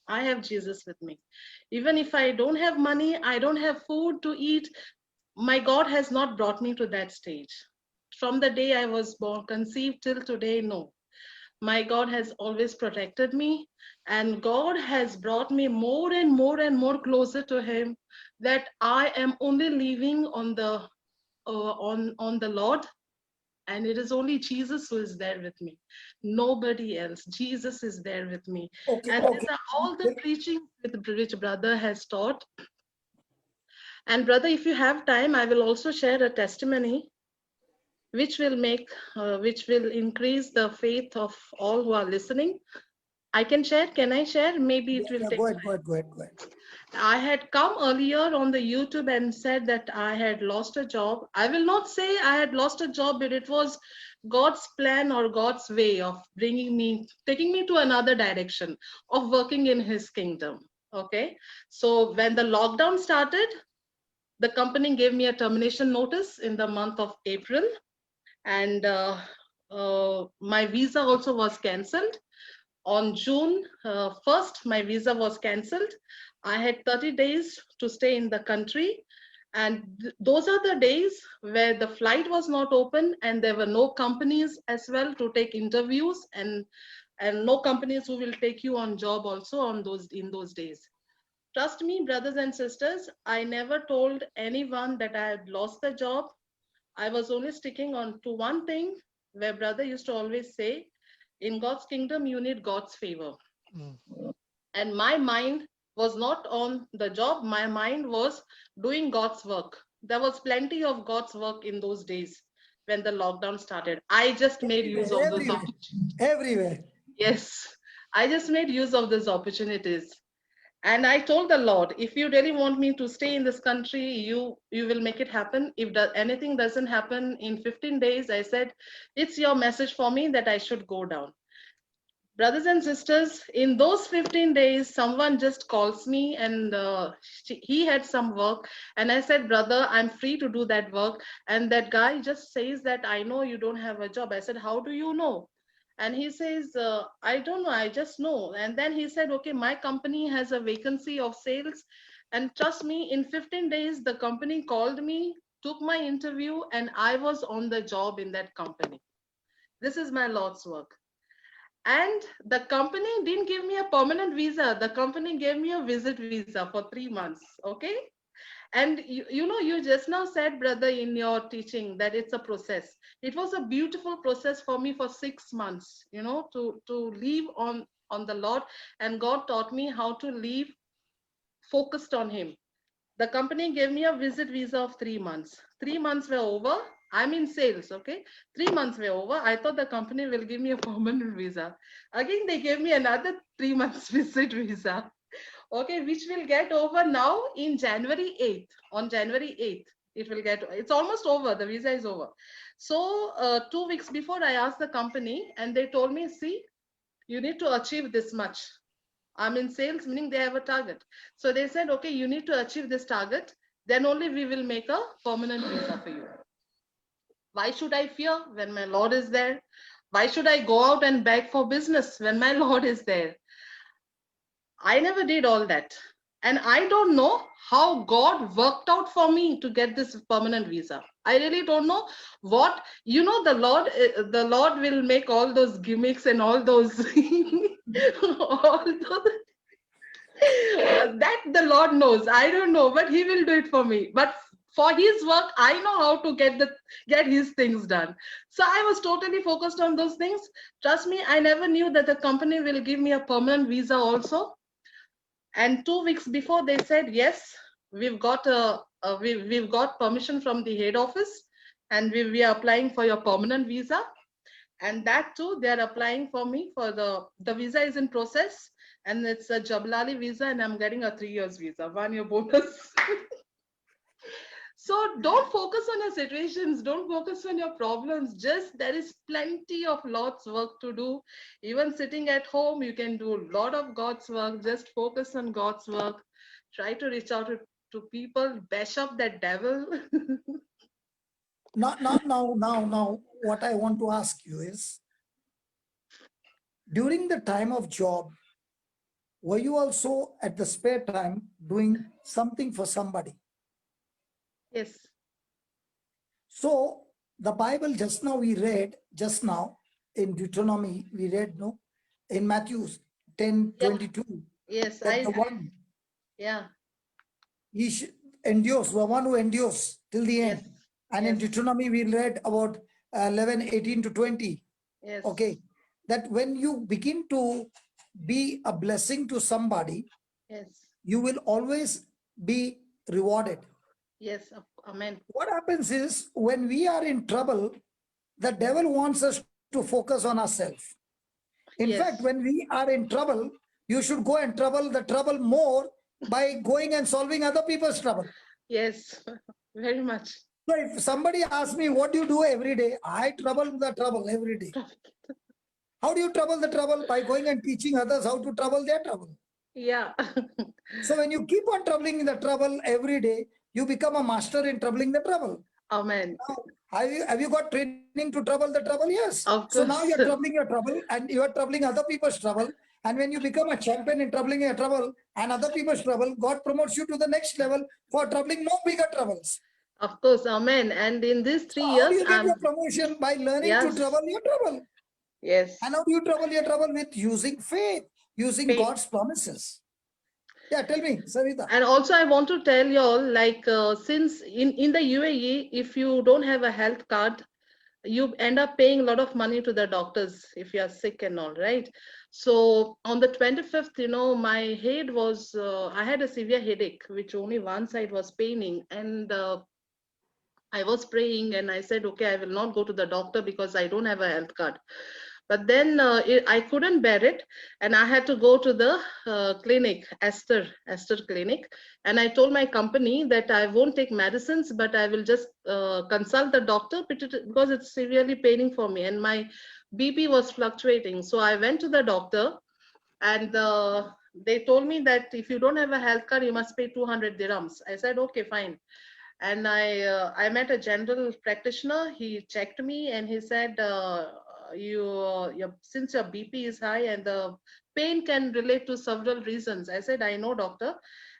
I have Jesus with me. Even if I don't have money, I don't have food to eat, my God has not brought me to that stage. From the day I was born, conceived till today, no. My God has always protected me, and God has brought me more and more and more closer to him, that I am only living on the Lord, and it is only Jesus who is there with me, nobody else. Jesus is there with me. Okay, and these are all the preaching which brother has taught. And brother, if you have time, I will also share a testimony which will increase the faith of all who are listening. I can share. Can I share? Maybe it will take. Go ahead. I had come earlier on the YouTube and said that I had lost a job. I will not say I had lost a job, but it was God's plan or God's way of taking me to another direction of working in his kingdom. Okay. So when the lockdown started, the company gave me a termination notice in the month of April, and my visa also was cancelled. On June 1st, my visa was cancelled. I had 30 days to stay in the country, And those are the days where the flight was not open and there were no companies as well to take interviews, and no companies who will take you on job also in those days. Trust me, brothers and sisters, I never told anyone that I had lost the job. I was only sticking on to one thing, where brother used to always say, in God's kingdom, you need God's favor. And my mind was not on the job. My mind was doing God's work. There was plenty of God's work in those days when the lockdown started. I just made use of those opportunities. Everywhere. Yes, I just made use of those opportunities. And I told the Lord, if you really want me to stay in this country, you will make it happen. If anything doesn't happen in 15 days, I said, it's your message for me that I should go down. Brothers and sisters, in those 15 days, someone just calls me and he had some work. And I said, brother, I'm free to do that work. And that guy just says that, I know you don't have a job. I said, how do you know? And he says, I don't know, I just know. And then he said, okay, my company has a vacancy of sales. And trust me, in 15 days, the company called me, took my interview, and I was on the job in that company. This is my Lord's work. And the company didn't give me a permanent visa. The company gave me a visit visa for 3 months. Okay. And you just now said, brother, in your teaching that it's a process. It was a beautiful process for me for 6 months, to live on the Lord. And God taught me how to live focused on him. The company gave me a visit visa of 3 months. 3 months were over. I'm in sales, okay? 3 months were over. I thought the company will give me a permanent visa. Again, they gave me another 3 months visit visa, okay, which will get over now in January 8th. On January 8th, it's almost over. The visa is over. So 2 weeks before, I asked the company and they told me, see, you need to achieve this much. I'm in sales, meaning they have a target. So they said, okay, you need to achieve this target. Then only we will make a permanent visa for you. Why should I fear when my Lord is there? Why should I go out and beg for business when my Lord is there? I never did all that. And I don't know how God worked out for me to get this permanent visa. I really don't know what, the Lord will make all those gimmicks and all those, that the Lord knows. I don't know, but he will do it for me. But for his work, I know how to get his things done. So I was totally focused on those things. Trust me, I never knew that the company will give me a permanent visa also. And 2 weeks before, they said, yes, we've got we've got permission from the head office, and we are applying for your permanent visa. And that too, they're applying for me for the visa is in process, and it's a Jabalali visa, and I'm getting a 3 years visa, 1 year bonus. So don't focus on your situations. Don't focus on your problems. Just there is plenty of Lord's work to do. Even sitting at home, you can do a lot of God's work. Just focus on God's work. Try to reach out to people. Bash up that devil. Now, what I want to ask you is, during the time of job, were you also at the spare time doing something for somebody? Yes. So the Bible we read in Deuteronomy, we read, in Matthew 10:22. Yes, he endures, the one who endures till the end. Yes. And in Deuteronomy, we read about 11:18-20. Yes. Okay. That when you begin to be a blessing to somebody, yes, you will always be rewarded. Yes, amen. What happens is, when we are in trouble, the devil wants us to focus on ourselves. In fact, when we are in trouble, you should go and trouble the trouble more by going and solving other people's trouble. Yes, very much. So if somebody asks me, what do you do every day? I trouble the trouble every day. How do you trouble the trouble? By going and teaching others how to trouble their trouble. Yeah. So when you keep on troubling the trouble every day, you become a master in troubling the trouble. Amen. Now, have you got training to trouble the trouble? Yes. Of course. So now you're troubling your trouble and you are troubling other people's trouble. And when you become a champion in troubling your trouble and other people's trouble, God promotes you to the next level for troubling no bigger troubles. Of course, amen. And in these 3 How years, do you get your promotion? By learning to trouble your trouble. Yes. And how do you trouble your trouble? With using faith, using God's promises. Yeah, tell me, Sarita. And also I want to tell you all, like since in the UAE, if you don't have a health card, you end up paying a lot of money to the doctors if you are sick and all, right? So on the 25th, you know, my head was, I had a severe headache, which only one side was paining. And I was praying and I said, okay, I will not go to the doctor because I don't have a health card. But then I couldn't bear it, and I had to go to the clinic, Esther clinic, and I told my company that I won't take medicines, but I will just consult the doctor because it's severely paining for me, and my BP was fluctuating. So I went to the doctor, and they told me that if you don't have a health card, you must pay 200 dirhams. I said, okay, fine. And I met a general practitioner. He checked me and he said, since your BP is high and the pain can relate to several reasons. I said, I know, doctor.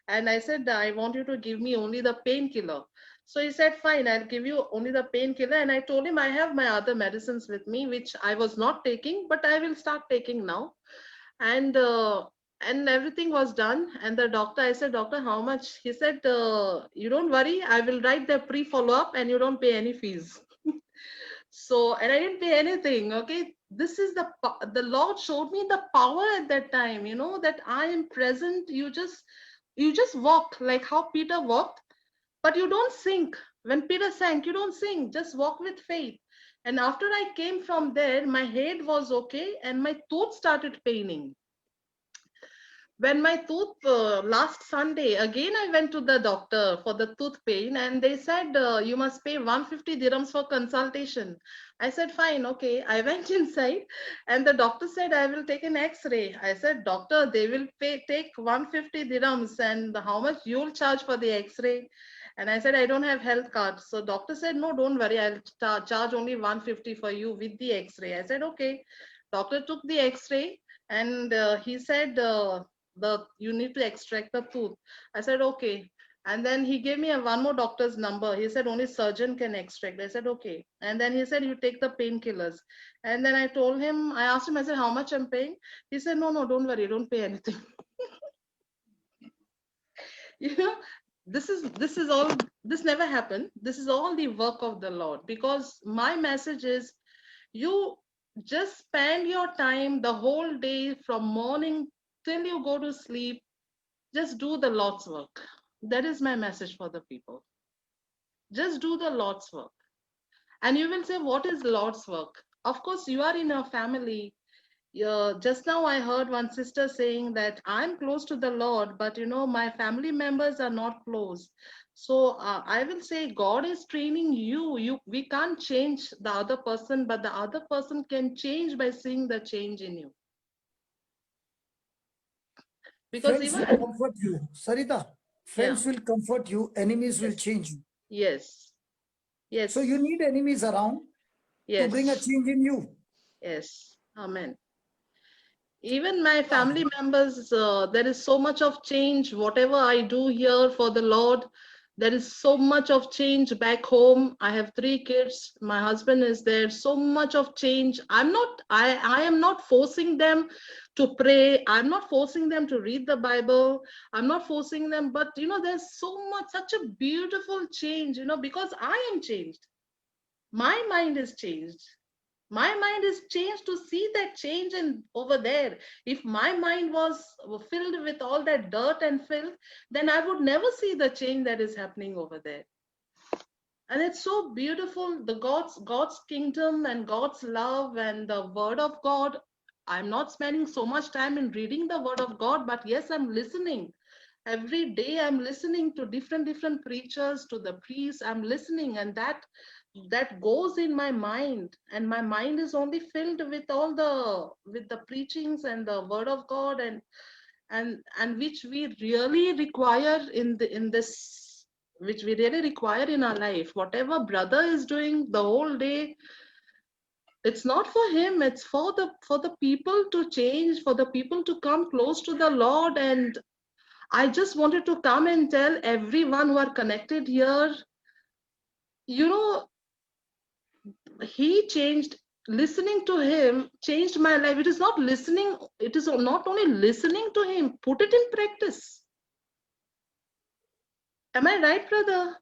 And I said, I want you to give me only the painkiller. So he said, fine, I'll give you only the painkiller. And I told him I have my other medicines with me, which I was not taking, but I will start taking now. And everything was done. And the doctor, I said, doctor, how much? He said, you don't worry, I will write the pre-follow-up and you don't pay any fees. So, and I didn't pay anything. Okay, this is the Lord showed me the power at that time, you know, that I am present. You just walk like how Peter walked, but you don't sink. When Peter sank, you don't sink, just walk with faith. And after I came from there, my head was okay and my tooth started paining. When my tooth last Sunday, again I went to the doctor for the tooth pain, and they said you must pay 150 dirhams for consultation. I said, fine, okay. I went inside and the doctor said, I will take an x-ray. I said, doctor, they will take 150 dirhams, and how much you'll charge for the x-ray? And I said, I don't have health card. So doctor said, no, don't worry, I'll charge only 150 for you with the x-ray. I said, okay. Doctor took the x-ray and he said, you need to extract the tooth. I said, okay. And then he gave me one more doctor's number. He said only surgeon can extract. I said, okay. And then he said, you take the painkillers. And then I told him, I asked him, I said, how much I'm paying? He said, no, don't worry, don't pay anything. You know, this never happened. This is all the work of the Lord, because my message is, you just spend your time the whole day from morning till you go to sleep. Just do the Lord's work. That is my message for the people. Just do the Lord's work. And you will say, what is Lord's work? Of course, you are in a family. Just now I heard one sister saying that I'm close to the Lord, but you know, my family members are not close. So I will say, God is training you. We can't change the other person, but the other person can change by seeing the change in you. Because friends will comfort you, Sarita. Friends will comfort you. Enemies will change you. Yes. Yes. So you need enemies around to bring a change in you. Yes. Amen. Even my family members, there is so much of change. Whatever I do here for the Lord, there is so much of change back home. I have 3 kids. My husband is there. So much of change. I am not forcing them to pray. I'm not forcing them to read the Bible. I'm not forcing them, but you know, there's such a beautiful change, you know, because I am changed. My mind is changed. My mind is changed to see that change and over there. If my mind was filled with all that dirt and filth, then I would never see the change that is happening over there. And it's so beautiful, the God's kingdom and God's love and the word of God. I'm not spending so much time in reading the word of God, but yes, I'm listening. Every day I'm listening to different preachers, to the priests. I'm listening, and that goes in my mind, and my mind is only filled with the preachings and the word of God, and which we really require which we really require in our life. Whatever brother is doing the whole day, It's not for him, it's for the people to change, for the people to come close to the Lord. And I just wanted to come and tell everyone who are connected here, you know, he changed, listening to him changed my life. It is not listening, it is not only listening to him, put it in practice. Am I right, brother?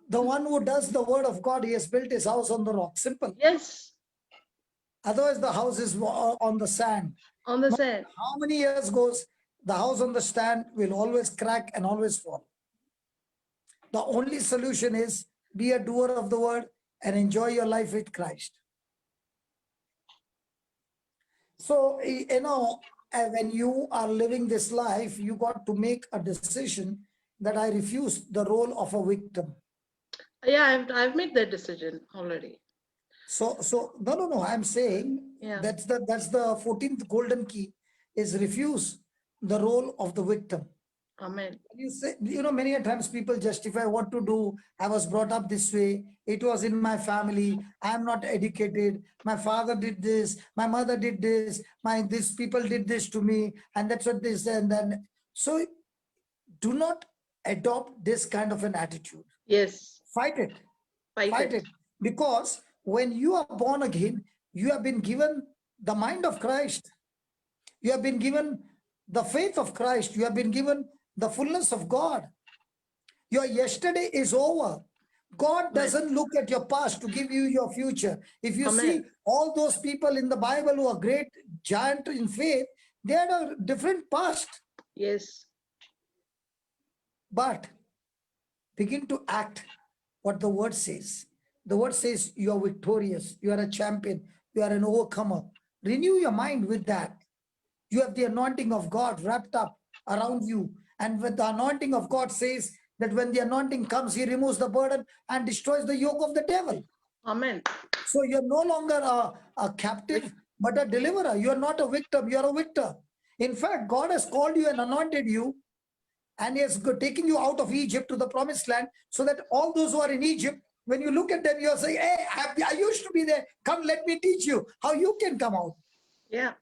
The one who does the word of God, he has built his house on the rock. Simple. Yes. Otherwise, the house is on the sand. On the sand. How many years goes, the house on the sand will always crack and always fall. The only solution is be a doer of the word and enjoy your life with Christ. So, you know, when you are living this life, you got to make a decision that I refuse the role of a victim. Yeah, I've made that decision already. So no, I'm saying that's the 14th golden key is refuse the role of the victim. Amen. You say, you know, many a times people justify what to do. I was brought up this way. It was in my family. I am not educated. My father did this. My mother did this. These people did this to me. And that's what they say. And then, so do not adopt this kind of an attitude. Yes. Fight it. Fight it. Because when you are born again, you have been given the mind of Christ. You have been given the faith of Christ. You have been given the fullness of God. Your yesterday is over. God doesn't look at your past to give you your future. If you see all those people in the Bible who are great giant in faith, they had a different past. Yes. But begin to act what the word says. The word says you are victorious. You are a champion. You are an overcomer. Renew your mind with that. You have the anointing of God wrapped up around you. And with the anointing of God says that when the anointing comes, he removes the burden and destroys the yoke of the devil. Amen. So you're no longer a captive, but a deliverer. You're not a victim, you're a victor. In fact, God has called you and anointed you, and he has taken you out of Egypt to the promised land, so that all those who are in Egypt, when you look at them, you're saying, hey, I used to be there. Come, let me teach you how you can come out. Yeah.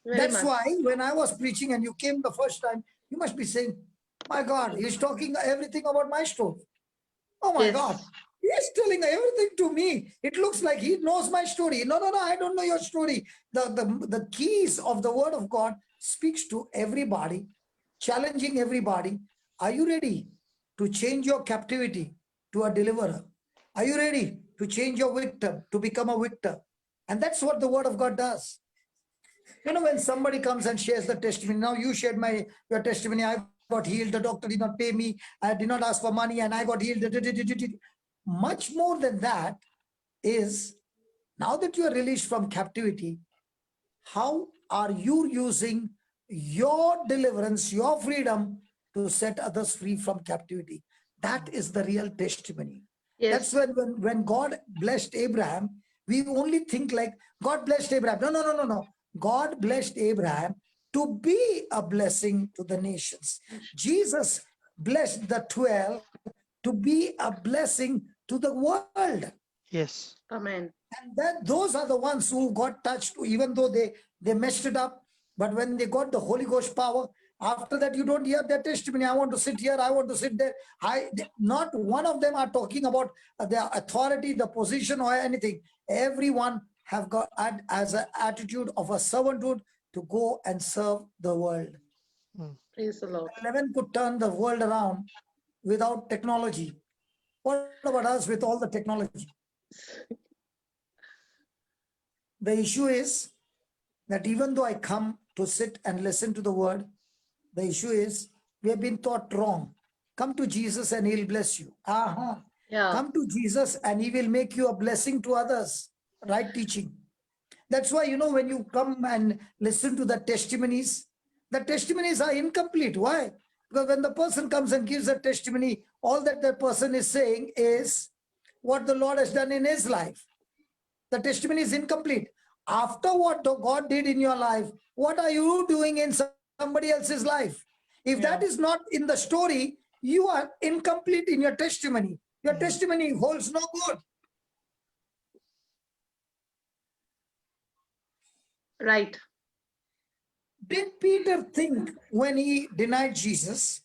That's why when I was preaching and you came the first time, you must be saying, my God, he's talking everything about my story. Oh my God, he's telling everything to me. It looks like he knows my story. No, I don't know your story. The keys of the word of God speaks to everybody, challenging everybody. Are you ready to change your captivity to a deliverer? Are you ready to change your victim to become a victor? And that's what the word of God does. You know, when somebody comes and shares the testimony, now you shared your testimony, I got healed, the doctor did not pay me, I did not ask for money, and I got healed. Much more than that is, now that you are released from captivity, how are you using your deliverance, your freedom to set others free from captivity? That is the real testimony. That's when God blessed Abraham, we only think like God blessed Abraham. No. God blessed Abraham to be a blessing to the nations. Jesus blessed the 12 to be a blessing to the world. Yes. Amen. And then those are the ones who got touched, even though they messed it up. But when they got the Holy Ghost power, after that, you don't hear their testimony. I want to sit here, I want to sit there. Not one of them are talking about their authority, the position, or anything. Everyone have got as an attitude of a servanthood to go and serve the world. Praise the Lord. 11 could turn the world around without technology. What about us with all the technology? The issue is that even though I come to sit and listen to the word, the issue is we have been taught wrong. Come to Jesus and he'll bless you. Come to Jesus and he will make you a blessing to others. Right teaching. That's why, you know, when you come and listen to the testimonies are incomplete. Why? Because when the person comes and gives a testimony, all that the person is saying is what the Lord has done in his life. The testimony is incomplete. After what God did in your life, what are you doing in somebody else's life? If that is not in the story, you are incomplete in your testimony. Your testimony holds no good. Right. Did Peter think when he denied Jesus?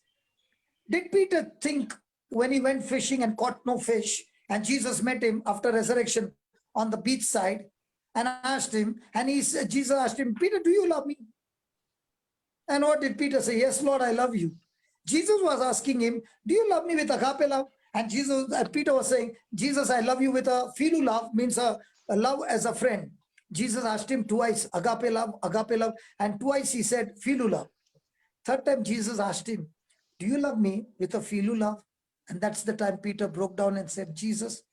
Did Peter think when he went fishing and caught no fish, and Jesus met him after resurrection on the beach side and asked him, and Jesus asked him, Peter, do you love me? And what did Peter say? Yes, Lord, I love you. Jesus was asking him, do you love me with agape love? And Peter was saying, Jesus, I love you with a philo love, means a love as a friend. Jesus asked him twice, agape love, and twice he said, philo love. Third time Jesus asked him, do you love me with a philo love? And that's the time Peter broke down and said, Jesus,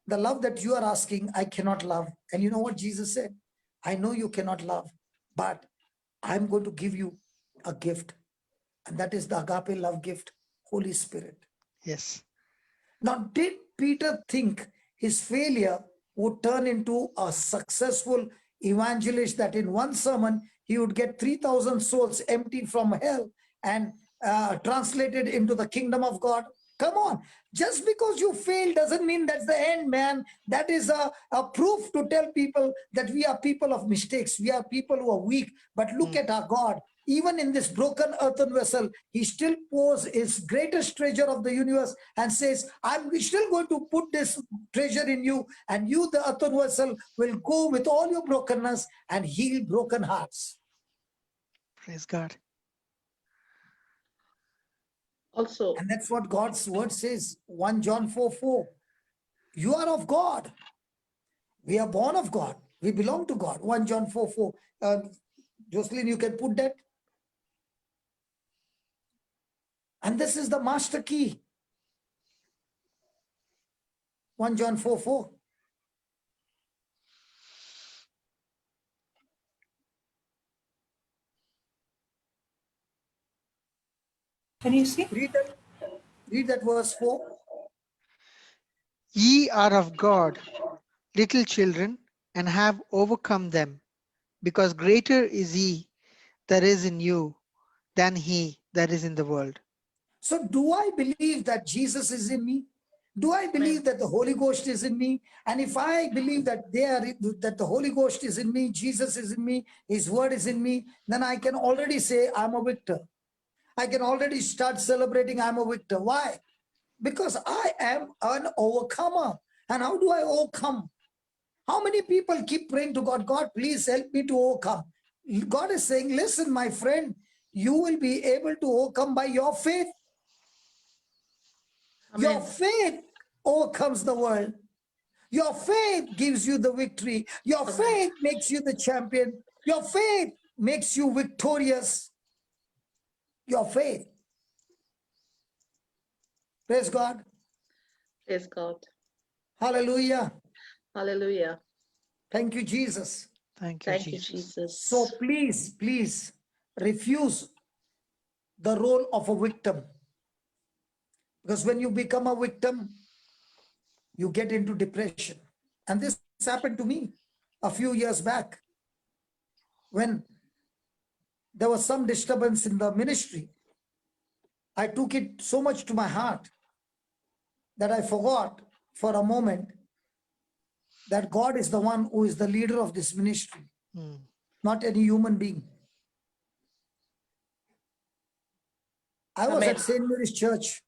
the love that you are asking, I cannot love. And you know what Jesus said? I know you cannot love, but I'm going to give you a gift. And that is the agape love gift, Holy Spirit. Yes. Now, did Peter think his failure would turn into a successful evangelist, that in one sermon he would get 3,000 souls emptied from hell and translated into the kingdom of God? Come on, just because you fail doesn't mean that's the end, man. That is a proof to tell people that we are people of mistakes. We are people who are weak. But look at our God. Even in this broken earthen vessel, he still pours his greatest treasure of the universe and says, I'm still going to put this treasure in you, and you, the earthen vessel, will go with all your brokenness and heal broken hearts. Praise God. Also, and that's what God's word says. 1 John 4:4. You are of God. We are born of God. We belong to God. 1 John 4:4. Jocelyn, you can put that. And this is the master key. 1 John 4:4. Can you see? Read that verse 4. Ye are of God, little children, and have overcome them, because greater is he that is in you than he that is in the world. So do I believe that Jesus is in me? Do I believe that the Holy Ghost is in me? And if I believe that that the Holy Ghost is in me, Jesus is in me, his word is in me, then I can already say I'm a victor. I can already start celebrating I'm a victor. Why? Because I am an overcomer. And how do I overcome? How many people keep praying to God, God, please help me to overcome? God is saying, listen, my friend, you will be able to overcome by your faith. Amen. Your faith overcomes the world. Your faith gives you the victory. Your faith makes you the champion. Your faith makes you victorious. Your faith. Praise God. Praise God. Hallelujah. Hallelujah. Thank you, Jesus. Thank you, Thank you, Jesus. Jesus. So please refuse the role of a victim. Because when you become a victim, you get into depression. And this happened to me a few years back when there was some disturbance in the ministry. I took it so much to my heart that I forgot for a moment that God is the one who is the leader of this ministry, not any human being. I was at St. Mary's Church.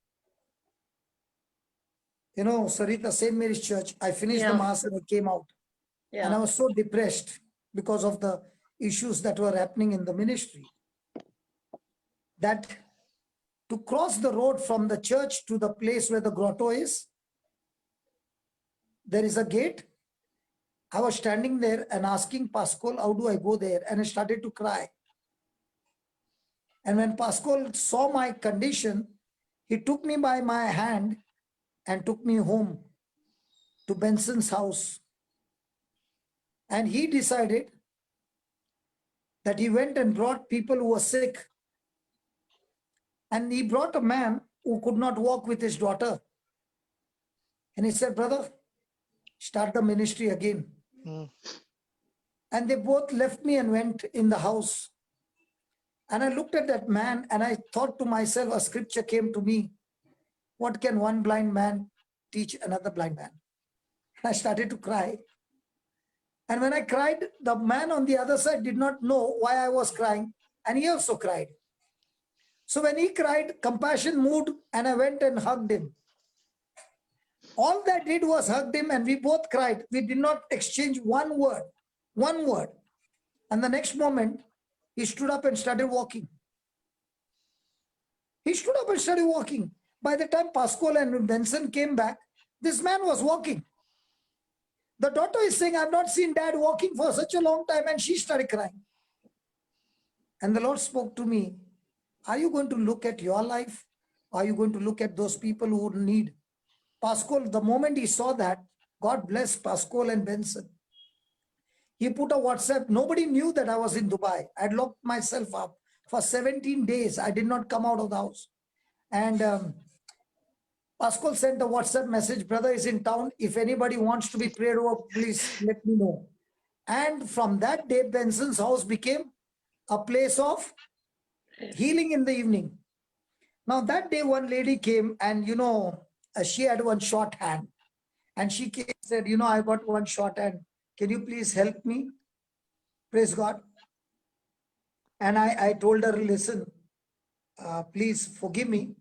You know, Sarita, St. Mary's Church. I finished the Mass and I came out. And I was so depressed because of the issues that were happening in the ministry, that to cross the road from the church to the place where the grotto is, there is a gate. I was standing there and asking Pascal, how do I go there? And I started to cry. And when Pascal saw my condition, he took me by my hand and took me home to Benson's house. And he decided that he went and brought people who were sick. And he brought a man who could not walk with his daughter. And he said, brother, start the ministry again. And they both left me and went in the house. And I looked at that man and I thought to myself, a scripture came to me. What can one blind man teach another blind man? And I started to cry. And when I cried, the man on the other side did not know why I was crying, and he also cried. So when he cried, compassion moved, and I went and hugged him. All that did was hugged him, and we both cried. We did not exchange one word, one word. And the next moment, he stood up and started walking. He stood up and started walking. By the time Pascal and Benson came back, this man was walking. The daughter is saying, I've not seen dad walking for such a long time, and she started crying. And the Lord spoke to me, are you going to look at your life? Are you going to look at those people who need? Pascal, the moment he saw that, God bless Pascal and Benson. He put a WhatsApp. Nobody knew that I was in Dubai. I had locked myself up for 17 days. I did not come out of the house. And Pascal sent a WhatsApp message, brother is in town. If anybody wants to be prayed over, please let me know. And from that day, Benson's house became a place of healing in the evening. Now that day, one lady came and, she had one short hand. And she came and said, I got one short hand. Can you please help me? Praise God. And I told her, listen, please forgive me.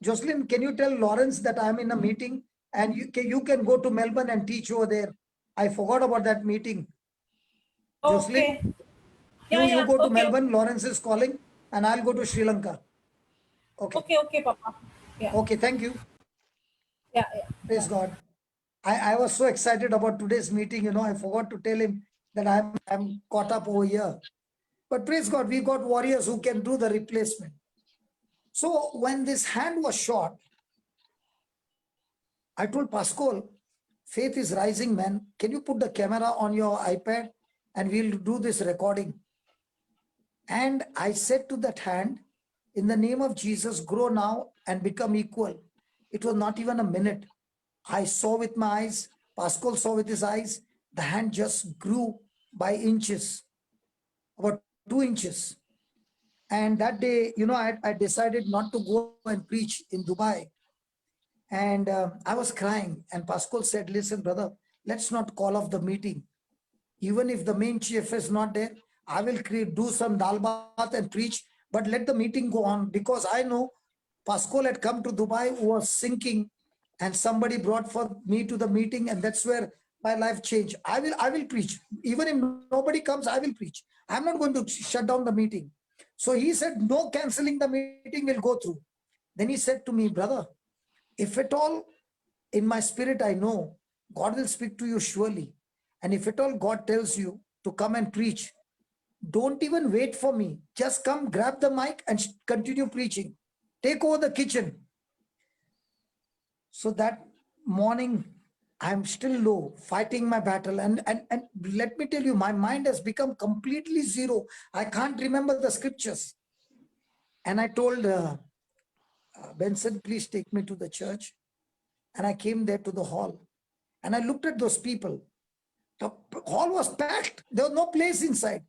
Jocelyn, can you tell Lawrence that I'm in a meeting and you can go to Melbourne and teach over there? I forgot about that meeting. Okay. Jocelyn, Yeah, you go to okay. Melbourne, Lawrence is calling, and I'll go to Sri Lanka. Okay. Okay, Papa. Yeah. Okay, thank you. Yeah. Praise God. I was so excited about today's meeting, I forgot to tell him that I'm caught up over here. But praise God, we got warriors who can do the replacement. So when this hand was shot, I told Pascal, faith is rising, man. Can you put the camera on your iPad and we'll do this recording? And I said to that hand, in the name of Jesus, grow now and become equal. It was not even a minute. I saw with my eyes, Pascal saw with his eyes, the hand just grew by inches, about 2 inches. And that day, I decided not to go and preach in Dubai. And I was crying. And Pascal said, listen, brother, let's not call off the meeting. Even if the main chief is not there, I will do some dal baat and preach, but let the meeting go on, because I know Pascal had come to Dubai, who was sinking, and somebody brought for me to the meeting, and that's where my life changed. I will preach. Even if nobody comes, I will preach. I'm not going to shut down the meeting. So he said, no canceling the meeting, will go through. Then he said to me, brother, if at all in my spirit I know, God will speak to you surely. And if at all God tells you to come and preach, don't even wait for me. Just come, grab the mic and continue preaching. Take over the kitchen. So that morning, I'm still low, fighting my battle. And let me tell you, my mind has become completely zero. I can't remember the scriptures. And I told Benson, please take me to the church. And I came there to the hall. And I looked at those people. The hall was packed. There was no place inside.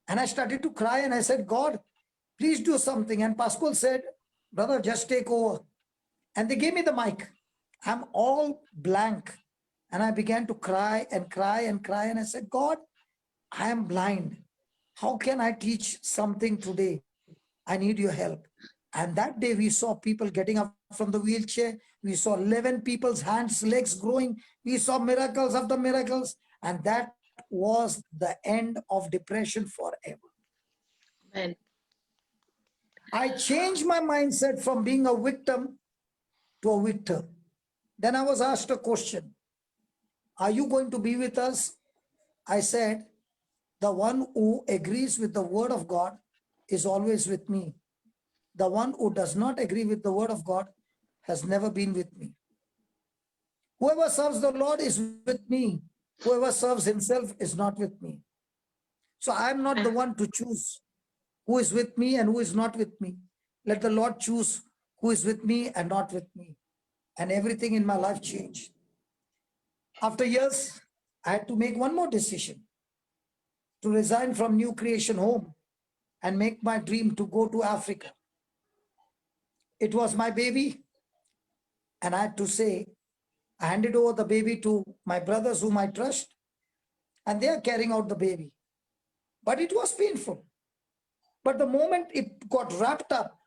And I started to cry and I said, God, please do something. And Pascal said, brother, just take over. And they gave me the mic. I'm all blank. And I began to cry and cry and cry. And I said, God, I am blind. How can I teach something today? I need your help. And that day we saw people getting up from the wheelchair. We saw 11 people's hands, legs growing. We saw miracles after miracles. And that was the end of depression forever. Amen. I changed my mindset from being a victim to a victor. Then I was asked a question. Are you going to be with us? I said, the one who agrees with the word of God is always with me. The one who does not agree with the word of God has never been with me. Whoever serves the Lord is with me. Whoever serves himself is not with me. So I'm not the one to choose who is with me and who is not with me. Let the Lord choose who is with me and not with me. And everything in my life changed. After years, I had to make one more decision, to resign from New Creation Home and make my dream to go to Africa. It was my baby. And I had to say, I handed over the baby to my brothers whom I trust, and they are carrying out the baby. But it was painful. But the moment it got wrapped up,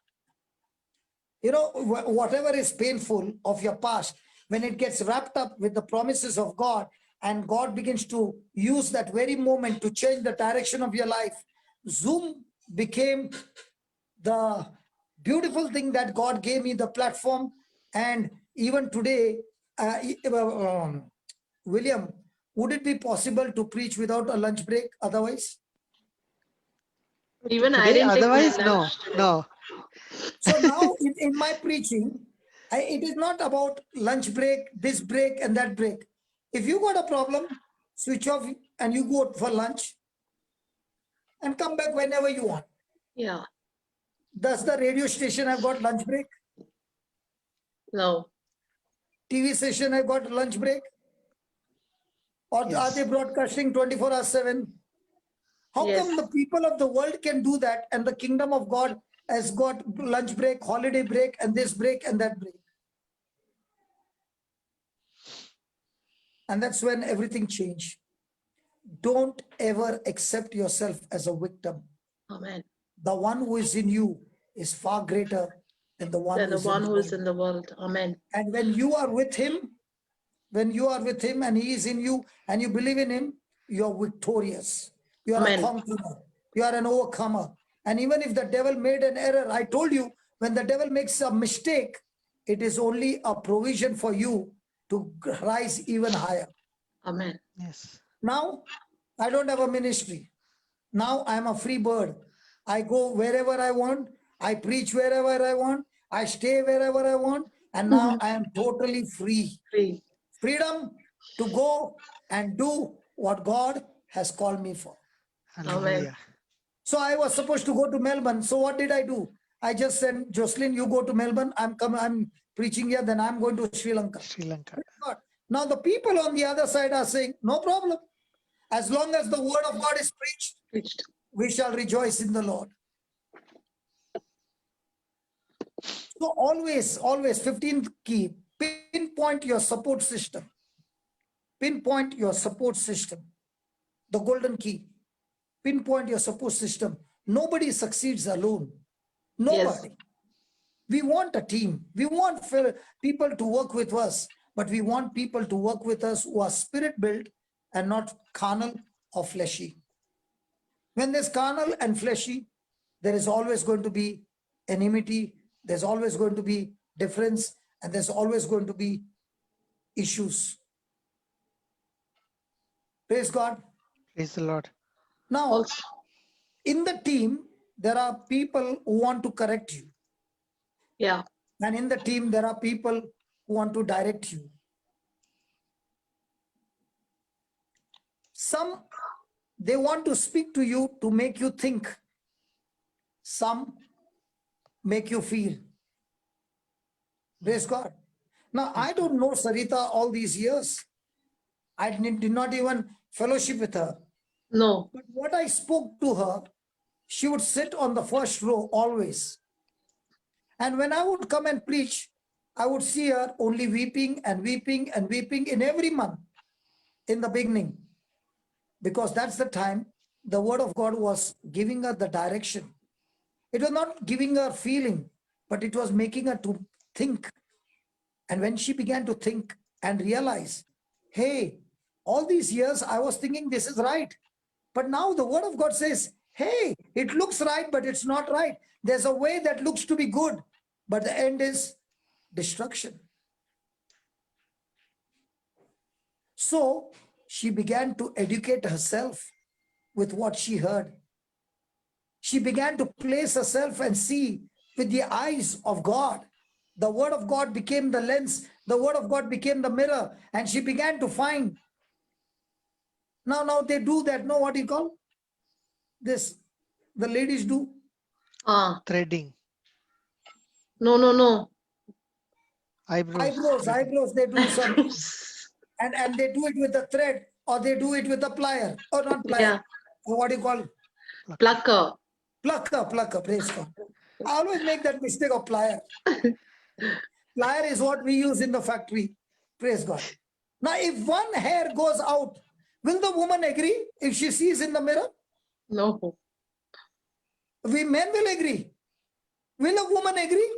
you know, whatever is painful of your past, when it gets wrapped up with the promises of God, and God begins to use that very moment to change the direction of your life, Zoom became the beautiful thing that God gave me the platform. And even today, William, would it be possible to preach without a lunch break otherwise? Even I Today, didn't take my otherwise, no, lunch today. no. So now in my preaching, it is not about lunch break, this break and that break. If you got a problem, switch off and you go for lunch and come back whenever you want. Yeah. Does the radio station have got lunch break? No. TV station have got lunch break? Or are they broadcasting 24/7? How come the people of the world can do that and the kingdom of God has got lunch break, holiday break, and this break and that break? And that's when everything changed. Don't ever accept yourself as a victim. Amen. The one who is in you is far greater than the one who is in the world. Amen. And when you are with him, when you are with him and he is in you and you believe in him, you are victorious. You are Amen. a conqueror. You are an overcomer. And even if the devil made an error, I told you, when the devil makes a mistake, it is only a provision for you to rise even higher. Amen. Yes. Now, I don't have a ministry. Now I am a free bird. I go wherever I want. I preach wherever I want. I stay wherever I want. And now I am totally free. Free. Freedom to go and do what God has called me for. Hallelujah. So I was supposed to go to Melbourne. So what did I do? I just said, Jocelyn, you go to Melbourne. I'm preaching here. Then I'm going to Sri Lanka. Sri Lanka. Now the people on the other side are saying, no problem. As long as the word of God is preached, we shall rejoice in the Lord. So always, 15th key, pinpoint your support system. Pinpoint your support system. The golden key. Pinpoint your support system. Nobody succeeds alone. Nobody. We want a team. We want people to work with us, but we want people to work with us who are spirit-built and not carnal or fleshy. When there's carnal and fleshy, there is always going to be enmity, there's always going to be difference, and there's always going to be issues. Praise God. Praise the Lord. Now, in the team, there are people who want to correct you. Yeah. And in the team, there are people who want to direct you. Some, they want to speak to you to make you think. Some make you feel. Praise God. Now, I don't know Sarita all these years. I did not even fellowship with her. No. But what I spoke to her, she would sit on the first row always. And when I would come and preach, I would see her only weeping and weeping and weeping in every month in the beginning. Because that's the time the word of God was giving her the direction. It was not giving her feeling, but it was making her to think. And when she began to think and realize, hey, all these years I was thinking this is right. But now the word of God says, hey, it looks right, but it's not right. There's a way that looks to be good, but the end is destruction. So she began to educate herself with what she heard. She began to place herself and see with the eyes of God. The word of God became the lens. The word of God became the mirror. And she began to find. Now they do that. Know what you call this? The ladies do. Threading. No. Eyebrows. Eyebrows, they do some. and they do it with a thread or they do it with a plier. Or not plier. Yeah. What do you call? Plucker. Plucker, praise God. I always make that mistake of plier. Plier is what we use in the factory. Praise God. Now, if one hair goes out, will the woman agree if she sees in the mirror? No. We men will agree. Will a woman agree?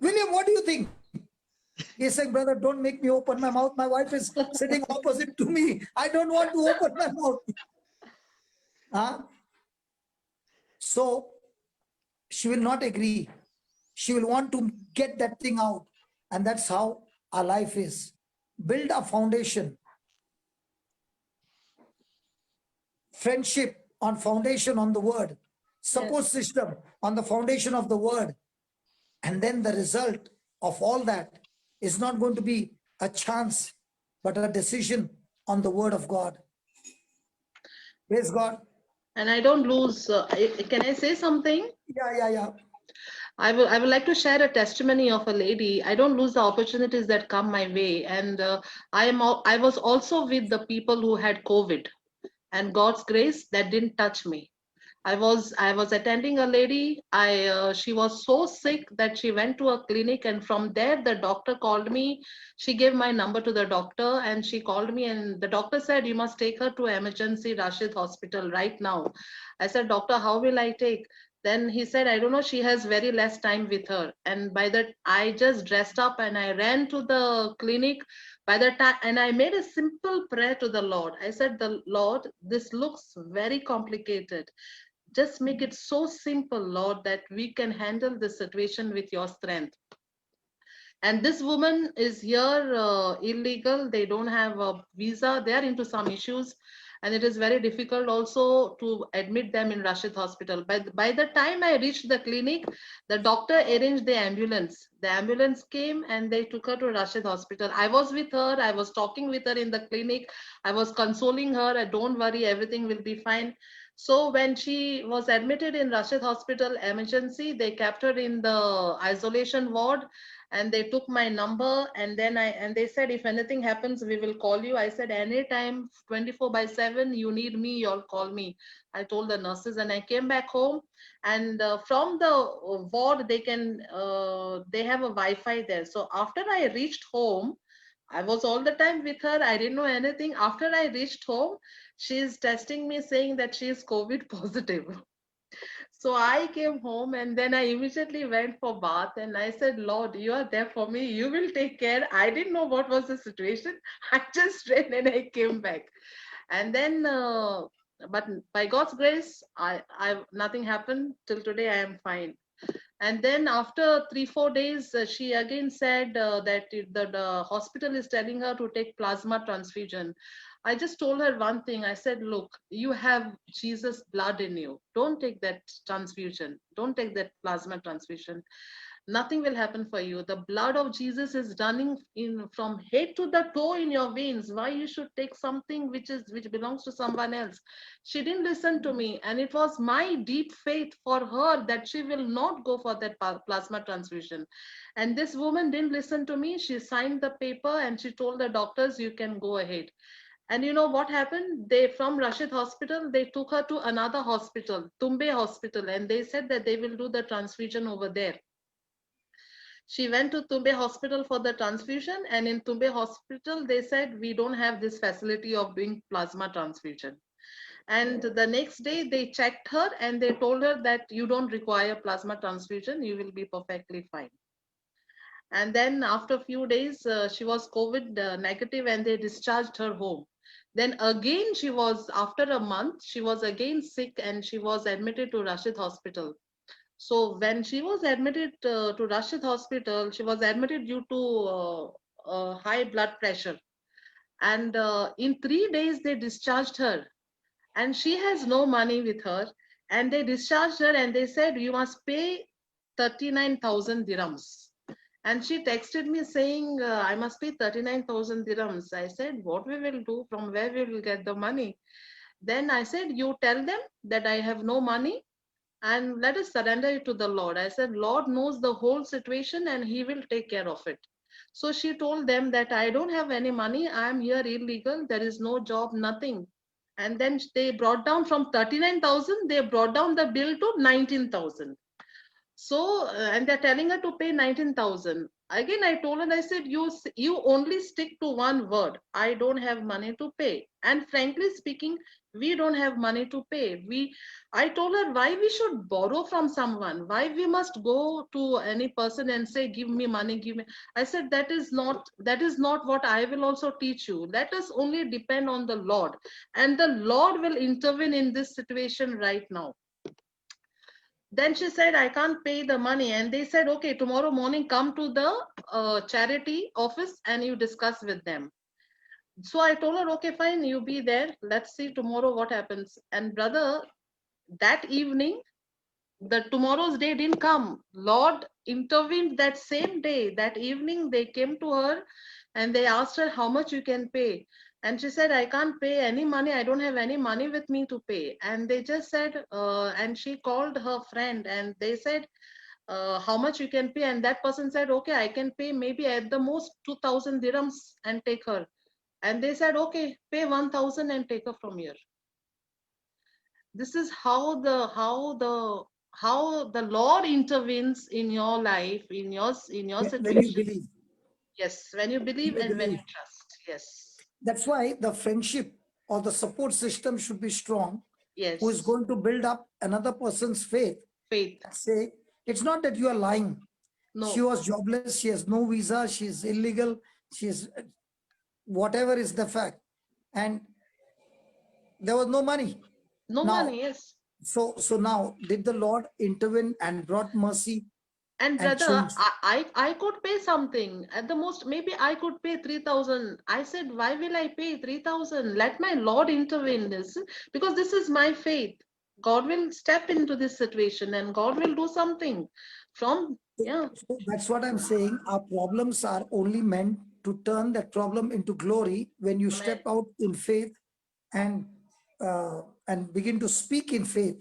William, what do you think? He's saying, brother, don't make me open my mouth. My wife is sitting opposite to me. I don't want to open my mouth. Huh? So she will not agree. She will want to get that thing out. And that's how our life is. Build a foundation. Friendship on foundation on the word. Support system on the foundation of the word. And then the result of all that is not going to be a chance, but a decision on the word of God. Praise God. And I don't lose. Can I say something? Yeah. I would like to share a testimony of a lady. I don't lose the opportunities that come my way. And I was also with the people who had COVID, and God's grace that didn't touch me. I was attending a lady. She was so sick that she went to a clinic, and from there the doctor called me. She gave my number to the doctor, and she called me, and the doctor said, you must take her to emergency Rashid hospital right now. I said, doctor, how will I take? Then he said, I don't know, she has very less time with her. And by that, I just dressed up and I ran to the clinic. By the time, and I made a simple prayer to the Lord. I said, the Lord, this looks very complicated. Just make it so simple, Lord, that we can handle this situation with your strength. And this woman is here illegal. They don't have a visa. They are into some issues. And it is very difficult also to admit them in Rashid hospital. By the time I reached the clinic, the doctor arranged the ambulance. The ambulance came and they took her to Rashid hospital. I was with her. I was talking with her in the clinic. I was consoling her. Don't worry, everything will be fine. So when she was admitted in Rashid hospital emergency, they kept her in the isolation ward. And they took my number, and then they said, if anything happens, we will call you. I said, anytime, 24/7, you need me, you'll call me. I told the nurses, and I came back home. And from the ward, they have a Wi-Fi there. So after I reached home, I was all the time with her. I didn't know anything. After I reached home, she's testing me, saying that she is COVID positive. So I came home, and then I immediately went for bath, and I said, Lord, you are there for me. You will take care. I didn't know what was the situation. I just ran and I came back. And then, but by God's grace, nothing happened. Till today, I am fine. And then after 3-4 days, she again said that the hospital is telling her to take plasma transfusion. I just told her one thing. I said, look, you have Jesus' blood in you. Don't take that transfusion. Don't take that plasma transfusion. Nothing will happen for you. The blood of Jesus is running from head to the toe in your veins. Why you should take something which belongs to someone else? She didn't listen to me, and it was my deep faith for her that she will not go for that plasma transfusion. And this woman didn't listen to me. She signed the paper and she told the doctors, you can go ahead. And you know what happened? From Rashid hospital, they took her to another hospital, Tumbe hospital, and they said that they will do the transfusion over there. She went to Tumbe hospital for the transfusion, and in Tumbe hospital, they said, we don't have this facility of doing plasma transfusion. And the next day they checked her and they told her that you don't require plasma transfusion, you will be perfectly fine. And then after a few days, she was COVID negative and they discharged her home. Then again, after a month, she was again sick and she was admitted to Rashid hospital. So when she was admitted to Rashid hospital, she was admitted due to high blood pressure. And in 3 days, they discharged her. And she has no money with her. And they discharged her and they said, you must pay 39,000 dirhams. And she texted me saying, I must pay 39,000 dirhams. I said, what we will do? From where we will get the money? Then I said, you tell them that I have no money and let us surrender it to the Lord. I said, Lord knows the whole situation and he will take care of it. So she told them that I don't have any money. I am here illegal. There is no job, nothing. And then they brought down from 39,000, they brought down the bill to 19,000. So, and they're telling her to pay 19,000. Again, I told her, I said, you only stick to one word. I don't have money to pay. And frankly speaking, we don't have money to pay. I told her why we should borrow from someone, why we must go to any person and say, give me money, give me. I said, that is not what I will also teach you. Let us only depend on the Lord. And the Lord will intervene in this situation right now. Then she said, I can't pay the money. And they said, okay, tomorrow morning, come to the charity office and you discuss with them. So I told her, okay, fine, you be there. Let's see tomorrow what happens. And brother, that evening, the tomorrow's day didn't come. Lord intervened that same day. That evening, they came to her and they asked her how much you can pay. And she said, I can't pay any money. I don't have any money with me to pay. And they just said, and she called her friend and they said, how much you can pay. And that person said, okay, I can pay maybe at the most 2,000 dirhams and take her. And they said, okay, pay 1,000 and take her from here. This is how the Lord intervenes in your life, in your situation. When you believe. Yes, when you believe and when you trust. Yes. That's why the friendship or the support system should be strong. Yes. Who is going to build up another person's faith. Faith. Say, it's not that you are lying. No. She was jobless, she has no visa, she is illegal, she is whatever is the fact. And there was no money. No money, yes. So now, did the Lord intervene and brought mercy? And brother, I could pay something. At the most, maybe I could pay 3,000. I said, why will I pay 3,000? Let my Lord intervene this, because this is my faith. God will step into this situation and God will do something. So that's what I'm saying. Our problems are only meant to turn that problem into glory when you step out in faith and begin to speak in faith.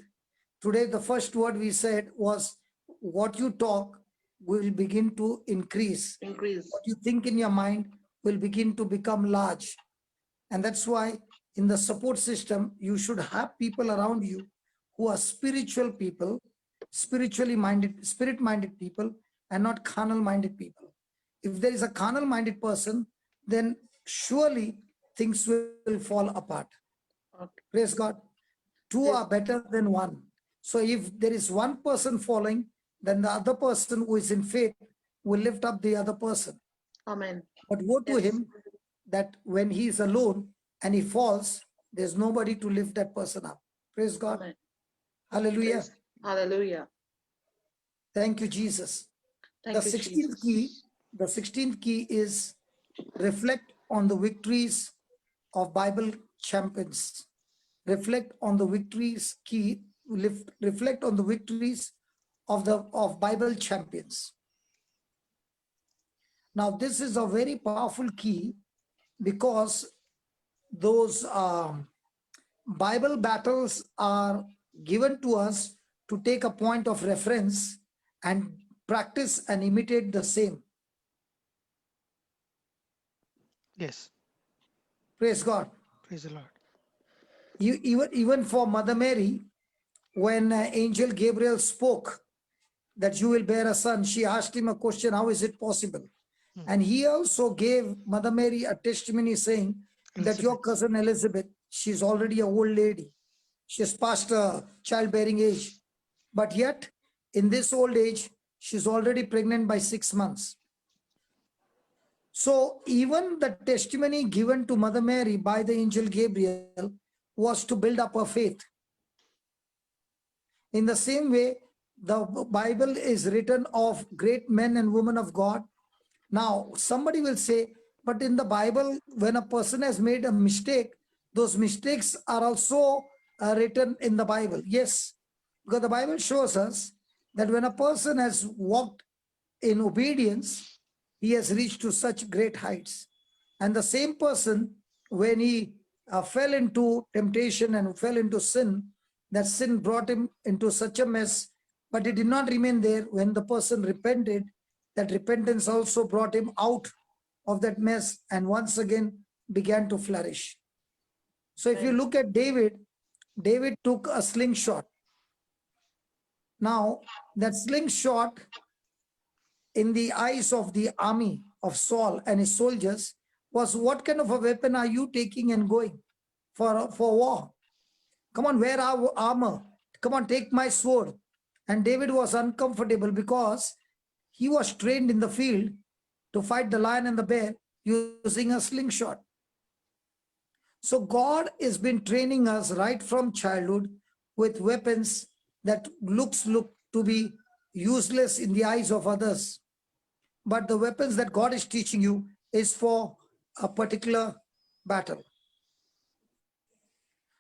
Today, the first word we said was, what you talk will begin to increase. What you think in your mind will begin to become large. And that's why in the support system, you should have people around you who are spiritual people, spiritually minded, spirit-minded people, and not carnal-minded people. If there is a carnal-minded person, then surely things will fall apart. Okay. Praise God. Two are better than one. So if there is one person falling, then the other person who is in faith will lift up the other person. Amen. But woe to him that when he is alone and he falls, there's nobody to lift that person up. Praise God. Amen. Hallelujah. Hallelujah. Thank you, Jesus. Thank the you, 16th key, the 16th key is reflect on the victories of Bible champions. Reflect on the victories key, reflect on the victories of Bible champions. Now, this is a very powerful key because those Bible battles are given to us to take a point of reference and practice and imitate the same. Yes. Praise God. Praise the Lord. Even for Mother Mary, when Angel Gabriel spoke that you will bear a son, she asked him a question, how is it possible? And he also gave Mother Mary a testimony saying that your cousin Elizabeth, she's already an old lady. She's past childbearing age. But yet, in this old age, she's already pregnant by 6 months. So even the testimony given to Mother Mary by the angel Gabriel was to build up her faith. In the same way, the Bible is written of great men and women of God. Now, somebody will say, but in the Bible, when a person has made a mistake, those mistakes are also written in the Bible. Yes, because the Bible shows us that when a person has walked in obedience, he has reached to such great heights. And the same person, when he fell into temptation and fell into sin, that sin brought him into such a mess, but it did not remain there. When the person repented, that repentance also brought him out of that mess and once again began to flourish. So if you look at David, David took a slingshot. Now, that slingshot in the eyes of the army of Saul and his soldiers was, what kind of a weapon are you taking and going for war? Come on, wear our armor. Come on, take my sword. And David was uncomfortable because he was trained in the field to fight the lion and the bear using a slingshot. So God has been training us right from childhood with weapons that look to be useless in the eyes of others. But the weapons that God is teaching you is for a particular battle.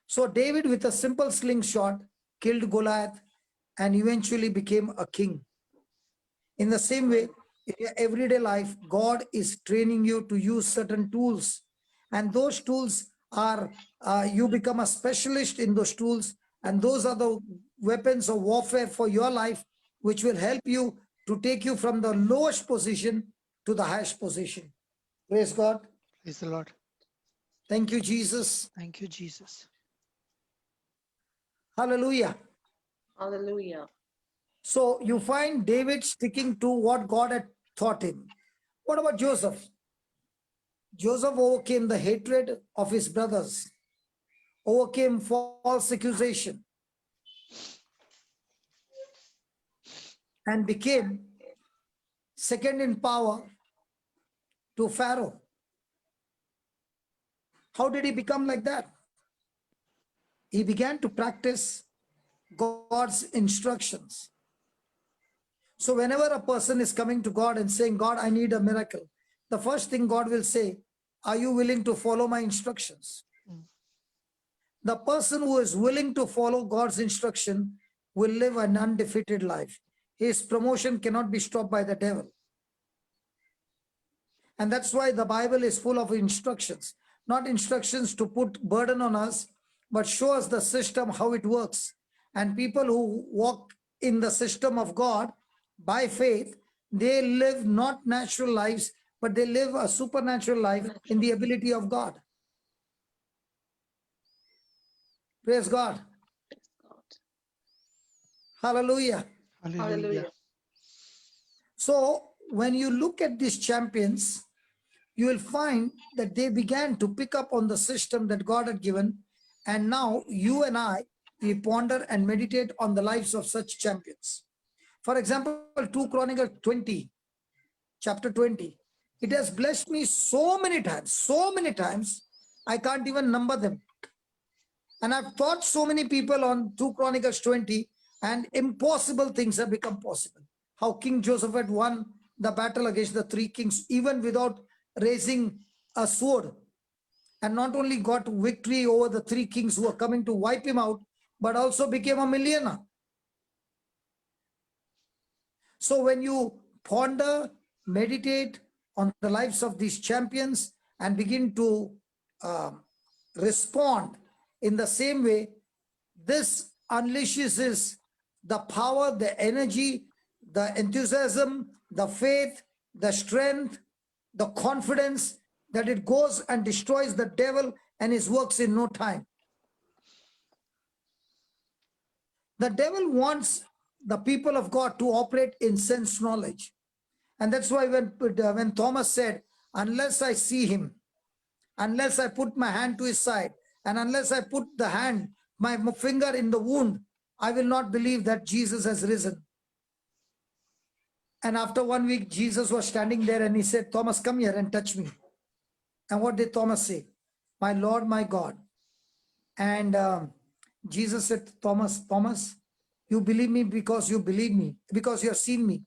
So David, with a simple slingshot, killed Goliath and eventually became a king. In the same way, in your everyday life, God is training you to use certain tools. And those tools are, you become a specialist in those tools. And those are the weapons of warfare for your life, which will help you to take you from the lowest position to the highest position. Praise God. Praise the Lord. Thank you, Jesus. Thank you, Jesus. Hallelujah. Hallelujah. So you find David sticking to what God had taught him. What about Joseph? Joseph overcame the hatred of his brothers, overcame false accusation, and became second in power to Pharaoh. How did he become like that? He began to practice God's instructions. So whenever a person is coming to God and saying, God, I need a miracle, the first thing God will say, are you willing to follow my instructions? The person who is willing to follow God's instruction will live an undefeated life. His promotion cannot be stopped by the devil. And that's why the Bible is full of instructions, not instructions to put burden on us, but show us the system, how it works. And people who walk in the system of God by faith, they live not natural lives, but they live a supernatural life in the ability of God. Praise God. Hallelujah. Hallelujah. So when you look at these champions, you will find that they began to pick up on the system that God had given. And now you and I, we ponder and meditate on the lives of such champions. For example, 2 Chronicles 20, chapter 20. It has blessed me so many times, I can't even number them. And I've taught so many people on 2 Chronicles 20, and impossible things have become possible. How King Joseph had won the battle against the 3 kings, even without raising a sword. And not only got victory over the 3 kings who were coming to wipe him out, but also became a millionaire. So when you ponder, meditate on the lives of these champions and begin to respond in the same way, this unleashes the power, the energy, the enthusiasm, the faith, the strength, the confidence that it goes and destroys the devil and his works in no time. The devil wants the people of God to operate in sense knowledge. And that's why when Thomas said, unless I see him, unless I put my hand to his side, and unless I put my finger in the wound, I will not believe that Jesus has risen. And after 1 week, Jesus was standing there and he said, Thomas, come here and touch me. And what did Thomas say? My Lord, my God. And Jesus said, Thomas, you believe me because you believe me, because you have seen me.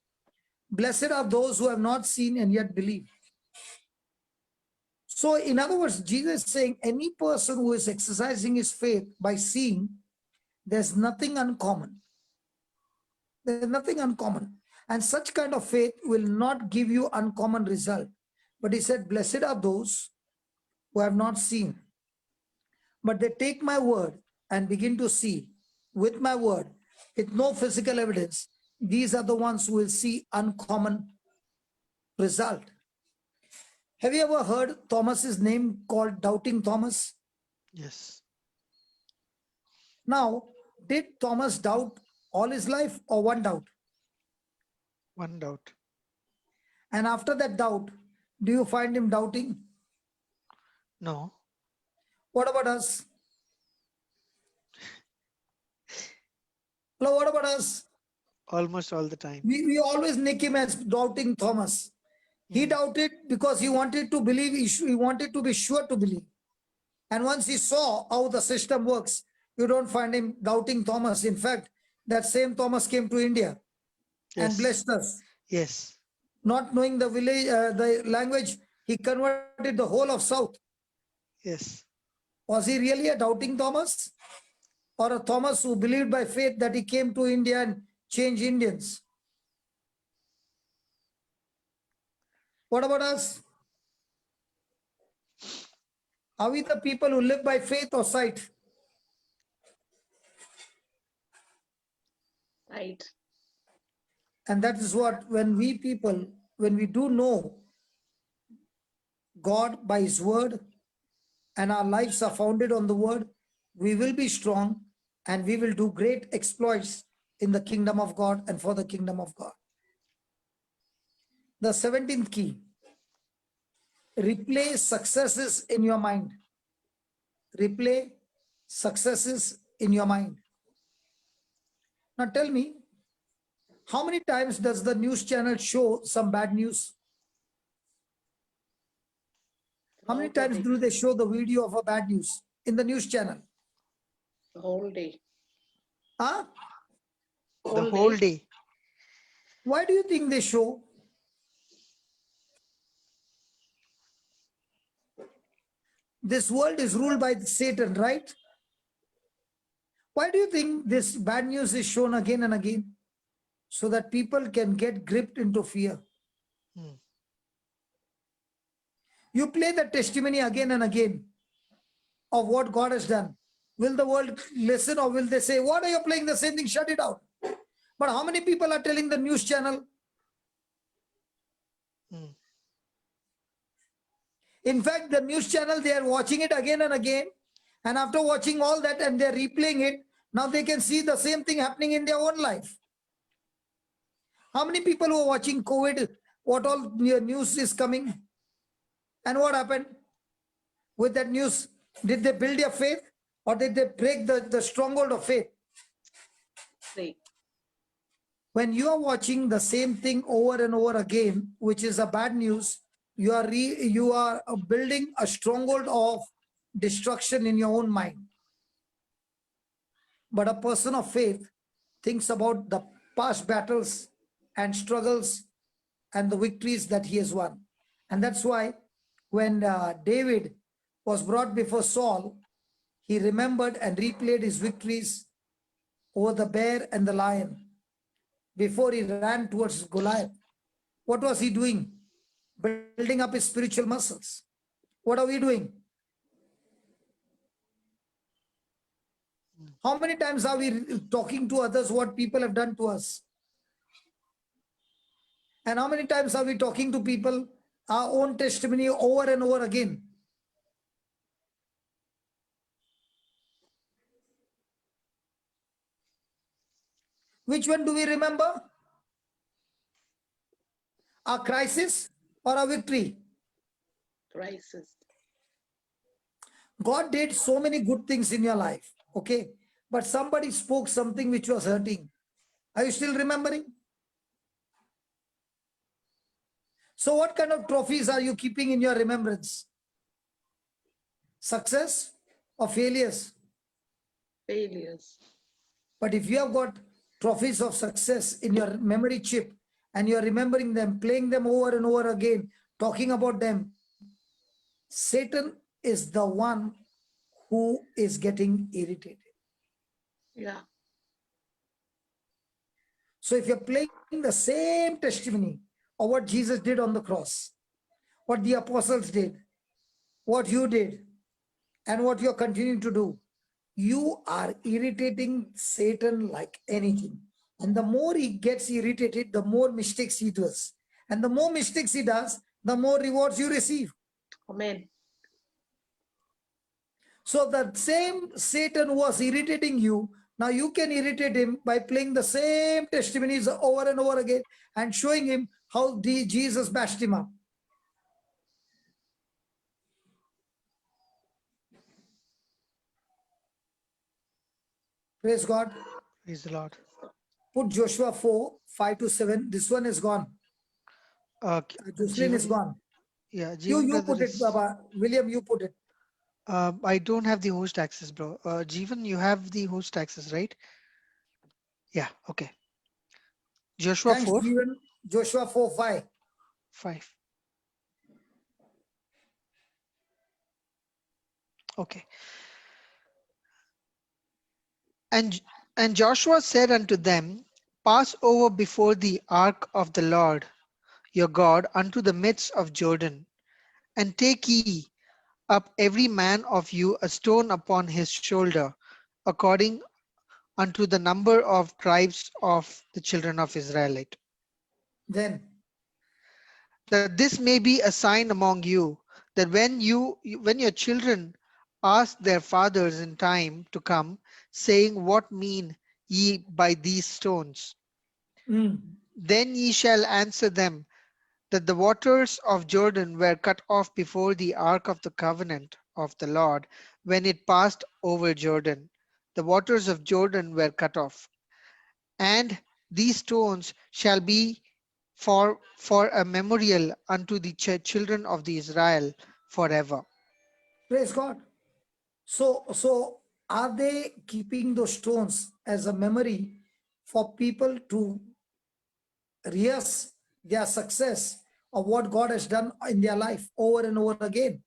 Blessed are those who have not seen and yet believe. So in other words, Jesus is saying any person who is exercising his faith by seeing, there's nothing uncommon. There's nothing uncommon. And such kind of faith will not give you uncommon result. But he said, blessed are those who have not seen, but they take my word and begin to see with my word, with no physical evidence. These are the ones who will see uncommon result. Have you ever heard Thomas's name called Doubting Thomas? Yes. Now, did Thomas doubt all his life or one doubt? One doubt. And after that doubt, do you find him doubting? No. What about us? Hello, what about us? Almost all the time. We always nick him as doubting Thomas. He doubted because he wanted to believe, he wanted to be sure to believe. And once he saw how the system works, you don't find him doubting Thomas. In fact, that same Thomas came to India and blessed us. Yes. Not knowing the village, the language, he converted the whole of South. Yes. Was he really a doubting Thomas? Or a Thomas who believed by faith that he came to India and changed Indians? What about us? Are we the people who live by faith or sight? Right. And that is what, when we people, when we do know God by his word and our lives are founded on the word, we will be strong and we will do great exploits in the kingdom of God and for the kingdom of God. The 17th key, replay successes in your mind. Replay successes in your mind. Now tell me, how many times does the news channel show some bad news? How many times do they show the video of a bad news in the news channel? The whole day. Huh? The whole day. Why do you think they show? This world is ruled by Satan, right? Why do you think this bad news is shown again and again? So that people can get gripped into fear. You play the testimony again and again of what God has done. Will the world listen, or will they say, what are you playing the same thing? Shut it out. But how many people are telling the news channel? In fact, the news channel, they are watching it again and again. And after watching all that and they're replaying it, now they can see the same thing happening in their own life. How many people who are watching COVID, what all news is coming? And what happened with that news? Did they build their faith, or did they break the stronghold of faith? Right. When you are watching the same thing over and over again, which is a bad news, you are building a stronghold of destruction in your own mind. But a person of faith thinks about the past battles and struggles and the victories that he has won. And that's why when David was brought before Saul, he remembered and replayed his victories over the bear and the lion before he ran towards Goliath. What was he doing? Building up his spiritual muscles. What are we doing? How many times are we talking to others what people have done to us? And how many times are we talking to people our own testimony over and over again? Which one do we remember? Our crisis or our victory? Crisis. God did so many good things in your life, okay? But somebody spoke something which was hurting. Are you still remembering? So what kind of trophies are you keeping in your remembrance? Success or failures? Failures. But if you have got trophies of success in your memory chip and you're remembering them, playing them over and over again, talking about them, Satan is the one who is getting irritated. Yeah. So if you're playing the same testimony of what Jesus did on the cross, what the apostles did, what you did, and what you're continuing to do, you are irritating Satan like anything. And the more he gets irritated, the more mistakes he does. And the more mistakes he does, the more rewards you receive. Amen. So the same Satan who was irritating you Now you can irritate him by playing the same testimonies over and over again and showing him how Jesus bashed him up. Praise God. Praise the Lord. Put Joshua 4, 5 to 7. This one is gone. Jocelyn is gone. Yeah, You put it, Baba. William, you put it. I don't have the host access, bro. Jeevan, you have the host access, right? Yeah, okay. Joshua Thanks, 4. Jeevan. Joshua 4, 5. 5. Okay. And Joshua said unto them, pass over before the ark of the Lord your God unto the midst of Jordan, and take ye up every man of you a stone upon his shoulder, according unto the number of tribes of the children of Israelite. Then, that this may be a sign among you, that when your children ask their fathers in time to come, saying, what mean ye by these stones? Then ye shall answer them, that the waters of Jordan were cut off before the ark of the covenant of the Lord, when it passed over Jordan. The waters of Jordan were cut off. And these stones shall be for a memorial unto the children of the Israel forever. Praise God. So are they keeping those stones as a memory for people to rehearse their success of what God has done in their life over and over again?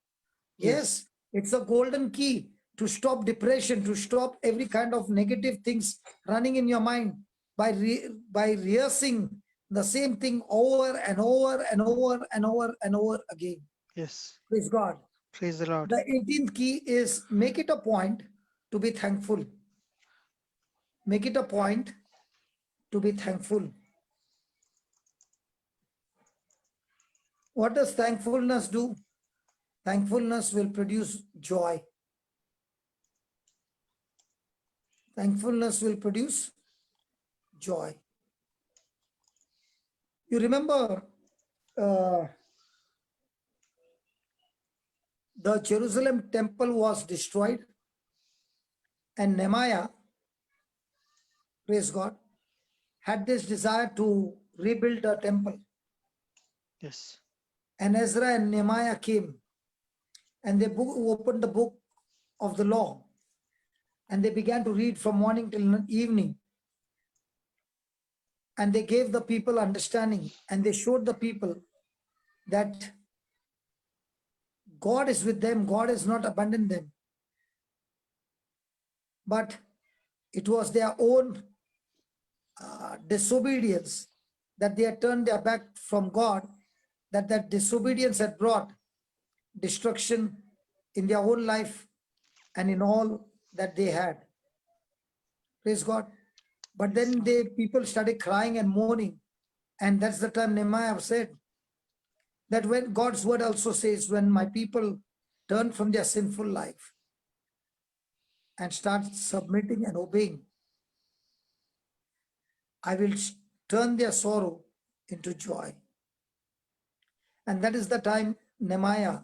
Yes, it's a golden key to stop depression, to stop every kind of negative things running in your mind by rehearsing the same thing over and over and over and over and over again. Yes. Praise God. Praise the Lord. The 18th key is make it a point to be thankful. Make it a point to be thankful. What does thankfulness do? Thankfulness will produce joy. Thankfulness will produce joy. You remember the Jerusalem temple was destroyed, and Nehemiah, praise God, had this desire to rebuild the temple. Yes. And Ezra and Nehemiah came, and they opened the book of the law, and they began to read from morning till evening. And they gave the people understanding, and they showed the people that God is with them, God has not abandoned them. But it was their own disobedience that they had turned their back from God, that disobedience had brought destruction in their own life and in all that they had. Praise God. But then people started crying and mourning. And that's the time Nehemiah said that when God's word also says, when my people turn from their sinful life and start submitting and obeying, I will turn their sorrow into joy. And that is the time Nehemiah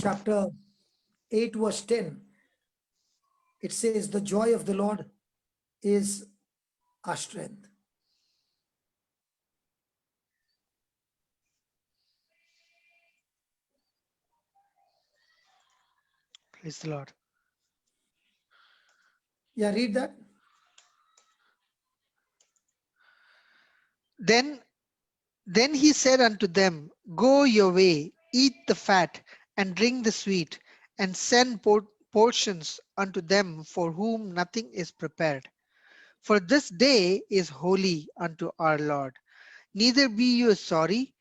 chapter 8 verse 10, it says, the joy of the Lord is our strength. Praise the Lord. Yeah, read that. Then he said unto them, go your way, eat the fat, and drink the sweet, and send portions unto them for whom nothing is prepared. For this day is holy unto our Lord. Neither be you sorry,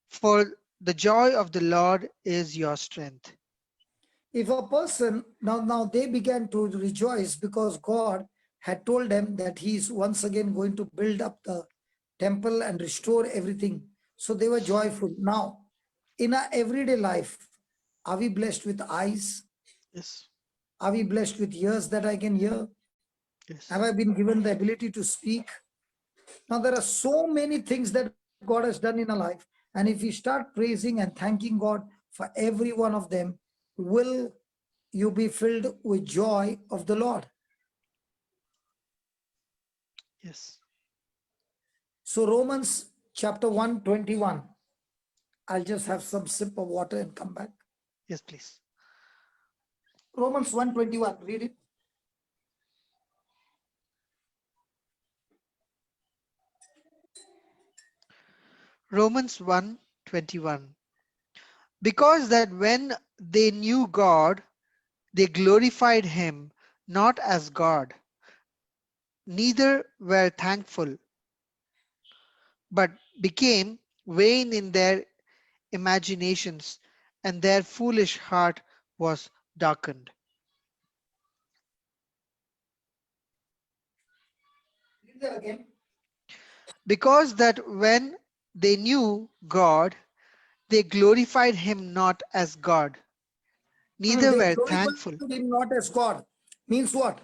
for the joy of the Lord is your strength. If a person, now they began to rejoice because God had told them that he is once again going to build up the temple and restore everything. So they were joyful. Now, in our everyday life, are we blessed with eyes? Yes. Are we blessed with ears that I can hear? Yes. Have I been given the ability to speak? Now, there are so many things that God has done in our life. And if you start praising and thanking God for every one of them, will you be filled with joy of the Lord? Yes. So Romans chapter 1:21. I'll just have some sip of water and come back. Yes, please. Romans 1:21, read it. Romans 1:21. Because that when they knew God, they glorified him not as God, neither were thankful, but became vain in their imaginations, and their foolish heart was darkened. Read that again. Because that when they knew God, they glorified him not as God, neither They were glorified thankful. him not as God. Means what?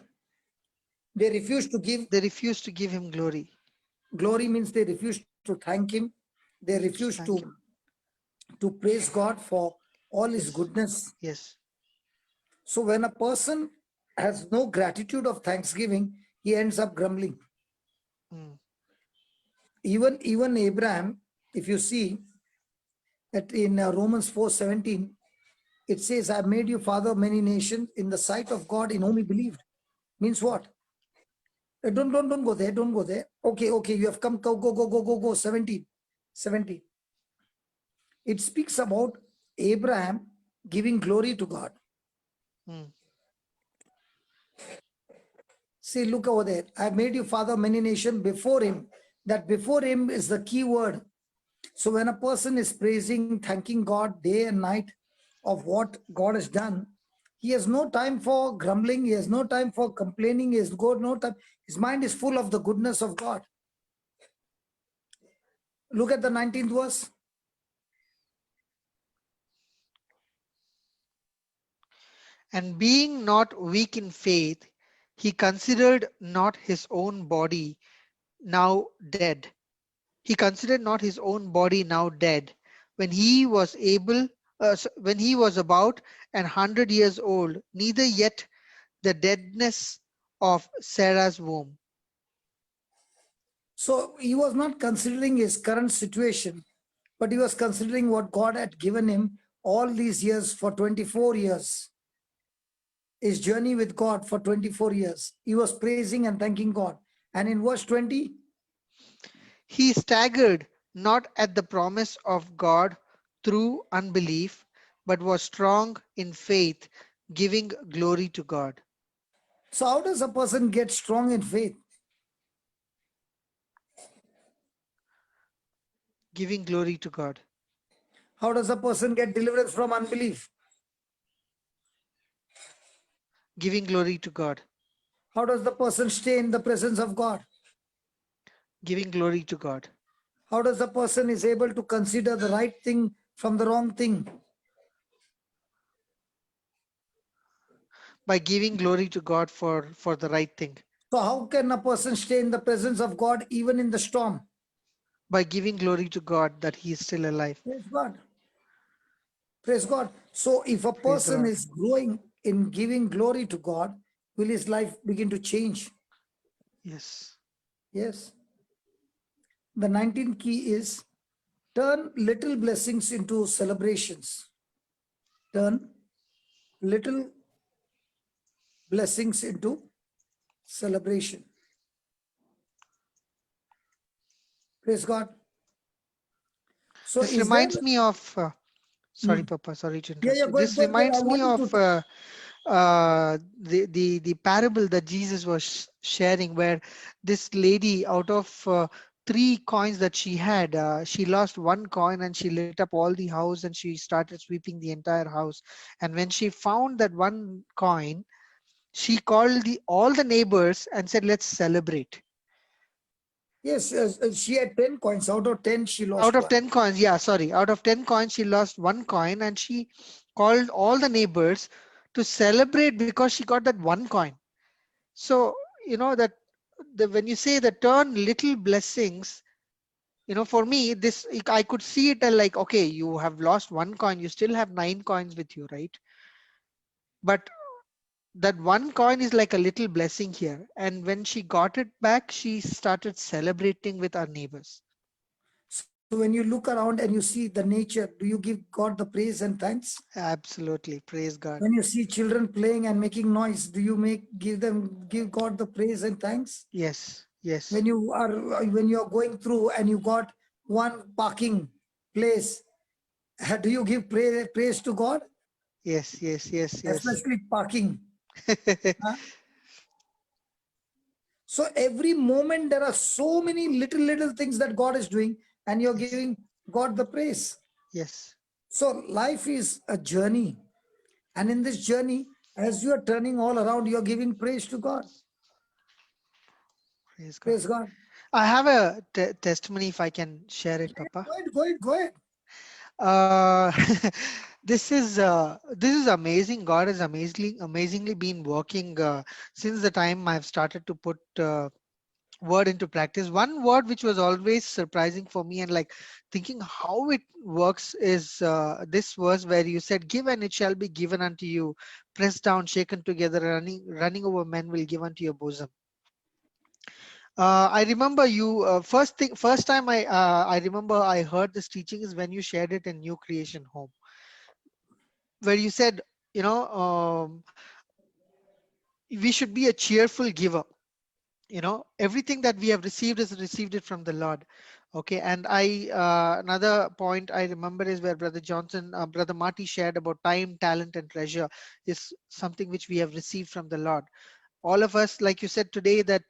They refused to give. They refused to give him glory. Glory means they refused to thank him. They To refused thank him. to praise God for all his Yes. goodness. Yes. So when a person has no gratitude of thanksgiving, he ends up grumbling. Mm. Even Abraham, if you see that in Romans 4:17, it says, I made you father of many nations in the sight of God in whom he believed. Means what? Don't go there. Don't go there. Okay. You have come. Go. 17. It speaks about Abraham giving glory to God. Mm. See, look over there. I made you father of many nations before him. That before him is the key word. So when a person is praising, thanking God day and night of what God has done, he has no time for grumbling. He has no time for complaining. He has got no time. His mind is full of the goodness of God. Look at the 19th verse. And being not weak in faith, he considered not his own body now dead. He considered not his own body now dead, when he was when he was about 100 years old, neither yet the deadness of Sarah's womb. So he was not considering his current situation, but he was considering what God had given him all these years for 24 years. His journey with God for 24 years. He was praising and thanking God. And in verse 20, He staggered not at the promise of God through unbelief, but was strong in faith, giving glory to God. so how does a person get strong in faith? Giving glory to God. How does a person get deliverance from unbelief? Giving glory to God. How does the person stay in the presence of God? Giving glory to God. How does the person is able to consider the right thing from the wrong thing? By giving glory to God for the right thing. So how can a person stay in the presence of God even in the storm? By giving glory to God that he is still alive. Praise God. Praise God. So if a Praise the person Lord. is growing in giving glory to God, will his life begin to change? Yes. Yes. The 19th key is turn little blessings into celebrations. Turn little blessings into celebration. Praise God. So This is there... reminds me of, sorry, Papa, sorry to interrupt you. Go This ahead. I reminds me want of you to... the parable that Jesus was sharing, where this lady, out of 3 coins that she had, she lost 1 coin and she lit up all the house and she started sweeping the entire house. And when she found that 1 coin, she called all the neighbors and said, let's celebrate. Yes, she had 10 coins. Out of 10, she Out lost of one. 10 coins, yeah, sorry. Out of 10 coins, she lost 1 coin and she called all the neighbors to celebrate because she got that 1 coin. So that when you say the turn little blessings, for me, this, I could see it like, okay, you have lost 1 coin, you still have 9 coins with you, right? But that 1 coin is like a little blessing here. And when she got it back, she started celebrating with our neighbors. So when you look around and you see the nature, do you give God the praise and thanks? Absolutely. Praise God. When you see children playing and making noise, do you give God the praise and thanks? Yes. Yes. When you are going through and you got one parking place, do you give praise to God? Yes. Yes. Yes. Yes. Especially parking. Huh? So every moment there are so many little things that God is doing, and you're giving God the praise. Yes. So life is a journey, and in this journey, as you are turning all around, you're giving praise to God. Praise God. Praise God. I have a testimony, if I can share it, Papa. Go ahead. This is amazing. God has amazingly been working since the time I've started to put word into practice. One word which was always surprising for me and like thinking how it works is this verse where you said, "Give and it shall be given unto you, pressed down, shaken together, running over men will give unto your bosom." I remember you first time I remember I heard this teaching is when you shared it in New Creation Home, where you said, we should be a cheerful giver. Everything that we have received is received it from the Lord. Okay. And another point I remember is where Brother Marty shared about time, talent, and treasure is something which we have received from the Lord. All of us, like you said today, that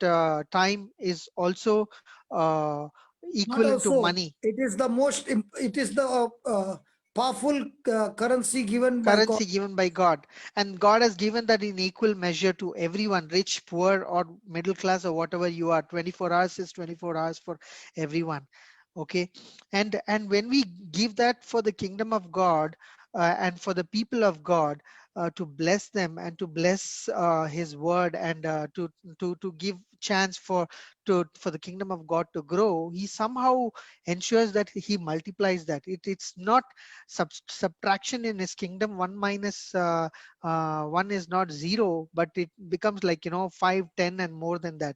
time is also uh, Not equivalent to also, money. it is the powerful currency given by God. Currency given by God, and God has given that in equal measure to everyone, rich, poor, or middle class, or whatever you are. 24 hours is 24 hours for everyone. Okay. And when we give that for the kingdom of God, and for the people of God, to bless them and to bless his word, and to give chance for the kingdom of God to grow, he somehow ensures that he multiplies that. It's not subtraction in his kingdom. 1 minus 1 is not 0, but it becomes like 5, 10, and more than that.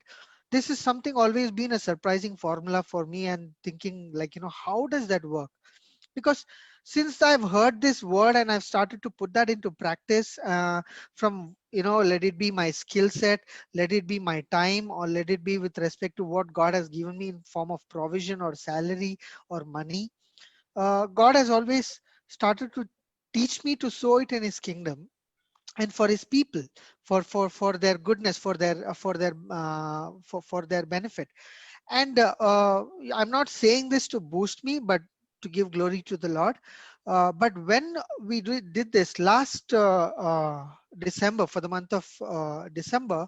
This is something always been a surprising formula for me, and thinking like, how does that work? Because since I've heard this word and I've started to put that into practice, from let it be my skill set, let it be my time, or let it be with respect to what God has given me in form of provision or salary or money, God has always started to teach me to sow it in his kingdom and for his people, for their goodness, for their benefit. And I'm not saying this to boost me, but to give glory to the Lord. But when we did this last December, for the month of December,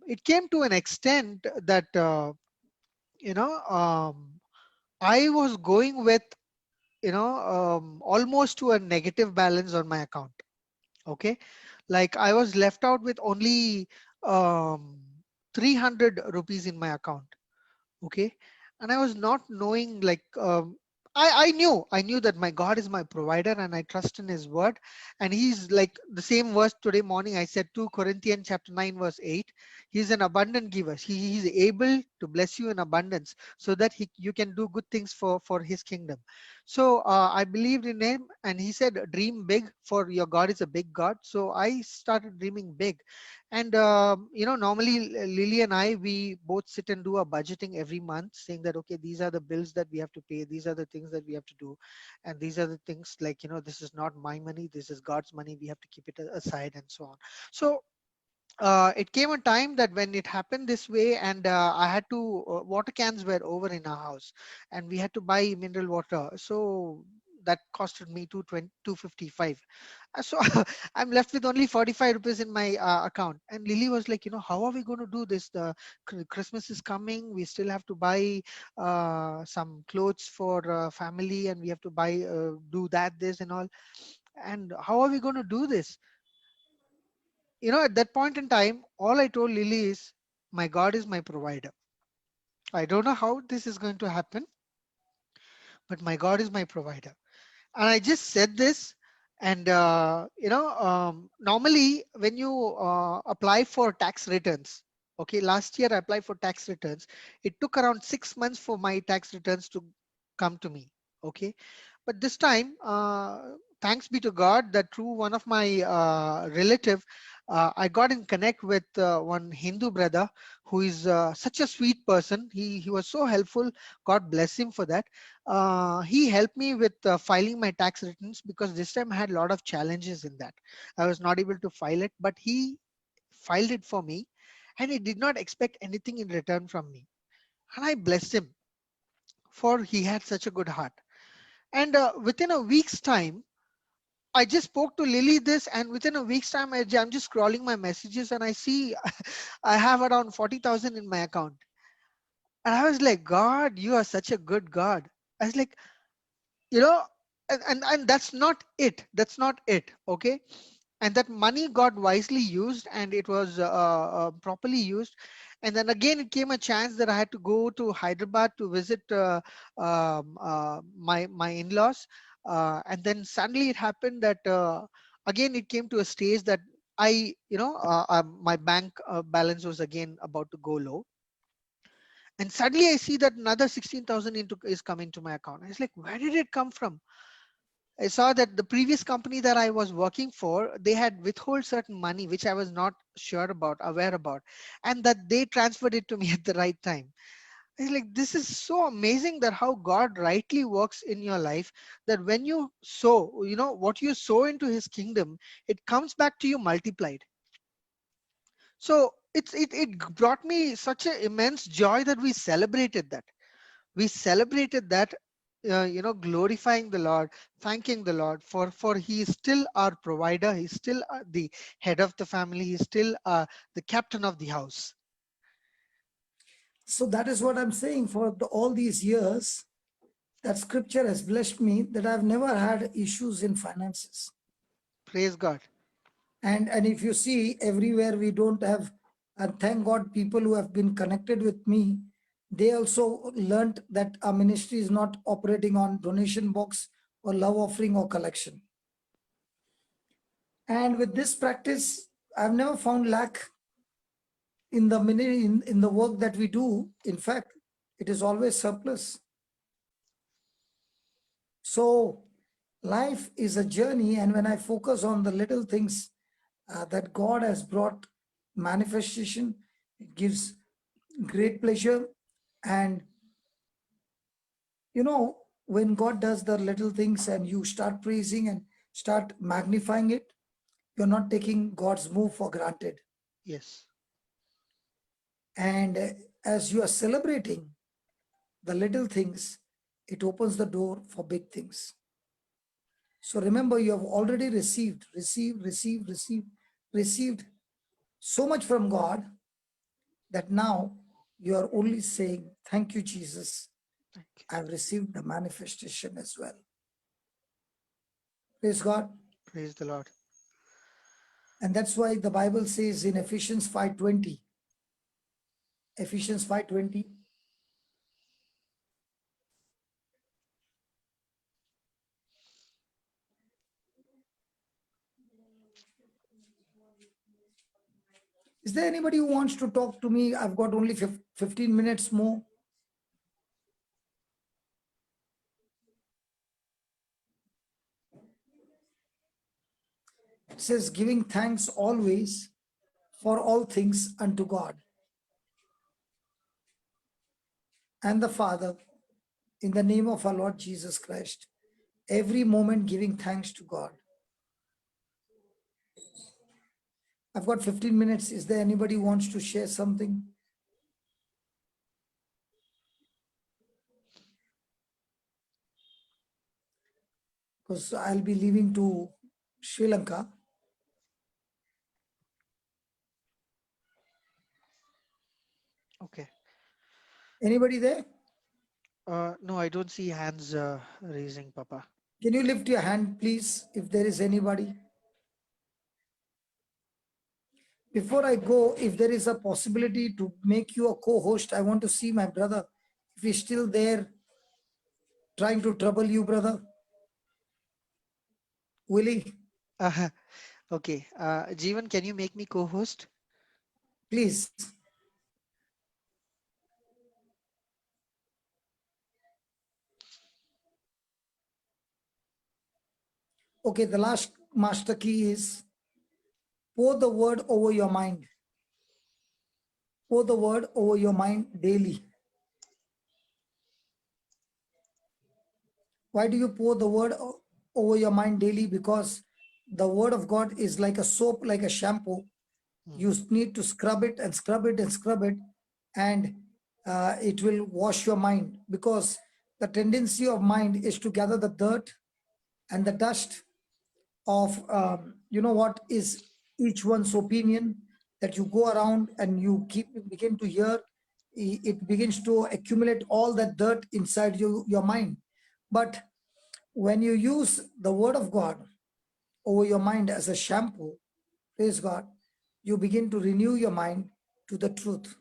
it came to an extent that I was going with almost to a negative balance on my account. Okay. Like I was left out with only um, 300 rupees in my account. Okay. And I was not knowing, like, I knew that my God is my provider and I trust in his word. And he's like the same verse today morning. I said 2 Corinthians chapter 9 verse 8. He's an abundant giver. He's able to bless you in abundance so that you can do good things for his kingdom. So I believed in him, and he said, dream big, for your God is a big God. So I started dreaming big. And normally Lily and I, we both sit and do a budgeting every month, saying that, okay, these are the bills that we have to pay, these are the things that we have to do, and these are the things, like, this is not my money, this is God's money, we have to keep it aside, and so on. So it came a time that when it happened this way, and I had to water cans were over in our house, and we had to buy mineral water. So that costed me 255. So I'm left with only 45 rupees in my account. And Lily was like, how are we going to do this? The Christmas is coming. We still have to buy some clothes for family, and we have to buy, do that, this and all. And how are we going to do this? at that point in time, all I told Lily is, my God is my provider. I don't know how this is going to happen, but my God is my provider. And I just said this. And, normally when you apply for tax returns, okay, last year I applied for tax returns. It took around 6 months for my tax returns to come to me. Okay. But this time, thanks be to God that through one of my relative, I got in connect with one Hindu brother who is such a sweet person. He was so helpful. God bless him for that. He helped me with filing my tax returns, because this time I had a lot of challenges in that. I was not able to file it, but he filed it for me, and he did not expect anything in return from me. And I blessed him, for he had such a good heart. And within a week's time, I just spoke to Lily this, and within a week's time, I'm just scrolling my messages and I see I have around 40,000 in my account. And I was like, God, you are such a good God. I was like, you know, and that's not it. That's not it. Okay. And that money got wisely used, and it was properly used. And then again, it came a chance that I had to go to Hyderabad to visit my in-laws. And then suddenly it happened that again, it came to a stage that my bank balance was again about to go low. And suddenly I see that another 16,000 is coming to my account. It's like, where did it come from? I saw that the previous company that I was working for, they had withhold certain money, which I was not sure about, aware about, and that they transferred it to me at the right time. It's like, this is so amazing that how God rightly works in your life, that when you sow, what you sow into his kingdom, it comes back to you multiplied. So it brought me such an immense joy that we celebrated that. We celebrated that, glorifying the Lord, thanking the Lord for he is still our provider. He's still the head of the family. He's still the captain of the house. So that is what I'm saying. For all these years, that scripture has blessed me, that I've never had issues in finances. Praise God. And if you see, everywhere we don't have, and thank God, people who have been connected with me, they also learned that our ministry is not operating on donation box or love offering or collection. And with this practice, I've never found lack in the in the work that we do. In fact, it is always surplus. So life is a journey, and when I focus on the little things that God has brought manifestation, it gives great pleasure. And when God does the little things and you start praising and start magnifying it, you're not taking God's move for granted. Yes. And as you are celebrating the little things, it opens the door for big things. So remember, you have already received so much from God, that now you are only saying, thank you, Jesus. I've received the manifestation as well. Praise God. Praise the Lord. And that's why the Bible says in Ephesians 5:20, Ephesians 5:20, is there anybody who wants to talk to me? I've got only 15 minutes more. It says, giving thanks always for all things unto God and the Father, in the name of our Lord Jesus Christ. Every moment giving thanks to God. I've got 15 minutes. Is there anybody who wants to share something? Because I'll be leaving to Sri Lanka. Okay. Anybody there? No, I don't see hands raising, Papa. Can you lift your hand, please, if there is anybody? Before I go, if there is a possibility to make you a co-host, I want to see my brother. If he's still there, trying to trouble you, brother. Willie? Okay. Jeevan, can you make me co-host? Please. Okay, the last master key is pour the word over your mind. Pour the word over your mind daily. Why do you pour the word over your mind daily? Because the word of God is like a soap, like a shampoo. You need to scrub it and scrub it and scrub it, and it will wash your mind, because the tendency of mind is to gather the dirt and the dust of, you know what is each one's opinion, that you go around and you begin to hear, it begins to accumulate all that dirt inside your mind. But when you use the word of God over your mind as a shampoo, praise God, you begin to renew your mind to the truth.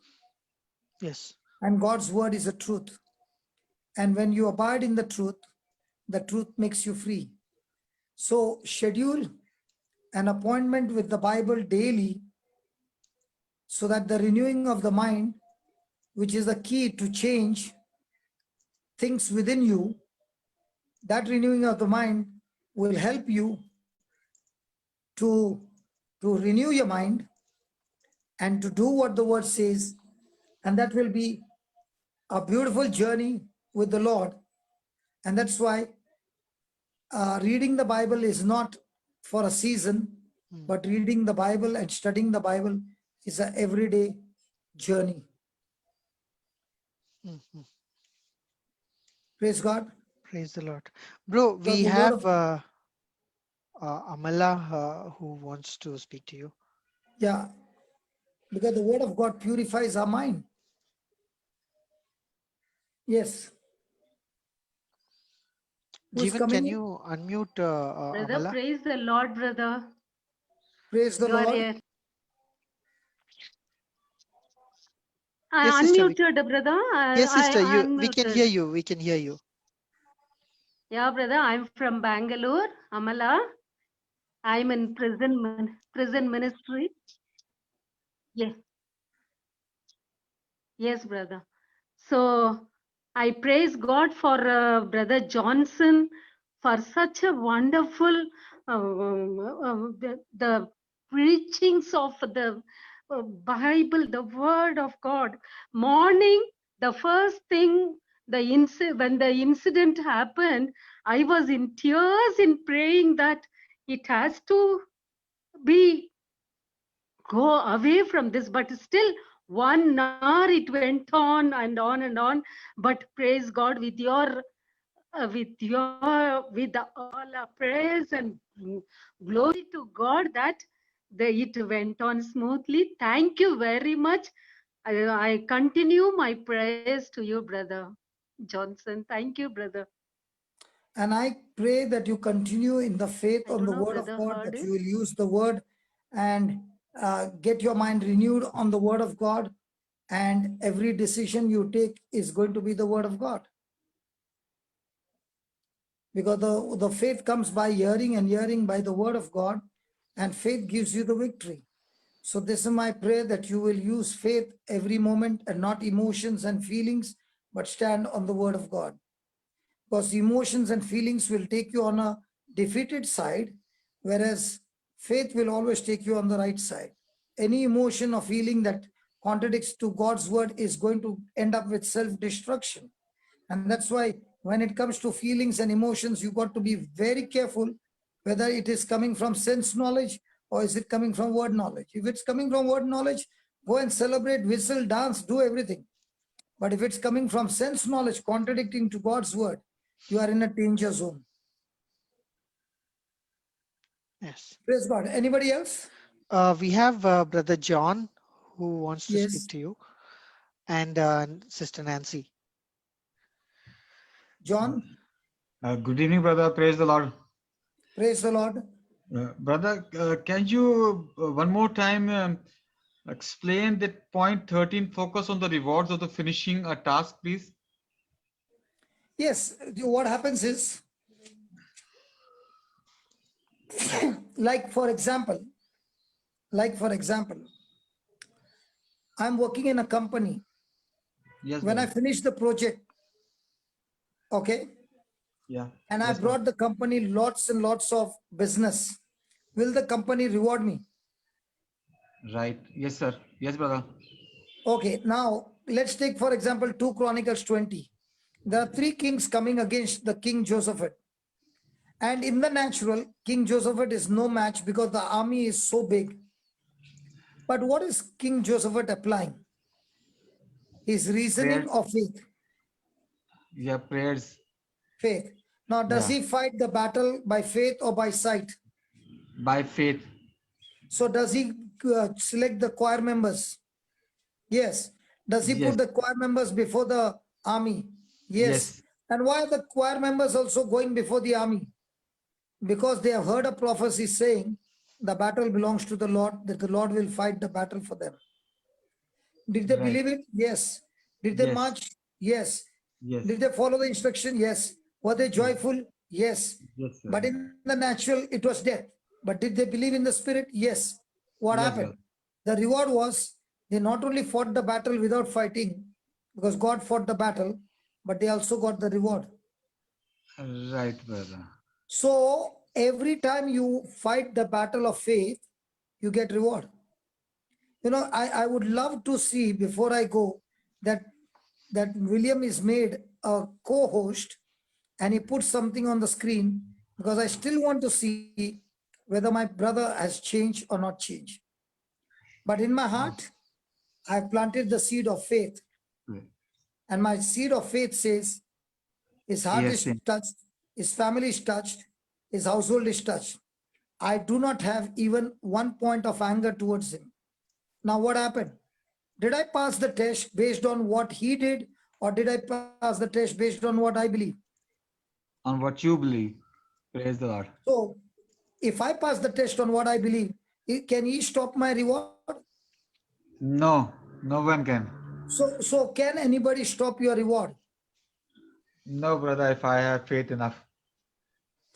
Yes. And God's word is the truth. And when you abide in the truth makes you free. So schedule an appointment with the Bible daily, so that the renewing of the mind, which is the key to change things within you, that renewing of the mind will help you to renew your mind and to do what the word says. And that will be a beautiful journey with the Lord. And that's why reading the Bible is not for a season, but reading the Bible and studying the Bible is an everyday journey. Praise God. Praise the Lord. Bro, we have Amala who wants to speak to you. Yeah, because the word of God purifies our mind. Yes. Jeevan, can you unmute Brother, Amala? praise the Lord, brother. Praise the You are Lord. here. Yes, sister. Unmuted, brother. Yes, sister. We can Unmuted. hear you. We can hear you. Yeah, brother. I'm from Bangalore, Amala. I'm in prison ministry. Yes. Yes, brother. So I praise God for Brother Johnson for such a wonderful the preachings of the Bible, the Word of God. Morning, the first thing when the incident happened, I was in tears in praying that it has to be go away from this, but still 1 hour it went on and on and on. But praise God, with all our prayers and glory to God, that it went on smoothly. Thank you very much. I continue my prayers to you, brother Johnson. Thank you, brother. And I pray that you continue in the faith on the word of God, that you will use the word and get your mind renewed on the word of God. And every decision you take is going to be the word of God. Because the faith comes by hearing, and hearing by the word of God, and faith gives you the victory. So this is my prayer, that you will use faith every moment and not emotions and feelings, but stand on the word of God. Because emotions and feelings will take you on a defeated side, whereas faith will always take you on the right side. Any emotion or feeling that contradicts to God's word is going to end up with self-destruction. And that's why when it comes to feelings and emotions, you got to be very careful whether it is coming from sense knowledge or is it coming from word knowledge. If it's coming from word knowledge, go and celebrate, whistle, dance, do everything. But if it's coming from sense knowledge, contradicting to God's word, you are in a danger zone. Yes. Praise God. Anybody else? We have Brother John who wants to speak to you, and Sister Nancy. John. Good evening, brother. Praise the Lord. Praise the Lord. Brother, can you one more time Explain that point 13. Focus on the rewards of the finishing a task, please. Yes, what happens is, like for example, I'm working in a company. Yes. When I brother. finish the project, okay, Yeah. and I Yes, brought the company lots and lots of business, will the company reward me? Right. Yes, sir. Yes, brother. Okay, now let's take for example 2 Chronicles 20. There are 3 kings coming against the King Josaphat. And in the natural, King Josaphat is no match because the army is so big. But what is King Josaphat applying? His reasoning Prayers. of faith. Yeah, prayers. Faith. Now, does Yeah. he fight the battle by faith or by sight? By faith. So does he select the choir members? Yes. Does he Yes. put the choir members before the army? Yes. Yes. And why are the choir members also going before the army? Because they have heard a prophecy saying the battle belongs to the Lord, that the Lord will fight the battle for them. Did they Right. believe it? Yes. Did they Yes. march? Yes. Yes. Did they follow the instruction? Yes. Were they joyful? Yes. Yes, sir. But in the natural, it was death. But did they believe in the spirit? Yes. What Yes, happened? The reward was they not only fought the battle without fighting, because God fought the battle, but they also got the reward. Right, brother. So every time you fight the battle of faith, you get reward. You know, I would love to see before I go that William is made a co-host and he puts something on the screen, because I still want to see whether my brother has changed or not changed. But in my heart, I've planted the seed of faith. And my seed of faith says his heart Yes, is touched, his family is touched, his household is touched. I do not have even 1 point of anger towards him. Now what happened? Did I pass the test based on what he did, or did I pass the test based on what I believe? On what you believe. Praise the Lord. So if I pass the test on what I believe, can he stop my reward? No, no one can. So can anybody stop your reward? No, brother, if I have faith enough.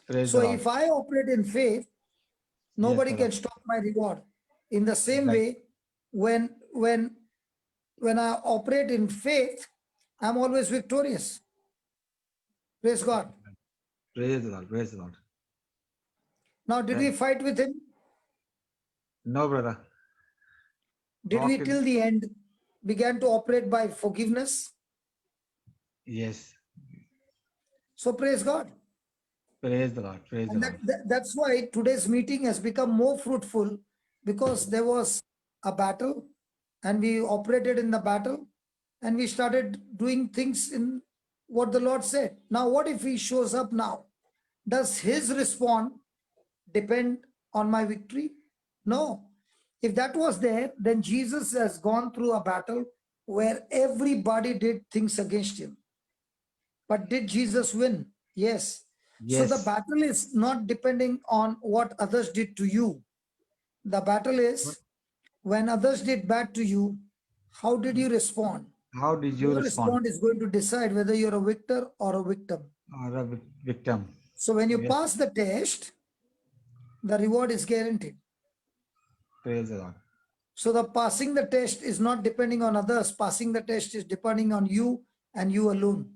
Praise So the Lord. if I operate in faith, nobody brother. can stop my reward. In the same Right. way, when I operate in faith, I'm always victorious. Praise God. Praise the Lord. Praise the Lord. Now, did we fight with him? No, brother. Did we till the end began to operate by forgiveness? Yes. So praise God. Praise the Lord. Praise the And Lord. that's why today's meeting has become more fruitful, because there was a battle and we operated in the battle and we started doing things in what the Lord said. Now, what if he shows up now? Does his response depend on my victory? No. If that was there, then Jesus has gone through a battle where everybody did things against him. But did Jesus win? Yes. So the Yes. battle is not depending on what others did to you. The battle is when others did bad to you, how did you respond? How did you Your respond? response is going to decide whether you're a victor or a victim. Or a victim. So when you Yes. pass the test, the reward is guaranteed. Praise the Lord. So the passing the test is not depending on others. Passing the test is depending on you and you alone.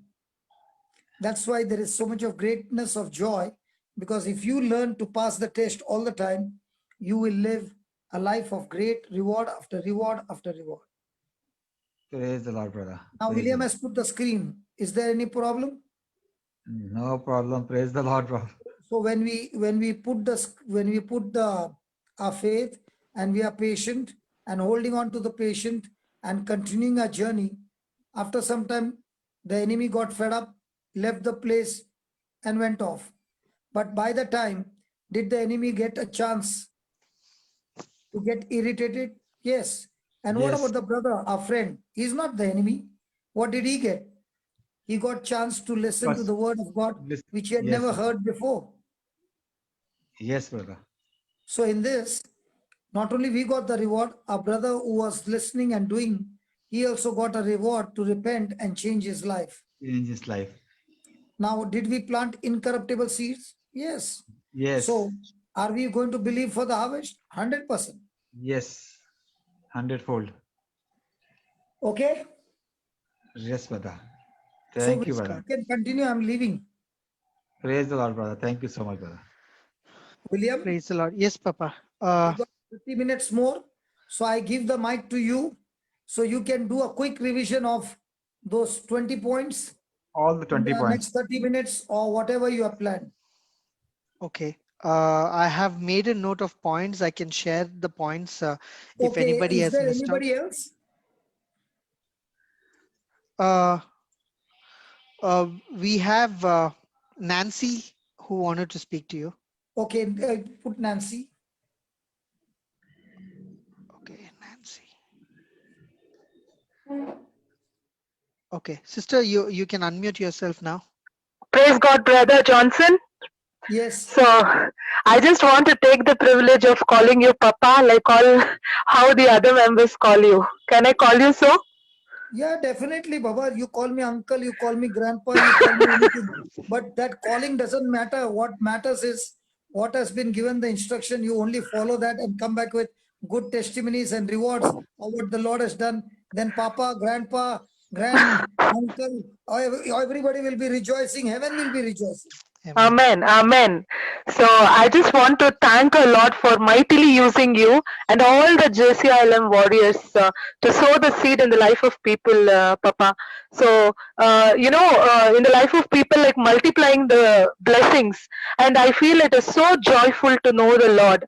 That's why there is so much of greatness of joy, because if you learn to pass the test all the time, you will live a life of great reward after reward after reward. Praise the Lord, brother. Now, Praise William the has put the screen. Is there any problem? Lord. No problem. Praise the Lord, brother. So when we put our faith and we are patient and holding on to the patient and continuing our journey, after some time the enemy got fed up, left the place and went off. But by the time, did the enemy get a chance to get irritated? Yes. And what Yes. about the brother, our friend? He's not the enemy. What did he get? He got chance to listen to the word of God, which he had Yes. never heard before. Yes, brother. So in this, Not only we got the reward, our brother who was listening and doing, he also got a reward to repent and change his life. Change his life. Now, did we plant incorruptible seeds? Yes. Yes. So, are we going to believe for the harvest? 100%. Yes. 100-fold. Okay. Yes, brother. So Thank we you, brother. can continue. I'm leaving. Praise the Lord, brother. Thank you so much, brother. William, Praise the Lord. Yes, Papa. we got 50 minutes more. So I give the mic to you. So you can do a quick revision of those 20 points. All the 20 in the points. next 30 minutes or whatever you have planned. Okay. I have made a note of points. I can share the points if Okay, anybody is has there missed out. anybody else? We have Nancy who wanted to speak to you. Okay, put Nancy. Okay, Nancy. Okay, sister, you can unmute yourself now. Praise God, Brother Johnson. Yes. So I just want to take the privilege of calling you Papa, like how the other members call you. Can I call you so? Yeah, definitely, Baba. You call me uncle, you call me grandpa, you call me anything. But that calling doesn't matter. What matters is what has been given the instruction. You only follow that and come back with good testimonies and rewards of what the Lord has done. Then Papa, Grandpa, Grand Uncle, everybody will be rejoicing. Heaven will be rejoicing. Amen. Amen. So I just want to thank a lot for mightily using you and all the JCILM warriors to sow the seed in the life of people, Papa. So, in the life of people, like multiplying the blessings. And I feel it is so joyful to know the Lord.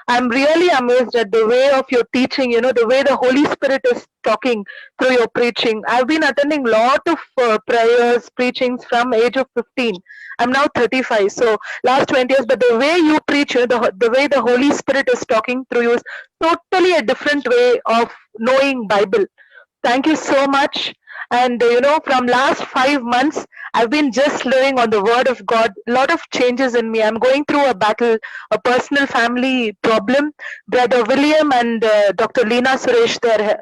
I'm really amazed at the way of your teaching, the way the Holy Spirit is talking through your preaching. I've been attending lot of prayers, preachings from age of 15. I'm now 35, so last 20 years, but the way you preach, the way the Holy Spirit is talking through you is totally a different way of knowing Bible. Thank you so much. And from last 5 months, I've been just living on the word of God. A lot of changes in me. I'm going through a battle, a personal family problem. Brother William and Dr. Leena Suresh,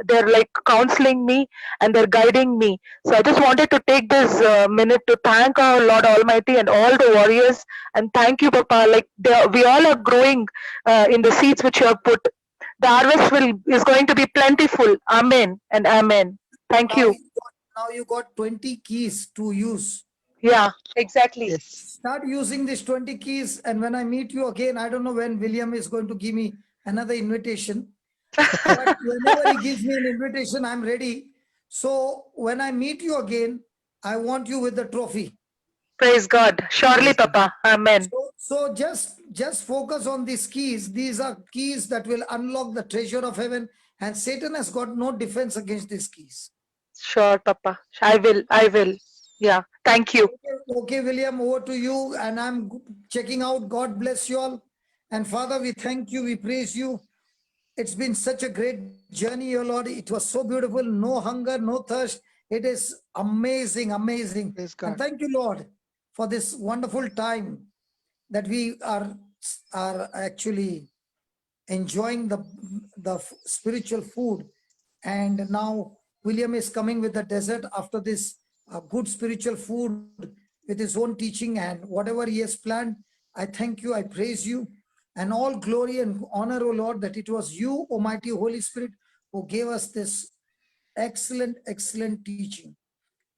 they're like counseling me and they're guiding me. So I just wanted to take this minute to thank our Lord Almighty and all the warriors. And thank you, Papa. Like we all are growing in the seeds which you have put. The harvest is going to be plentiful. Amen and amen. Thank you. Now you got 20 keys to use. Yeah, exactly. Yes. Start using these 20 keys. And when I meet you again, I don't know when William is going to give me another invitation. But whenever he gives me an invitation, I'm ready. So when I meet you again, I want you with the trophy. Praise God. Surely, Papa. Amen. So just focus on these keys. These are keys that will unlock the treasure of heaven. And Satan has got no defense against these keys. Sure, Papa. I will. Yeah. Thank you. Okay, William, over to you. And I'm checking out. God bless you all. And Father, we thank you. We praise you. It's been such a great journey, O Lord. It was so beautiful. No hunger, no thirst. It is amazing, amazing. And thank you, Lord, for this wonderful time that we are actually enjoying the spiritual food. And now William is coming with the dessert after this good spiritual food with his own teaching and whatever he has planned. I thank you. I praise you. And all glory and honor, O Lord, that it was you, Almighty Holy Spirit, who gave us this excellent, excellent teaching.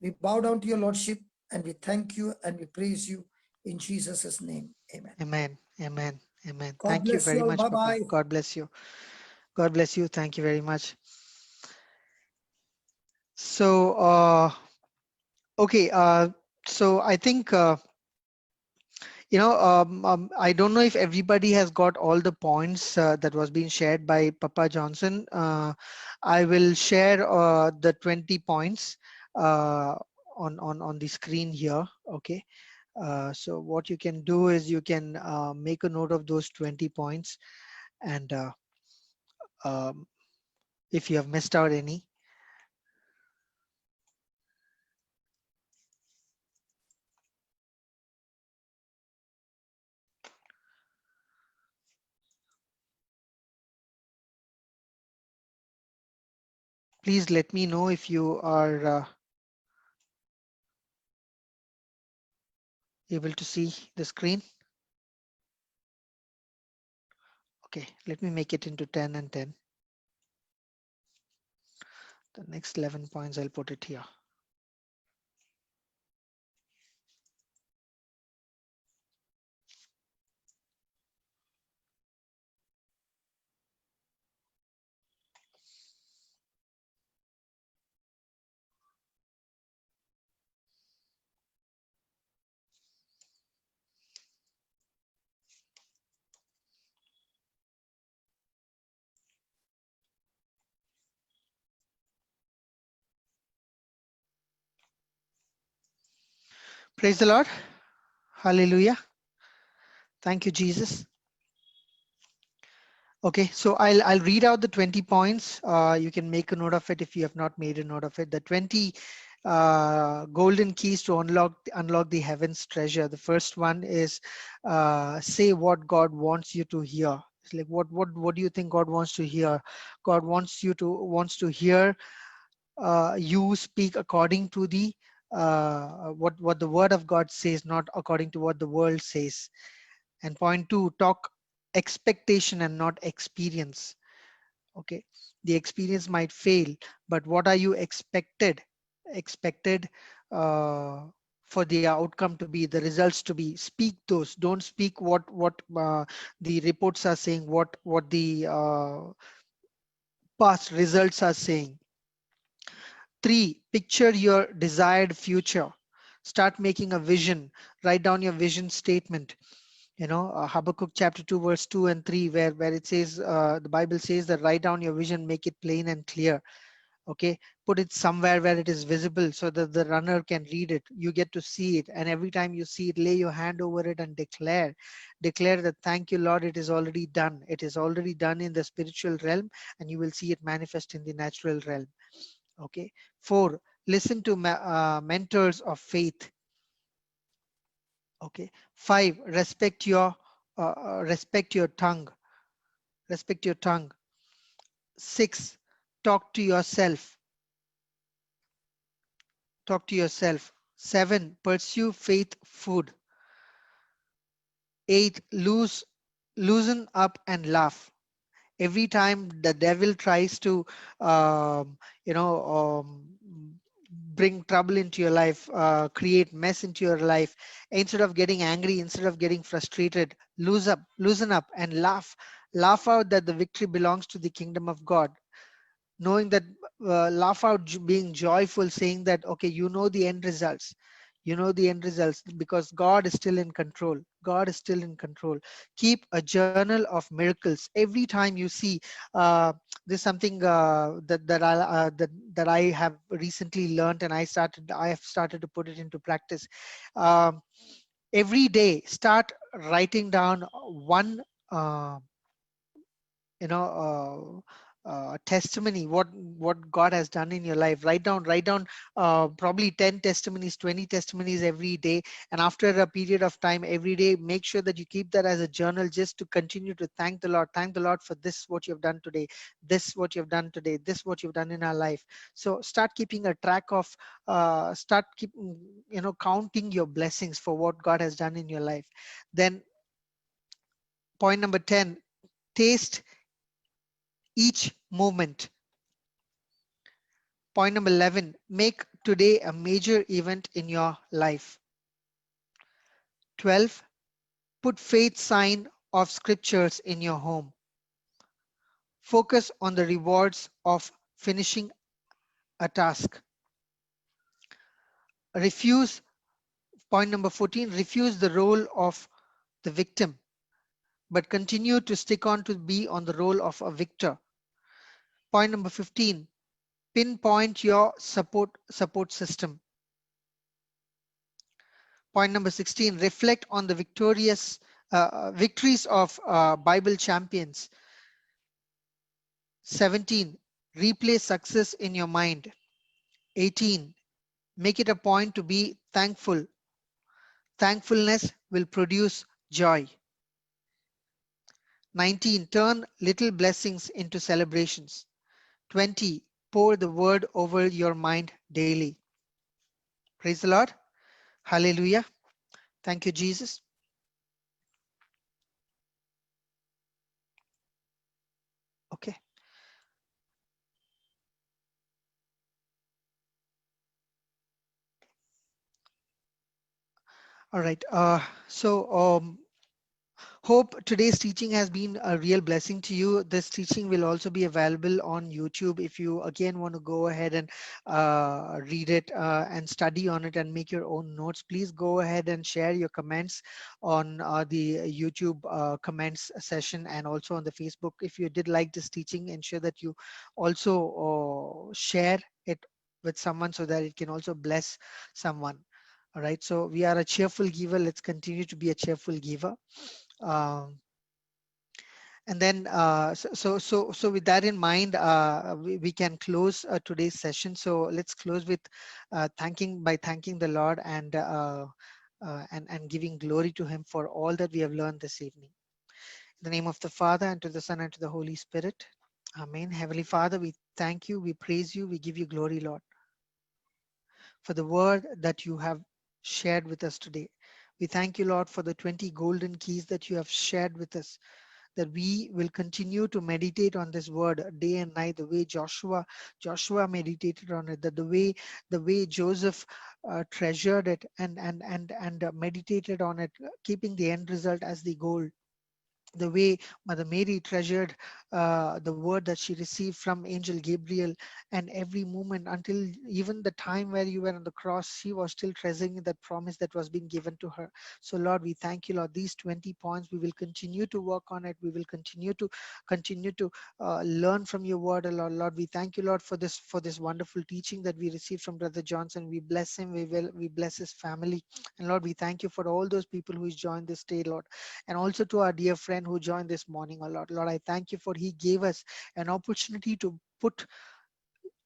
We bow down to your Lordship and we thank you and we praise you in Jesus' name. Amen. Amen. Amen. Amen. God Thank you bless very you all. much, Papa. Bye-bye. God bless you. God bless you. Thank you very much. So, okay. So I think, I don't know if everybody has got all the points that was being shared by Papa Johnson. I will share the 20 points on the screen here. Okay. So what you can do is you can make a note of those 20 points, and if you have missed out any, Please let me know if you are able to see the screen. Okay, let me make it into 10 and 10. The next 11 points, I'll put it here. Praise the Lord. Hallelujah. Thank you, Jesus. Okay, so I'll read out the 20 points. You can make a note of it if you have not made a note of it. The 20 golden keys to unlock the heaven's treasure. The first one is say what God wants you to hear. It's like what do you think God wants to hear? God wants to hear you speak according to the what the word of God says, not according to what the world says. And point two, talk expectation and not experience. Okay, the experience might fail, but what are you expected uh, for the outcome to be, the results to be? Speak those. Don't speak what the reports are saying, what the past results are saying. 3, picture your desired future. Start making a vision. Write down your vision statement. You know, Habakkuk chapter 2 verse 2 and 3, where it says, the Bible says that write down your vision, make it plain and clear. Okay, put it somewhere where it is visible so that the runner can read it. You get to see it, and every time you see it, lay your hand over it and declare that thank you, Lord, it is already done. It is already done in the spiritual realm, and you will see it manifest in the natural realm. Okay. 4, listen to mentors of faith. Okay. 5, respect your tongue. Respect your tongue. 6, talk to yourself. Talk to yourself. 7, pursue faith food. 8, loosen up and laugh. Every time the devil tries to you know bring trouble into your life, create mess into your life, instead of getting angry, instead of getting frustrated, loosen up and laugh out that the victory belongs to the kingdom of God. Knowing that, laugh out, being joyful, saying that, okay, you know the end results. You know the end results because God is still in control. God is still in control. Keep a journal of miracles. Every time you see, there's something that I have recently learned, and I have started to put it into practice. Every day, start writing down one uh, testimony, what God has done in your life. Write down probably 10 testimonies, 20 testimonies every day, and after a period of time, every day, make sure that you keep that as a journal, just to continue to thank the Lord for this, what you've done today, this, what you've done today, this, what you've done in our life. So start keeping a track of, counting your blessings for what God has done in your life. Then point number 10, taste each moment. Point number 11, make today a major event in your life. 12, put faith sign of scriptures in your home. Focus on the rewards of finishing a task. Refuse, point number 14, refuse the role of the victim, but continue to stick on to be on the role of a victor. Point number 15, pinpoint your support system. Point number 16, reflect on the victories of Bible champions. 17, replay success in your mind. 18, make it a point to be thankful. Thankfulness will produce joy. 19, turn little blessings into celebrations. 20, pour the word over your mind daily. Praise the Lord. Hallelujah. Thank you, Jesus. Okay. All right. Hope today's teaching has been a real blessing to you. This teaching will also be available on YouTube. If you again want to go ahead and read it and study on it and make your own notes, please go ahead and share your comments on the YouTube comments session and also on the Facebook. If you did like this teaching, ensure that you also share it with someone so that it can also bless someone. All right. So we are a cheerful giver. Let's continue to be a cheerful giver. Um, and then so with that in mind, we can close today's session. So let's close with thanking the Lord and giving glory to him for all that we have learned this evening. In the name of the Father, and to the Son, and to the Holy Spirit. Amen. Heavenly Father, we thank you, we praise you, we give you glory, Lord, for the word that you have shared with us today. We thank you, Lord, for the 20 golden keys that you have shared with us, that we will continue to meditate on this word day and night, the way Joshua meditated on it, that the way Joseph treasured it and meditated on it, keeping the end result as the goal. The way Mother Mary treasured the word that she received from Angel Gabriel, and every moment until even the time where you were on the cross, she was still treasuring that promise that was being given to her. So Lord, we thank you, Lord. These 20 points, we will continue to work on it. We will continue to learn from your word, Lord. Lord, we thank you, Lord, for this wonderful teaching that we received from Brother Johnson. We bless him. We bless his family, and Lord, we thank you for all those people who has joined this day, Lord, and also to our dear friend who joined this morning, oh Lord. Lord, I thank you for he gave us an opportunity to put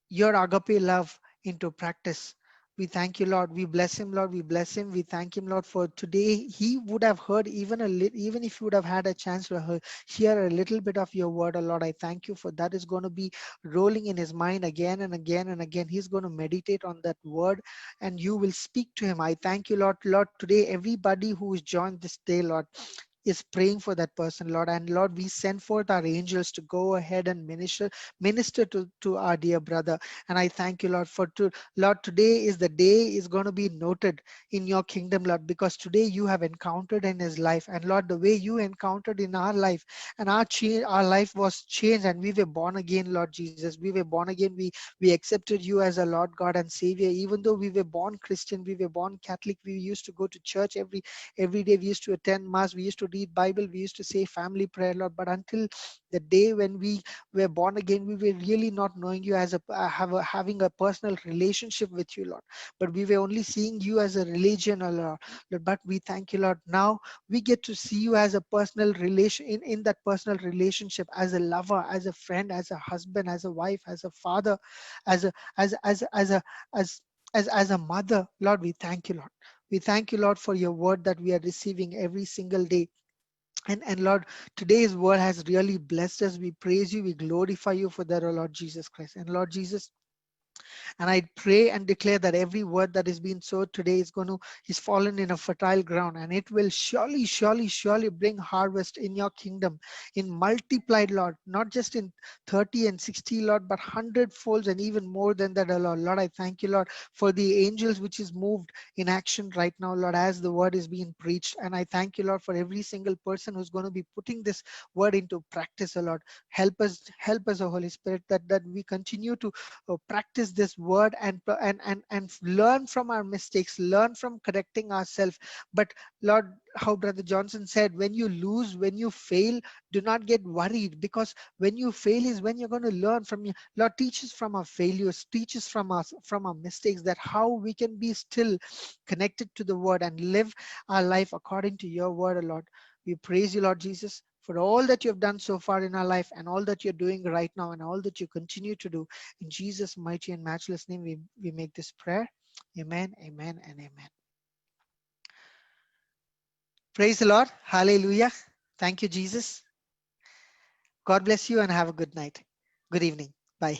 your agape love into practice. We thank you, Lord. We bless him, Lord. We bless him. We thank him, Lord, for today. He would have heard even even if he would have had a chance to hear a little bit of your word, oh Lord. I thank you for that is going to be rolling in his mind again and again and again. He's going to meditate on that word, and you will speak to him. I thank you, Lord. Lord, today everybody who is joined this day, Lord, is praying for that person, Lord. And Lord, we send forth our angels to go ahead and minister to our dear brother. And I thank you, Lord, Lord, today is the day is going to be noted in your kingdom, Lord, because today you have encountered in his life. And Lord, the way you encountered in our life, and our life was changed, and we were born again, Lord Jesus. We were born again. We accepted you as a Lord God and Savior. Even though we were born Christian, we were born Catholic, we used to go to church every day, we used to attend mass, we used to read Bible, we used to say family prayer, Lord. But until the day when we were born again, we were really not knowing you as having a personal relationship with you, Lord. But we were only seeing you as a religion, Lord. But we thank you, Lord. Now we get to see you as a personal relation, in that personal relationship, as a lover, as a friend, as a husband, as a wife, as a father, as a mother. Lord, we thank you, Lord. We thank you, Lord, for your word that we are receiving every single day. And Lord, today's word has really blessed us. We praise you. We glorify you for that, oh Lord Jesus Christ. And Lord Jesus, and I pray and declare that every word that is being sowed today is fallen in a fertile ground, and it will surely bring harvest in your kingdom, in multiplied, Lord, not just in 30 and 60, Lord, but 100 folds and even more than that, Lord. Lord, I thank you, Lord, for the angels which is moved in action right now, Lord, as the word is being preached. And I thank you, Lord, for every single person who's going to be putting this word into practice, oh Lord. Help us, oh Holy Spirit, that we continue to practice this word and learn from our mistakes, learn from correcting ourselves. But Lord, how Brother Johnson said, when you lose, when you fail, do not get worried, because when you fail is when you're going to learn from you. Lord, teach us from our failures, teach us from our mistakes, that how we can be still connected to the word and live our life according to your word, Lord. We praise you, Lord Jesus, for all that you have done so far in our life, and all that you're doing right now, and all that you continue to do. In Jesus' mighty and matchless name, we make this prayer. Amen, amen, and amen. Praise the Lord. Hallelujah. Thank you, Jesus. God bless you and have a good night. Good evening. Bye.